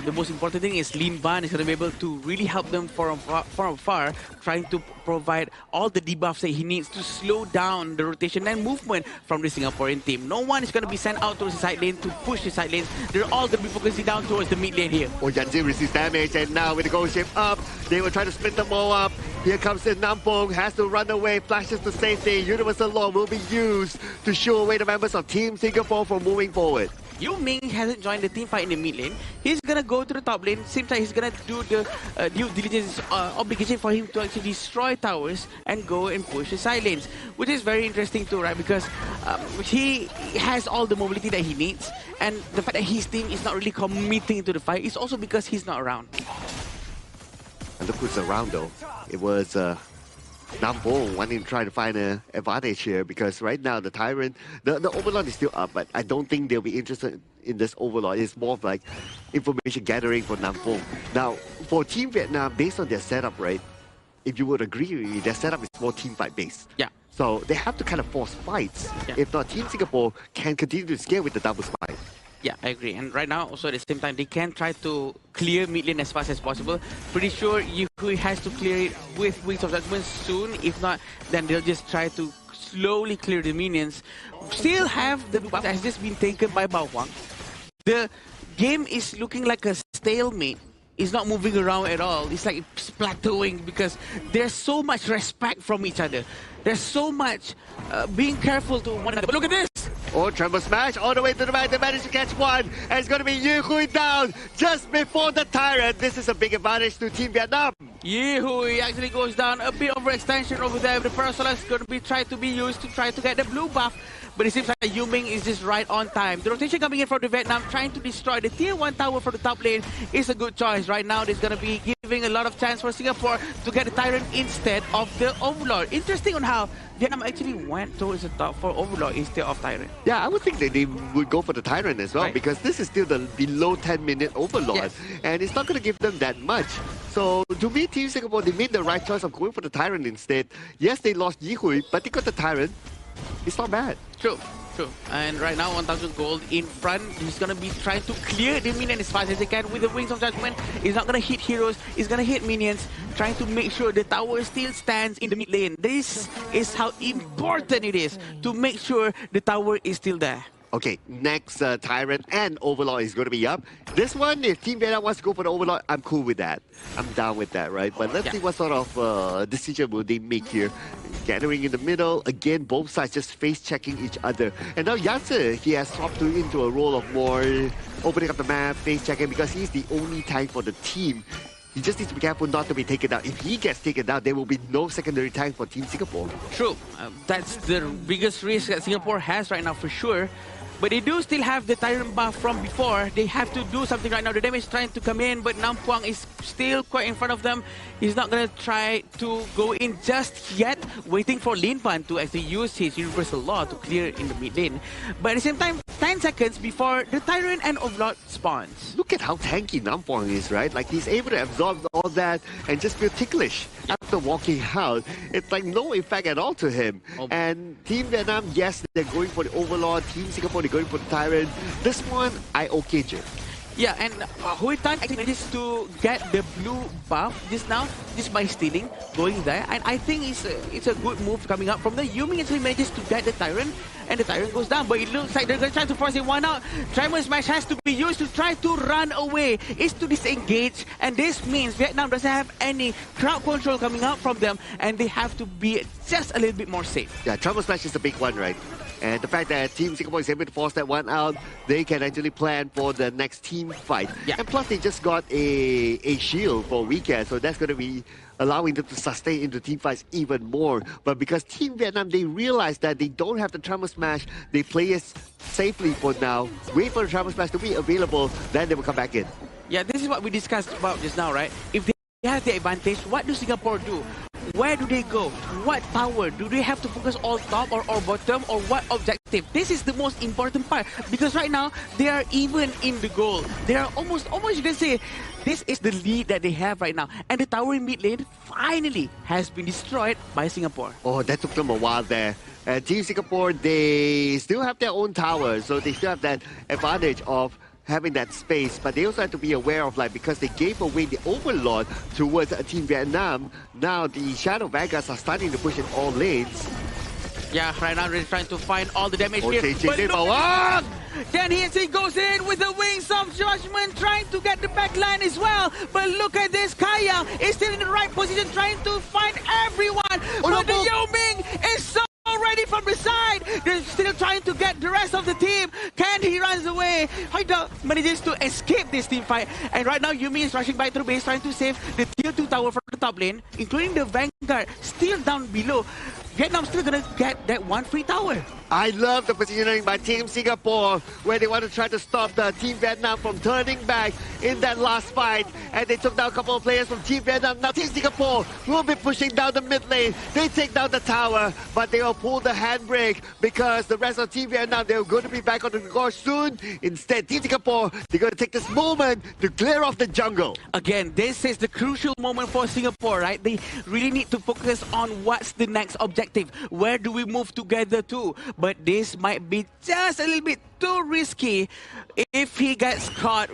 The most important thing is Lin Ban is going to be able to really help them from afar, trying to provide all the debuffs that he needs to slow down the rotation and movement from the Singaporean team. No one is going to be sent out towards the side lane to push the side lanes. They're all going to be focusing down towards the mid lane here. Oh, Yanji receives damage, and now with the ghost ship up, they will try to split them all up. Here comes the Nampong, has to run away, flashes to safety. Universal Law will be used to shoo away the members of Team Singapore from moving forward. Yu Ming hasn't joined the team fight in the mid lane. He's gonna go to the top lane. Seems like he's gonna do the due diligence obligation for him to actually destroy towers and go and push the side lanes, which is very interesting too, right? Because he has all the mobility that he needs, and the fact that his team is not really committing to the fight is also because he's not around. And look who's around though. It was Nampong wanting to try to find an advantage here, because right now the Tyrant, the Overlord is still up, but I don't think they'll be interested in this Overlord. It's more of like information gathering for Nampong. Now, for Team Vietnam, based on their setup, right, if you would agree with me, their setup is more team fight based. Yeah. So they have to kind of force fights. Yeah. If not, Team Singapore can continue to scale with the double spike. Yeah, I agree. And right now, also at the same time, they can try to clear mid lane as fast as possible. Pretty sure Yihui has to clear it with Wings of Judgment soon. If not, then they'll just try to slowly clear the minions. Still have the buff that has just been taken by Bao Huang. The game is looking like a stalemate. It's not moving around at all. It's like it's plateauing because there's so much respect from each other. There's so much being careful to one another. But look at this! Oh, Tremble Smash all the way to the back. They managed to catch one. And it's going to be Yihui down just before the Tyrant. This is a big advantage to Team Vietnam. Yihui actually goes down. A bit overextension over there. The Parasol is going to be tried to be used to try to get the blue buff. But it seems like Yu Ming is just right on time. The rotation coming in from the Vietnam, trying to destroy the tier 1 tower for the top lane is a good choice. Right now, it's going to be giving a lot of chance for Singapore to get the Tyrant instead of the Overlord. Interesting on how Vietnam actually went towards the top for Overlord instead of Tyrant. Yeah, I would think that they would go for the Tyrant as well, right, because this is still the below 10-minute Overlord. Yes. And it's not going to give them that much. So to me, Team Singapore, they made the right choice of going for the Tyrant instead. Yes, they lost Yihui, but they got the Tyrant. It's not bad. True, true. And right now, 1,000 gold in front. He's going to be trying to clear the minion as fast as he can with the Wings of Judgment. He's not going to hit heroes. He's going to hit minions, trying to make sure the tower still stands in the mid lane. This is how important it is to make sure the tower is still there. Okay, next Tyrant and Overlord is going to be up. This one, if Team Vietnam wants to go for the Overlord, I'm cool with that. I'm down with that, right? But let's see what sort of decision will they make here. Gathering in the middle, again, both sides just face-checking each other. And now Yase, he has swapped into a role of more opening up the map, face-checking, because he's the only tank for the team. He just needs to be careful not to be taken down. If he gets taken down, there will be no secondary tank for Team Singapore. True. That's the biggest risk that Singapore has right now for sure. But they do still have the Tyrant buff from before. They have to do something right now. The damage is trying to come in, but Nampuang is still quite in front of them. He's not going to try to go in just yet, waiting for Linpan to actually use his Universal Law to clear in the mid lane. But at the same time, 10 seconds before the Tyrant and Overlord spawns. Look at how tanky Nampuang is, right? Like, he's able to absorb all that and just feel ticklish after walking out. It's like no effect at all to him. And Team Vietnam, yes, they're going for the Overlord. Team Singapore, going for the Tyrant. This one, I okay it. Yeah, and Hui Tan actually managed to get the blue buff just now, just by stealing, going there. And I think it's a good move coming up from the Yumi. Actually manages to get the Tyrant, and the Tyrant goes down. But it looks like they're going to try to force him one out. Tremor Smash has to be used to try to run away. It's to disengage, and this means Vietnam doesn't have any crowd control coming out from them, and they have to be just a little bit more safe. Yeah, Tremor Smash is the big one, right? And the fact that Team Singapore is able to force that one out, they can actually plan for the next team fight. Yeah. And plus, they just got a shield for weekend, so that's going to be allowing them to sustain into team fights even more. But because Team Vietnam, they realize that they don't have the Tremor Smash, they play it safely for now, wait for the Tremor Smash to be available, then they will come back in. Yeah, this is what we discussed about just now, right? If they have the advantage, what do Singapore do? Where do they go? What tower? Do they have to focus all top or bottom, or what objective? This is the most important part, because right now they are even in the goal. They are almost you can say this is the lead that they have right now. And the tower in mid lane finally has been destroyed by Singapore. Oh, that took them a while there. And Team Singapore, they still have their own tower, so they still have that advantage of having that space, but they also have to be aware of, like, because they gave away the Overlord towards Team Vietnam, now the Shadow Vanguards are starting to push in all lanes. Yeah, right now they're trying to find all the damage here. But then he goes in with the Wings of Judgment, trying to get the back line as well. But look at this, Kaya is still in the right position, trying to find everyone. But the Yeoming is so ready from the side. They're still trying to get the rest of the team. Can he runs away? Haida manages to escape this team fight. And right now, Yumi is rushing back through base, trying to save the tier 2 tower from the top lane, including the Vanguard still down below. Vietnam still gonna get that one free tower. I love the positioning by Team Singapore, where they want to try to stop the Team Vietnam from turning back in that last fight. And they took down a couple of players from Team Vietnam. Now Team Singapore will be pushing down the mid lane. They take down the tower, but they will pull the handbrake, because the rest of Team Vietnam, they're going to be back on the course soon. Instead, Team Singapore, they're going to take this moment to clear off the jungle. Again, this is the crucial moment for Singapore, right? They really need to focus on what's the next objective. Where do we move together to? But this might be just a little bit too risky. If he gets caught,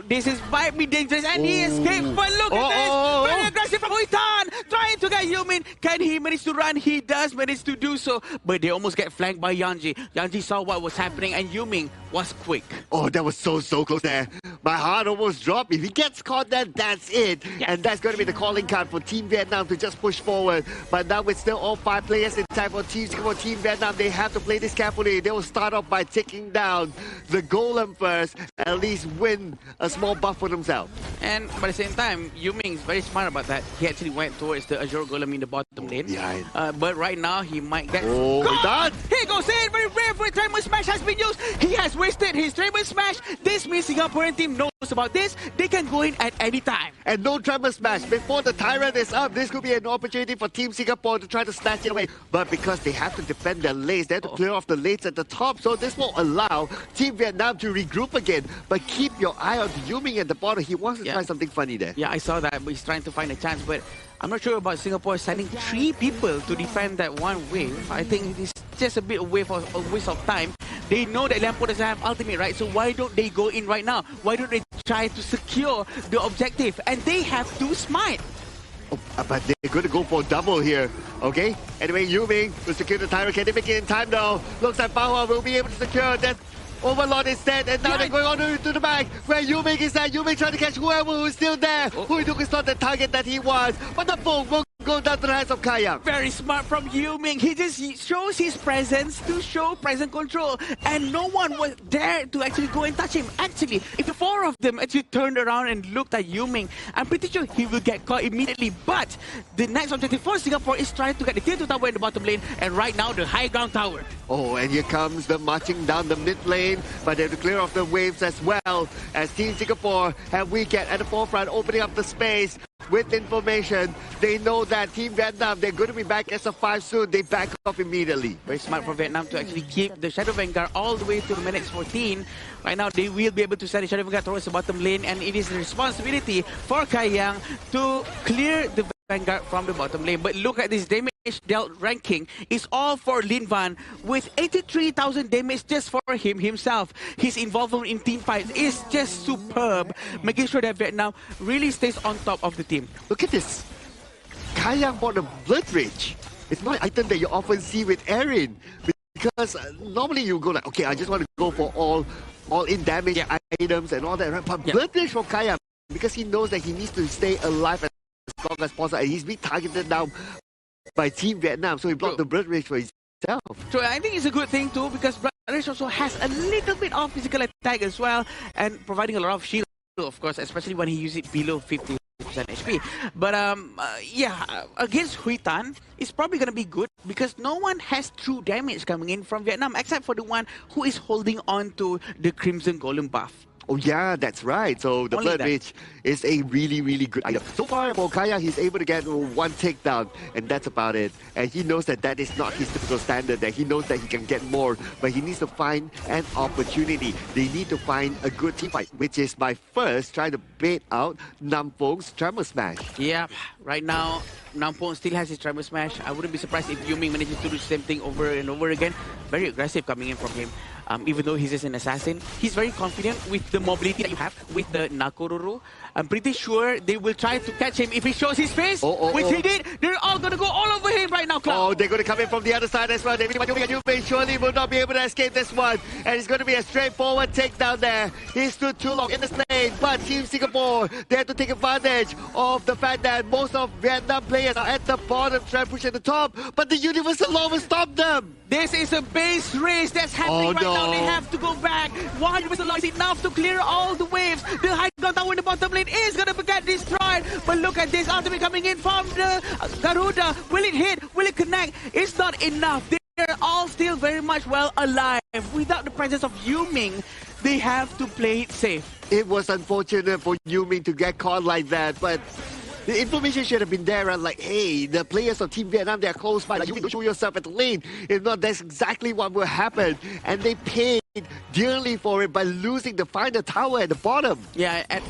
might be dangerous, and he escapes. But look at this, very aggressive from Hui Tan, trying to get Yumin. Can he manage to run? He does manage to do so, but they almost get flanked by Yanji. Yanji saw what was happening, and Yumin was quick. Oh, that was so close there. My heart almost dropped. If he gets caught, then that's it. Yes. And that's going to be the calling card for Team Vietnam to just push forward. But now with still all 5 players in time for Team Singapore, Team Vietnam, they have to play this carefully. They will start off by taking down the golem first, at least win a small buff for themselves. And by the same time, Yuming is very smart about that. He actually went towards the Azure Golem in the bottom lane. Yeah. But right now, he might get caught. He goes in, very brave. Tremor Smash has been used. He has wasted his Tremor Smash. This means Singaporean team knows about this. They can go in at any time. And no Tremor Smash. Before the Tyrant is up, this could be an opportunity for Team Singapore to try to snatch it away. But because they have to defend their lanes, they have to clear off the lanes at the top. So this will allow Team Vietnam to regroup again. But keep your eye on Yuming at the bottom. He wants to try something funny there. Yeah, I saw that. But he's trying to find a chance. But I'm not sure about Singapore sending 3 people to defend that one wave. I think it's just a bit of a waste of time. They know that Lampo doesn't have ultimate, right? So why don't they go in right now? Why don't they try to secure the objective? And they have to smite. Oh, but they're going to go for double here, okay? Anyway, Yuming will secure the Tyrant. Can they make it in time, though? Looks like Bawa will be able to secure that. Overlord is dead, and now they're going on to the back, where Yuming is there. Yuming trying to catch whoever who's still there. Huiduk is not the target that he was, but the ball will go down to the hands of Kayang. Very smart from Yuming. He just shows his presence to show present control, and no one was there to actually go and touch him. Actually, if the four of them actually turned around and looked at Yuming, I'm pretty sure he will get caught immediately. But the next objective for Singapore is trying to get the tier 2 tower in the bottom lane, and right now the high ground tower. Oh, and here comes the marching down the mid lane, but they have to clear off the waves as well, as Team Singapore have Weekend at the forefront, opening up the space with information. They know that Team Vietnam, they're going to be back as a 5 soon. They back off immediately. Very smart for Vietnam to actually keep the Shadow Vanguard all the way to the minutes 14. Right now, they will be able to send the Shadow Vanguard towards the bottom lane, and it is the responsibility for Kayang to clear the Vanguard from the bottom lane. But look at this damage dealt ranking. Is all for Lin Van with 83,000 damage just for himself. His involvement in team fights is just superb, making sure that Vietnam really stays on top of the team. Look at this. Kayang bought a Blood Rage. It's not an item that you often see with Erin, because normally you go like, okay, I just want to go for all in damage items and all that, right? But Blood Rage for Kayang, because he knows that he needs to stay alive as long as possible, and he's being targeted now by Team Vietnam, so he blocked the Blood Rage for himself. So I think it's a good thing too, because Blood Rage also has a little bit of physical attack as well, and providing a lot of shield, of course, especially when he uses it below 50% HP. But yeah, against Huy Tan, it's probably going to be good, because no one has true damage coming in from Vietnam, except for the one who is holding on to the Crimson Golem buff. Oh yeah, that's right. So the Blood Rage is a really, really good item. So far for Kayang, he's able to get one takedown, and that's about it. And he knows that that is not his typical standard, that he knows that he can get more, but he needs to find an opportunity. They need to find a good team fight, which is by first trying to bait out Nampong's Tremor Smash. Yeah, right now, Nampong still has his Tremor Smash. I wouldn't be surprised if Yuming manages to do the same thing over and over again. Very aggressive coming in from him. Even though he's just an assassin, he's very confident with the mobility that you have with the Nakororo. I'm pretty sure they will try to catch him if he shows his face, which he did. They're all going to go all over him right now, Cloud. Oh, they're going to come in from the other side as well. Yuming surely will not be able to escape this one. And it's going to be a straightforward takedown there. He stood too long in the lane, but Team Singapore, they have to take advantage of the fact that most of Vietnam players are at the bottom, trying to push at the top, but the Universal Law will stop them. This is a base race that's happening right now. They have to go back. 100% loss enough to clear all the waves. The high ground tower in the bottom lane is going to get destroyed. But look at this ultimate coming in from the Garuda. Will it hit? Will it connect? It's not enough. They're all still very much well alive. Without the presence of Yuming, they have to play it safe. It was unfortunate for Yuming to get caught like that, but the information should have been there, and like, hey, the players of Team Vietnam, they're close by. Like, you need to show yourself at the lane. If not, that's exactly what will happen. And they paid dearly for it by losing the final tower at the bottom. Yeah, and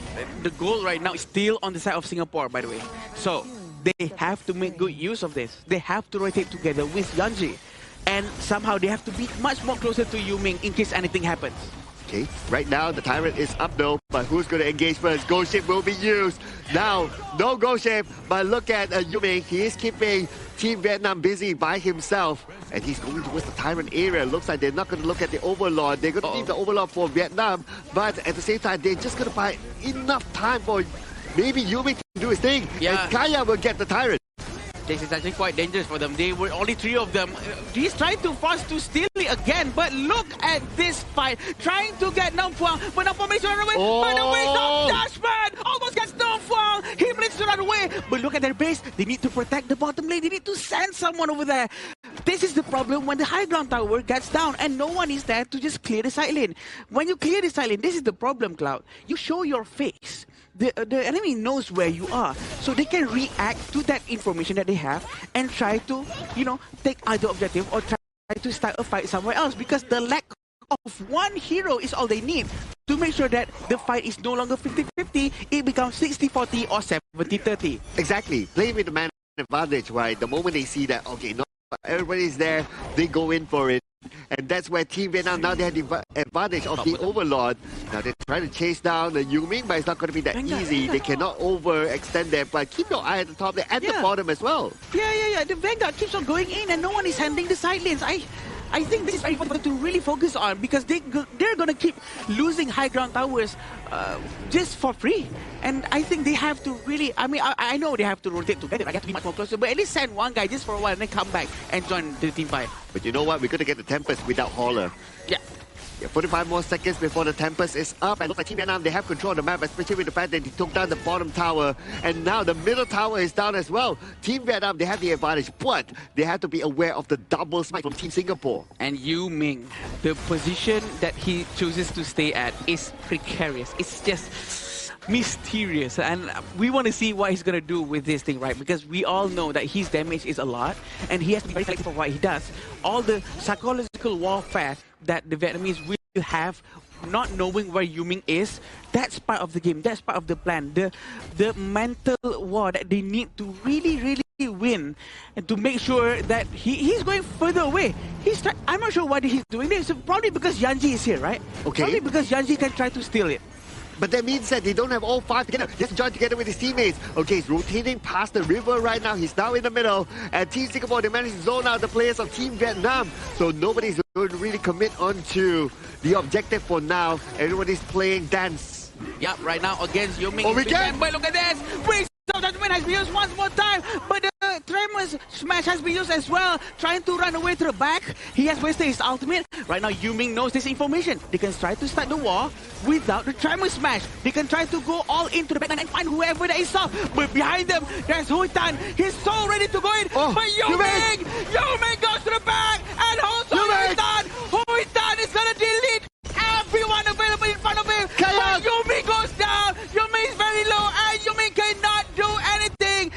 the goal right now is still on the side of Singapore, by the way. So they have to make good use of this. They have to rotate together with Yanji. And somehow they have to be much more closer to Yuming in case anything happens. Okay, right now the Tyrant is up though, but who's going to engage first? Ghost Ship will be used. Now, no Ghost Ship, but look at Yuming. He is keeping Team Vietnam busy by himself, and he's going towards the Tyrant area. Looks like they're not going to look at the Overlord. They're going to leave the Overlord for Vietnam, but at the same time, they're just going to buy enough time for maybe Yuming to do his thing, and Kaya will get the Tyrant. This is actually quite dangerous for them. They were only 3 of them. He's trying to force to steal it again, but look at this fight. Trying to get Nampuang, but Nampuang makes to run away. By the way, Dashman almost gets Nampuang. He managed to run away. But look at their base. They need to protect the bottom lane. They need to send someone over there. This is the problem when the high ground tower gets down and no one is there to just clear the side lane. When you clear the side lane, this is the problem, Cloud. You show your face. The enemy knows where you are, so they can react to that information that they have and try to, you know, take either objective or try to start a fight somewhere else, because the lack of one hero is all they need to make sure that the fight is no longer 50-50, it becomes 60-40 or 70-30. Exactly. Play with the man advantage, right? The moment they see that, okay, no, everybody's there, they go in for it. And that's where Team Vietnam, now they have the advantage of the Overlord. Now they're trying to chase down the Yuming, but it's not going to be that easy. They cannot overextend them, but keep your eye at the top there and the bottom as well. Yeah. The Vanguard keeps on going in and no one is handling the side lanes. I think this is very important to really focus on because they're going to keep losing high ground towers just for free. And I think they have to really, I mean, I know they have to rotate together. I have to be much more closer, but at least send one guy just for a while and then come back and join the team fight. But you know what? We're going to get the Tempest without Hauler. Yeah. 45 more seconds before the Tempest is up, and looks like Team Vietnam, they have control of the map, especially with the fact that they took down the bottom tower, and now the middle tower is down as well. Team Vietnam, they have the advantage, but they have to be aware of the double smite from Team Singapore. And Yu Ming, the position that he chooses to stay at is precarious. It's just mysterious, and we want to see what he's going to do with this thing, right? Because we all know that his damage is a lot, and he has to be very flexible for what he does. All the psychological warfare that the Vietnamese will have, not knowing where Yu Ming is, that's part of the game, that's part of the plan. The mental war that they need to really win, and to make sure that he's going further away. I'm not sure why he's doing this. Probably because Yanji is here, right? Okay. Probably because Yanji can try to steal it. But that means that they don't have all five together. He has to join together with his teammates. Okay, he's rotating past the river right now. He's now in the middle. And Team Singapore, they managed to zone out the players of Team Vietnam. So nobody's going to really commit onto the objective for now. Everybody's playing dance. Yep, right now against Yu Ming. Oh, we can! But look at this! Wait, so judgment has been used once more time. But the Tremors smash has been used as well. Trying to run away to the back. He has wasted his ultimate. Right now, Yu Ming knows this information. They can try to start the war without the Tremor smash. They can try to go all into the backline and find whoever that is soft. But behind them, there's Hui Tan. He's so ready to go in. Oh, but Yu Ming goes to the back and holds on Hui Tan. Hui Tan is going to delete everyone available in front of him. But Yu Ming goes down. Yu Ming is very low and Yu Ming cannot do anything.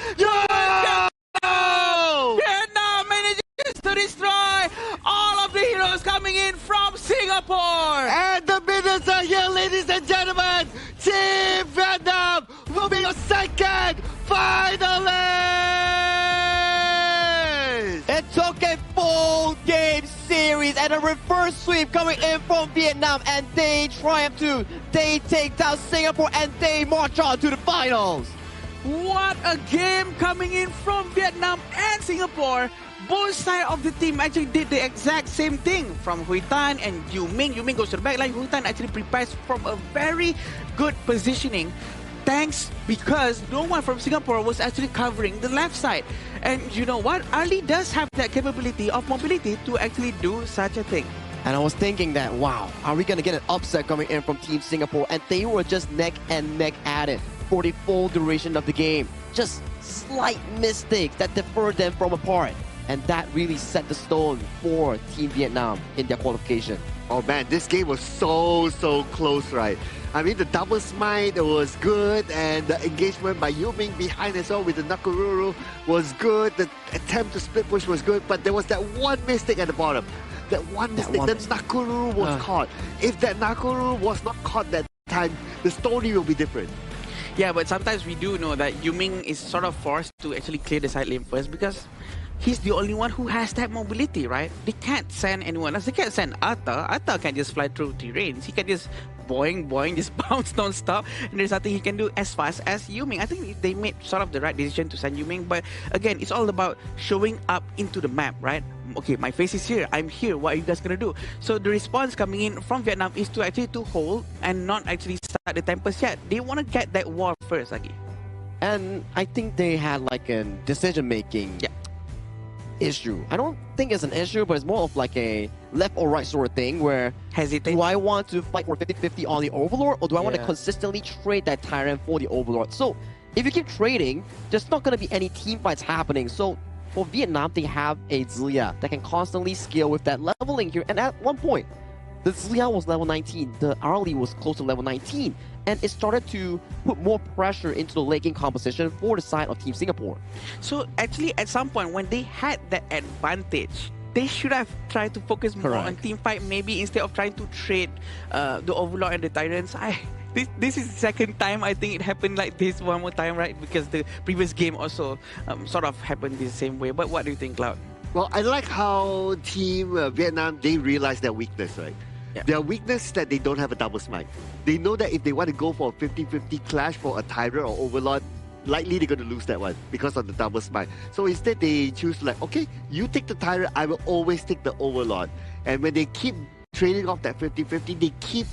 Vietnam manages to destroy all of the heroes coming in from Singapore. And the minutes are here, ladies and gentlemen. Team Vietnam will be your second finalist. It took a full game series and a reverse sweep coming in from Vietnam, and they triumph too. They take down Singapore and they march on to the finals. What a game coming in from Vietnam and Singapore. Both sides of the team actually did the exact same thing. From Hui Tan and Yu Ming. Yu Ming goes to the back line. Hui Tan actually prepares from a very good positioning. Thanks because no one from Singapore was actually covering the left side. And you know what? Ali does have that capability of mobility to actually do such a thing. And I was thinking that, wow, are we going to get an upset coming in from Team Singapore? And they were just neck and neck at it for the full duration of the game. Just slight mistakes that deferred them from apart. And that really set the stone for Team Vietnam in their qualification. Oh man, this game was so close, right? I mean, the double smite was good, and the engagement by Yu Ming behind as well with the Nakururu was good. The attempt to split push was good, but there was that one mistake at the bottom. That one mistake, the Nakururu was caught. If that Nakururu was not caught that time, the story will be different. Yeah, but sometimes we do know that Yu Ming is sort of forced to actually clear the side lane first because he's the only one who has that mobility, right? They can't send anyone else. They can't send Atta. Atta can just fly through terrains. He can just boing, just bounce non-stop. And there's nothing he can do as fast as Yu Ming. I think they made sort of the right decision to send Yu Ming. But again, it's all about showing up into the map, right? Okay, my face is here. I'm here. What are you guys going to do? So the response coming in from Vietnam is to actually to hold and not actually start the Tempest yet. They want to get that war first, Aki. And I think they had like a decision-making issue. I don't think it's an issue, but it's more of like a left or right sort of thing where do I want to fight for 50-50 on the Overlord, or do I want to consistently trade that Tyrant for the Overlord? So if you keep trading, there's not going to be any team fights happening. So for Vietnam, they have a Zilia that can constantly scale with that leveling here. And at one point, the Zilia was level 19, the Arlie was close to level 19, and it started to put more pressure into the late game composition for the side of Team Singapore. So actually, at some point, when they had that advantage, they should have tried to focus more on team fight, maybe instead of trying to trade the Overlord and the Tyrants. This is the second time I think it happened like this one more time, right? Because the previous game also sort of happened the same way. But what do you think, Cloud? Well, I like how Team Vietnam, they realized their weakness, right? Yeah. Their weakness is that they don't have a double smite. They know that if they want to go for a 50-50 clash for a Tyrant or Overlord, likely they're going to lose that one because of the double smite. So instead they choose like, okay, you take the tyrant, I will always take the overlord. And when they keep trading off that 50-50, they keep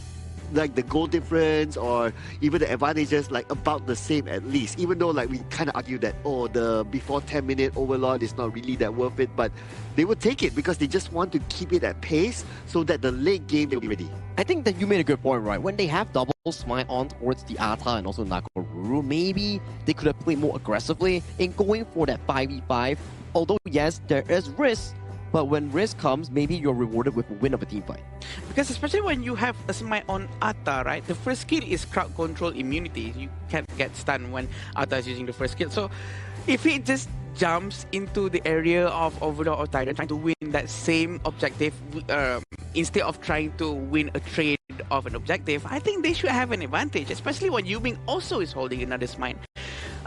like the goal difference or even the advantages like about the same at least, even though like we kind of argue that the before 10-minute overlord is not really that worth it, but they would take it because they just want to keep it at pace so that the late game they'll be ready. I think that you made a good point, right? When they have double smite on towards the Ata and also Nakoruru, maybe they could have played more aggressively in going for that 5v5. Although yes, there is risk, but when risk comes, maybe you're rewarded with a win of a team fight. Because especially when you have a smite on Ata, right? The first skill is crowd control immunity. You can't get stunned when Ata is using the first skill. So if he just jumps into the area of Overlord or Tyrant trying to win that same objective instead of trying to win a trade of an objective, I think they should have an advantage, especially when Yuming also is holding another smite.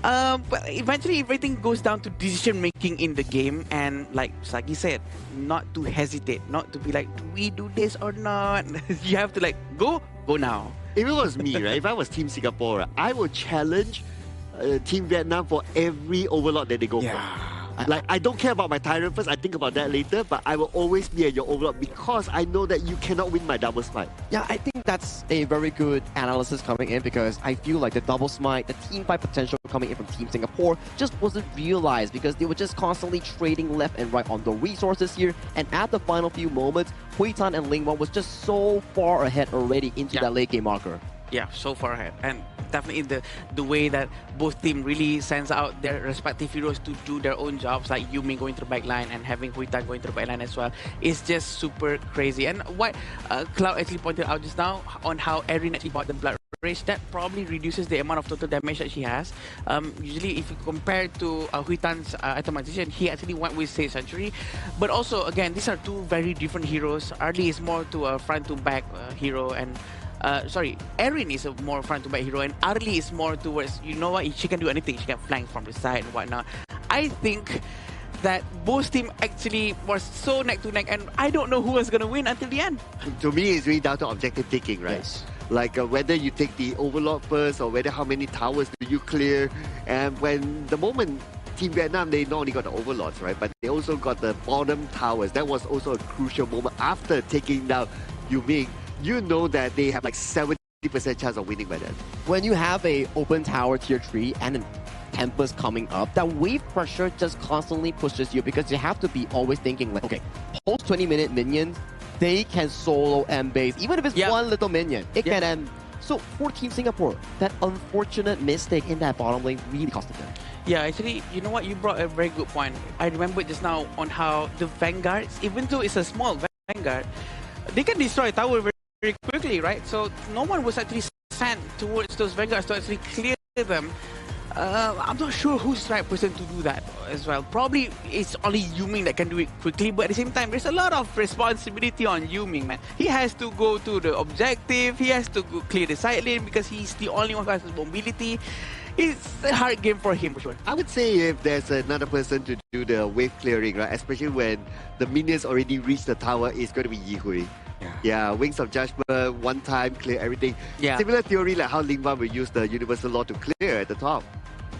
But eventually everything goes down to decision making in the game, and like Sagi said, not to hesitate, not to be like, do we do this or not? You have to like go now. If it was me, right, if I was Team Singapore, I would challenge Team Vietnam for every overlord that they go for. Like, I don't care about my tyrant first, I think about that later, but I will always be at your overlord because I know that you cannot win my double smite. Yeah, I think that's a very good analysis coming in, because I feel like the double smite, the team fight potential coming in from Team Singapore just wasn't realized because they were just constantly trading left and right on the resources here, and at the final few moments, Hui Tan and Ling Wan was just so far ahead already into that late game marker. Yeah, so far ahead. And definitely the way that both teams really sends out their respective heroes to do their own jobs, like Yuming going to the back line and having Hui Tan going to the back line as well, is just super crazy. And what Cloud actually pointed out just now on how Erin actually bought the Blood Rage, that probably reduces the amount of total damage that she has. Usually if you compare to Hui Tan's itemization, he actually went with Sage Century. But also, again, these are two very different heroes. Arlie is more to a front-to-back hero, and Erin is a more front-to-back hero, and Arlie is more towards, you know what, she can do anything. She can flank from the side and whatnot. I think that both teams actually was so neck to neck, and I don't know who was going to win until the end. To me, it's really down to objective taking, right? Yes. Like whether you take the overlord first or whether how many towers do you clear. And when the moment Team Vietnam, they not only got the overlords, right, but they also got the bottom towers. That was also a crucial moment after taking down Yuming. You know that they have like 70% chance of winning by then. When you have a open tower tier 3 and a Tempest coming up, that wave pressure just constantly pushes you, because you have to be always thinking like, okay, post 20-minute minions, they can solo end base. Even if it's one little minion, it can end. So for Team Singapore, that unfortunate mistake in that bottom lane really costed them. Yeah, actually, you know what? You brought a very good point. I remember just now on how the Vanguards, even though it's a small Vanguard, they can destroy a tower very quickly, right? So no one was actually sent towards those Vanguards to actually clear them. I'm not sure who's the right person to do that as well. Probably it's only Yuming that can do it quickly, but at the same time, there's a lot of responsibility on Yuming, man. He has to go to the objective, he has to go clear the side lane because he's the only one who has mobility. It's a hard game for him, for sure. I would say if there's another person to do the wave clearing, right, especially when the minions already reach the tower, it's going to be Yihui. Yeah, Wings of Judgment, one time, clear everything. Yeah. Similar theory like how Ling Wan will use the Universal Law to clear at the top.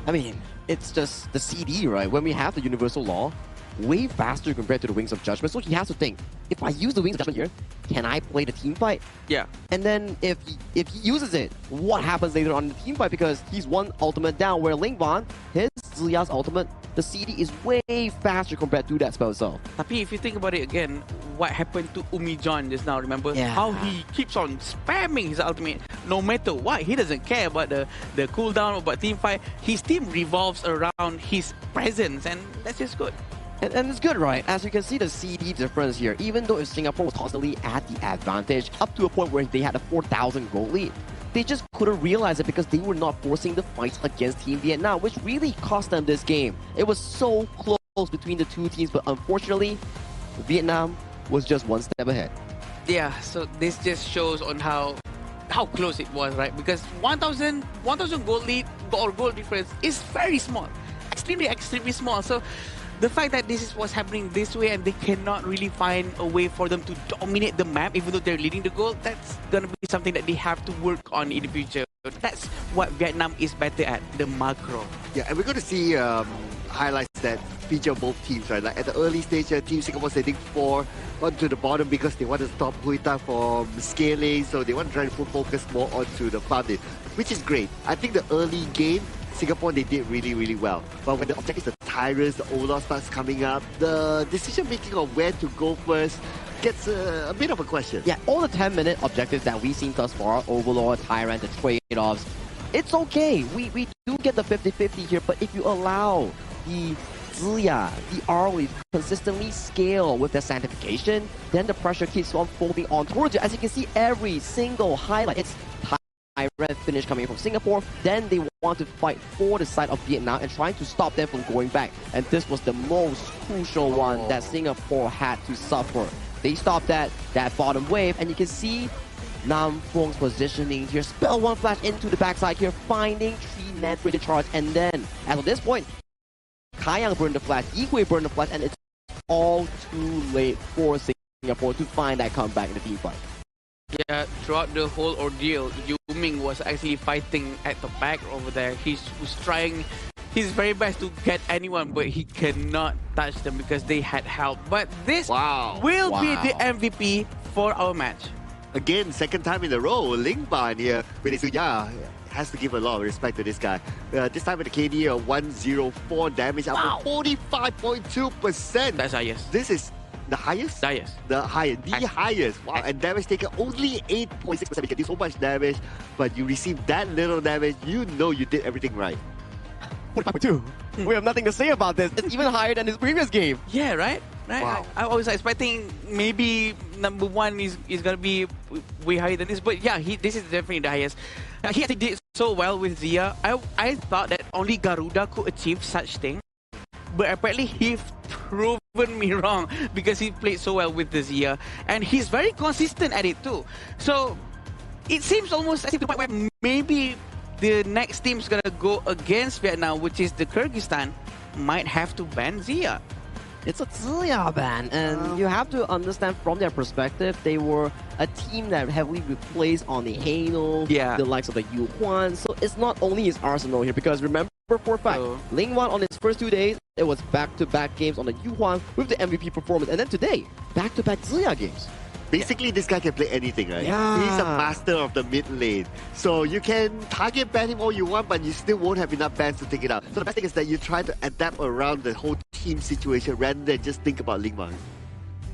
I mean, it's just the CD, right? When we have the Universal Law, way faster compared to the Wings of Judgment. So he has to think, if I use the Wings of Judgment here, can I play the team fight? Yeah. And then if he uses it, what happens later on in the team fight? Because he's one ultimate down, where Ling Wan, his Ziya's ultimate, the CD is way faster compared to that spell itself. Tapi if you think about it again, what happened to Umi John just now, remember? How he keeps on spamming his ultimate no matter what. He doesn't care about the cooldown, about team fight. His team revolves around his presence, and that's just good. And it's good, right? As you can see the CD difference here, even though if Singapore was constantly at the advantage, up to a point where they had a 4,000 gold lead, they just couldn't realize it because they were not forcing the fights against Team Vietnam, which really cost them this game. It was so close between the two teams, but unfortunately, Vietnam was just one step ahead. Yeah, so this just shows on how close it was, right? Because 1,000 gold lead or gold difference is very small, extremely small. So the fact that this is what's happening this way and they cannot really find a way for them to dominate the map even though they're leading the goal, that's gonna be something that they have to work on in the future. That's what Vietnam is better at, the macro. Yeah, and we're going to see highlights that feature both teams, right? Like at the early stage, Team Singapore setting 4 onto the bottom because they want to stop Huita from scaling, so they want to try to put focus more onto the fountain, which is great. I think the early game, Singapore, they did really, really well. But when the objectives, the tyrants, the Ola starts coming up, the decision-making of where to go first gets a bit of a question. Yeah, all the 10-minute objectives that we've seen thus far, Overlord, Tyrant, the trade-offs, it's okay. We do get the 50-50 here, but if you allow the Ziya, the ROE consistently scale with their sanctification, then the pressure keeps on folding on towards you. As you can see, every single highlight, it's Tyrant finish coming from Singapore, then they want to fight for the side of Vietnam and trying to stop them from going back. And this was the most crucial one that Singapore had to suffer. They stopped that bottom wave, and you can see Nam Phuong's positioning here. Spell one flash into the backside here, finding 3 net rated charge, and then, as of this point, Kayang burned the flash, Yihui burned the flash, and it's all too late for Singapore to find that comeback in the team fight. Yeah, throughout the whole ordeal, Yuming was actually fighting at the back over there. He was trying his very best to get anyone, but he cannot touch them because they had help. But this will be the MVP for our match. Again, second time in a row, Lingban here with his Suya. Has to give a lot of respect to this guy. This time with the KD 104 damage, up 45.2%. That's highest. This is the highest? The highest. The highest. Wow, and damage taken only 8.6%. You can do so much damage, but you receive that little damage, you know you did everything right. 45.2. We have nothing to say about this. It's even higher than his previous game. Yeah, right? Wow. I was expecting maybe number 1 is going to be way higher than this, but yeah, this is definitely the highest. He actually did so well with Ziya. I thought that only Garuda could achieve such thing, but apparently he's proven me wrong because he played so well with the Ziya, and he's very consistent at it too. So it seems almost as if the point where maybe the next team's gonna go against Vietnam, which is the Kyrgyzstan, might have to ban Ziya. It's a Ziya ban, and you have to understand from their perspective, they were a team that heavily replaced on the Halo, the likes of the Yuhuan, so it's not only his arsenal here, because remember for a fact, Lingwan on his first 2 days, it was back-to-back games on the Yuhuan with the MVP performance, and then today, back-to-back Ziya games. Basically, this guy can play anything, right? Yeah. He's a master of the mid lane. So you can target ban him all you want, but you still won't have enough bans to take it out. So the best thing is that you try to adapt around the whole team situation rather than just think about Lingman.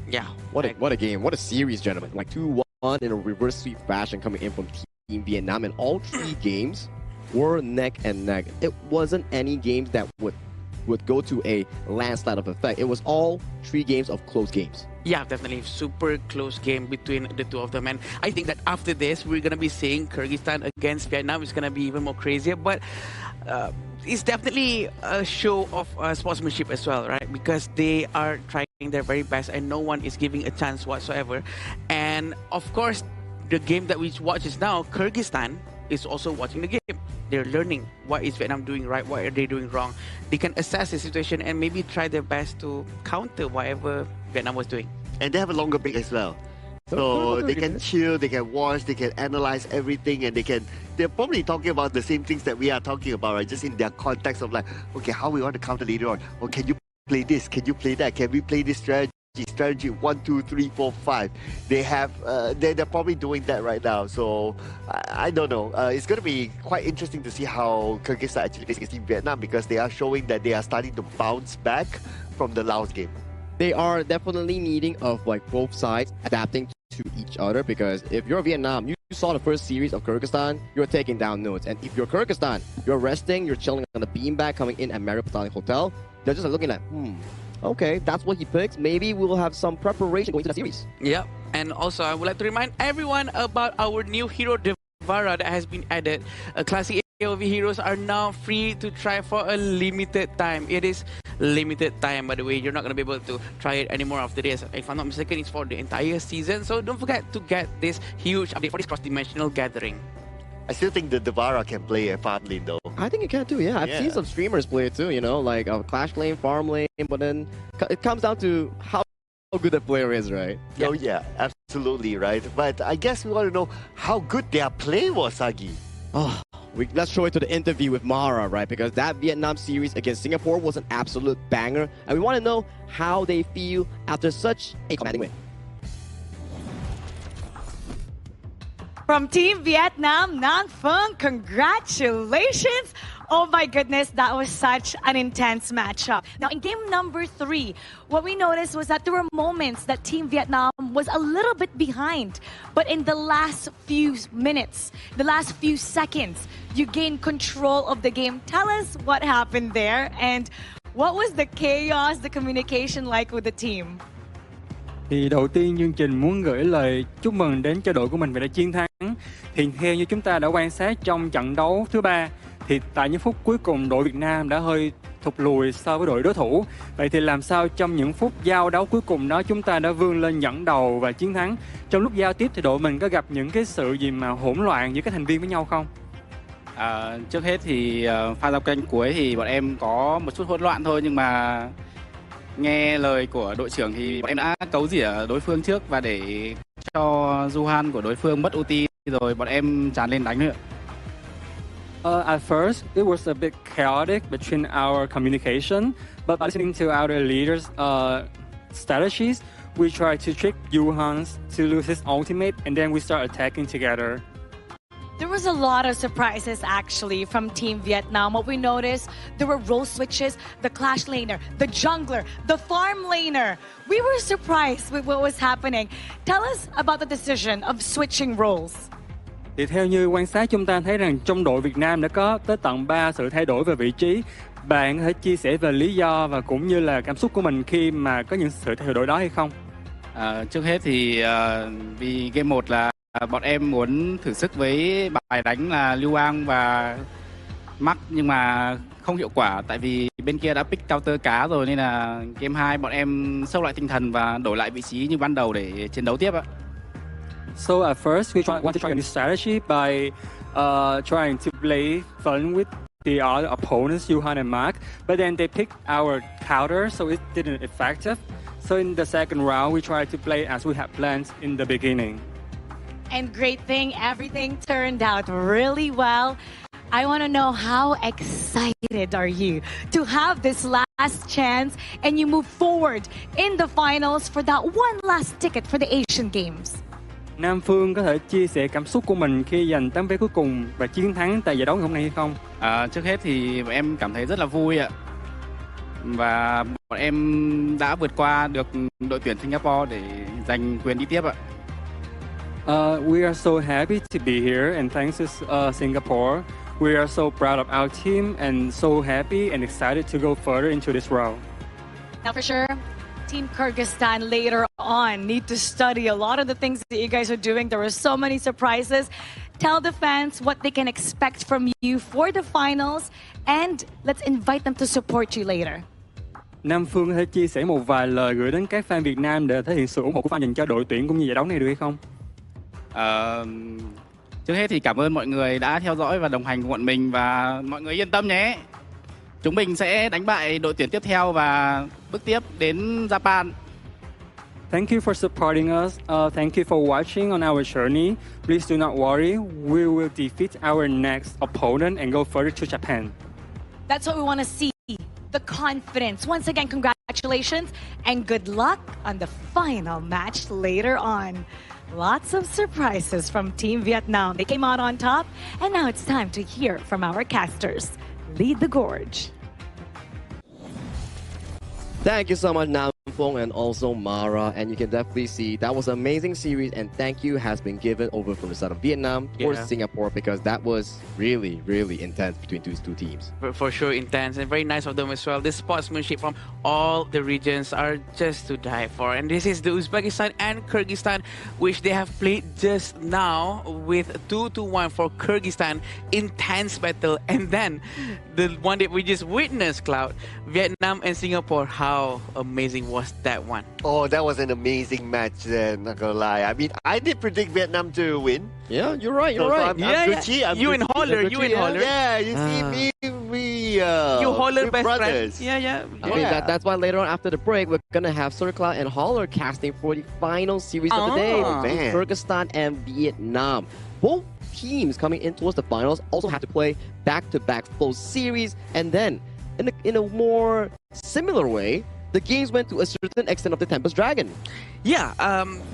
Yeah. What a game. What a series, gentlemen. Like 2-1 in a reverse sweep fashion coming in from Team Vietnam, and all 3 games were neck and neck. It wasn't any games that would go to a landslide of effect. It was all 3 games of close games. Yeah, definitely. Super close game between the two of them. And I think that after this, we're going to be seeing Kyrgyzstan against Vietnam. It's going to be even more crazier. But it's definitely a show of sportsmanship as well, right? Because they are trying their very best and no one is giving a chance whatsoever. And of course, the game that we watch is now, Kyrgyzstan is also watching the game. They're learning what is Vietnam doing right, what are they doing wrong. They can assess the situation and maybe try their best to counter whatever Vietnam was doing. And they have a longer break as well. So they can chill, they can watch, they can analyze everything, and they're probably talking about the same things that we are talking about, right? Just in their context of like, okay, how we want to counter later on. Or can you play this? Can you play that? Can we play this strategy 1, 2, 3, 4, 5? They have they're probably doing that right now. So I don't know. It's going to be quite interesting to see how Kyrgyzstan actually plays against Team Vietnam, because they are showing that they are starting to bounce back from the Laos game. They are definitely needing of like both sides adapting to each other, because if you're Vietnam, you saw the first series of Kyrgyzstan, you're taking down nodes, and if you're Kyrgyzstan, you're resting, you're chilling on the beanbag coming in at Marriott Hotel, they're just looking at okay, that's what he picks. Maybe we'll have some preparation going into the series. Yep. And also, I would like to remind everyone about our new hero, Devara, that has been added. Classic AOV heroes are now free to try for a limited time. It is limited time, by the way. You're not going to be able to try it anymore after this. If I'm not mistaken, it's for the entire season. So don't forget to get this huge update for this cross-dimensional gathering. I still think the Devara can play a farm lane though. I think it can too, yeah. I've seen some streamers play it too, you know, like a Clash lane, farm lane, but then it comes down to how good the player is, right? Yeah. Oh yeah, absolutely, right. But I guess we want to know how good their play was, Sagi. Oh, let's show it to the interview with Mara, right? Because that Vietnam series against Singapore was an absolute banger. And we want to know how they feel after such a commanding win. From Team Vietnam, Nam Phuong, congratulations. Oh my goodness, that was such an intense matchup. Now in game number 3, what we noticed was that there were moments that Team Vietnam was a little bit behind. But in the last few minutes, the last few seconds, you gained control of the game. Tell us what happened there and what was the chaos, the communication like with the team? Thì đầu tiên chương trình muốn gửi lời chúc mừng đến cho đội của mình vì đã chiến thắng. Thì theo như chúng ta đã quan sát trong trận đấu thứ 3, thì tại những phút cuối cùng đội Việt Nam đã hơi thụt lùi so với đội đối thủ. Vậy thì làm sao trong những phút giao đấu cuối cùng đó chúng ta đã vươn lên dẫn đầu và chiến thắng? Trong lúc giao tiếp thì đội mình có gặp những cái sự gì mà hỗn loạn giữa các thành viên với nhau không? Trước hết thì pha giao canh cuối thì bọn em có một chút hỗn loạn thôi, nhưng mà nghe lời của đội trưởng thì bọn em đã cấu rỉa đối phương trước và để cho Johan của đối phương mất ưu tiên rồi bọn em tràn lên đánh nữa. At first, it was a bit chaotic between our communication, but by listening to our leaders' strategies, we tried to trick Johan to lose his ultimate, and then we start attacking together. There was a lot of surprises actually from Team Vietnam. What we noticed, there were role switches, the clash laner, the jungler, the farm laner. We were surprised with what was happening. Tell us about the decision of switching roles. Thì theo như quan sát chúng ta thấy rằng trong đội Việt Nam đã có tới tận 3 sự thay đổi về vị trí. Bạn có thể chia sẻ về lý do và cũng như là cảm xúc của mình khi mà có những sự thay đổi đó hay không? Trước hết thì vì game 1 là bọn em muốn thử sức với bài đánh là Lưu An và Mắc, nhưng mà không hiệu quả tại vì bên kia đã pick counter cá rồi, nên là game 2 bọn em sốc lại tinh thần và đổi lại vị trí như ban đầu để chiến đấu tiếp ạ. So at first we want to try a new strategy by trying to play fun with the other opponents, Johan and Mark, but then they picked our counter, so it didn't effective. So in the second round, we tried to play as we had planned in the beginning. And great thing, everything turned out really well. I want to know, how excited are you to have this last chance and you move forward in the finals for that one last ticket for the Asian Games? Nam Phuong có thể chia sẻ cảm xúc của mình khi giành tấm vé cuối cùng và chiến thắng tại giải đấu ngày hôm nay hay không? Trước hết thì bọn em cảm thấy rất là vui ạ. Và bọn em đã vượt qua được đội tuyển Singapore để giành quyền đi tiếp ạ. We are so happy to be here and thanks to Singapore. We are so proud of our team and so happy and excited to go further into this round. Now for sure, Team Kyrgyzstan later on need to study a lot of the things that you guys are doing. There were so many surprises. Tell the fans what they can expect from you for the finals and let's invite them to support you later. Nam Phuong có thể chia sẻ một vài lời gửi đến các fan Việt Nam để thể hiện sự ủng hộ của fan dành cho đội tuyển cũng như giải đấu này được hay không? Trước hết thì cảm ơn mọi người đã theo dõi và đồng hành cùng bọn mình và mọi người yên tâm nhé. Chúng mình sẽ đánh bại đội tuyển tiếp theo và bước tiếp đến Japan. Thank you for supporting us. Thank you for watching on our journey. Please do not worry. We will defeat our next opponent and go further to Japan. That's what we want to see. The confidence. Once again, congratulations and good luck on the final match later on. Lots of surprises from Team Vietnam. They came out on top, and now it's time to hear from our casters. Lead the gorge. Thank you so much, Nam Phuong and also Mara. And you can definitely see that was an amazing series. And thank you has been given over from the side of Vietnam or Singapore, because that was really, really intense between these two teams. For sure, intense and very nice of them as well. The sportsmanship from all the regions are just to die for. And this is the Uzbekistan and Kyrgyzstan, which they have played just now with 2-1 for Kyrgyzstan. Intense battle. And then the one that we just witnessed, Cloud, Vietnam and Singapore. How amazing was that one? Oh, that was an amazing match then, not gonna lie. I mean, I did predict Vietnam to win. Yeah, you're right, you're right. I'm Gucci, I'm you Gucci. and Holler, you and Holler. Yeah, you see me, you Holler best brothers. friends. Yeah. I mean, that's why later on after the break, we're gonna have Cloud and Holler casting for the final series of the day between Kyrgyzstan and Vietnam. both teams coming in towards the finals also have to play back-to-back full series, and then in a more similar way, the games went to a certain extent of the Tempest Dragon. Yeah,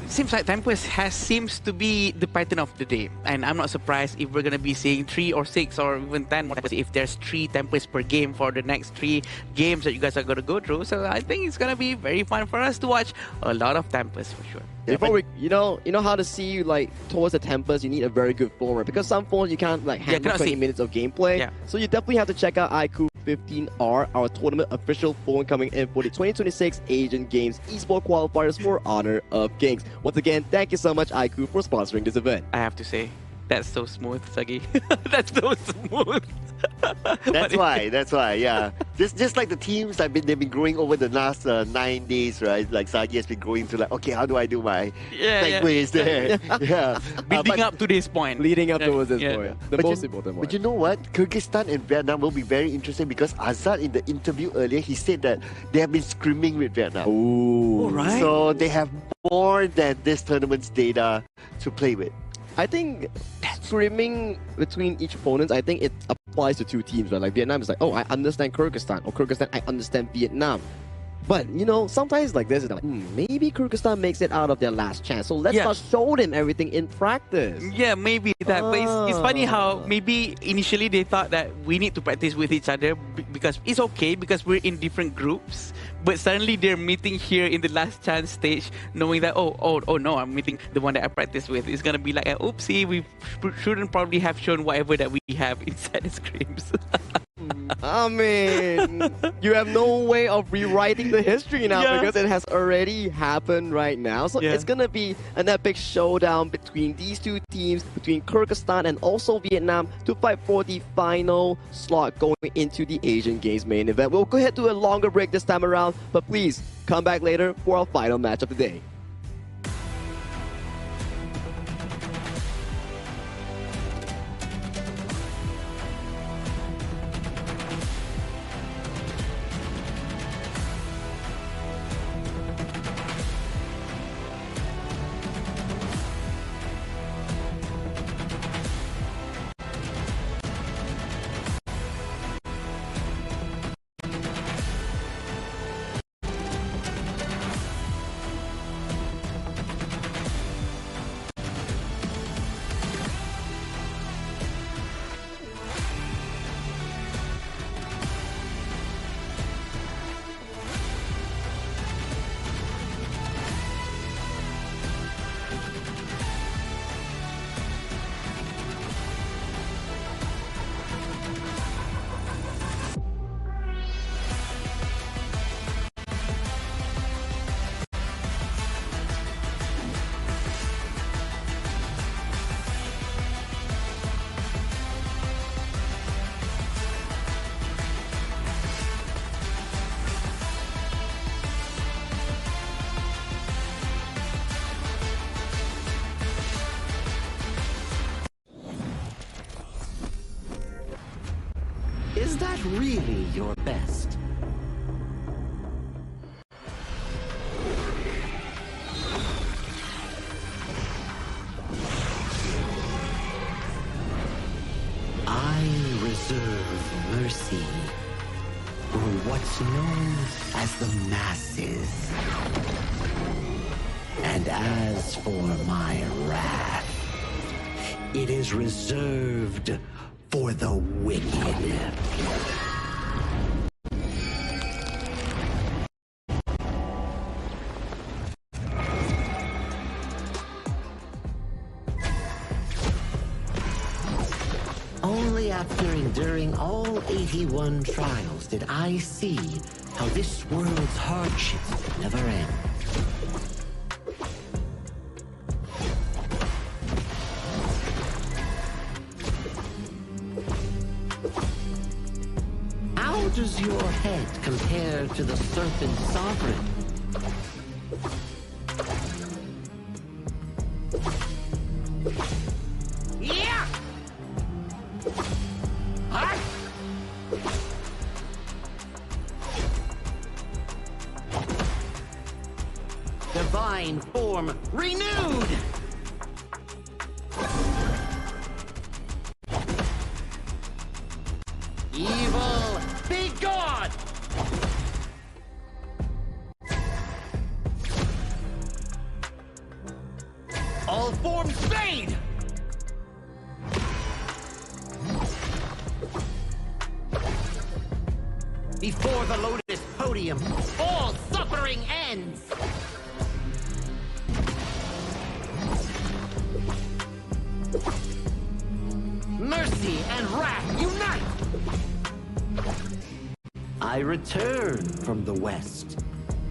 seems like Tempest seems to be the pattern of the day, and I'm not surprised if we're gonna be seeing 3 or 6 or even 10 more Tempest if there's 3 Tempest per game for the next 3 games that you guys are gonna go through. So I think it's gonna be very fun for us to watch a lot of Tempest for sure. Before we, you know how to see like towards the Tempest, you need a very good format because some phones you can't like handle 20 minutes of gameplay. Yeah. So you definitely have to check out iQOO 15R, our tournament official phone coming in for the 2026 Asian Games Esports Qualifiers for Honor of Kings. Once again, thank you so much iQOO for sponsoring this event. I have to say, that's so smooth, Sagi. That's so smooth. That's why, yeah. Just like the teams, they've been growing over the last 9 days, right? Like Sagi has been going through like, okay, how do I do my segues there? Yeah. Building up to this point. Leading up towards this point. The most important one. But you know what? Kyrgyzstan and Vietnam will be very interesting because Azad in the interview earlier, he said that they have been scrimming with Vietnam. Ooh. All right. So they have more than this tournament's data to play with. I think scrimming between each opponent, I think it applies to 2 teams, right? Like Vietnam is like, oh, I understand Kyrgyzstan, or Kyrgyzstan, I understand Vietnam. But, you know, sometimes like this, is like, maybe Kyrgyzstan makes it out of their last chance. So let's not show them everything in practice. Yeah, maybe that. But it's funny how maybe initially they thought that we need to practice with each other because it's okay because we're in different groups. But suddenly they're meeting here in the last chance stage, knowing that, oh no, I'm meeting the one that I practice with. It's going to be like, oopsie, we shouldn't probably have shown whatever that we have inside the scrims. I mean, you have no way of rewriting the history now because it has already happened right now. So it's going to be an epic showdown between these 2 teams, between Kyrgyzstan and also Vietnam, to fight for the final slot going into the Asian Games main event. We'll go ahead to a longer break this time around, but please come back later for our final match of the day. Is that really your best? I reserve mercy for what's known as the masses. And as for my wrath, it is reserved for the wicked. Only after enduring all 81 trials did I see how this world's hardships never end. How does your head compare to the Serpent Sovereign? Yeah! Divine form renewed! All forms fade! Before the Lotus podium, all suffering ends! Mercy and wrath unite! I return from the West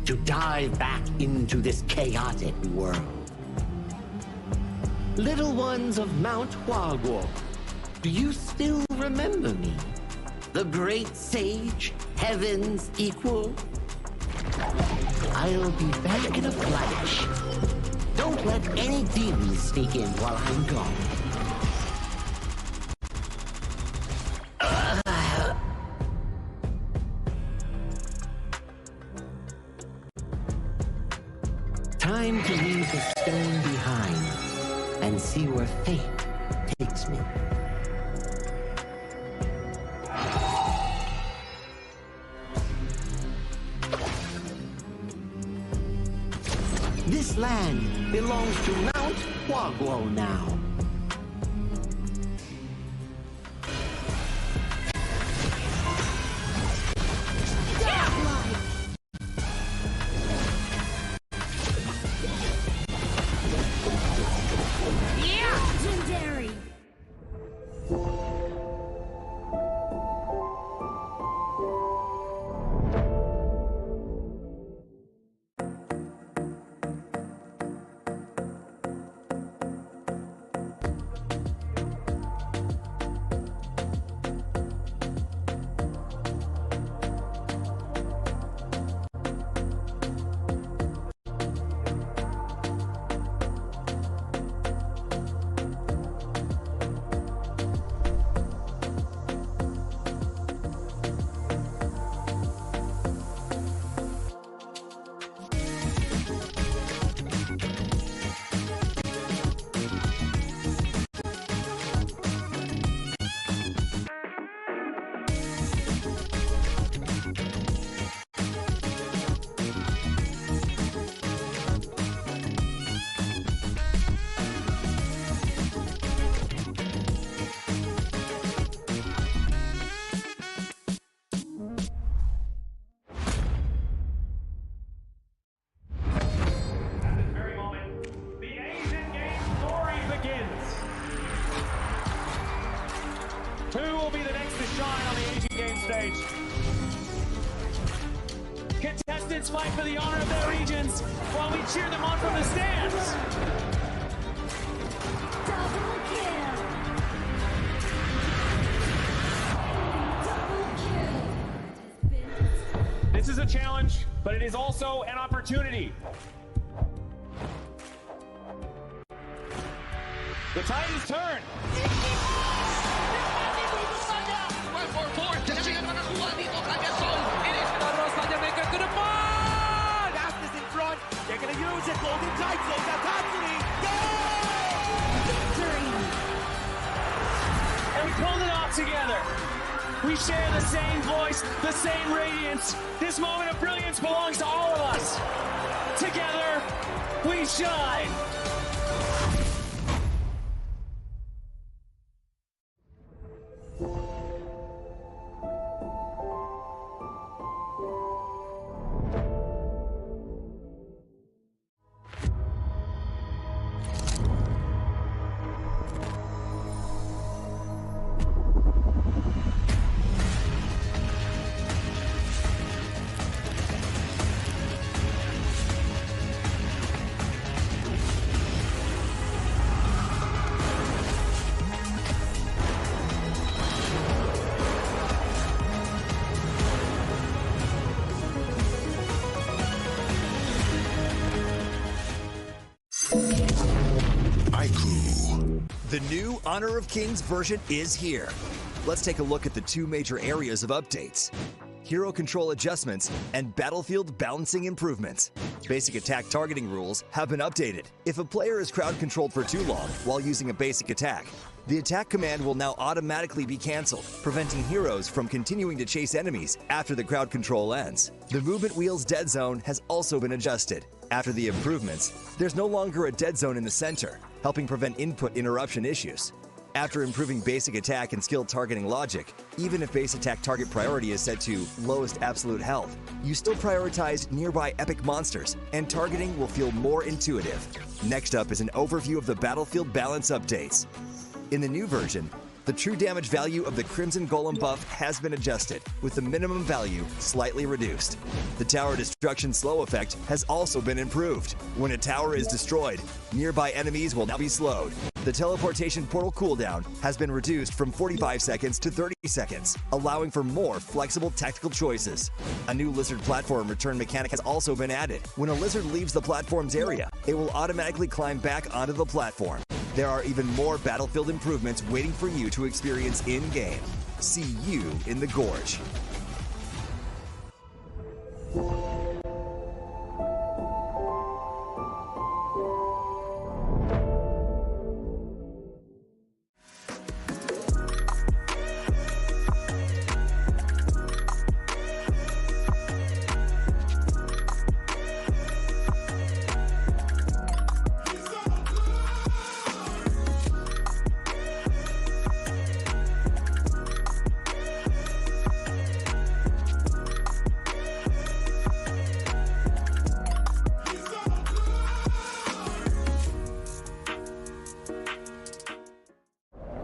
to dive back into this chaotic world. Little ones of Mount Huaguo, do you still remember me? The great sage, heaven's equal? I'll be back in a flash. Don't let any demons sneak in while I'm gone. Time to leave the stone behind and see where fate takes me. This land belongs to Mount Huaguo now. Legendary! Who will be the next to shine on the Asian Games stage? Contestants fight for the honor of their regions while we cheer them on from the stands. Double kill! This is a challenge, but it is also an opportunity. The tide is turned. Fastest in front. They're going to use it. Golden tight zone. That's happening. Victory! And we pulled it off together. We share the same voice, the same radiance. This moment of brilliance belongs to all of us. Together, we shine. The new Honor of Kings version is here. Let's take a look at the two major areas of updates: hero control adjustments and battlefield balancing improvements. Basic attack targeting rules have been updated. If a player is crowd controlled for too long while using a basic attack, the attack command will now automatically be cancelled, preventing heroes from continuing to chase enemies after the crowd control ends. The movement wheel's dead zone has also been adjusted. After the improvements, there's no longer a dead zone in the center. helping prevent input interruption issues. After improving basic attack and skill targeting logic, even if base attack target priority is set to lowest absolute health, you still prioritize nearby epic monsters, and targeting will feel more intuitive. Next up is an overview of the battlefield balance updates. In the new version, the true damage value of the Crimson Golem buff has been adjusted, with the minimum value slightly reduced. The tower destruction slow effect has also been improved. When a tower is destroyed, nearby enemies will now be slowed. The teleportation portal cooldown has been reduced from 45 seconds to 30 seconds, allowing for more flexible tactical choices. A new lizard platform return mechanic has also been added. When a lizard leaves the platform's area, it will automatically climb back onto the platform. There are even more battlefield improvements waiting for you to experience in-game. See you in the Gorge.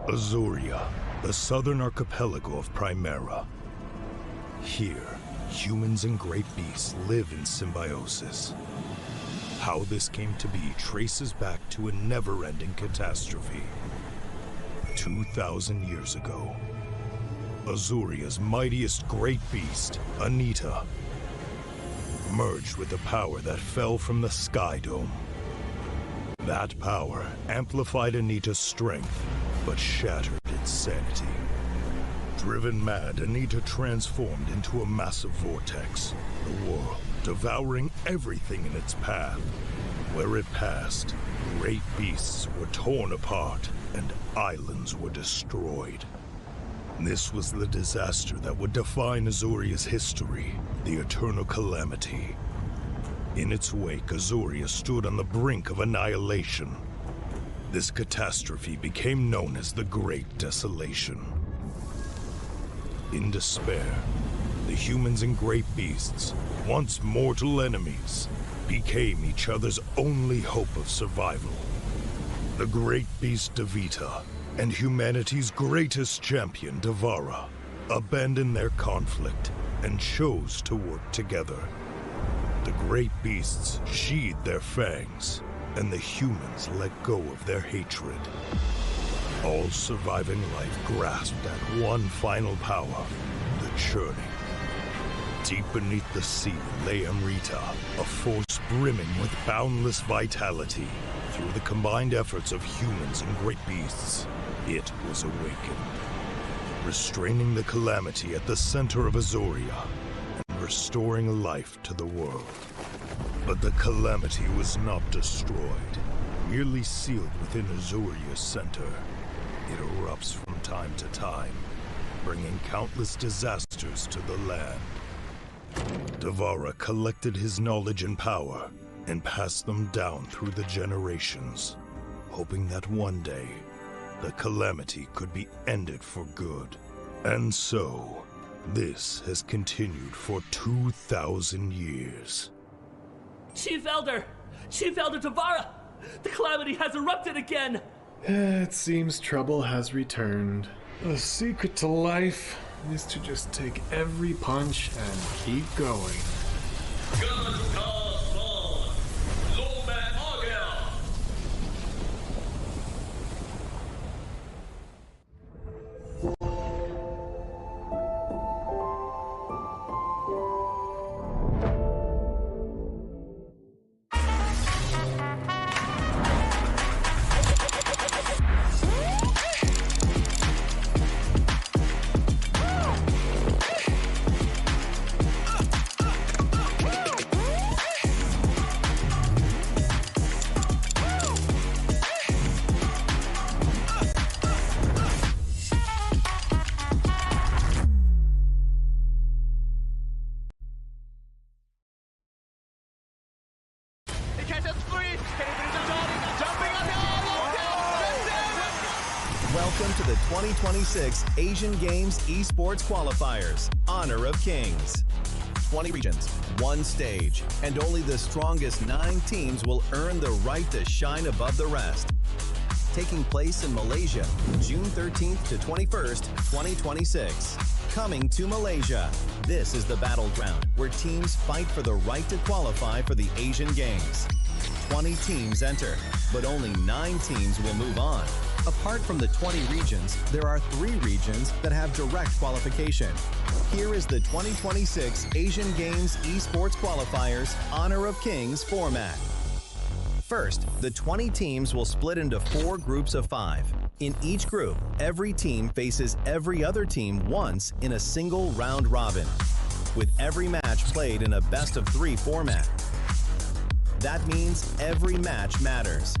Azuria, the southern archipelago of Primera. Here, humans and great beasts live in symbiosis. How this came to be traces back to a never-ending catastrophe. 2,000 years ago, Azuria's mightiest great beast, Anita, merged with the power that fell from the Sky Dome. That power amplified Anita's strength, but shattered its sanity. Driven mad, Anita transformed into a massive vortex, the world devouring everything in its path. Where it passed, great beasts were torn apart and islands were destroyed. This was the disaster that would define Azuria's history, the Eternal Calamity. In its wake, Azuria stood on the brink of annihilation. This catastrophe became known as the Great Desolation. In despair, the humans and great beasts, once mortal enemies, became each other's only hope of survival. The great beast Devita and humanity's greatest champion, Devara, abandoned their conflict and chose to work together. The great beasts sheathed their fangs, and the humans let go of their hatred. All surviving life grasped at one final power, the churning. Deep beneath the sea lay Amrita, a force brimming with boundless vitality. Through the combined efforts of humans and great beasts, it was awakened, restraining the calamity at the center of Azuria and restoring life to the world. But the calamity was not destroyed, merely sealed within Azuria's center. It erupts from time to time, bringing countless disasters to the land. Devara collected his knowledge and power and passed them down through the generations, hoping that one day the calamity could be ended for good. And so, this has continued for 2,000 years. Chief Elder Devara! The calamity has erupted again! It seems trouble has returned. The secret to life is to just take every punch and keep going. Welcome to the 2026 Asian Games Esports Qualifiers, Honor of Kings. 20 regions, one stage, and only the strongest 9 teams will earn the right to shine above the rest. Taking place in Malaysia, June 13th to 21st, 2026. Coming to Malaysia, this is the battleground where teams fight for the right to qualify for the Asian Games. 20 teams enter, but only 9 teams will move on. Apart from the 20 regions, there are 3 regions that have direct qualification. Here is the 2026 Asian Games Esports Qualifiers Honor of Kings format. First, the 20 teams will split into 4 groups of 5. In each group, every team faces every other team once in a single round robin, with every match played in a best-of-3 format. That means every match matters.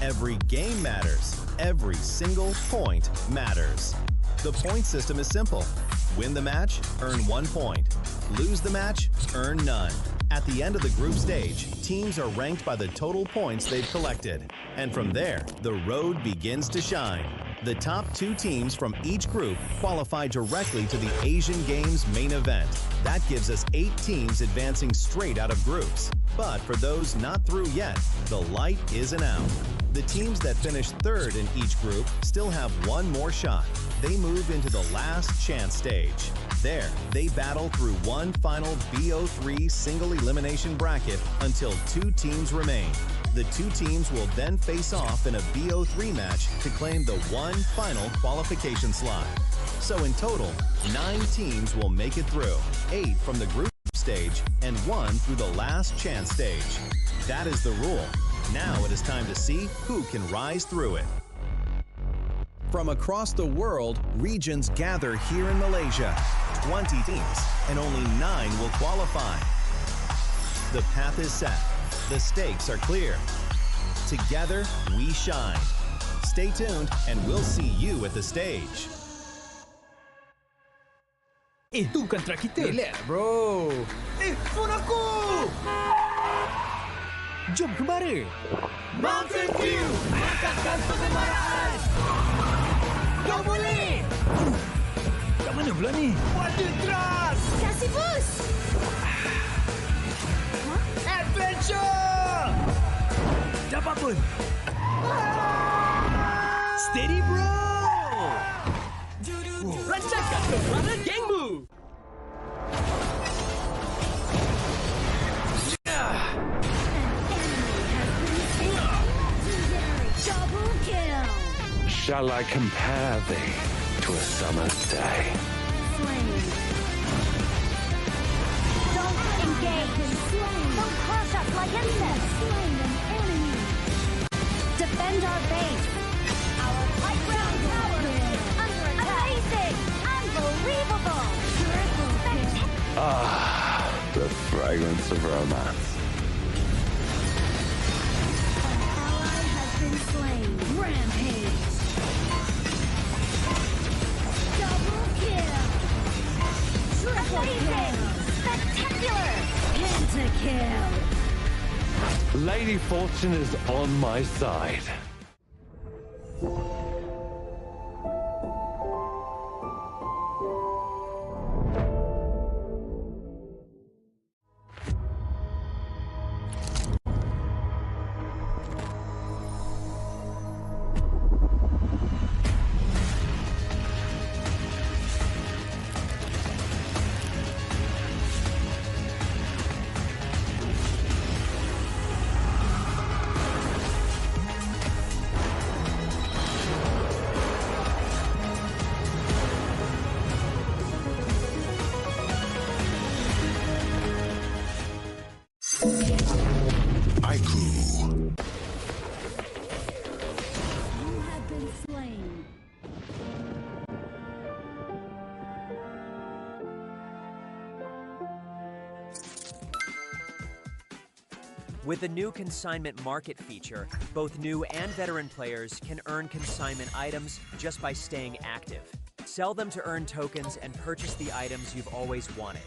Every game matters. Every single point matters. The point system is simple. Win the match, earn 1 point. Lose the match, earn none. At the end of the group stage, teams are ranked by the total points they've collected. And from there, the road begins to shine. The top 2 teams from each group qualify directly to the Asian Games main event. That gives us 8 teams advancing straight out of groups. But for those not through yet, the light isn't out. The teams that finish 3rd in each group still have 1 more shot. They move into the last chance stage. There, they battle through one final BO3 single elimination bracket until 2 teams remain. The 2 teams will then face off in a BO3 match to claim the one final qualification slot. So in total, 9 teams will make it through, 8 from the group stage and 1 through the last chance stage. That is the rule. Now it is time to see who can rise through it. From across the world, regions gather here in Malaysia. 20 teams, and only 9 will qualify. The path is set. The stakes are clear. Together, we shine. Stay tuned, and we'll see you at the stage. Itu kan track kita. Relax, bro. Phone aku! Jom kembali. Mountain View! Angkatkan pengembaraan! Kau boleh! Kat mana pula ni? Water Trust! Kasih boost! Adventure! Dapat pun. Steady, bro! Rancangkan kemana gengmu! Double kill! Shall I compare thee to a summer's day? Slain. Don't engage. Slain. Don't crush us like insects. Slain an enemy. Defend our base. Our high ground tower is under attack. Amazing! Unbelievable! Triple kill. Ah, the fragrance of romance. Ally has been slain. Rampage. Double kill. Triple kill. Spectacular. Pentakill. Lady Fortune is on my side. With the new consignment market feature, both new and veteran players can earn consignment items just by staying active. Sell them to earn tokens and purchase the items you've always wanted.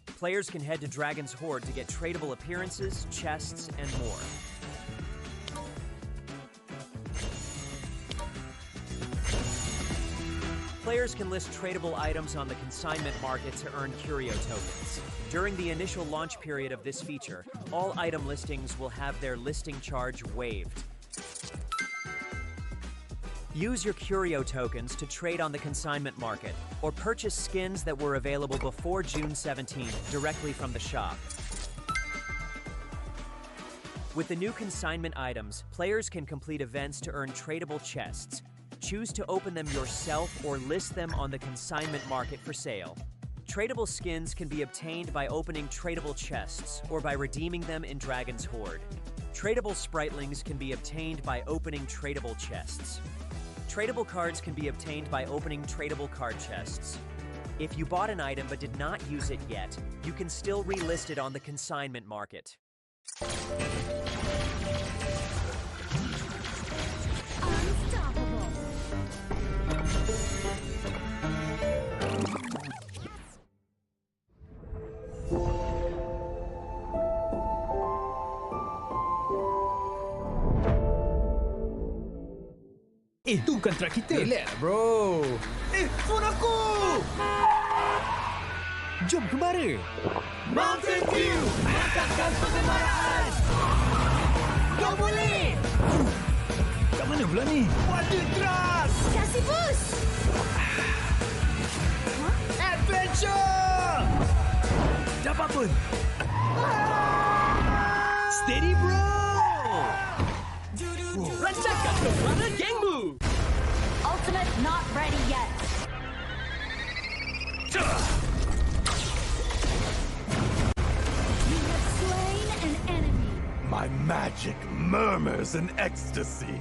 Players can head to Dragon's Hoard to get tradable appearances, chests, and more. Players can list tradable items on the consignment market to earn curio tokens. During the initial launch period of this feature, all item listings will have their listing charge waived. Use your curio tokens to trade on the consignment market or purchase skins that were available before June 17th directly from the shop. With the new consignment items, players can complete events to earn tradable chests. Choose to open them yourself or list them on the consignment market for sale. Tradable skins can be obtained by opening tradable chests or by redeeming them in Dragon's Hoard. Tradable spritlings can be obtained by opening tradable chests. Tradable cards can be obtained by opening tradable card chests. If you bought an item but did not use it yet, you can still relist it on the consignment market. Itu bukan track kita. Relax, bro. Phone aku! Jom kembali. Mountain View! Angkatkan pengembaraan! Kau boleh! Kat mana pula ni? Water truck! Kasih boost! Adventure! Dapat pun. Steady, bro! Rancangkan kemana gengmu! Ultimate not ready yet. You have slain an enemy. My magic murmurs in ecstasy.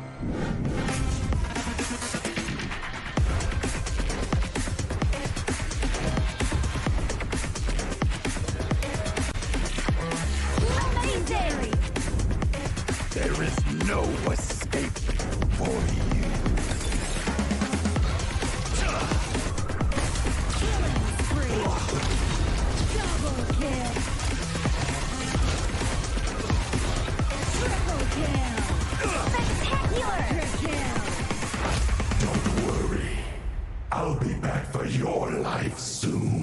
Amazing! There is no escape for you. Killing spree. Double kill. Triple kill. Spectacular kill. Don't worry. I'll be back for your life soon.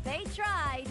They tried.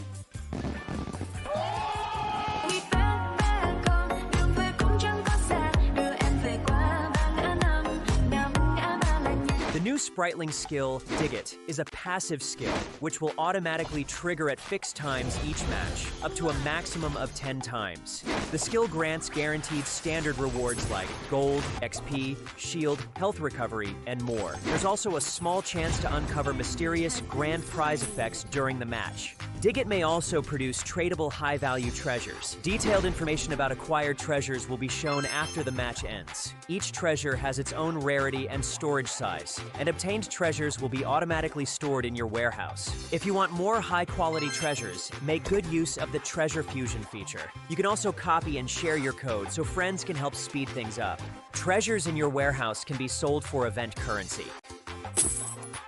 The new Spritling skill, Dig It, is a passive skill, which will automatically trigger at fixed times each match, up to a maximum of 10 times. The skill grants guaranteed standard rewards like gold, XP, shield, health recovery, and more. There's also a small chance to uncover mysterious grand prize effects during the match. Dig It may also produce tradable high-value treasures. Detailed information about acquired treasures will be shown after the match ends. Each treasure has its own rarity and storage size, and obtained treasures will be automatically stored in your warehouse. If you want more high-quality treasures, make good use of the Treasure Fusion feature. You can also copy and share your code so friends can help speed things up. Treasures in your warehouse can be sold for event currency,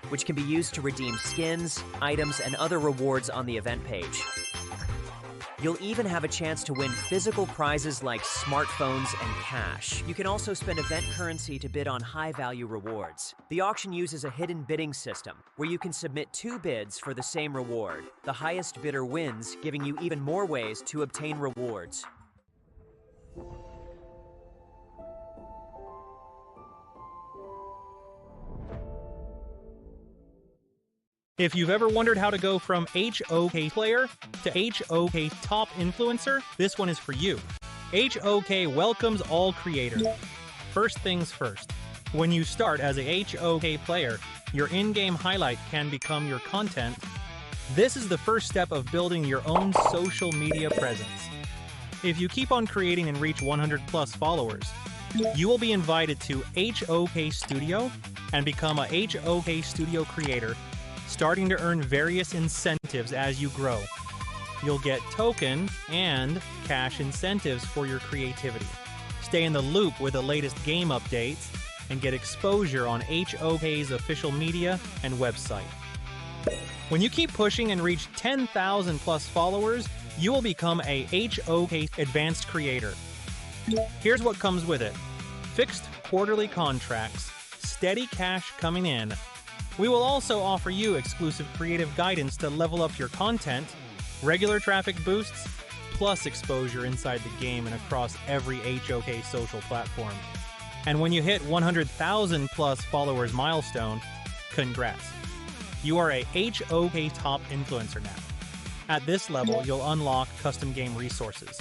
which can be used to redeem skins, items, and other rewards on the event page. You'll even have a chance to win physical prizes like smartphones and cash. You can also spend event currency to bid on high-value rewards. The auction uses a hidden bidding system, where you can submit 2 bids for the same reward. The highest bidder wins, giving you even more ways to obtain rewards. If you've ever wondered how to go from HOK player to HOK top influencer, this one is for you. HOK welcomes all creators. First things first, When you start as a HOK player, your in-game highlight can become your content. This is the first step of building your own social media presence. If you keep on creating and reach 100 plus followers, you will be invited to HOK Studio and become a HOK Studio creator, starting to earn various incentives as you grow. You'll get token and cash incentives for your creativity. Stay in the loop with the latest game updates and get exposure on HOK's official media and website. When you keep pushing and reach 10,000 plus followers, you will become a HOK Advanced Creator. Here's what comes with it. Fixed quarterly contracts, steady cash coming in. We will also offer you exclusive creative guidance to level up your content, regular traffic boosts, plus exposure inside the game and across every HOK social platform. And when you hit 100,000 plus followers milestone, congrats. You are a HOK top influencer now. At this level, you'll unlock custom game resources,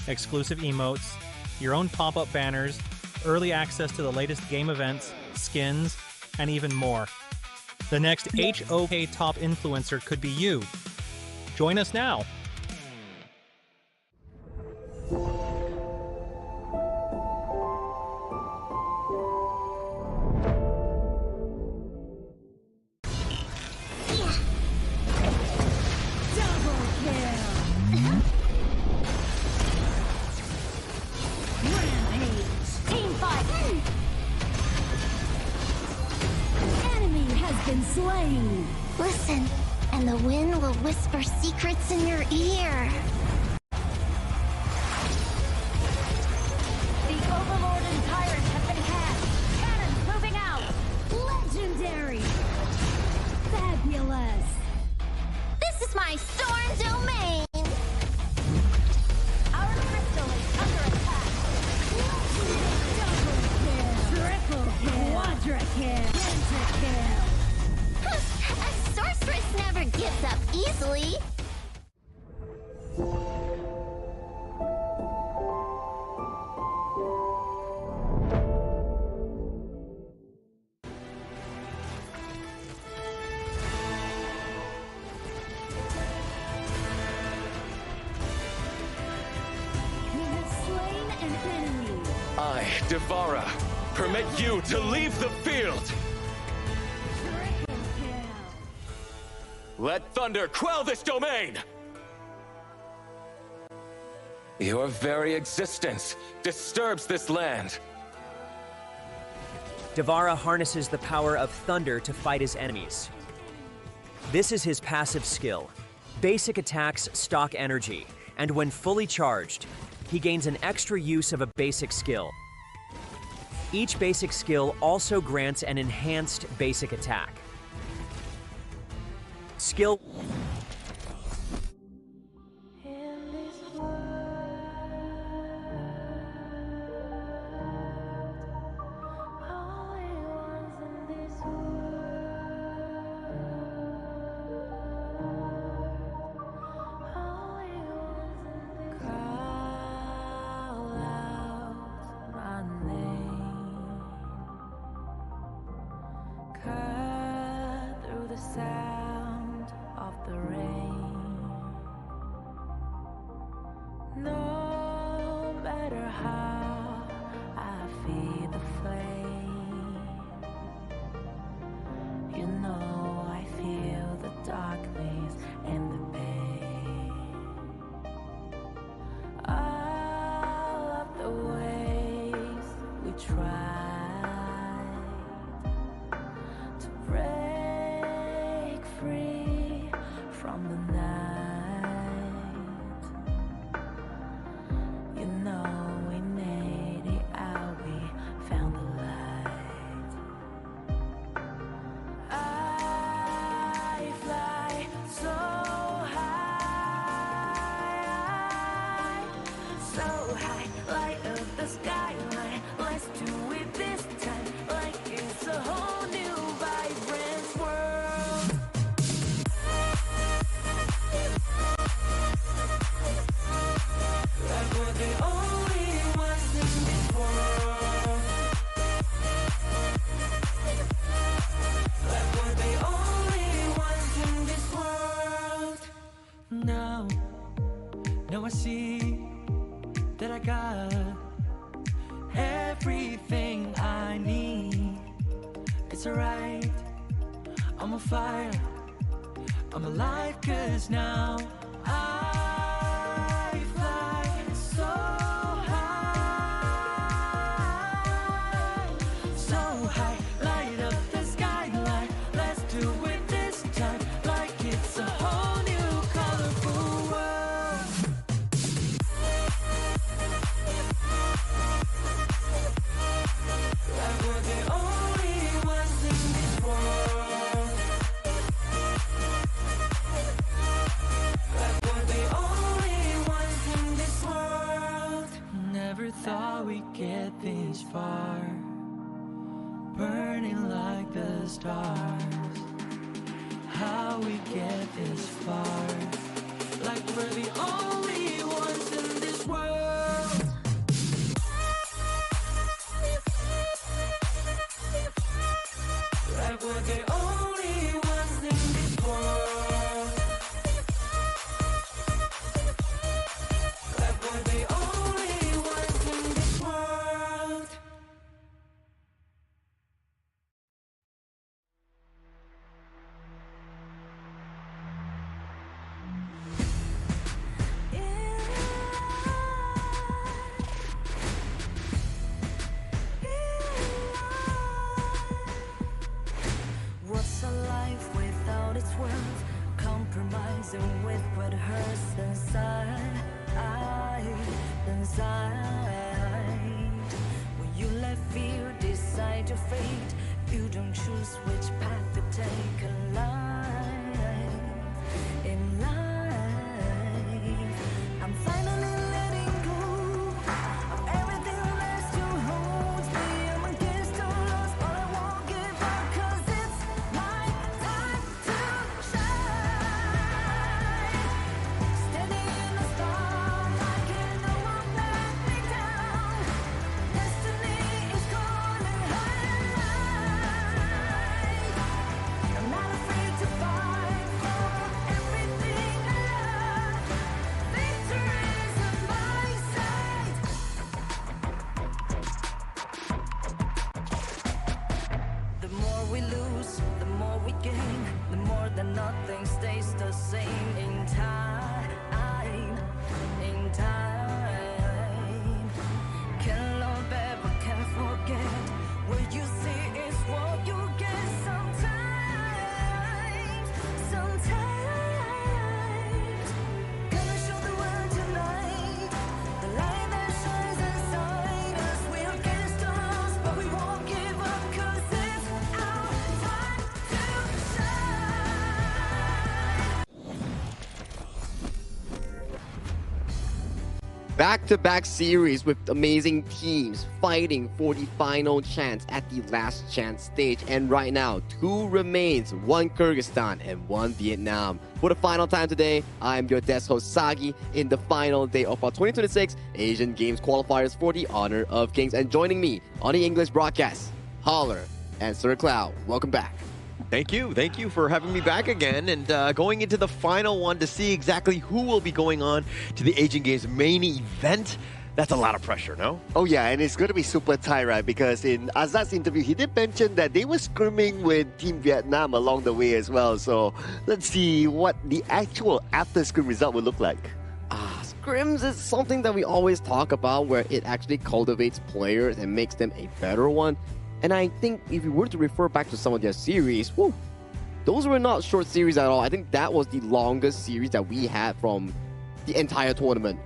exclusive emotes, your own pop-up banners, early access to the latest game events, skins, and even more. The next HOK top influencer could be you. Join us now. Listen, and the wind will whisper secrets in your ear. The Overlord and Tyrant have been hacked. Cannons moving out. Legendary! Fabulous! This is my storm domain! Our crystal is under attack. Double kill! Triple kill! Quadra kill! Pentakill! A sorceress never gives up easily! We have slain an enemy! I, Devara, permit you to leave the field! Let thunder quell this domain! Your very existence disturbs this land. Devara harnesses the power of thunder to fight his enemies. This is his passive skill. Basic attacks stock energy, and when fully charged, he gains an extra use of a basic skill. Each basic skill also grants an enhanced basic attack. Skill. Now I see that I got everything I need. It's alright, I'm on fire, I'm alive, 'cause now I fly so high, so high, light up the sky like, let's do it this time, like it's a whole new colorful world. Like we're the only ones in this world. Like we're the only ones in this world. Never thought we'd get this far, burning like the stars. How we get this far? Like we're the only ones in this world. Like we're the only ones in this world. Like we're the only ones in this world. What's a life without its worth? Compromising with what hurts inside. When you let fear decide your fate, you don't choose which path to take in life. In life, I'm finally letting go of everything that still holds me. I'm against all odds, but I won't give up, 'cause it's my time to shine. Standing in the starlight, can no one let me down. Destiny is calling high. I'm not afraid to fight for everything I love. Victory's on my side. The more we lose, the more we gain. The more that nothing stays the same. In time, in time. Can love ever, can forget. What you see is what you get sometimes. Sometimes. Gonna show the world tonight. The light that shines inside us. We're against the odds, but we won't give up, 'cause it's our time to shine. Back-to-back series with amazing teams fighting for the final chance at the last chance stage. And right now, 2 remains, 1 Kyrgyzstan and 1 Vietnam. For the final time today, I'm your desk host Sagi in the final day of our 2026 Asian Games Qualifiers for the Honor of Kings. And joining me on the English broadcast, Holler and Sir Cloud. Welcome back. Thank you for having me back again, and going into the final one to see exactly who will be going on to the Asian Games main event. That's a lot of pressure, no? Oh yeah, and it's going to be super tight, right? Because in Azad's interview, he did mention that they were scrimming with Team Vietnam along the way as well. So let's see what the actual after-scrim result will look like. Scrims is something that we always talk about, where it actually cultivates players and makes them a better one. And I think if you were to refer back to some of their series, whew, those were not short series at all. I think that was the longest series that we had from the entire tournament.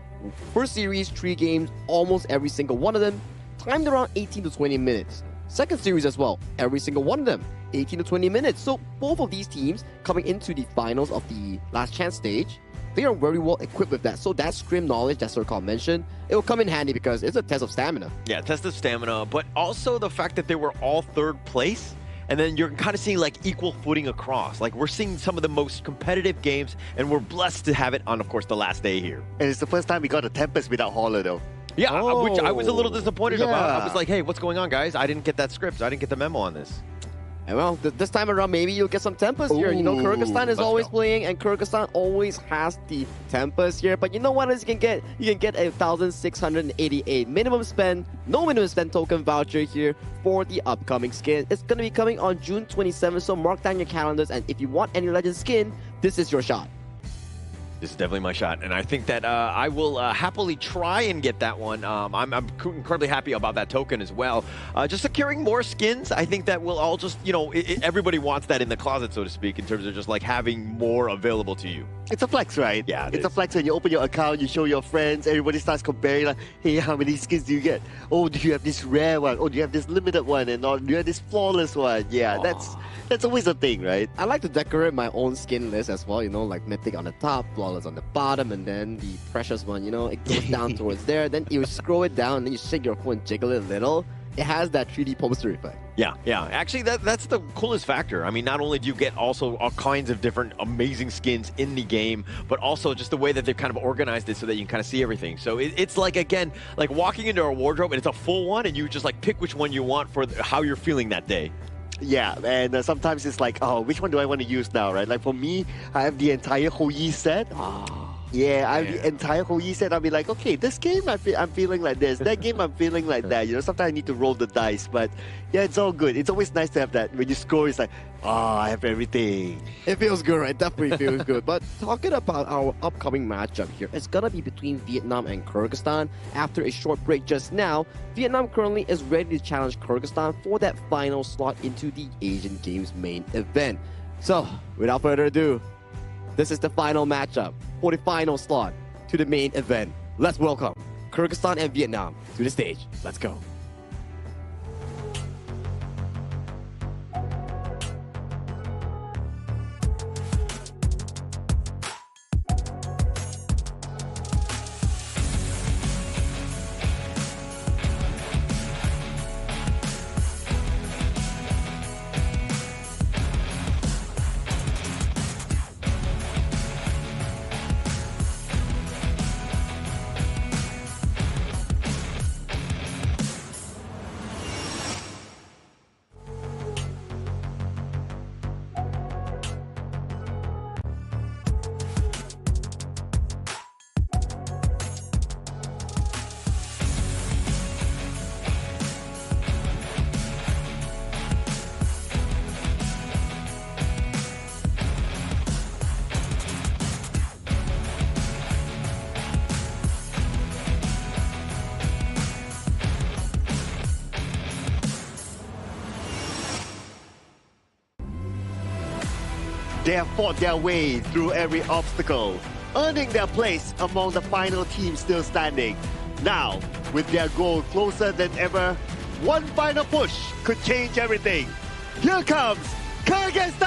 First series, 3 games, almost every single one of them, timed around 18 to 20 minutes. Second series as well, every single one of them, 18 to 20 minutes. So both of these teams coming into the finals of the last chance stage, they are very well equipped with that. So that scrim knowledge that Sir Carl mentioned, it will come in handy because it's a test of stamina. Yeah, test of stamina, but also the fact that they were all 3rd place. And then you're kind of seeing like equal footing across. Like we're seeing some of the most competitive games, and we're blessed to have it on, of course, the last day here. And it's the first time we got a Tempest without Holler, though. Yeah, which I was a little disappointed about. I was like, hey, what's going on, guys? I didn't get that script. I didn't get the memo on this. And well, this time around, maybe you'll get some Tempest here. You know, Kyrgyzstan is always playing, and Kyrgyzstan always has the Tempest here. But you know what else you can get? You can get a 1,688 minimum spend, no minimum spend token voucher here for the upcoming skin. It's going to be coming on June 27th, so mark down your calendars. And if you want any Legend skin, this is your shot. This is definitely my shot, and I think that I will happily try and get that one. I'm incredibly happy about that token as well. Just securing more skins, I think that will all just, you know, everybody wants that in the closet, so to speak, in terms of just like having more available to you. It's a flex, right? Yeah, it's a flex when you open your account, you show your friends, everybody starts comparing like, hey, how many skins do you get? Oh, do you have this rare one? Oh, do you have this limited one? And or do you have this flawless one? Yeah, that's always a thing, right? I like to decorate my own skin list as well, you know, like Mythic on the top, Flawless on the bottom, and then the Precious one, you know, it goes down towards there. Then you scroll it down, and then you shake your phone, jiggle it a little. It has that 3D poster effect. Yeah. Actually, that's the coolest factor. I mean, not only do you get also all kinds of different amazing skins in the game, but also just the way that they've kind of organized it so that you can kind of see everything. So it's like, again, like walking into a wardrobe and it's a full one, and you just like pick which one you want for how you're feeling that day. Yeah, and sometimes it's like, oh, which one do I want to use now, right? Like for me, I have the entire Houyi set. Yeah, I have the entire Houyi set. I'll be like, okay, this game I'm feeling like this. That game I'm feeling like that. You know, sometimes I need to roll the dice, but yeah, it's all good. It's always nice to have that. When you score, it's like, oh, I have everything. It feels good, right? Definitely feels good. But talking about our upcoming matchup here, it's gonna be between Vietnam and Kyrgyzstan. After a short break just now, Vietnam currently is ready to challenge Kyrgyzstan for that final slot into the Asian Games main event. So, without further ado, this is the final matchup for the final slot to the main event. Let's welcome Kyrgyzstan and Vietnam to the stage. Let's go. They have fought their way through every obstacle, earning their place among the final team still standing. Now, with their goal closer than ever, one final push could change everything. Here comes Kyrgyzstan!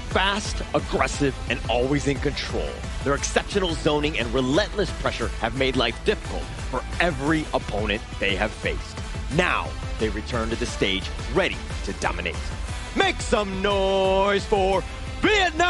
Fast, aggressive, and always in control. Their exceptional zoning and relentless pressure have made life difficult for every opponent they have faced. Now, they return to the stage ready to dominate. Make some noise for Vietnam!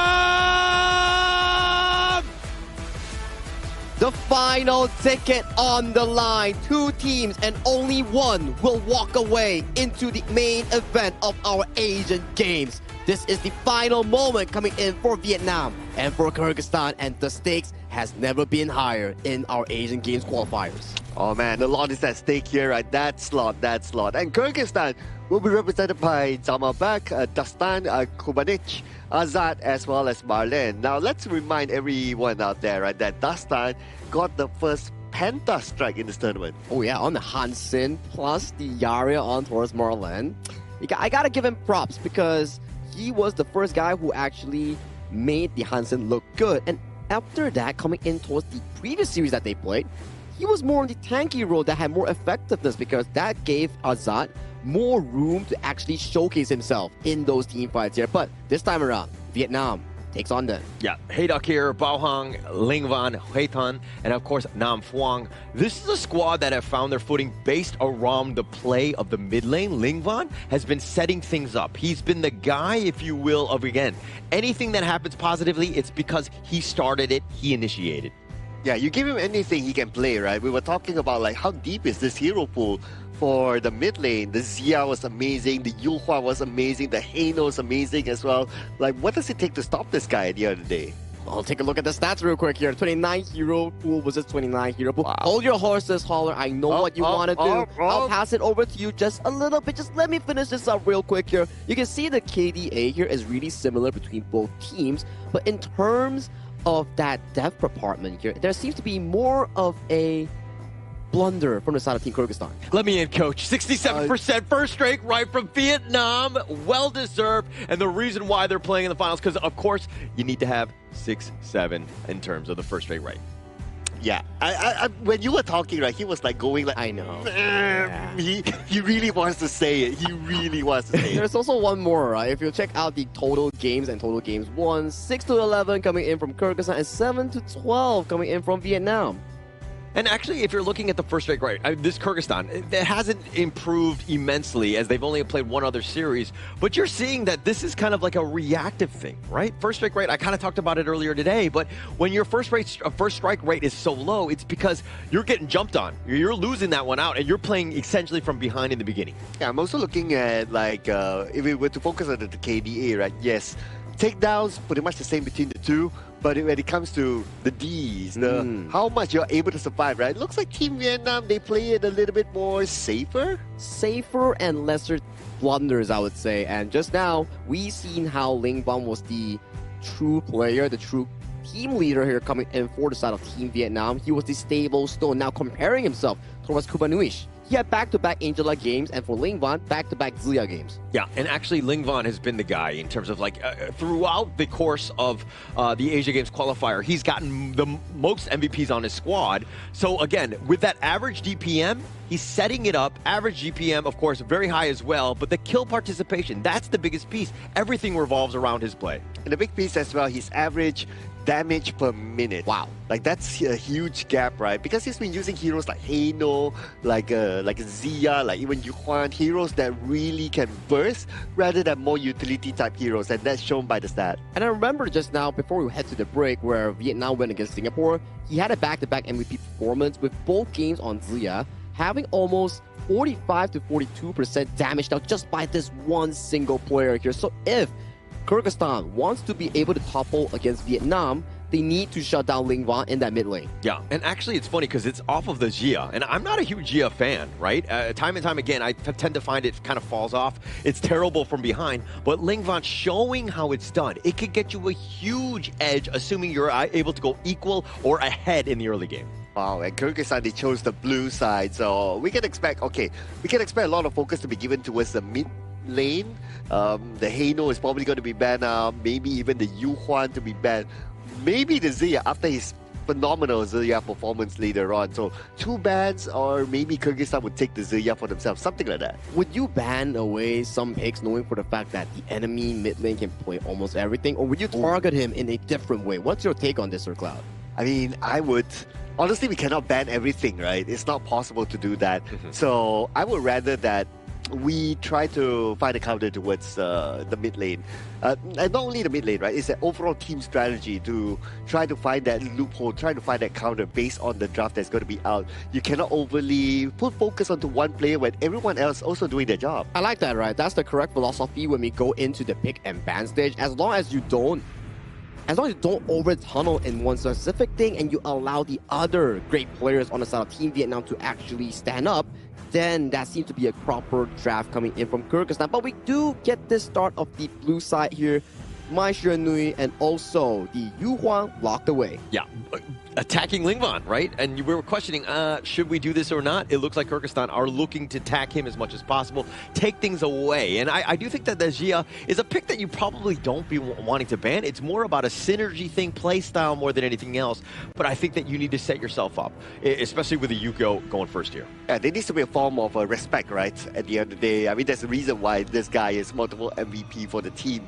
The final ticket on the line. 2 teams and only one will walk away into the main event of our Asian Games. This is the final moment coming in for Vietnam and for Kyrgyzstan, and the stakes has never been higher in our Asian Games qualifiers. Oh man, a lot is at stake here, right? That slot. And Kyrgyzstan will be represented by Zalmabek, Dastan, Kubanich, Azad, as well as Marlene. Now, let's remind everyone out there, right, that Dastan got the first Penta strike in this tournament. Oh yeah, on the Hansen plus the Yaria on towards Marlene. I gotta give him props because he was the first guy who actually made the Hansen look good. And after that, coming in towards the previous series that they played, he was more on the tanky role that had more effectiveness because that gave Azad more room to actually showcase himself in those team fights here. But this time around, Vietnam takes on them. Yeah, Hayduk here, Bao Hang, Ling Van, Huitan, and of course Nam Phuong. This is a squad that have found their footing based around the play of the mid lane. Ling Van has been setting things up. He's been the guy, if you will, of again, anything that happens positively, it's because he started it, he initiated. Yeah, you give him anything, he can play, right? We were talking about like how deep is this hero pool for the mid lane. The Xia was amazing, the Yuhua was amazing, the Heino was amazing as well. Like, what does it take to stop this guy at the end of the day? I'll take a look at the stats real quick here. 29 hero pool versus 29 hero pool. Wow. Hold your horses, Holler. I know what you want to do. I'll pass it over to you just a little bit. Just let me finish this up real quick here. You can see the KDA here is really similar between both teams. But in terms of that depth compartment here, there seems to be more of a blunder from the side of Team Kyrgyzstan. Let me in, coach. 67% first strike right from Vietnam. Well deserved. And the reason why they're playing in the finals, because of course you need to have 6-7 in terms of the first straight right. Yeah, when you were talking, right, he was like going like, I know. Yeah. He really wants to say it. He really wants to say it. There's also one more, right? If you check out the total games and total games won, 6-11 coming in from Kyrgyzstan and 7-12 coming in from Vietnam. And actually, if you're looking at the first straight right, this Kyrgyzstan, it hasn't improved immensely as they've only played one other series. But you're seeing that this is kind of like a reactive thing, right? First strike rate, I kind of talked about it earlier today, but when your first strike rate is so low, it's because you're getting jumped on. You're losing that one out, and you're playing essentially from behind in the beginning. Yeah, I'm also looking at, like, if we were to focus on the KDA, right? Yes, takedowns, pretty much the same between the two. But when it comes to the Ds, how much you're able to survive, right? It looks like Team Vietnam, they play it a little bit more safer. Safer and lesser blunders, I would say. And just now, we seen how Lingbom was the true player, the true team leader here coming in for the side of Team Vietnam. He was the stable stone. Now comparing himself towards Kubanuish. He had back-to-back Angela games, and for Lingvan, back-to-back Zia games. Yeah, and actually Lingvan has been the guy in terms of like throughout the course of the Asia Games qualifier, he's gotten the most MVPs on his squad. So again, with that average DPM, he's setting it up. Average GPM, of course, very high as well, but the kill participation, that's the biggest piece. Everything revolves around his play. And the big piece as well, his average damage per minute. Wow. Like, that's a huge gap, right? Because he's been using heroes like Heino, like Zia, like even Yuhuan, heroes that really can burst rather than more utility type heroes, and that's shown by the stat. And I remember just now, before we head to the break, where Vietnam went against Singapore, he had a back-to-back MVP performance with both games on Zia, having almost 45 to 42% damage now just by this one single player here. So if Kyrgyzstan wants to be able to topple against Vietnam, they need to shut down Lingvan in that mid lane. Yeah, and actually it's funny because it's off of the Jia, and I'm not a huge Jia fan, right? Time and time again, I tend to find it kind of falls off. It's terrible from behind, but Lingvan showing how it's done, it could get you a huge edge, assuming you're able to go equal or ahead in the early game. Wow, and Kyrgyzstan, they chose the blue side, so we can expect, a lot of focus to be given towards the mid lane. The Heino is probably going to be banned now, maybe even the Yuhuan to be banned. Maybe the Zia after his phenomenal Zia performance later on. So 2 bans, or maybe Kyrgyzstan would take the Zia for themselves, something like that. Would you ban away some picks knowing for the fact that the enemy mid lane can play almost everything? Or would you target him in a different way? What's your take on this, Sir Cloud? I mean, I would. Honestly, we cannot ban everything, right? It's not possible to do that. So I would rather that we try to find a counter towards the mid lane. And not only the mid lane, right? It's an overall team strategy to try to find that loophole, try to find that counter based on the draft that's going to be out. You cannot overly put focus onto one player when everyone else also doing their job. I like that, right? That's the correct philosophy when we go into the pick and ban stage. As long as you don't over tunnel in one specific thing and you allow the other great players on the side of Team Vietnam to actually stand up, then that seems to be a proper draft coming in from Kyrgyzstan. But we do get this start of the blue side here. Mai Nui and also the Yuhuan locked away. Yeah, attacking Lingvan, right? And we were questioning, should we do this or not? It looks like Kyrgyzstan are looking to attack him as much as possible, take things away. And I do think that the Jia is a pick that you probably don't be wanting to ban. It's more about a synergy thing, play style more than anything else. But I think that you need to set yourself up, especially with the Yuko going first here. Yeah, there needs to be a form of respect, right? At the end of the day, I mean, there's a reason why this guy is multiple MVP for the team.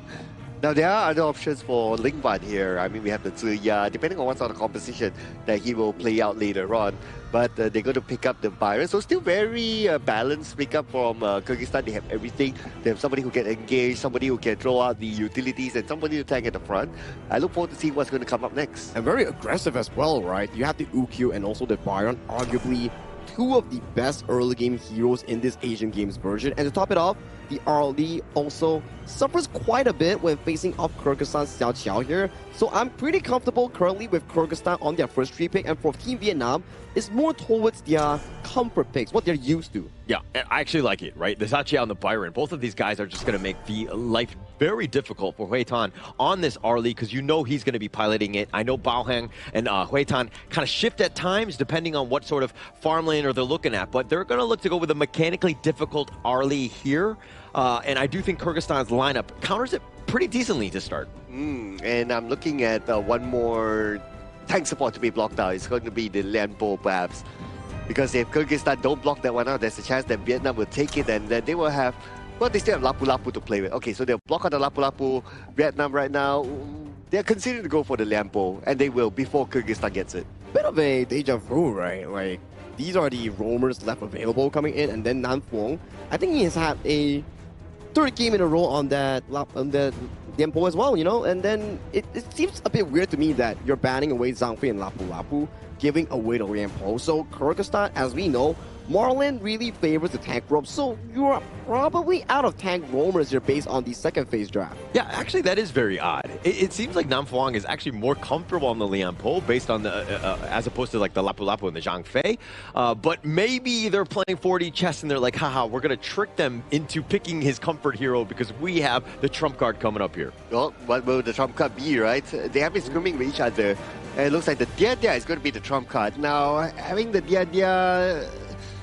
Now, there are other options for Lingban here. I mean, we have the Ziya, depending on what sort of composition that he will play out later on. But they're going to pick up the Byron. So still very balanced pickup from Kyrgyzstan. They have everything. They have somebody who can engage, somebody who can throw out the utilities, and somebody to tank at the front. I look forward to see what's going to come up next. And very aggressive as well, right? You have the UQ and also the Byron, arguably two of the best early game heroes in this Asian Games version. And to top it off, the RLE also suffers quite a bit when facing off Kyrgyzstan's Xiao Qiao here. So I'm pretty comfortable currently with Kyrgyzstan on their first 3 pick, and for Team Vietnam, it's more towards their comfort picks, what they're used to. Yeah, and I actually like it, right? The Xiao Qiao and the Byron, both of these guys are just going to make the life very difficult for Hui Tan on this RLE, because you know he's going to be piloting it. I know Bao Hang and Hui Tan kind of shift at times depending on what sort of farmland they're looking at, but they're going to look to go with a mechanically difficult RLE here. And I do think Kyrgyzstan's lineup counters it pretty decently to start. And I'm looking at one more tank support to be blocked out. It's going to be the Lianpo perhaps. Because if Kyrgyzstan don't block that one out, there's a chance that Vietnam will take it, and then they will have, well, they still have Lapu Lapu to play with. Okay, so they'll block out the Lapu Lapu. Vietnam right now, they're considering to go for the Lianpo, and they will before Kyrgyzstan gets it. Bit of a deja vu, right? Like, these are the roamers left available coming in, and then Nam Phuong, I think he has had a third game in a row on that Lianpo as well, you know? And then it seems a bit weird to me that you're banning away Zhang Fei and Lapu Lapu, giving away the Lianpo. So Kyrgyzstan, as we know, Marlin really favors the tank rope, so you're probably out of tank roamers here based on the second phase draft. Yeah, actually that is very odd. It seems like Nam Phuong is actually more comfortable on the Lianpo based on the, as opposed to like the Lapu Lapu and the Zhang Fei. But maybe they're playing 4D chess and they're like, haha, we're going to trick them into picking his comfort hero because we have the trump card coming up here. Well, what will the trump card be, right? They have been scrimming with each other. And it looks like the Dia Dia is going to be the trump card. Now, having the Dia Dia,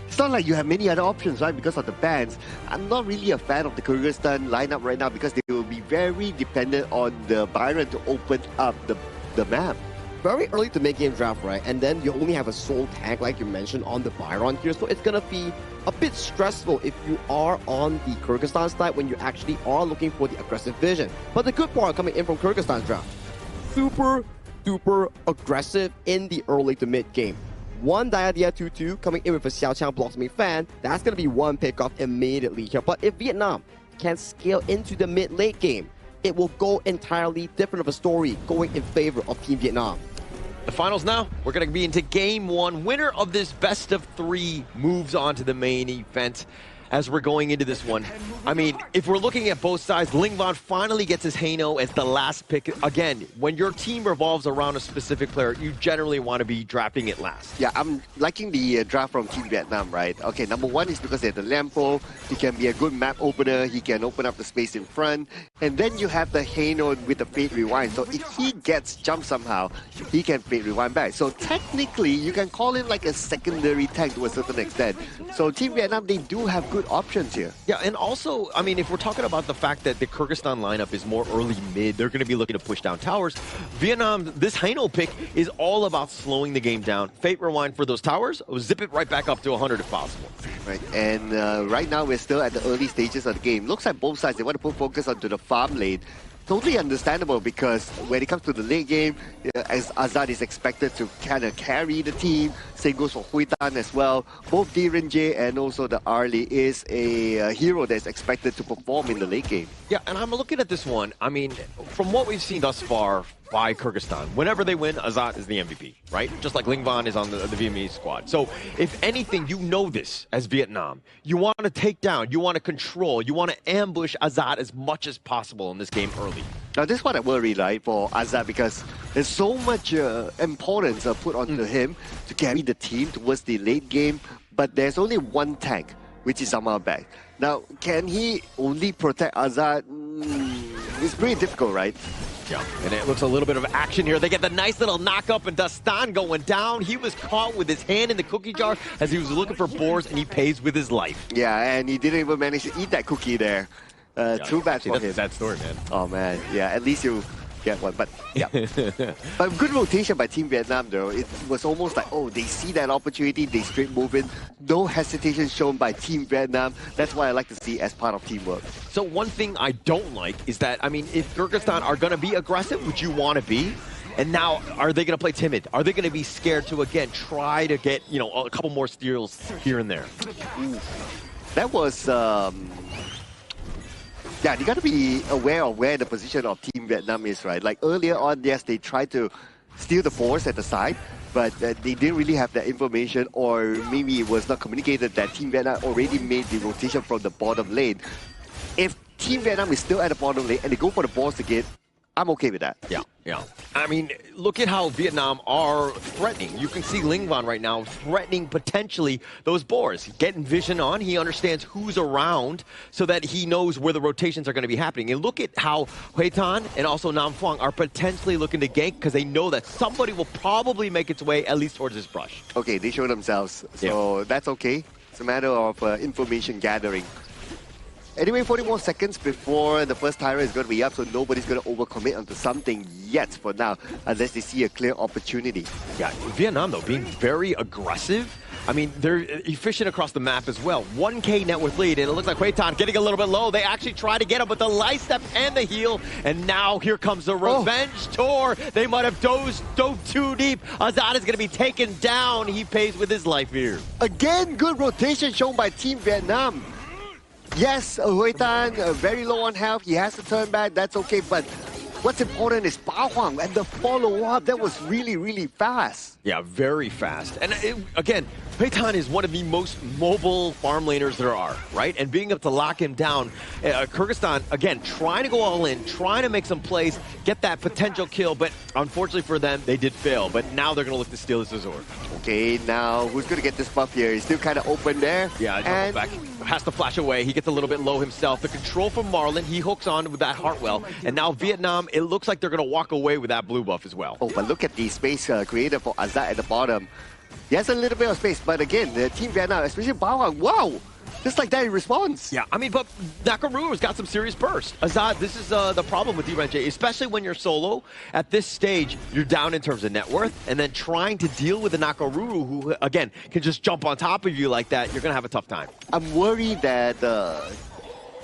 it's not like you have many other options, right? Because of the bans. I'm not really a fan of the Kyrgyzstan lineup right now because they will be very dependent on the Byron to open up the map. Very early to make game draft, right? And then you only have a sole tank, like you mentioned, on the Byron here. So it's going to be a bit stressful if you are on the Kyrgyzstan side when you actually are looking for the aggressive vision. But the good part coming in from Kyrgyzstan's draft, super duper aggressive in the early to mid game. One Dia 2-2 coming in with a Xiao Qiao blocks me fan. That's going to be one pickoff immediately here. But if Vietnam can scale into the mid-late game, it will go entirely different of a story going in favor of Team Vietnam. The finals now, we're going to be into game one. Winner of this best of 3 moves on to the main event. As we're going into this one, I mean, if we're looking at both sides, Lingban finally gets his Haino as the last pick. Again, when your team revolves around a specific player, you generally want to be drafting it last. Yeah, I'm liking the draft from Team Vietnam, right? Okay, number one is because they have the Lianpo. He can be a good map opener. He can open up the space in front. And then you have the Haino with the Fate Rewind. So if he gets jumped somehow, he can Fate Rewind back. So technically, you can call him like a secondary tank to a certain extent. So Team Vietnam, they do have good options here. Yeah, and also, I mean, if we're talking about the fact that the Kyrgyzstan lineup is more early mid, they're going to be looking to push down towers. Vietnam, this Haino pick is all about slowing the game down. Fate Rewind for those towers, zip it right back up to 100 if possible. Right, and right now we're still at the early stages of the game. Looks like both sides, they want to put focus onto the farm lane. Totally understandable because when it comes to the late game, as Azad is expected to kind of carry the team, same goes for Hui Tan as well. Both Direnje and also the Arlie is a hero that's expected to perform in the late game. Yeah, and I'm looking at this one. I mean, from what we've seen thus far by Kyrgyzstan, whenever they win, Azad is the MVP, right? Just like Lingban is on the Vietnamese squad. So if anything, you know this as Vietnam. You want to take down, you want to control, you want to ambush Azad as much as possible in this game early. Now this is what I worry, right, for Azad, because there's so much importance put onto him to carry the team towards the late game, but there's only one tank, which is Amalbek. Now, can he only protect Azad? It's pretty difficult, right? Yeah, and it looks a little bit of action here. They get the nice little knock up and Dastan going down. He was caught with his hand in the cookie jar as he was looking for boars, and he pays with his life. Yeah, and he didn't even manage to eat that cookie there. Too bad for him. That's a sad story, man. Oh, man. Yeah, at least you get one. But yeah, but good rotation by Team Vietnam though. It was almost like, oh, they see that opportunity, they straight move in. No hesitation shown by Team Vietnam. That's why I like to see as part of teamwork. So one thing I don't like is that, I mean, if Kyrgyzstan are going to be aggressive, which you want to be, and now are they going to play timid? Are they going to be scared to, again, try to get, you know, a couple more steals here and there? Ooh. That was, yeah, you got to be aware of where the position of Team Vietnam is, right? Like earlier on, yes, they tried to steal the force at the side, but they didn't really have that information, or maybe it was not communicated that Team Vietnam already made the rotation from the bottom lane. If Team Vietnam is still at the bottom lane and they go for the balls again, I'm okay with that. Yeah, yeah. I mean, look at how Vietnam are threatening. You can see Lingvan right now threatening potentially those boars. Getting vision on, he understands who's around so that he knows where the rotations are going to be happening. And look at how Hui Tan and also Nam Phuong are potentially looking to gank because they know that somebody will probably make its way at least towards this brush. Okay, they show themselves, so that's okay. It's a matter of information gathering. Anyway, 40 more seconds before the first timer is going to be up, so nobody's going to overcommit onto something yet for now, unless they see a clear opportunity. Yeah, Vietnam, though, being very aggressive. I mean, they're efficient across the map as well. 1K net worth lead, and it looks like Hui Tan getting a little bit low. They actually try to get him with the light step and the heal, and now here comes the revenge tour. They might have dove too deep. Azad is going to be taken down. He pays with his life here. Again, good rotation shown by Team Vietnam. Yes, Hui Tan, very low on health. He has to turn back. That's okay. But what's important is Bao Huang and the follow-up. That was really, really fast. Yeah, very fast. And again, Hui Tan is one of the most mobile farm laners there are, right? And being able to lock him down, Kyrgyzstan, again, trying to go all in, trying to make some plays, get that potential kill, but unfortunately for them, they did fail. But now they're going to look to steal this Azor. Okay, now who's going to get this buff here? He's still kind of open there. Yeah, and back. Has to flash away. He gets a little bit low himself. The control from Marlon, he hooks on with that Hartwell. And now Vietnam, it looks like they're going to walk away with that blue buff as well. Oh, but look at the space created for Azad at the bottom. He has a little bit of space, but again, the Team Vietnam, especially Bao Huang, wow! Just like that in response. Yeah, I mean, but Nakaruru's got some serious burst. Azad, this is the problem with D-Renche, especially when you're solo. At this stage, you're down in terms of net worth, and then trying to deal with the Nakaruru, who, again, can just jump on top of you like that, you're going to have a tough time. I'm worried that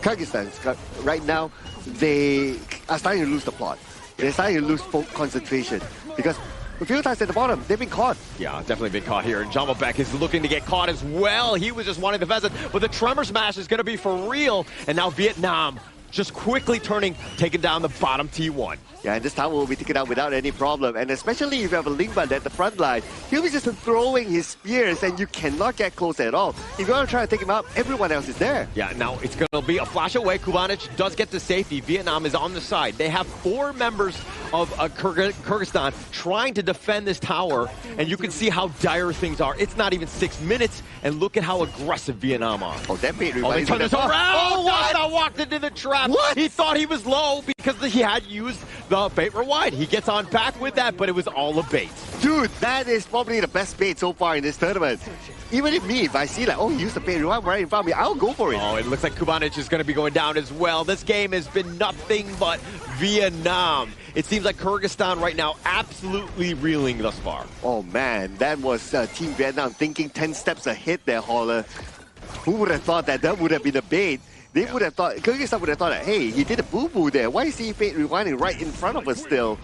Kyrgyzstan, right now, they are starting to lose the plot. They're starting to lose concentration, because a few times at the bottom, they've been caught. Yeah, definitely been caught here. And Jamalbek is looking to get caught as well. He was just wanting the pheasant, but the Tremor Smash is going to be for real. And now Vietnam just quickly taking down the bottom T1. Yeah, and this tower will be taken out without any problem. And especially if you have a Lingban at the front line, he'll be just throwing his spears and you cannot get close at all. If you want to try to take him out, everyone else is there. Yeah, now it's going to be a flash away. Kubanic does get to safety. Vietnam is on the side. They have 4 members of Kyrgyzstan trying to defend this tower, and you can see how dire things are. It's not even 6 minutes, and look at how aggressive Vietnam are. Oh, that made they turned this around! Oh, what? Walked into the trap. What? He thought he was low because he had used the bait rewind. He gets on back with that, but it was all a bait. Dude, that is probably the best bait so far in this tournament. Even if I see like, oh, he used the bait rewind right in front of me, I'll go for it. Oh, it looks like Kubanic is going to be going down as well. This game has been nothing but Vietnam. It seems like Kyrgyzstan right now absolutely reeling thus far. Oh man, that was Team Vietnam thinking 10 steps ahead there, Holler. Who would have thought that would have been a bait? They would have thought, Kyrgyzstan would have thought that, hey, he did a boo-boo there. Why is he bait rewinding right in front of us still?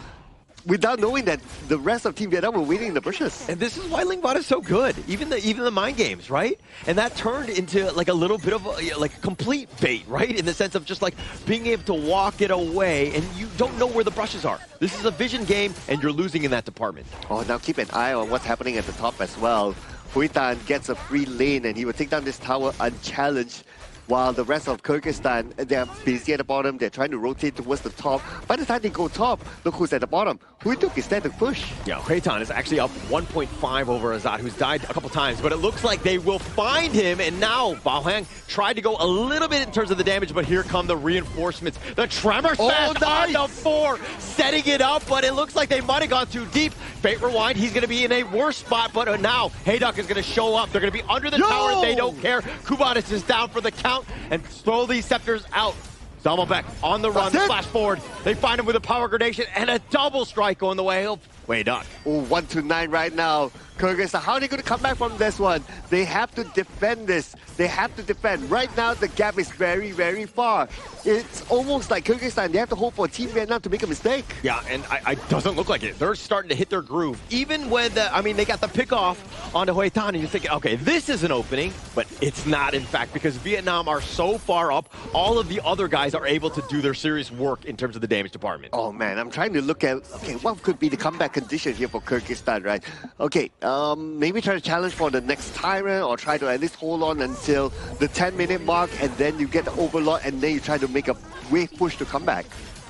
Without knowing that the rest of Team Vietnam were waiting in the bushes. And this is why Lingvan is so good. Even the mind games, right? And that turned into like a little bit of like complete bait, right? In the sense of just like being able to walk it away and you don't know where the brushes are. This is a vision game and you're losing in that department. Oh, now keep an eye on what's happening at the top as well. Hui Tan gets a free lane and he will take down this tower unchallenged. While the rest of Kyrgyzstan, they're busy at the bottom, they're trying to rotate towards the top. By the time they go top, look who's at the bottom. Hui took his stand to push. Yeah, Hui Tan is actually up 1.5 over Azad, who's died a couple times, but it looks like they will find him, and now Bao Huang tried to go a little bit in terms of the damage, but here come the reinforcements. The Tremor Smash on the 4, setting it up, but it looks like they might have gone too deep. Fate Rewind, he's going to be in a worse spot, but now Hayduk is going to show up. They're going to be under the tower, they don't care. Kubanis is down for the count, and throw these scepters out. Zamalbek on the run, the flash forward. They find him with a power gradation and a double strike on the way. Wait up. Oh, 1-9 right now. Kyrgyzstan, how are they going to come back from this one? They have to defend this. They have to defend. Right now, the gap is very, very far. It's almost like Kyrgyzstan, they have to hope for Team Vietnam to make a mistake. Yeah, and it doesn't look like it. They're starting to hit their groove. Even when, they got the pick off onto Hue Tan, and you're thinking, okay, this is an opening, but it's not, in fact, because Vietnam are so far up, all of the other guys are able to do their serious work in terms of the damage department. Oh, man, I'm trying to look at, okay, what could be the comeback condition here for Kyrgyzstan, right? Okay, maybe try to challenge for the next tyrant or try to at least hold on until the 10-minute mark, and then you get the overlord, and then you try to make a wave push to come back.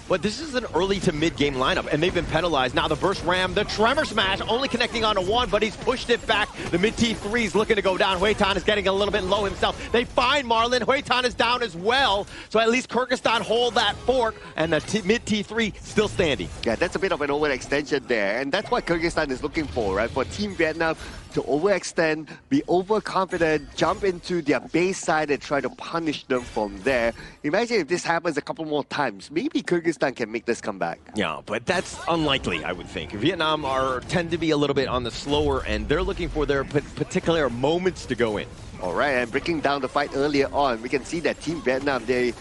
But this is an early to mid-game lineup, and they've been penalized. Now the burst ram, the tremor smash, only connecting onto one, but he's pushed it back. The mid-T3 is looking to go down. Hue Tan is getting a little bit low himself. They find Marlin. Hue Tan is down as well. So at least Kyrgyzstan hold that fort, and the mid-T3 still standing. Yeah, that's a bit of an overextension there, and that's what Kyrgyzstan is looking for, right? For Team Vietnam to overextend, be overconfident, jump into their base side and try to punish them from there. Imagine if this happens a couple more times. Maybe Kyrgyzstan can make this comeback. Yeah, but that's unlikely, I would think. Vietnam tend to be a little bit on the slower end. They're looking for their particular moments to go in. All right, and breaking down the fight earlier on, we can see that Team Vietnam, they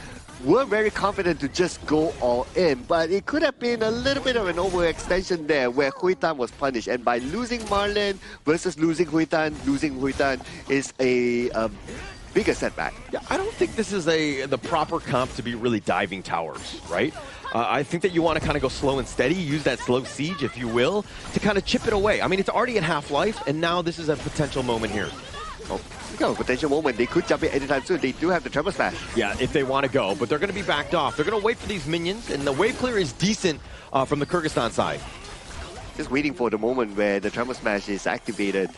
were very confident to just go all in, but it could have been a little bit of an overextension there where Hue Tan was punished. And by losing Marlin versus losing Hue Tan is a bigger setback. Yeah, I don't think this is the proper comp to be really diving towers, right? I think that you want to kind of go slow and steady, use that slow siege, if you will, to kind of chip it away. I mean, it's already at half-life, and now this is a potential moment here. Oh, a potential moment. They could jump in anytime soon. They do have the Tremor Smash. Yeah, if they want to go, but they're going to be backed off. They're going to wait for these minions, and the wave clear is decent from the Kyrgyzstan side. Just waiting for the moment where the Tremor Smash is activated.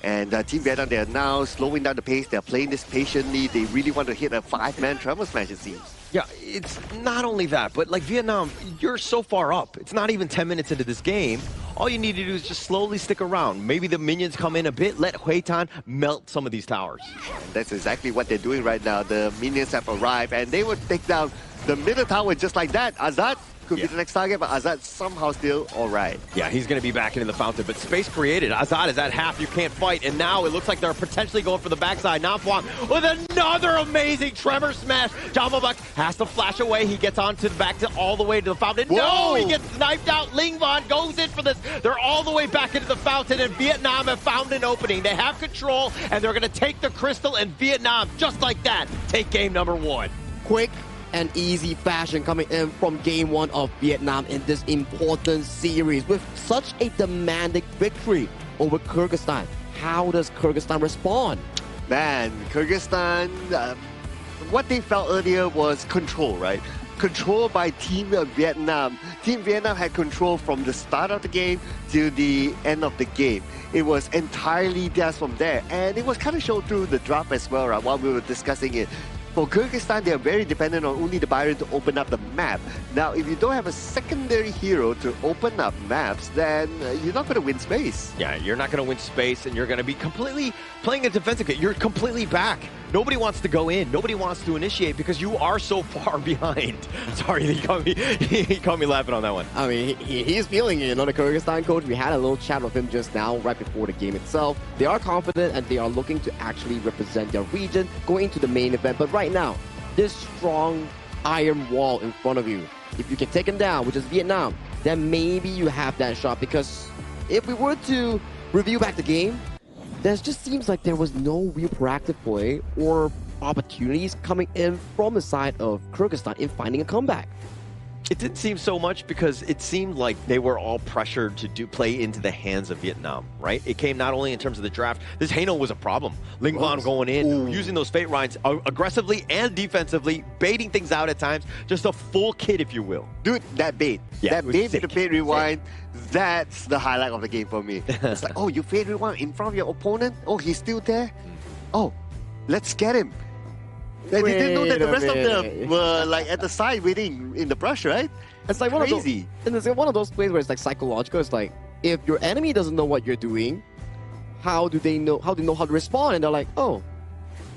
And Team Vietnam, they are now slowing down the pace. They're playing this patiently. They really want to hit a 5-man Tremor Smash, it seems. Yeah, it's not only that, but like Vietnam, you're so far up. It's not even 10 minutes into this game. All you need to do is just slowly stick around. Maybe the minions come in a bit, let Hue Tan melt some of these towers. That's exactly what they're doing right now. The minions have arrived, and they would take down the middle tower just like that. Azad could be the next target, but Azad somehow still all right. Yeah, he's going to be back into the fountain, but space created. Azad is at half, you can't fight, and now it looks like they're potentially going for the backside. Namfuang with another amazing tremor smash. Jamalbuk has to flash away. He gets on to the back to all the way to the fountain. Whoa. No, he gets sniped out. Lingvan goes in for this. They're all the way back into the fountain, and Vietnam have found an opening. They have control, and they're going to take the crystal, and Vietnam, just like that, take game number 1. Quick and easy fashion coming in from game 1 of Vietnam in this important series with such a demanding victory over Kyrgyzstan. How does Kyrgyzstan respond? Man, Kyrgyzstan, what they felt earlier was control, right? Control by Team Vietnam. Team Vietnam had control from the start of the game to the end of the game. It was entirely theirs from there, and it was kind of shown through the draft as well, right, while we were discussing it. For Kyrgyzstan, they are very dependent on only the Byron to open up the map. Now, if you don't have a secondary hero to open up maps, then you're not going to win space. Yeah, you're not going to win space, and you're going to be completely playing a defensive game. You're completely back. Nobody wants to go in. Nobody wants to initiate because you are so far behind. Sorry, he caught me laughing on that one. I mean, he's feeling it. You know, the Kyrgyzstan coach, we had a little chat with him just now, right before the game itself. They are confident and they are looking to actually represent their region going into the main event. But right now, this strong iron wall in front of you, if you can take him down, which is Vietnam, then maybe you have that shot. Because if we were to review back the game, there just seems like there was no real proactive play or opportunities coming in from the side of Kyrgyzstan in finding a comeback. It didn't seem so much because it seemed like they were all pressured to play into the hands of Vietnam, right? It came not only in terms of the draft. This Haino was a problem. Lingvan going in, using those Fate Rines aggressively and defensively, baiting things out at times. Just a full kit, if you will. Dude, that bait. Yeah, that bait with the Fate Rewind, that's the highlight of the game for me. It's like, oh, you Fate Rewind in front of your opponent? Oh, he's still there? Oh, let's get him. They didn't know that the rest of them were like at the side waiting in the brush, right? It's like crazy. And it's one of those plays where it's like psychological. It's like, if your enemy doesn't know what you're doing, how do they know how to respond? And they're like, oh,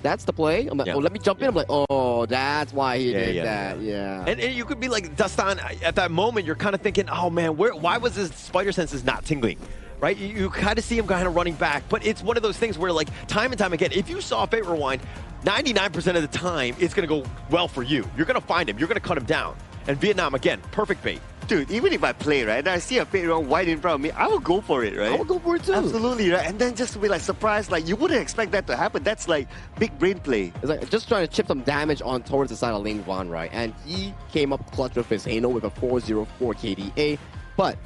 that's the play. I'm like, oh, let me jump in. I'm like, oh, that's why he did that. Yeah. And you could be like, Dastan, at that moment, you're kind of thinking, oh man, why was his spider senses not tingling? Right? You kind of see him kind of running back, but it's one of those things where, like, time and time again, if you saw Fate Rewind, 99% of the time, it's going to go well for you. You're going to find him. You're going to cut him down. And Vietnam, again, perfect bait. Dude, even if I play, right, and I see a Fate Rewind wide in front of me, I will go for it, right? I will go for it too. Absolutely, right? And then just to be, like, surprised, like, you wouldn't expect that to happen. That's, like, big brain play. It's like just trying to chip some damage on towards the side of Ling Van, right? And he came up clutch with his Hano with a 404 KDA. But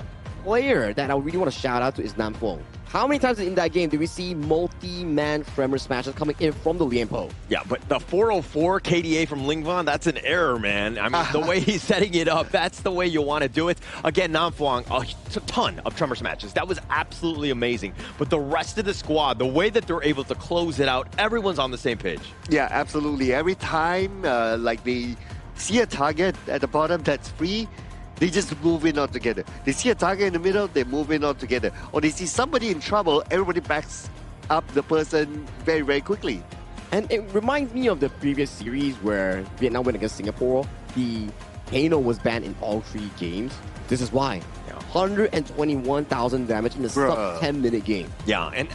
player that I really want to shout out to is Nam Phong. How many times in that game do we see multi-man Tremor smashes coming in from the Lian Po? Yeah, but the 404 KDA from Ling Van, that's an error, man. I mean, the way he's setting it up, that's the way you want to do it. Again, Nam Phong, a ton of Tremor smashes. That was absolutely amazing. But the rest of the squad, the way that they're able to close it out, everyone's on the same page. Yeah, absolutely. Every time, like, they see a target at the bottom that's free, they just move in all together. They see a target in the middle, they move in all together. Or they see somebody in trouble, everybody backs up the person very, very quickly. And it reminds me of the previous series where Vietnam went against Singapore. The Hano was banned in all 3 games. This is why. 121,000 damage in a sub 10-minute game. Yeah, and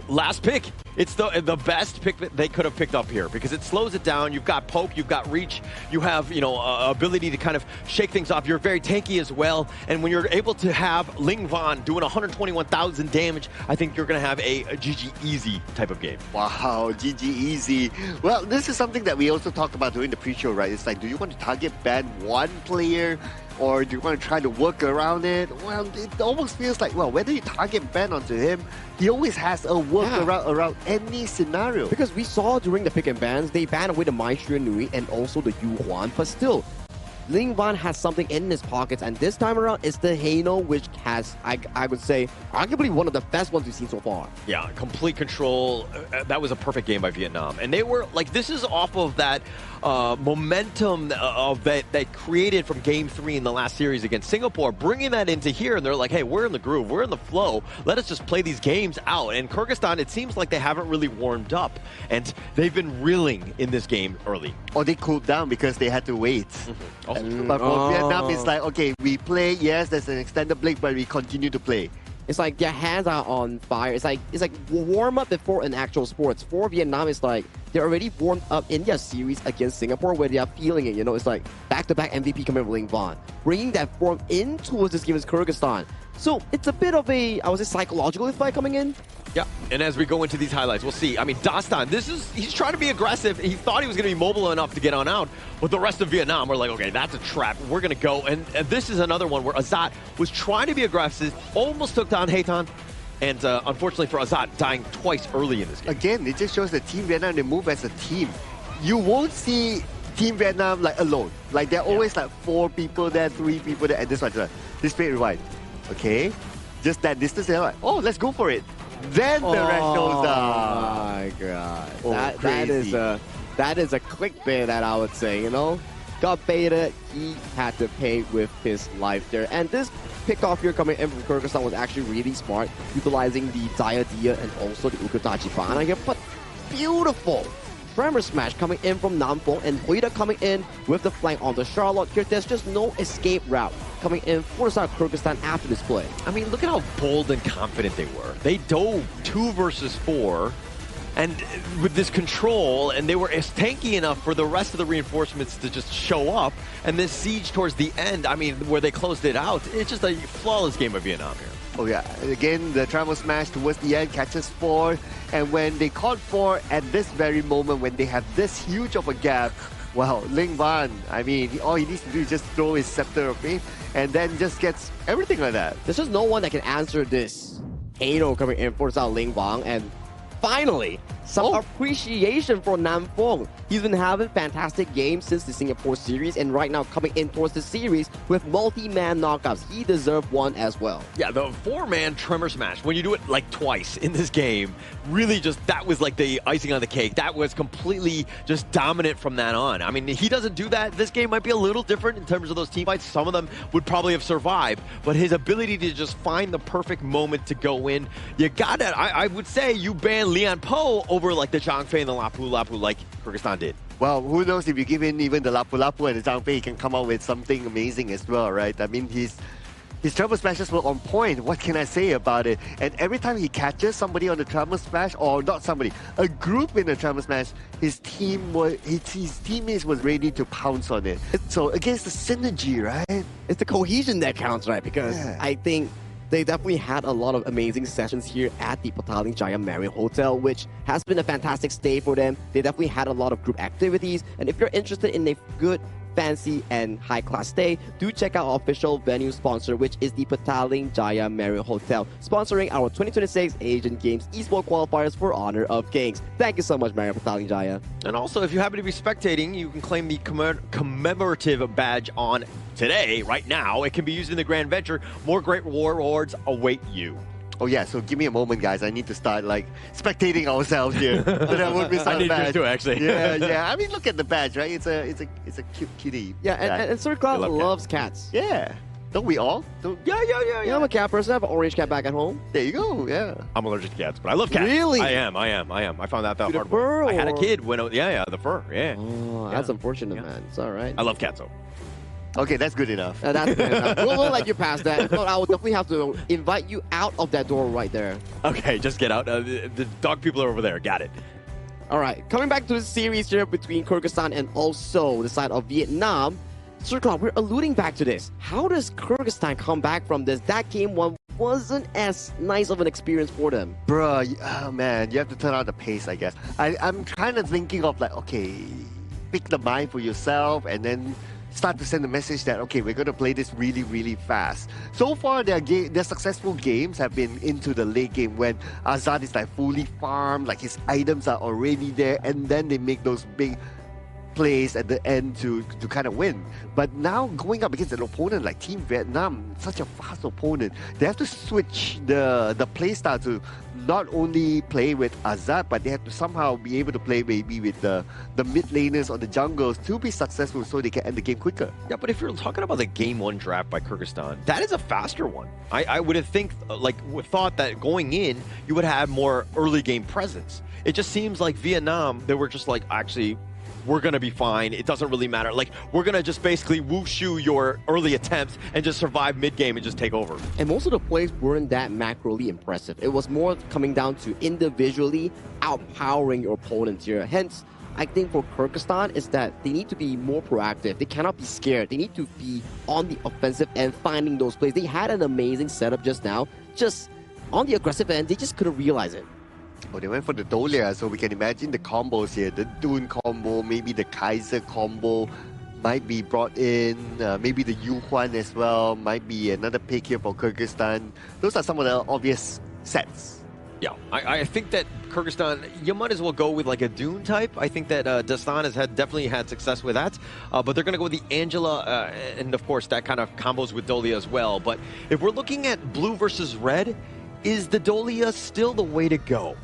last pick. It's the best pick that they could have picked up here because it slows it down. You've got poke, you've got reach, you have, you know, ability to kind of shake things off. You're very tanky as well. And when you're able to have Ling Van doing 121,000 damage, I think you're going to have a GG easy type of game. Wow, GG easy. Well, this is something that we also talked about during the pre-show, right? It's like, do you want to target ban one player? Or do you want to try to work around it? Well, it almost feels like, well, whether you target ban onto him, he always has a workaround around any scenario. Because we saw during the pick and bans, they banned away the Maestro Nui and also the Yu Huan, but still, Ling Van has something in his pockets, and this time around, it's the Hano, which has, I would say, arguably one of the best ones we've seen so far. Yeah, complete control. That was a perfect game by Vietnam. And they were, like, this is off of that momentum of that created from Game 3 in the last series against Singapore, bringing that into here, and they're like, hey, we're in the groove, we're in the flow, let us just play these games out. And Kyrgyzstan, it seems like they haven't really warmed up, and they've been reeling in this game early. Or they cooled down because they had to wait. But for Vietnam, it's like, okay, we play, yes, there's an extended break, but we continue to play. It's like their hands are on fire. It's like warm up before an actual sports. For Vietnam, it's like they're already warmed up in their series against Singapore where they are feeling it. You know, it's like back-to-back MVP coming from Ling Van. Bringing that form in towards this game is Kyrgyzstan. So it's a bit of a, I would say, psychological fight coming in. Yeah, and as we go into these highlights, we'll see. I mean, Dastan, he's trying to be aggressive. He thought he was going to be mobile enough to get on out, but the rest of Vietnam were like, okay, that's a trap. We're going to go. And this is another one where Azat was trying to be aggressive, almost took down Hayton, and unfortunately for Azat, dying twice early in this game. Again, it just shows that Team Vietnam, they move as a team. You won't see Team Vietnam like alone. Like, there are always like 4 people there, 3 people there, and this one, this Fate Rewind. Okay, just that distance, they're like, oh, let's go for it. Then the rest goes down. Oh my god. Oh, that is a clickbait that I would say, you know? Got baited, he had to pay with his life there. And this pickoff here coming in from Kyrgyzstan was actually really smart, utilizing the Diadia and also the Ukutachi Bana here, but beautiful. Tremor smash coming in from Nam Phong and Huida coming in with the flank on the Charlotte. Here, there's just no escape route coming in for the side of Kyrgyzstan after this play. I mean, look at how bold and confident they were. They dove 2 versus 4, and with this control, and they were tanky enough for the rest of the reinforcements to just show up. And this siege towards the end, I mean, where they closed it out, it's just a flawless game of Vietnam here. Oh yeah, again, the travel smash towards the end catches 4, and when they caught 4 at this very moment, when they have this huge of a gap, well, Ling Van, I mean, all he needs to do is just throw his scepter of faith, and then just gets everything like that. There's just no one that can answer this. Hano coming in for Ling Van, and finally, some appreciation for Nam Phong. He's been having fantastic games since the Singapore series, and right now coming in towards the series with multi-man knockouts. He deserved one as well. Yeah, the 4-man Tremor Smash, when you do it like twice in this game, really just, that was like the icing on the cake. That was completely just dominant from that on. I mean, he doesn't do that. This game might be a little different in terms of those team fights. Some of them would probably have survived, but his ability to just find the perfect moment to go in, you got it. I would say you ban Lian Po over like the Zhangfei and the Lapu Lapu like Kyrgyzstan did. Well, who knows if you give in even the Lapu Lapu and the Zhangfei, he can come out with something amazing as well, right? I mean, his travel smashes were on point. What can I say about it? And every time he catches somebody on the travel smash, or not somebody, a group in the travel smash, his teammates was ready to pounce on it. So against the synergy, right? It's the cohesion that counts, right? Because I think they definitely had a lot of amazing sessions here at the Petaling Jaya Marriott Hotel, which has been a fantastic stay for them. They definitely had a lot of group activities. And if you're interested in a good, fancy, and high-class stay, do check out our official venue sponsor, which is the Petaling Jaya Marriott Hotel, sponsoring our 2026 Asian Games Esports Qualifiers for Honor of Kings. Thank you so much, Marriott Petaling Jaya. And also, if you happen to be spectating, you can claim the commemorative badge on today, right now. It can be used in the Grand Venture. More great rewards await you. Oh yeah, so give me a moment, guys. I need to start like spectating ourselves here, so that I won't miss out I need badge. to too, actually. Yeah. I mean, look at the badge, right? It's a cute kitty. Yeah, and Sir Cloud loves cats. Yeah. Don't we all? Yeah. You know, I'm a cat person. I have an orange cat back at home. There you go. Yeah. I'm allergic to cats, but I love cats. Really? I am. I found out that To the hard fur, way. I had a or- kid when the fur. Yeah. Oh, that's unfortunate, man. It's all right. I love cats though. Okay, that's good enough. That's good enough. We'll let you pass that. If not, I will definitely have to invite you out of that door right there. Okay, just get out. The dog people are over there. Got it. All right, coming back to the series here between Kyrgyzstan and also the side of Vietnam. Sir Cloud, we're alluding back to this. How does Kyrgyzstan come back from this? That game one wasn't as nice of an experience for them. Bruh, oh man, you have to turn out the pace, I guess. I'm kind of thinking of like, okay, pick the mind for yourself and then start to send a message that, okay, we're going to play this really, really fast. So far, their successful games have been into the late game when Azad is like fully farmed, like his items are already there, and then they make those big plays at the end to kind of win. But now going up against an opponent like Team Vietnam, such a fast opponent, they have to switch the play style to not only play with Azad, but they have to somehow be able to play maybe with the mid laners or the jungles to be successful so they can end the game quicker. Yeah, but if you're talking about the game one draft by Kyrgyzstan, that is a faster one. I would have thought that going in, you would have more early game presence. It just seems like Vietnam, they were just like, actually, we're going to be fine. It doesn't really matter. Like, we're going to just basically wushu your early attempts and just survive mid-game and just take over. And most of the plays weren't that macroly impressive. It was more coming down to individually outpowering your opponents here. Hence, I think for Kyrgyzstan is that they need to be more proactive. They cannot be scared. They need to be on the offensive end, finding those plays. They had an amazing setup just now. Just on the aggressive end, they just couldn't realize it. Oh, they went for the Dolia, so we can imagine the combos here. The Dune combo, maybe the Kaiser combo might be brought in. Maybe the Yuhuan as well might be another pick here for Kyrgyzstan. Those are some of the obvious sets. Yeah, I think that Kyrgyzstan, you might as well go with like a Dune type. I think that Dastan has definitely had success with that. But they're going to go with the Angela, and of course that kind of combos with Dolia as well. But if we're looking at blue versus red, is the Dolia still the way to go?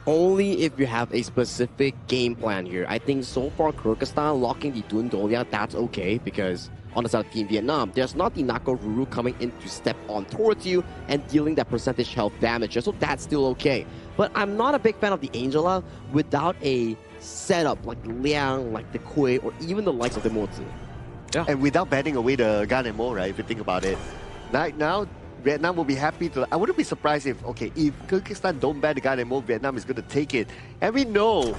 Only if you have a specific game plan here. I think so far Kyrgyzstan locking the Dun Dolia, that's okay, because on the side of Team Vietnam, there's not the Nako Ruru coming in to step on towards you and dealing that percentage health damage, so that's still okay. But I'm not a big fan of the Angela without a setup like Liang, like the Kui, or even the likes of the Mozi. Yeah. And without batting away the gun and more, right, if you think about it. Right now, Vietnam will be happy to... I wouldn't be surprised if Kyrgyzstan don't ban the gun and more, Vietnam is going to take it. And we know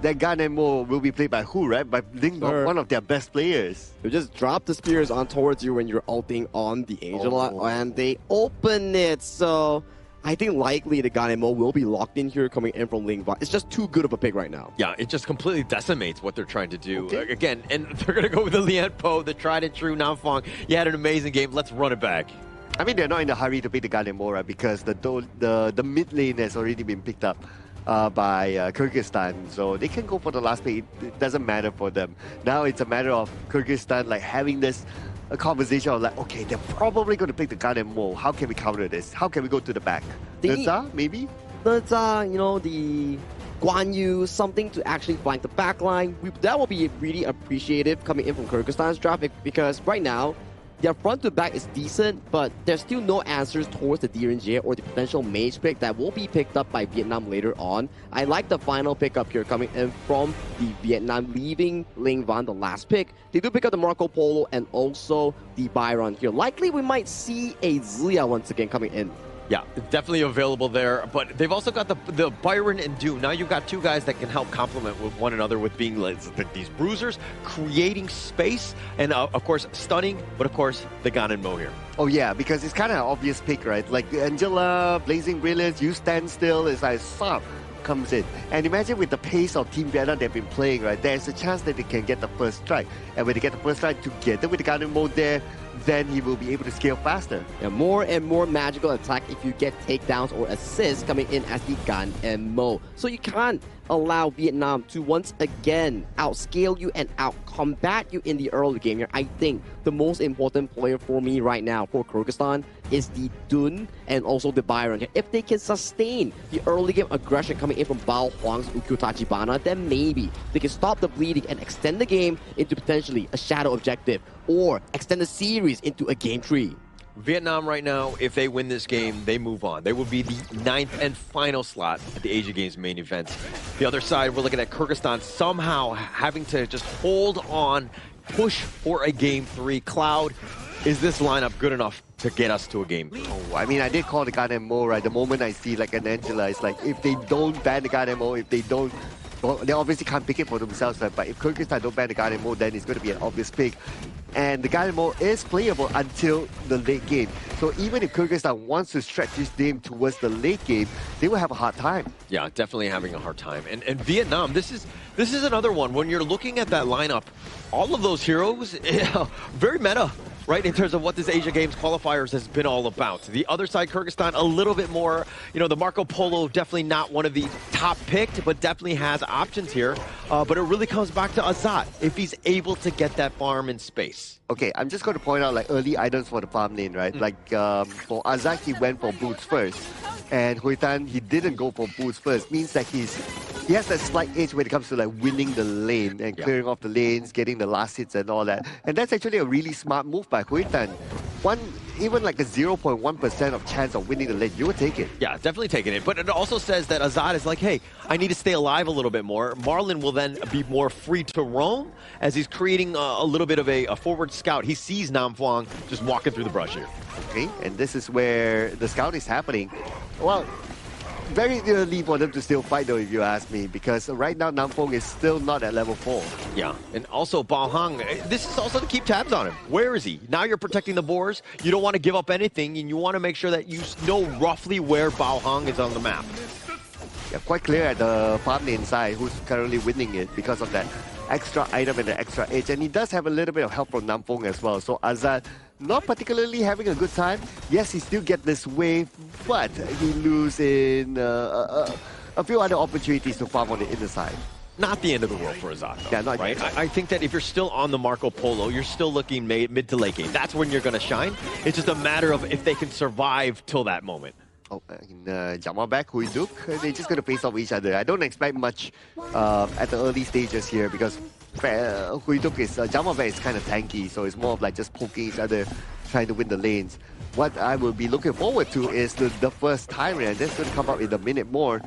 that gun and more will be played by who, right? By one of their best players. You just drop the spears on towards you when you're ulting on the Angela, and they open it. So I think likely the Ganemo will be locked in here coming in from Ling. It's just too good of a pick right now. Yeah, it just completely decimates what they're trying to do. Again, and they're going to go with the Lian Po, the tried and true Nam Fong. You had an amazing game. Let's run it back. I mean, they're not in a hurry to pick the Ganemora because the mid lane has already been picked up by Kyrgyzstan, so they can go for the last pick. It doesn't matter for them. Now it's a matter of Kyrgyzstan like having this conversation of like, okay, they're probably going to pick the Ganemo. How can we counter this? How can we go to the back? Neza, maybe? Neza, you know, the Guan Yu, something to actually flank the back line. That will be really appreciative coming in from Kyrgyzstan's draft because right now, Their front to back is decent, but there's still no answers towards the Direnjie or the potential mage pick that will be picked up by Vietnam later on. I like the final pickup here coming in from the Vietnam, leaving Ling Van the last pick. They do pick up the Marco Polo and also the Byron here. Likely we might see a Zia once again coming in. Yeah, definitely available there, but they've also got the Byron and Doom. Now you've got two guys that can help complement with one another with being like these bruisers, creating space, and of course stunning, but of course the Ganon Mo here. Oh yeah, because it's kind of an obvious pick, right? Like Angela, Blazing Brilliance, you stand still, it's like stop. Comes in. And imagine with the pace of Team Vietnam they've been playing, right, there's a chance that they can get the first strike. And when they get the first strike together with the Ganon mode there, then he will be able to scale faster. Yeah, more and more magical attack if you get takedowns or assists coming in as the Gan and Mo. So you can't allow Vietnam to once again outscale you and out-combat you in the early game here. I think the most important player for me right now for Kyrgyzstan is the Dun and also the Byron here. If they can sustain the early game aggression coming in from Bao Huang's Ukyu Tachibana, then maybe they can stop the bleeding and extend the game into potentially a shadow objective or extend the series into a game 3. Vietnam right now, if they win this game, they move on. They will be the 9th and final slot at the Asia Games main event. The other side, we're looking at Kyrgyzstan somehow having to just hold on, push for a game 3. Cloud, is this lineup good enough to get us to a game 3? Oh, I mean, I did call the Ganon Mo, right? The moment I see like an Angela, it's like if they don't ban the Ganon Mo, if they don't, well, they obviously can't pick it for themselves, right? But if Kyrgyzstan don't ban the Ganon Mo, then it's going to be an obvious pick. And the Ganon Mo is playable until the late game. So even if Kyrgyzstan wants to stretch this game towards the late game, they will have a hard time. Yeah, definitely having a hard time. And Vietnam, this is another one. When you're looking at that lineup, all of those heroes, very meta, right, in terms of what this Asia Games qualifiers has been all about. The other side, Kyrgyzstan, a little bit more, the Marco Polo, definitely not one of the top picked, but definitely has options here. But it really comes back to Azat, if he's able to get that farm in space. Okay, I'm just going to point out like early items for the farm lane, right? Like for Azat, he went for boots first. And Huitan, he didn't go for boots first. Means that he has that slight edge when it comes to like winning the lane and clearing off the lanes, getting the last hits and all that. And that's actually a really smart move by Huitan. Even like a 0.1% of chance of winning the lane, you would take it. Yeah, definitely taking it. But it also says that Azad is like, hey, I need to stay alive a little bit more. Marlon will then be more free to roam as he's creating a little bit of a forward scout. He sees Nam Phuong just walking through the brush here. Okay, and this is where the scout is happening. Well, very early for them to still fight though, if you ask me, because right now Nam Phuong is still not at level 4. Yeah, and also Bao Hang, this is also to keep tabs on him. Where is he? Now you're protecting the boars. You don't want to give up anything, and you want to make sure that you know roughly where Bao Hang is on the map. Yeah, quite clear at the farm lane side who's currently winning it because of that extra item and the extra edge. And he does have a little bit of help from Nam Phuong as well. So Azad, not particularly having a good time. Yes, he still gets this wave, but he loses in a few other opportunities to farm on the inner side. Not the end of the world for Azad, though, yeah, not right? I think that if you're still on the Marco Polo, you're still looking mid to late game. That's when you're going to shine. It's just a matter of if they can survive till that moment. Oh, in Jamabek, Huiduk, they're just going to face off each other. I don't expect much at the early stages here because Huiduk is, Jamabek is kind of tanky, so it's more of like just poking each other, trying to win the lanes. What I will be looking forward to is the first Tyrant, and that's going to come up in a minute more.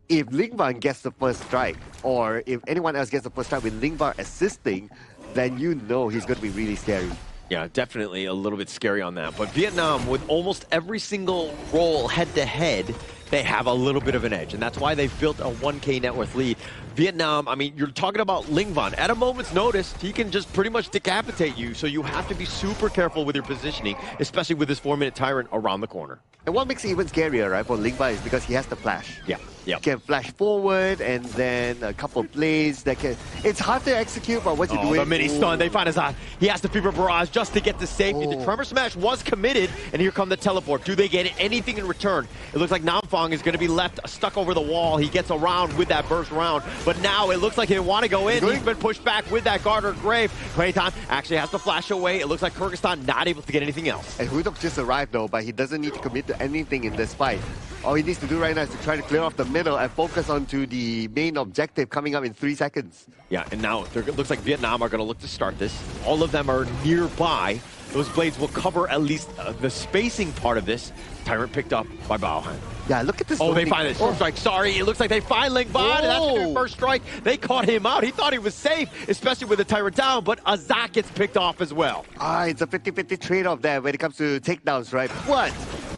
If Lingvan gets the first strike, or if anyone else gets the first strike with Lingvan assisting, then you know he's going to be really scary. Yeah, definitely a little bit scary on that. But Vietnam, with almost every single role head-to-head, they have a little bit of an edge. And that's why they've built a 1K net worth lead. Vietnam, I mean, you're talking about Lingvan. At a moment's notice, he can just pretty much decapitate you. So you have to be super careful with your positioning, especially with this 4-minute Tyrant around the corner. And what makes it even scarier, right, for Lingvan is because he has the flash. Yeah. He can flash forward and then a couple of plays that can... It's hard to execute, but what you do... The mini stun, they find Azad. He has the Fever Barrage just to get the safety. The Tremor Smash was committed, and here come the teleport. Do they get anything in return? It looks like Nam Phuong is going to be left stuck over the wall. He gets around with that burst round, but now it looks like he didn't want to go in. He's been pushed back with that Garter Grave. Playtime actually has to flash away. It looks like Kyrgyzstan not able to get anything else. And Huidok just arrived though, but he doesn't need to commit to anything in this fight. All he needs to do right now is to try to clear off the middle and focus onto the main objective coming up in 3 seconds. Yeah, and now it looks like Vietnam are going to look to start this. All of them are nearby. those blades will cover at least the spacing part of this. Tyrant picked up by Baohan. Yeah, look at this. Oh, they find it. Storm strike. Sorry, it looks like they find Lingvan, and that's going to be the first strike. They caught him out. He thought he was safe, especially with the Tyrant down, but Azat gets picked off as well. It's a 50-50 trade-off there when it comes to takedowns, right? But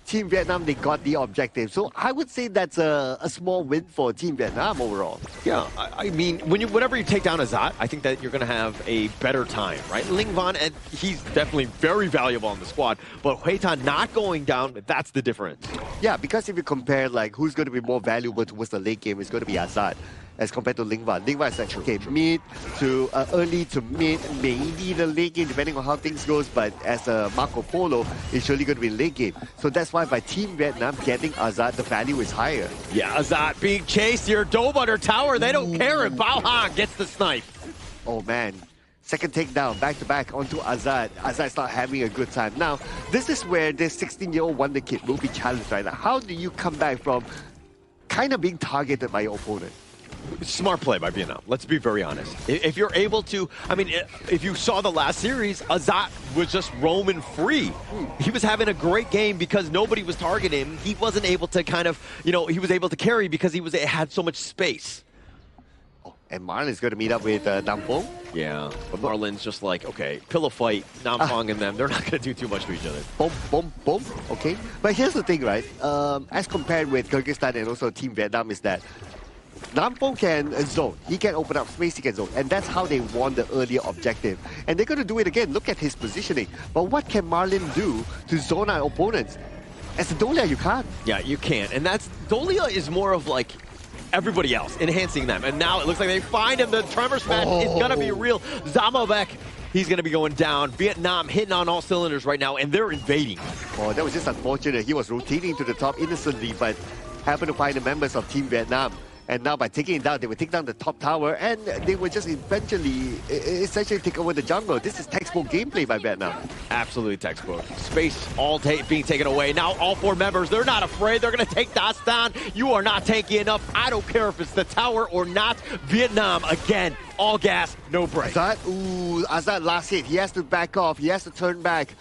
Team Vietnam, they got the objective. So I would say that's a small win for Team Vietnam overall. Yeah, I mean, whenever you take down Azat, I think that you're going to have a better time, right? Lingvan, and he's definitely very valuable on the squad, but Huitan not going down, that's the difference. Yeah, because if you compare like who's going to be more valuable towards the late game, it's going to be Azat as compared to Lingvan. Lingvan is like, okay, mid to early to mid, maybe the late game, depending on how things goes, but as a Marco Polo, it's surely going to be late game. So that's why by Team Vietnam getting Azat, the value is higher. Yeah, Azat being chased here, dove under tower, they don't care if Bao Han gets the snipe. Oh man. Second takedown, back-to-back onto Azat. Azat's not having a good time. Now, this is where this 16-year-old wonder kid will be challenged right now. How do you come back from kind of being targeted by your opponent? Smart play by Vietnam. Let's be very honest. If you're able to, I mean, if you saw the last series, Azat was just roaming free. He was having a great game because nobody was targeting him. He wasn't able to kind of, you know, he was able to carry because he had so much space. And Marlin's going to meet up with Nam Phong. Yeah, but Marlin's just like, okay, pillow fight, Nam Phong and them, they're not going to do too much to each other. Boom, boom, boom. Okay. But here's the thing, right? As compared with Kyrgyzstan and also Team Vietnam is that Nam Phong can zone. He can open up space, he can zone. And that's how they won the earlier objective. And they're going to do it again. Look at his positioning. But what can Marlin do to zone our opponents? As a Dolia, you can't. Yeah, you can't. And that's, Dolia is more of like, everybody else, enhancing them. And now it looks like they find him. The tremor smash is going to be real. Zamobek, he's going to be going down. Vietnam hitting on all cylinders right now, and they're invading. Oh, that was just unfortunate. He was rotating to the top innocently, but happened to find the members of Team Vietnam. And now by taking it down, they would take down the top tower, and they would just essentially take over the jungle. This is textbook gameplay by Vietnam. Absolutely textbook. Space all being taken away. Now all four members, they're not afraid. They're going to take Das down. You are not tanky enough. I don't care if it's the tower or not. Vietnam, again, all gas, no break. Azat last hit. He has to back off. He has to turn back.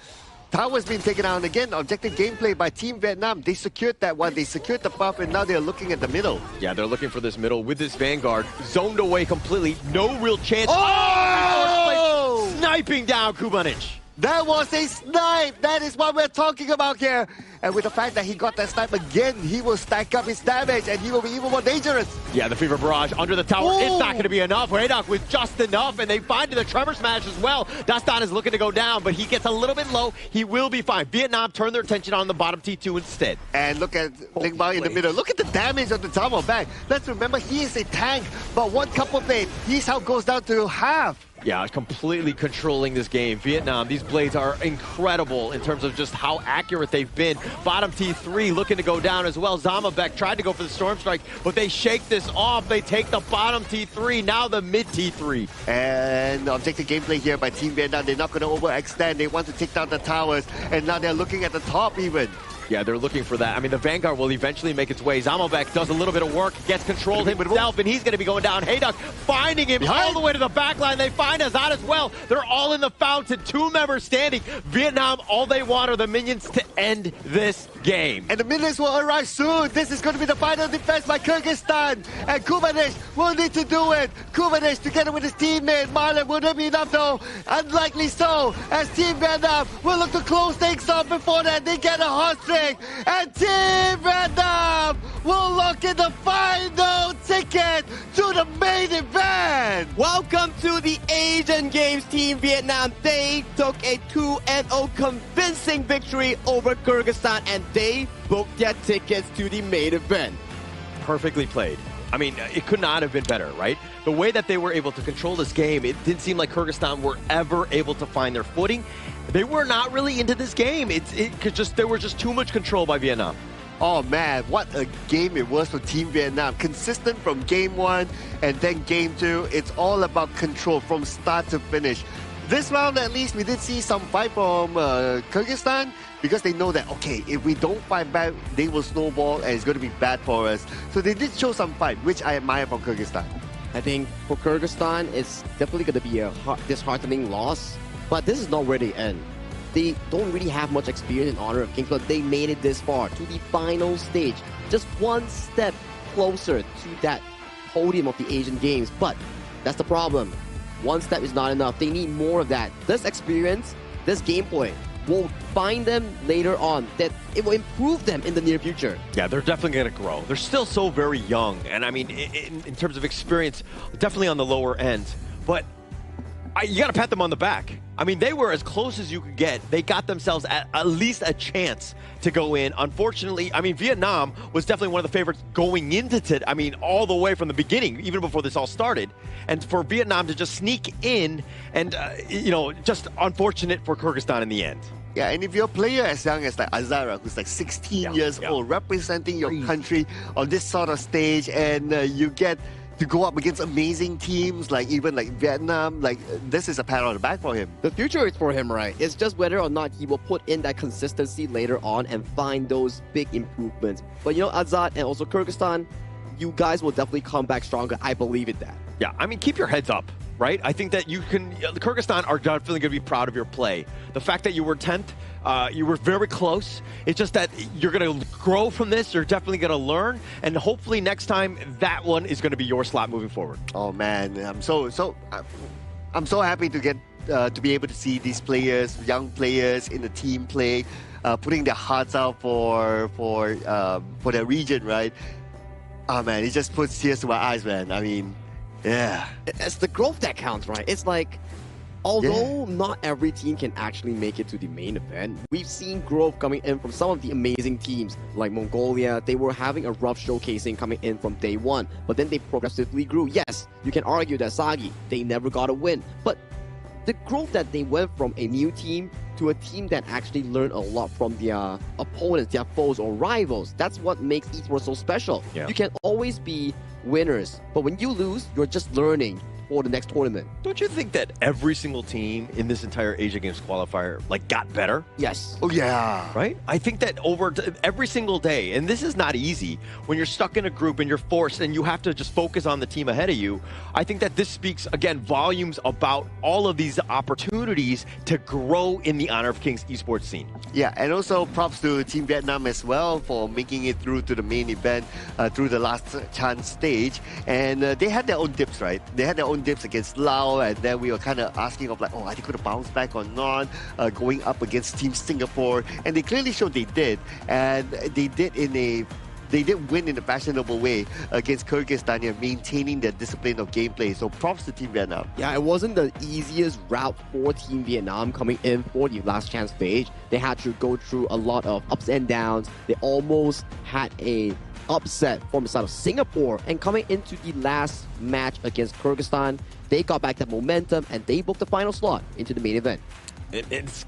Tower's been taken out, and again, objective gameplay by Team Vietnam. They secured that one, they secured the buff, and now they're looking at the middle. Yeah, they're looking for this middle with this Vanguard. Zoned away completely, no real chance. Oh! Sniping down Kubanich. That was a snipe! That is what we're talking about here. And with the fact that he got that snipe again, he will stack up his damage, and he will be even more dangerous. Yeah, the Fever Barrage under the tower. Ooh. It's not going to be enough. Redak with just enough, and they find the Tremor Smash as well. Dastan is looking to go down, but he gets a little bit low. He will be fine. Vietnam turn their attention on the bottom T2 instead. And look at Ling Bao in the middle. Look at the damage on the tower back. Let's remember, he is a tank, but one couple blade, his health goes down to half. Yeah, completely controlling this game. Vietnam, these blades are incredible in terms of just how accurate they've been. Bottom T3 looking to go down as well. Zamabek tried to go for the Storm Strike, but they shake this off. They take the bottom T3, now the mid T3. And objective gameplay here by Team Vietnam. They're not going to overextend. They want to take down the towers, and now they're looking at the top even. Yeah, they're looking for that. I mean, the Vanguard will eventually make its way. Zamobek does a little bit of work, gets control himself, and he's going to be going down. Hayduk finding him all the way to the back line. They find Azad as well. They're all in the fountain. 2 members standing. Vietnam, all they want are the minions to end this game. And the minions will arrive soon. This is going to be the final defense by Kyrgyzstan. And Kubanich will need to do it. Kubanich together with his teammate Marlon will not be enough though. Unlikely so, as Team Vietnam will look to close things off before that. They get a hot streak. And Team Vietnam will lock in the final ticket to the main event. Welcome to the Asian Games, Team Vietnam. They took a 2-0 convincing victory over Kyrgyzstan, and they booked their tickets to the main event. Perfectly played. I mean, it could not have been better, right? The way that they were able to control this game, it didn't seem like Kyrgyzstan were ever able to find their footing. They were not really into this game. There was just too much control by Vietnam. Oh man, what a game it was for Team Vietnam. Consistent from game 1 and then game 2. It's all about control from start to finish. This round at least we did see some fight from Kyrgyzstan, because they know that, okay, if we don't fight back, they will snowball and it's going to be bad for us. So they did show some fight, which I admire from Kyrgyzstan. I think for Kyrgyzstan, it's definitely going to be a disheartening loss, but this is not where they end. they don't really have much experience in Honor of Kings, but they made it this far to the final stage. Just one step closer to that podium of the Asian Games. But that's the problem. One step is not enough. They need more of that. This experience, this gameplay, will find them later on, that it will improve them in the near future. Yeah, they're definitely going to grow. They're still so very young. And I mean, in terms of experience, definitely on the lower end. But you got to pat them on the back. I mean, they were as close as you could get. They got themselves at least a chance to go in. Unfortunately, I mean, Vietnam was definitely one of the favorites going into it. I mean, all the way from the beginning, even before this all started. And for Vietnam to just sneak in and, you know, just unfortunate for Kyrgyzstan in the end. Yeah, and if you're a player as young as like Azara, who's like 16 years old, representing your country on this sort of stage, and you get to go up against amazing teams like even like Vietnam, like this is a pat on the back for him. The future is for him, right? It's just whether or not he will put in that consistency later on and find those big improvements. But you know, Azad and also Kyrgyzstan, you guys will definitely come back stronger. I believe in that. Yeah, I mean, keep your heads up, right? I think that you can, Kyrgyzstan are definitely going to be proud of your play. The fact that you were 10th, you were very close. It's just that you're going to grow from this. You're definitely going to learn. And hopefully next time, that one is going to be your slot moving forward. Oh, man. I'm so happy to get to be able to see these players, young players in the team play, putting their hearts out for their region, right? Oh, man, it just puts tears to my eyes, man. I mean, yeah. It's the growth that counts, right? It's like, although not every team can actually make it to the main event, we've seen growth coming in from some of the amazing teams like Mongolia. They were having a rough showcasing coming in from day one, but then they progressively grew. Yes, you can argue that Sagi, they never got a win, but the growth that they went from a new team to a team that actually learned a lot from their opponents, their foes or rivals, that's what makes esports so special. Yeah. You can always be winners, but when you lose, you're just learning for the next tournament. Don't you think that every single team in this entire Asia Games qualifier like got better? Yes. Oh yeah. Right? I think that over every single day, and this is not easy, when you're stuck in a group and you're forced and you have to just focus on the team ahead of you, I think that this speaks, again, volumes about all of these opportunities to grow in the Honor of Kings esports scene. Yeah, and also props to Team Vietnam as well for making it through to the main event, through the last chance stage. And they had their own dips, right? They had their own dips against Lao, and then we were kind of asking of like, oh, are they going to bounce back or not? Going up against Team Singapore, and they clearly showed they did, and they did win in a fashionable way against Kyrgyzstan and maintaining their discipline of gameplay. So props to Team Vietnam. Yeah, it wasn't the easiest route for Team Vietnam coming in for the last chance stage. They had to go through a lot of ups and downs. They almost had a upset from the side of Singapore, and coming into the last match against Kyrgyzstan, they got back that momentum and they booked the final slot into the main event. It's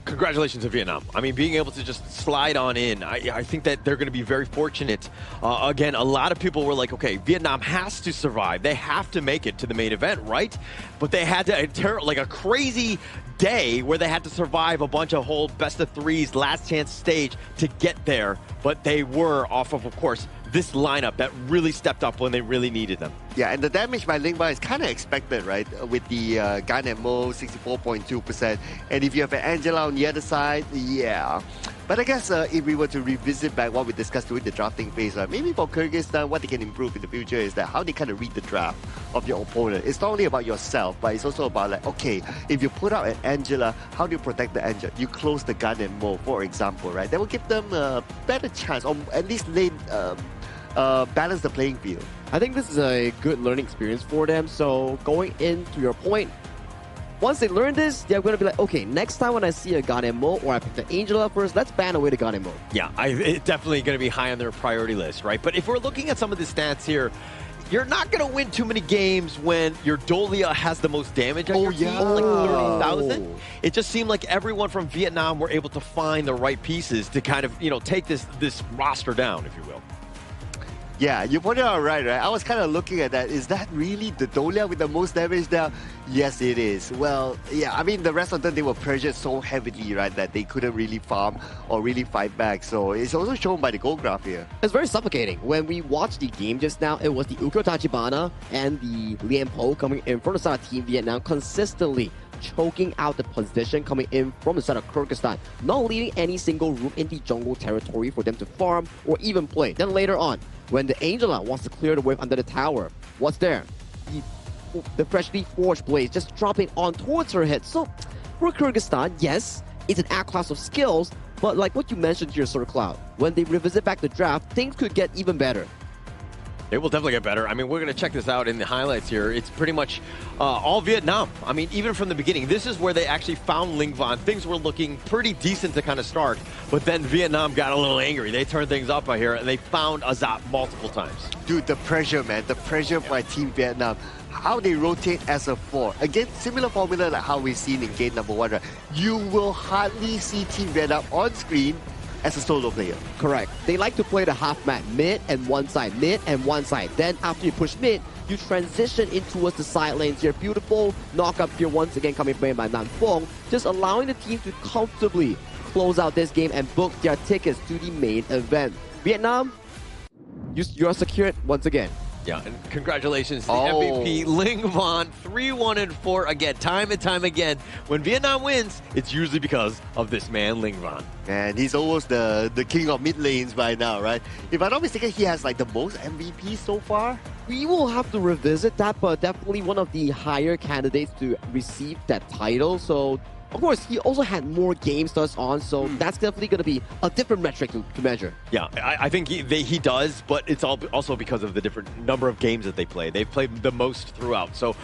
congratulations to Vietnam. I mean, being able to just slide on in, I think that they're going to be very fortunate. Again, a lot of people were like, okay, Vietnam has to survive. They have to make it to the main event, right? But they had to, like a crazy day where they had to survive a bunch of whole best of threes, last chance stage to get there. But they were off of course, this lineup that really stepped up when they really needed them. Yeah, and the damage by Lingba is kind of expected, right? With the gun and Mo, 64.2%. And if you have an Angela on the other side, yeah. But I guess if we were to revisit back what we discussed during the drafting phase, maybe for Kyrgyzstan, what they can improve in the future is that how they kind of read the draft of your opponent. It's not only about yourself, but it's also about like, okay, if you put out an Angela, how do you protect the Angela? You close the gun and Mo, for example, right? That will give them a better chance, or at least balance the playing field. I think this is a good learning experience for them. So going into your point, once they learn this, they're going to be like, okay, next time when I see a Gane Mo or I pick the Angela first, let's ban away the Gane Mo. Yeah, it's definitely going to be high on their priority list, right? But if we're looking at some of the stats here, you're not going to win too many games when your Dolia has the most damage on your team, like 30,000. It just seemed like everyone from Vietnam were able to find the right pieces to kind of, take this roster down, if you will. Yeah, you pointed out right? I was kind of looking at that. Is that really the Dolia with the most damage now? Yes, it is. Well, yeah, I mean, the rest of them, they were pressured so heavily, right, that they couldn't really farm or really fight back. So it's also shown by the goal graph here. It's very suffocating. When we watched the game just now, it was the Ukyo Tachibana and the Lian Po coming in from the side of Team Vietnam consistently choking out the position coming in from the side of Kyrgyzstan, not leaving any single room in the jungle territory for them to farm or even play. Then later on, when the Angela wants to clear the wave under the tower, what's there? The freshly forged blades just dropping on towards her head. So for Kyrgyzstan, yes, it's an act class of skills, but like what you mentioned here, Sir Cloud, when they revisit back the draft, things could get even better. It will definitely get better. I mean, we're going to check this out in the highlights here. It's pretty much all Vietnam. I mean, even from the beginning, this is where they actually found Linh Van. Things were looking pretty decent to kind of start, but then Vietnam got a little angry. They turned things up here, and they found Azap multiple times. Dude, the pressure, man. The pressure by Team Vietnam. How they rotate as a 4. Again, similar formula like how we've seen in game number 1, right? You will hardly see Team Vietnam on screen as a solo player. Correct. They like to play the half map, mid and one side, mid and one side. Then after you push mid, you transition in towards the side lanes here. Beautiful knock up here once again coming from by Nam Phong, just allowing the team to comfortably close out this game and book their tickets to the main event. Vietnam, you are secured once again. Yeah, and congratulations to the MVP, Linh Van, 3-1-4 again, time and time again. When Vietnam wins, it's usually because of this man, Linh Van. And he's almost the king of mid lanes by now, right? If I'm not mistaken, he has like the most MVP so far. We will have to revisit that, but definitely one of the higher candidates to receive that title. So, of course, he also had more games thus on, so that's definitely going to be a different metric to measure. Yeah, I think he does, but it's also because of the different number of games that they play. They've played the most throughout. So,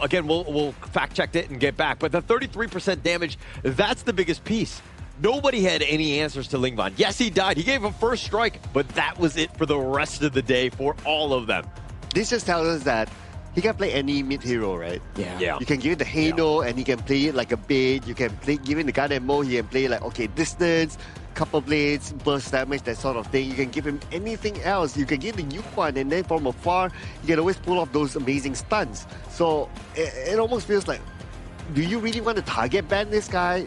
again, we'll fact-check it and get back. But the 33% damage, that's the biggest piece. Nobody had any answers to Linh Van. Yes, he died. He gave a first strike, but that was it for the rest of the day for all of them. This just tells us that he can play any mid hero, right? Yeah. You can give it the Halo and he can play it like a bait. You can give him the gun ammo, he can play like, okay, distance, couple blades, burst damage, that sort of thing. You can give him anything else. You can give the Yukwan and then from afar, you can always pull off those amazing stunts. So it almost feels like, do you really want to target ban this guy?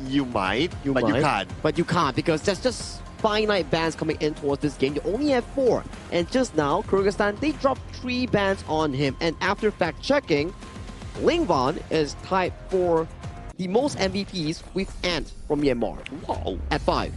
You might, but you can't. But you can't because there's just finite bans coming in towards this game. You only have 4. And just now, Kyrgyzstan, they dropped 3 bans on him. And after fact-checking, Linh Van is tied for the most MVPs with Ant from Myanmar. Wow. At 5.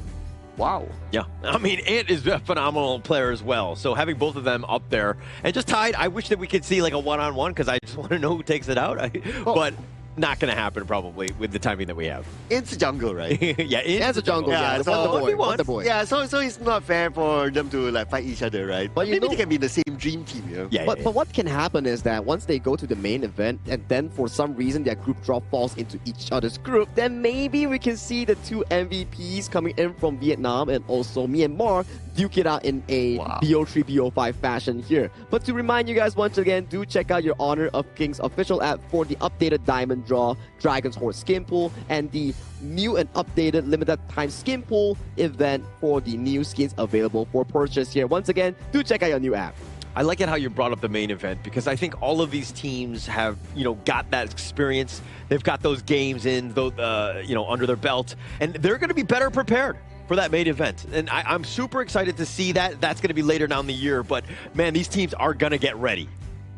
Wow. Yeah. I mean, Ant is a phenomenal player as well. So having both of them up there and just tied, I wish that we could see like a one-on-one because I just want to know who takes it out. But not going to happen probably with the timing that we have. It's a jungle, right? Yeah, it's a jungle. Yeah, so the boy. Yeah, so it's not fair for them to like fight each other, right? But maybe they can be the same dream team, you know? Yeah, but what can happen is that once they go to the main event and then for some reason their group draw falls into each other's group, then maybe we can see the 2 MVPs coming in from Vietnam and also Myanmar duke it out in a BO3, BO5 fashion here. But to remind you guys once again, do check out your Honor of Kings official app for the updated Diamond Draw, Dragon's Horde skin pool, and the new and updated limited time skin pool event for the new skins available for purchase here. Once again, do check out your new app. I like it how you brought up the main event because I think all of these teams have, got that experience. They've got those games in, under their belt, and they're going to be better prepared for that main event. And I'm super excited to see that. That's going to be later down the year, but man, these teams are going to get ready.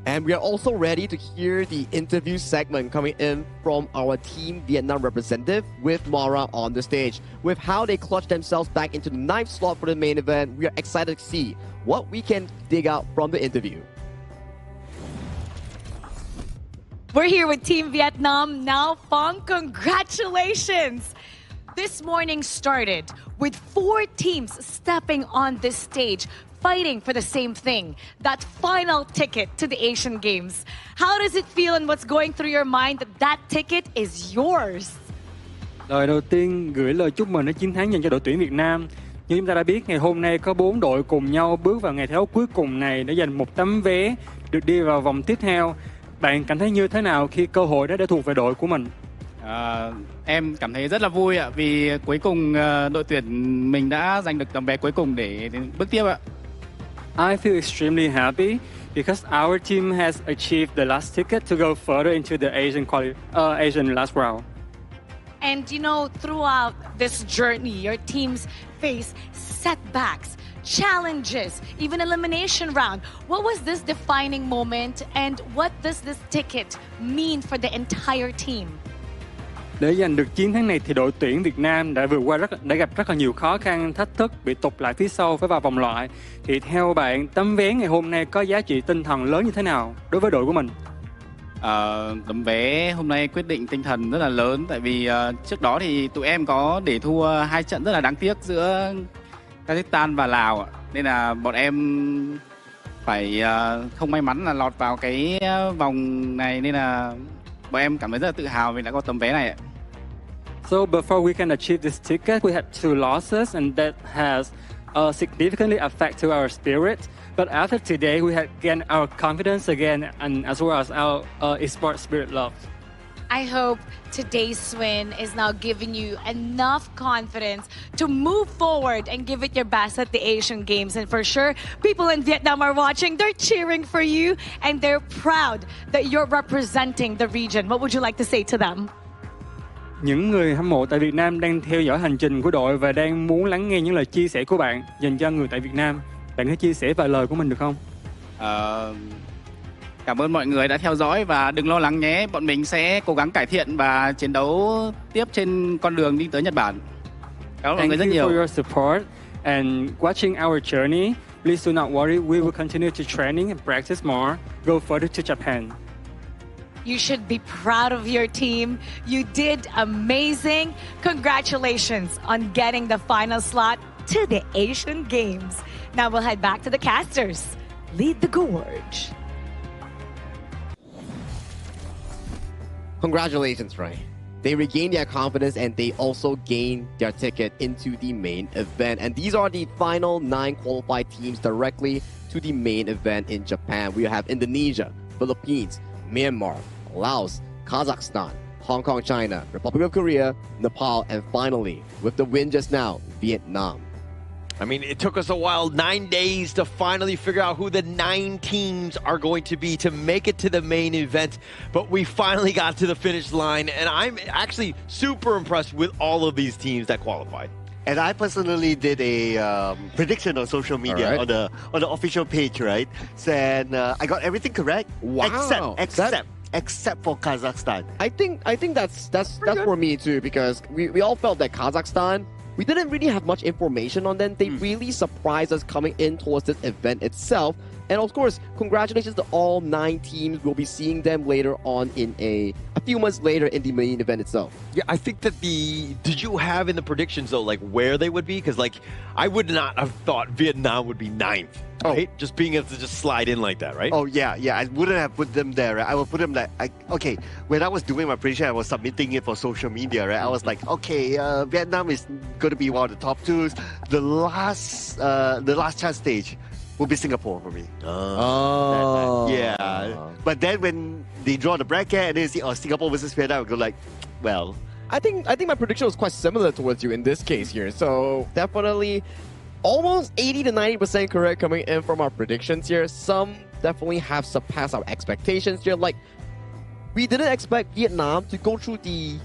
And we are also ready to hear the interview segment coming in from our Team Vietnam representative with Mara on the stage. With how they clutched themselves back into the 9th slot for the main event, we are excited to see what we can dig out from the interview. We're here with Team Vietnam now. Phong, congratulations! This morning started with 4 teams stepping on this stage, fighting for the same thing, that final ticket to the Asian Games. How does it feel and what's going through your mind that that ticket is yours? Lời đầu tiên gửi lời chúc mừng đến chiến thắng dành cho đội tuyển Việt Nam. Như chúng ta đã biết, ngày hôm nay có 4 đội cùng nhau bước vào ngày thi đấu cuối cùng này để giành một tấm vé được đi vào vòng tiếp theo. Bạn cảm thấy như thế nào khi cơ hội đó đã thuộc về đội của mình? Em cảm thấy rất là vui ạ, vì cuối cùng đội tuyển mình đã giành được tấm vé cuối cùng để bước tiếp ạ. I feel extremely happy because our team has achieved the last ticket to go further into the Asian last round. And you know, throughout this journey, your teams face setbacks, challenges, even elimination round. What was this defining moment, and what does this ticket mean for the entire team? Để giành được chiến thắng này thì đội tuyển Việt Nam đã vượt qua đã gặp rất là nhiều khó khăn, thách thức, bị tụt lại phía sau phải vào vòng loại. Thì theo bạn, tấm vé ngày hôm nay có giá trị tinh thần lớn như thế nào đối với đội của mình? Tấm vé hôm nay quyết định tinh thần rất là lớn, tại vì trước đó thì tụi em có để thua 2 trận rất là đáng tiếc giữa Kazakhstan và Lào ạ. Nên là bọn em phải không may mắn là lọt vào cái vòng này, nên là bọn em cảm thấy rất là tự hào vì đã có tấm vé này ạ. So before we can achieve this ticket, we had 2 losses, and that has significantly affected our spirit. But after today, we had gained our confidence again, and as well as our esports spirit love. I hope today's win is now giving you enough confidence to move forward and give it your best at the Asian Games. And for sure, people in Vietnam are watching. They're cheering for you, and they're proud that you're representing the region. What would you like to say to them? Những người hâm mộ tại Việt Nam đang theo dõi hành trình của đội và đang muốn lắng nghe những lời chia sẻ của bạn dành cho người tại Việt Nam. Bạn có chia sẻ vài lời của mình được không? Cảm ơn mọi người đã theo dõi và đừng lo lắng nhé. Bọn mình sẽ cố gắng cải thiện và chiến đấu tiếp trên con đường đi tới Nhật Bản. Cảm ơn mọi người rất nhiều. Thank you for your support and watching our journey. Please do not worry. We will continue to training and practice more. Go further to Japan. You should be proud of your team. You did amazing. Congratulations on getting the final slot to the Asian Games. Now we'll head back to the casters. Lead the gorge. Congratulations, Ray. They regained their confidence and they also gained their ticket into the main event. And these are the final 9 qualified teams directly to the main event in Japan. We have Indonesia, Philippines, Myanmar, Laos, Kazakhstan, Hong Kong, China, Republic of Korea, Nepal, and finally, with the win just now, Vietnam. I mean, it took us a while, 9 days, to finally figure out who the 9 teams are going to be to make it to the main event. But we finally got to the finish line, and I'm actually super impressed with all of these teams that qualified. And I personally did a prediction on social media, right, on the official page, right? So, and I got everything correct. Wow. Except for Kazakhstan. I think that's for me too, because we all felt that Kazakhstan, we didn't really have much information on them. They really surprised us coming in towards this event itself. And of course, congratulations to all 9 teams. We'll be seeing them later on in a few months later in the main event itself. Yeah, I think that did you have in the predictions though, like where they would be? Because like, I would not have thought Vietnam would be 9th, right? Just being able to just slide in like that, right? Oh yeah, I wouldn't have put them there, right? I would put them like, okay, when I was doing my prediction, I was submitting it for social media, right? I was like, okay, Vietnam is going to be one of the top 2s. The last chance stage will be Singapore for me. Yeah. But then when they draw the bracket and then you see, Singapore versus Vietnam, I go like, well. I think my prediction was quite similar towards you in this case here. So definitely almost 80 to 90% correct coming in from our predictions here. Some definitely have surpassed our expectations here. Like, we didn't expect Vietnam to go through the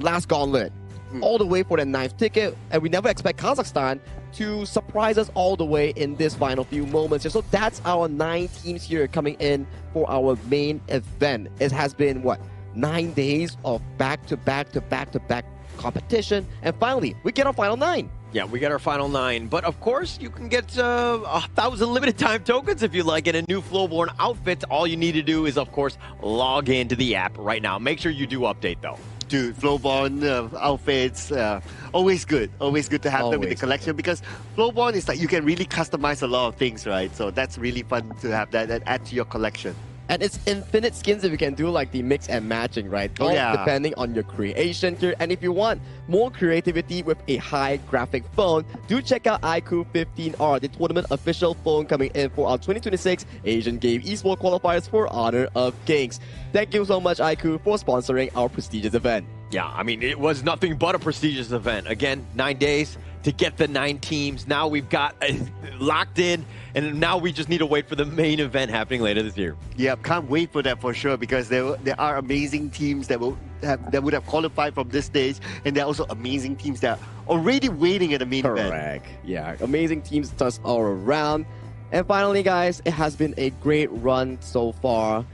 last gauntlet all the way for the 9th ticket, and we never expect Kazakhstan to surprise us all the way in this final few moments here. So that's our 9 teams here coming in for our main event. It has been, what, 9 days of back-to-back competition, and finally, we get our final 9. Yeah, we get our final 9. But of course, you can get 1,000 limited time tokens if you like, and a new Flowborn outfit. All you need to do is, of course, log into the app right now. Make sure you do update, though. Dude, Flowborn outfits, always good to have them in the collection, because Flowborn is like, you can really customize a lot of things, right? So that's really fun to have that and add to your collection. And it's infinite skins if you can do like the mix and matching, right? All depending on your creation here. And if you want more creativity with a high graphic phone, do check out iQOO 15R, the tournament official phone coming in for our 2026 Asian Game Esports Qualifiers for Honor of Kings. Thank you so much, iQOO, for sponsoring our prestigious event. Yeah, I mean, it was nothing but a prestigious event. Again, 9 days to get the 9 teams. Now we've got locked in, and now we just need to wait for the main event happening later this year. Yeah, can't wait for that for sure, because there are amazing teams that will would have qualified from this stage, and there are also amazing teams that are already waiting at the main event. Correct. Yeah, amazing teams just all around. And finally, guys, it has been a great run so far.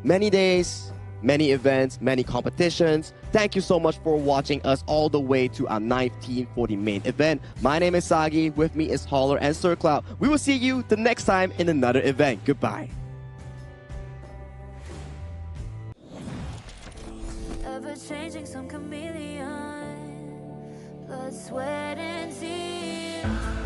Many days, many events, many competitions. Thank you so much for watching us all the way to our 19th for the main event. My name is Sagi. With me is Holler and Sir Cloud. We will see you the next time in another event. Goodbye. Ever changing, some chameleon, blood, sweat, and tears.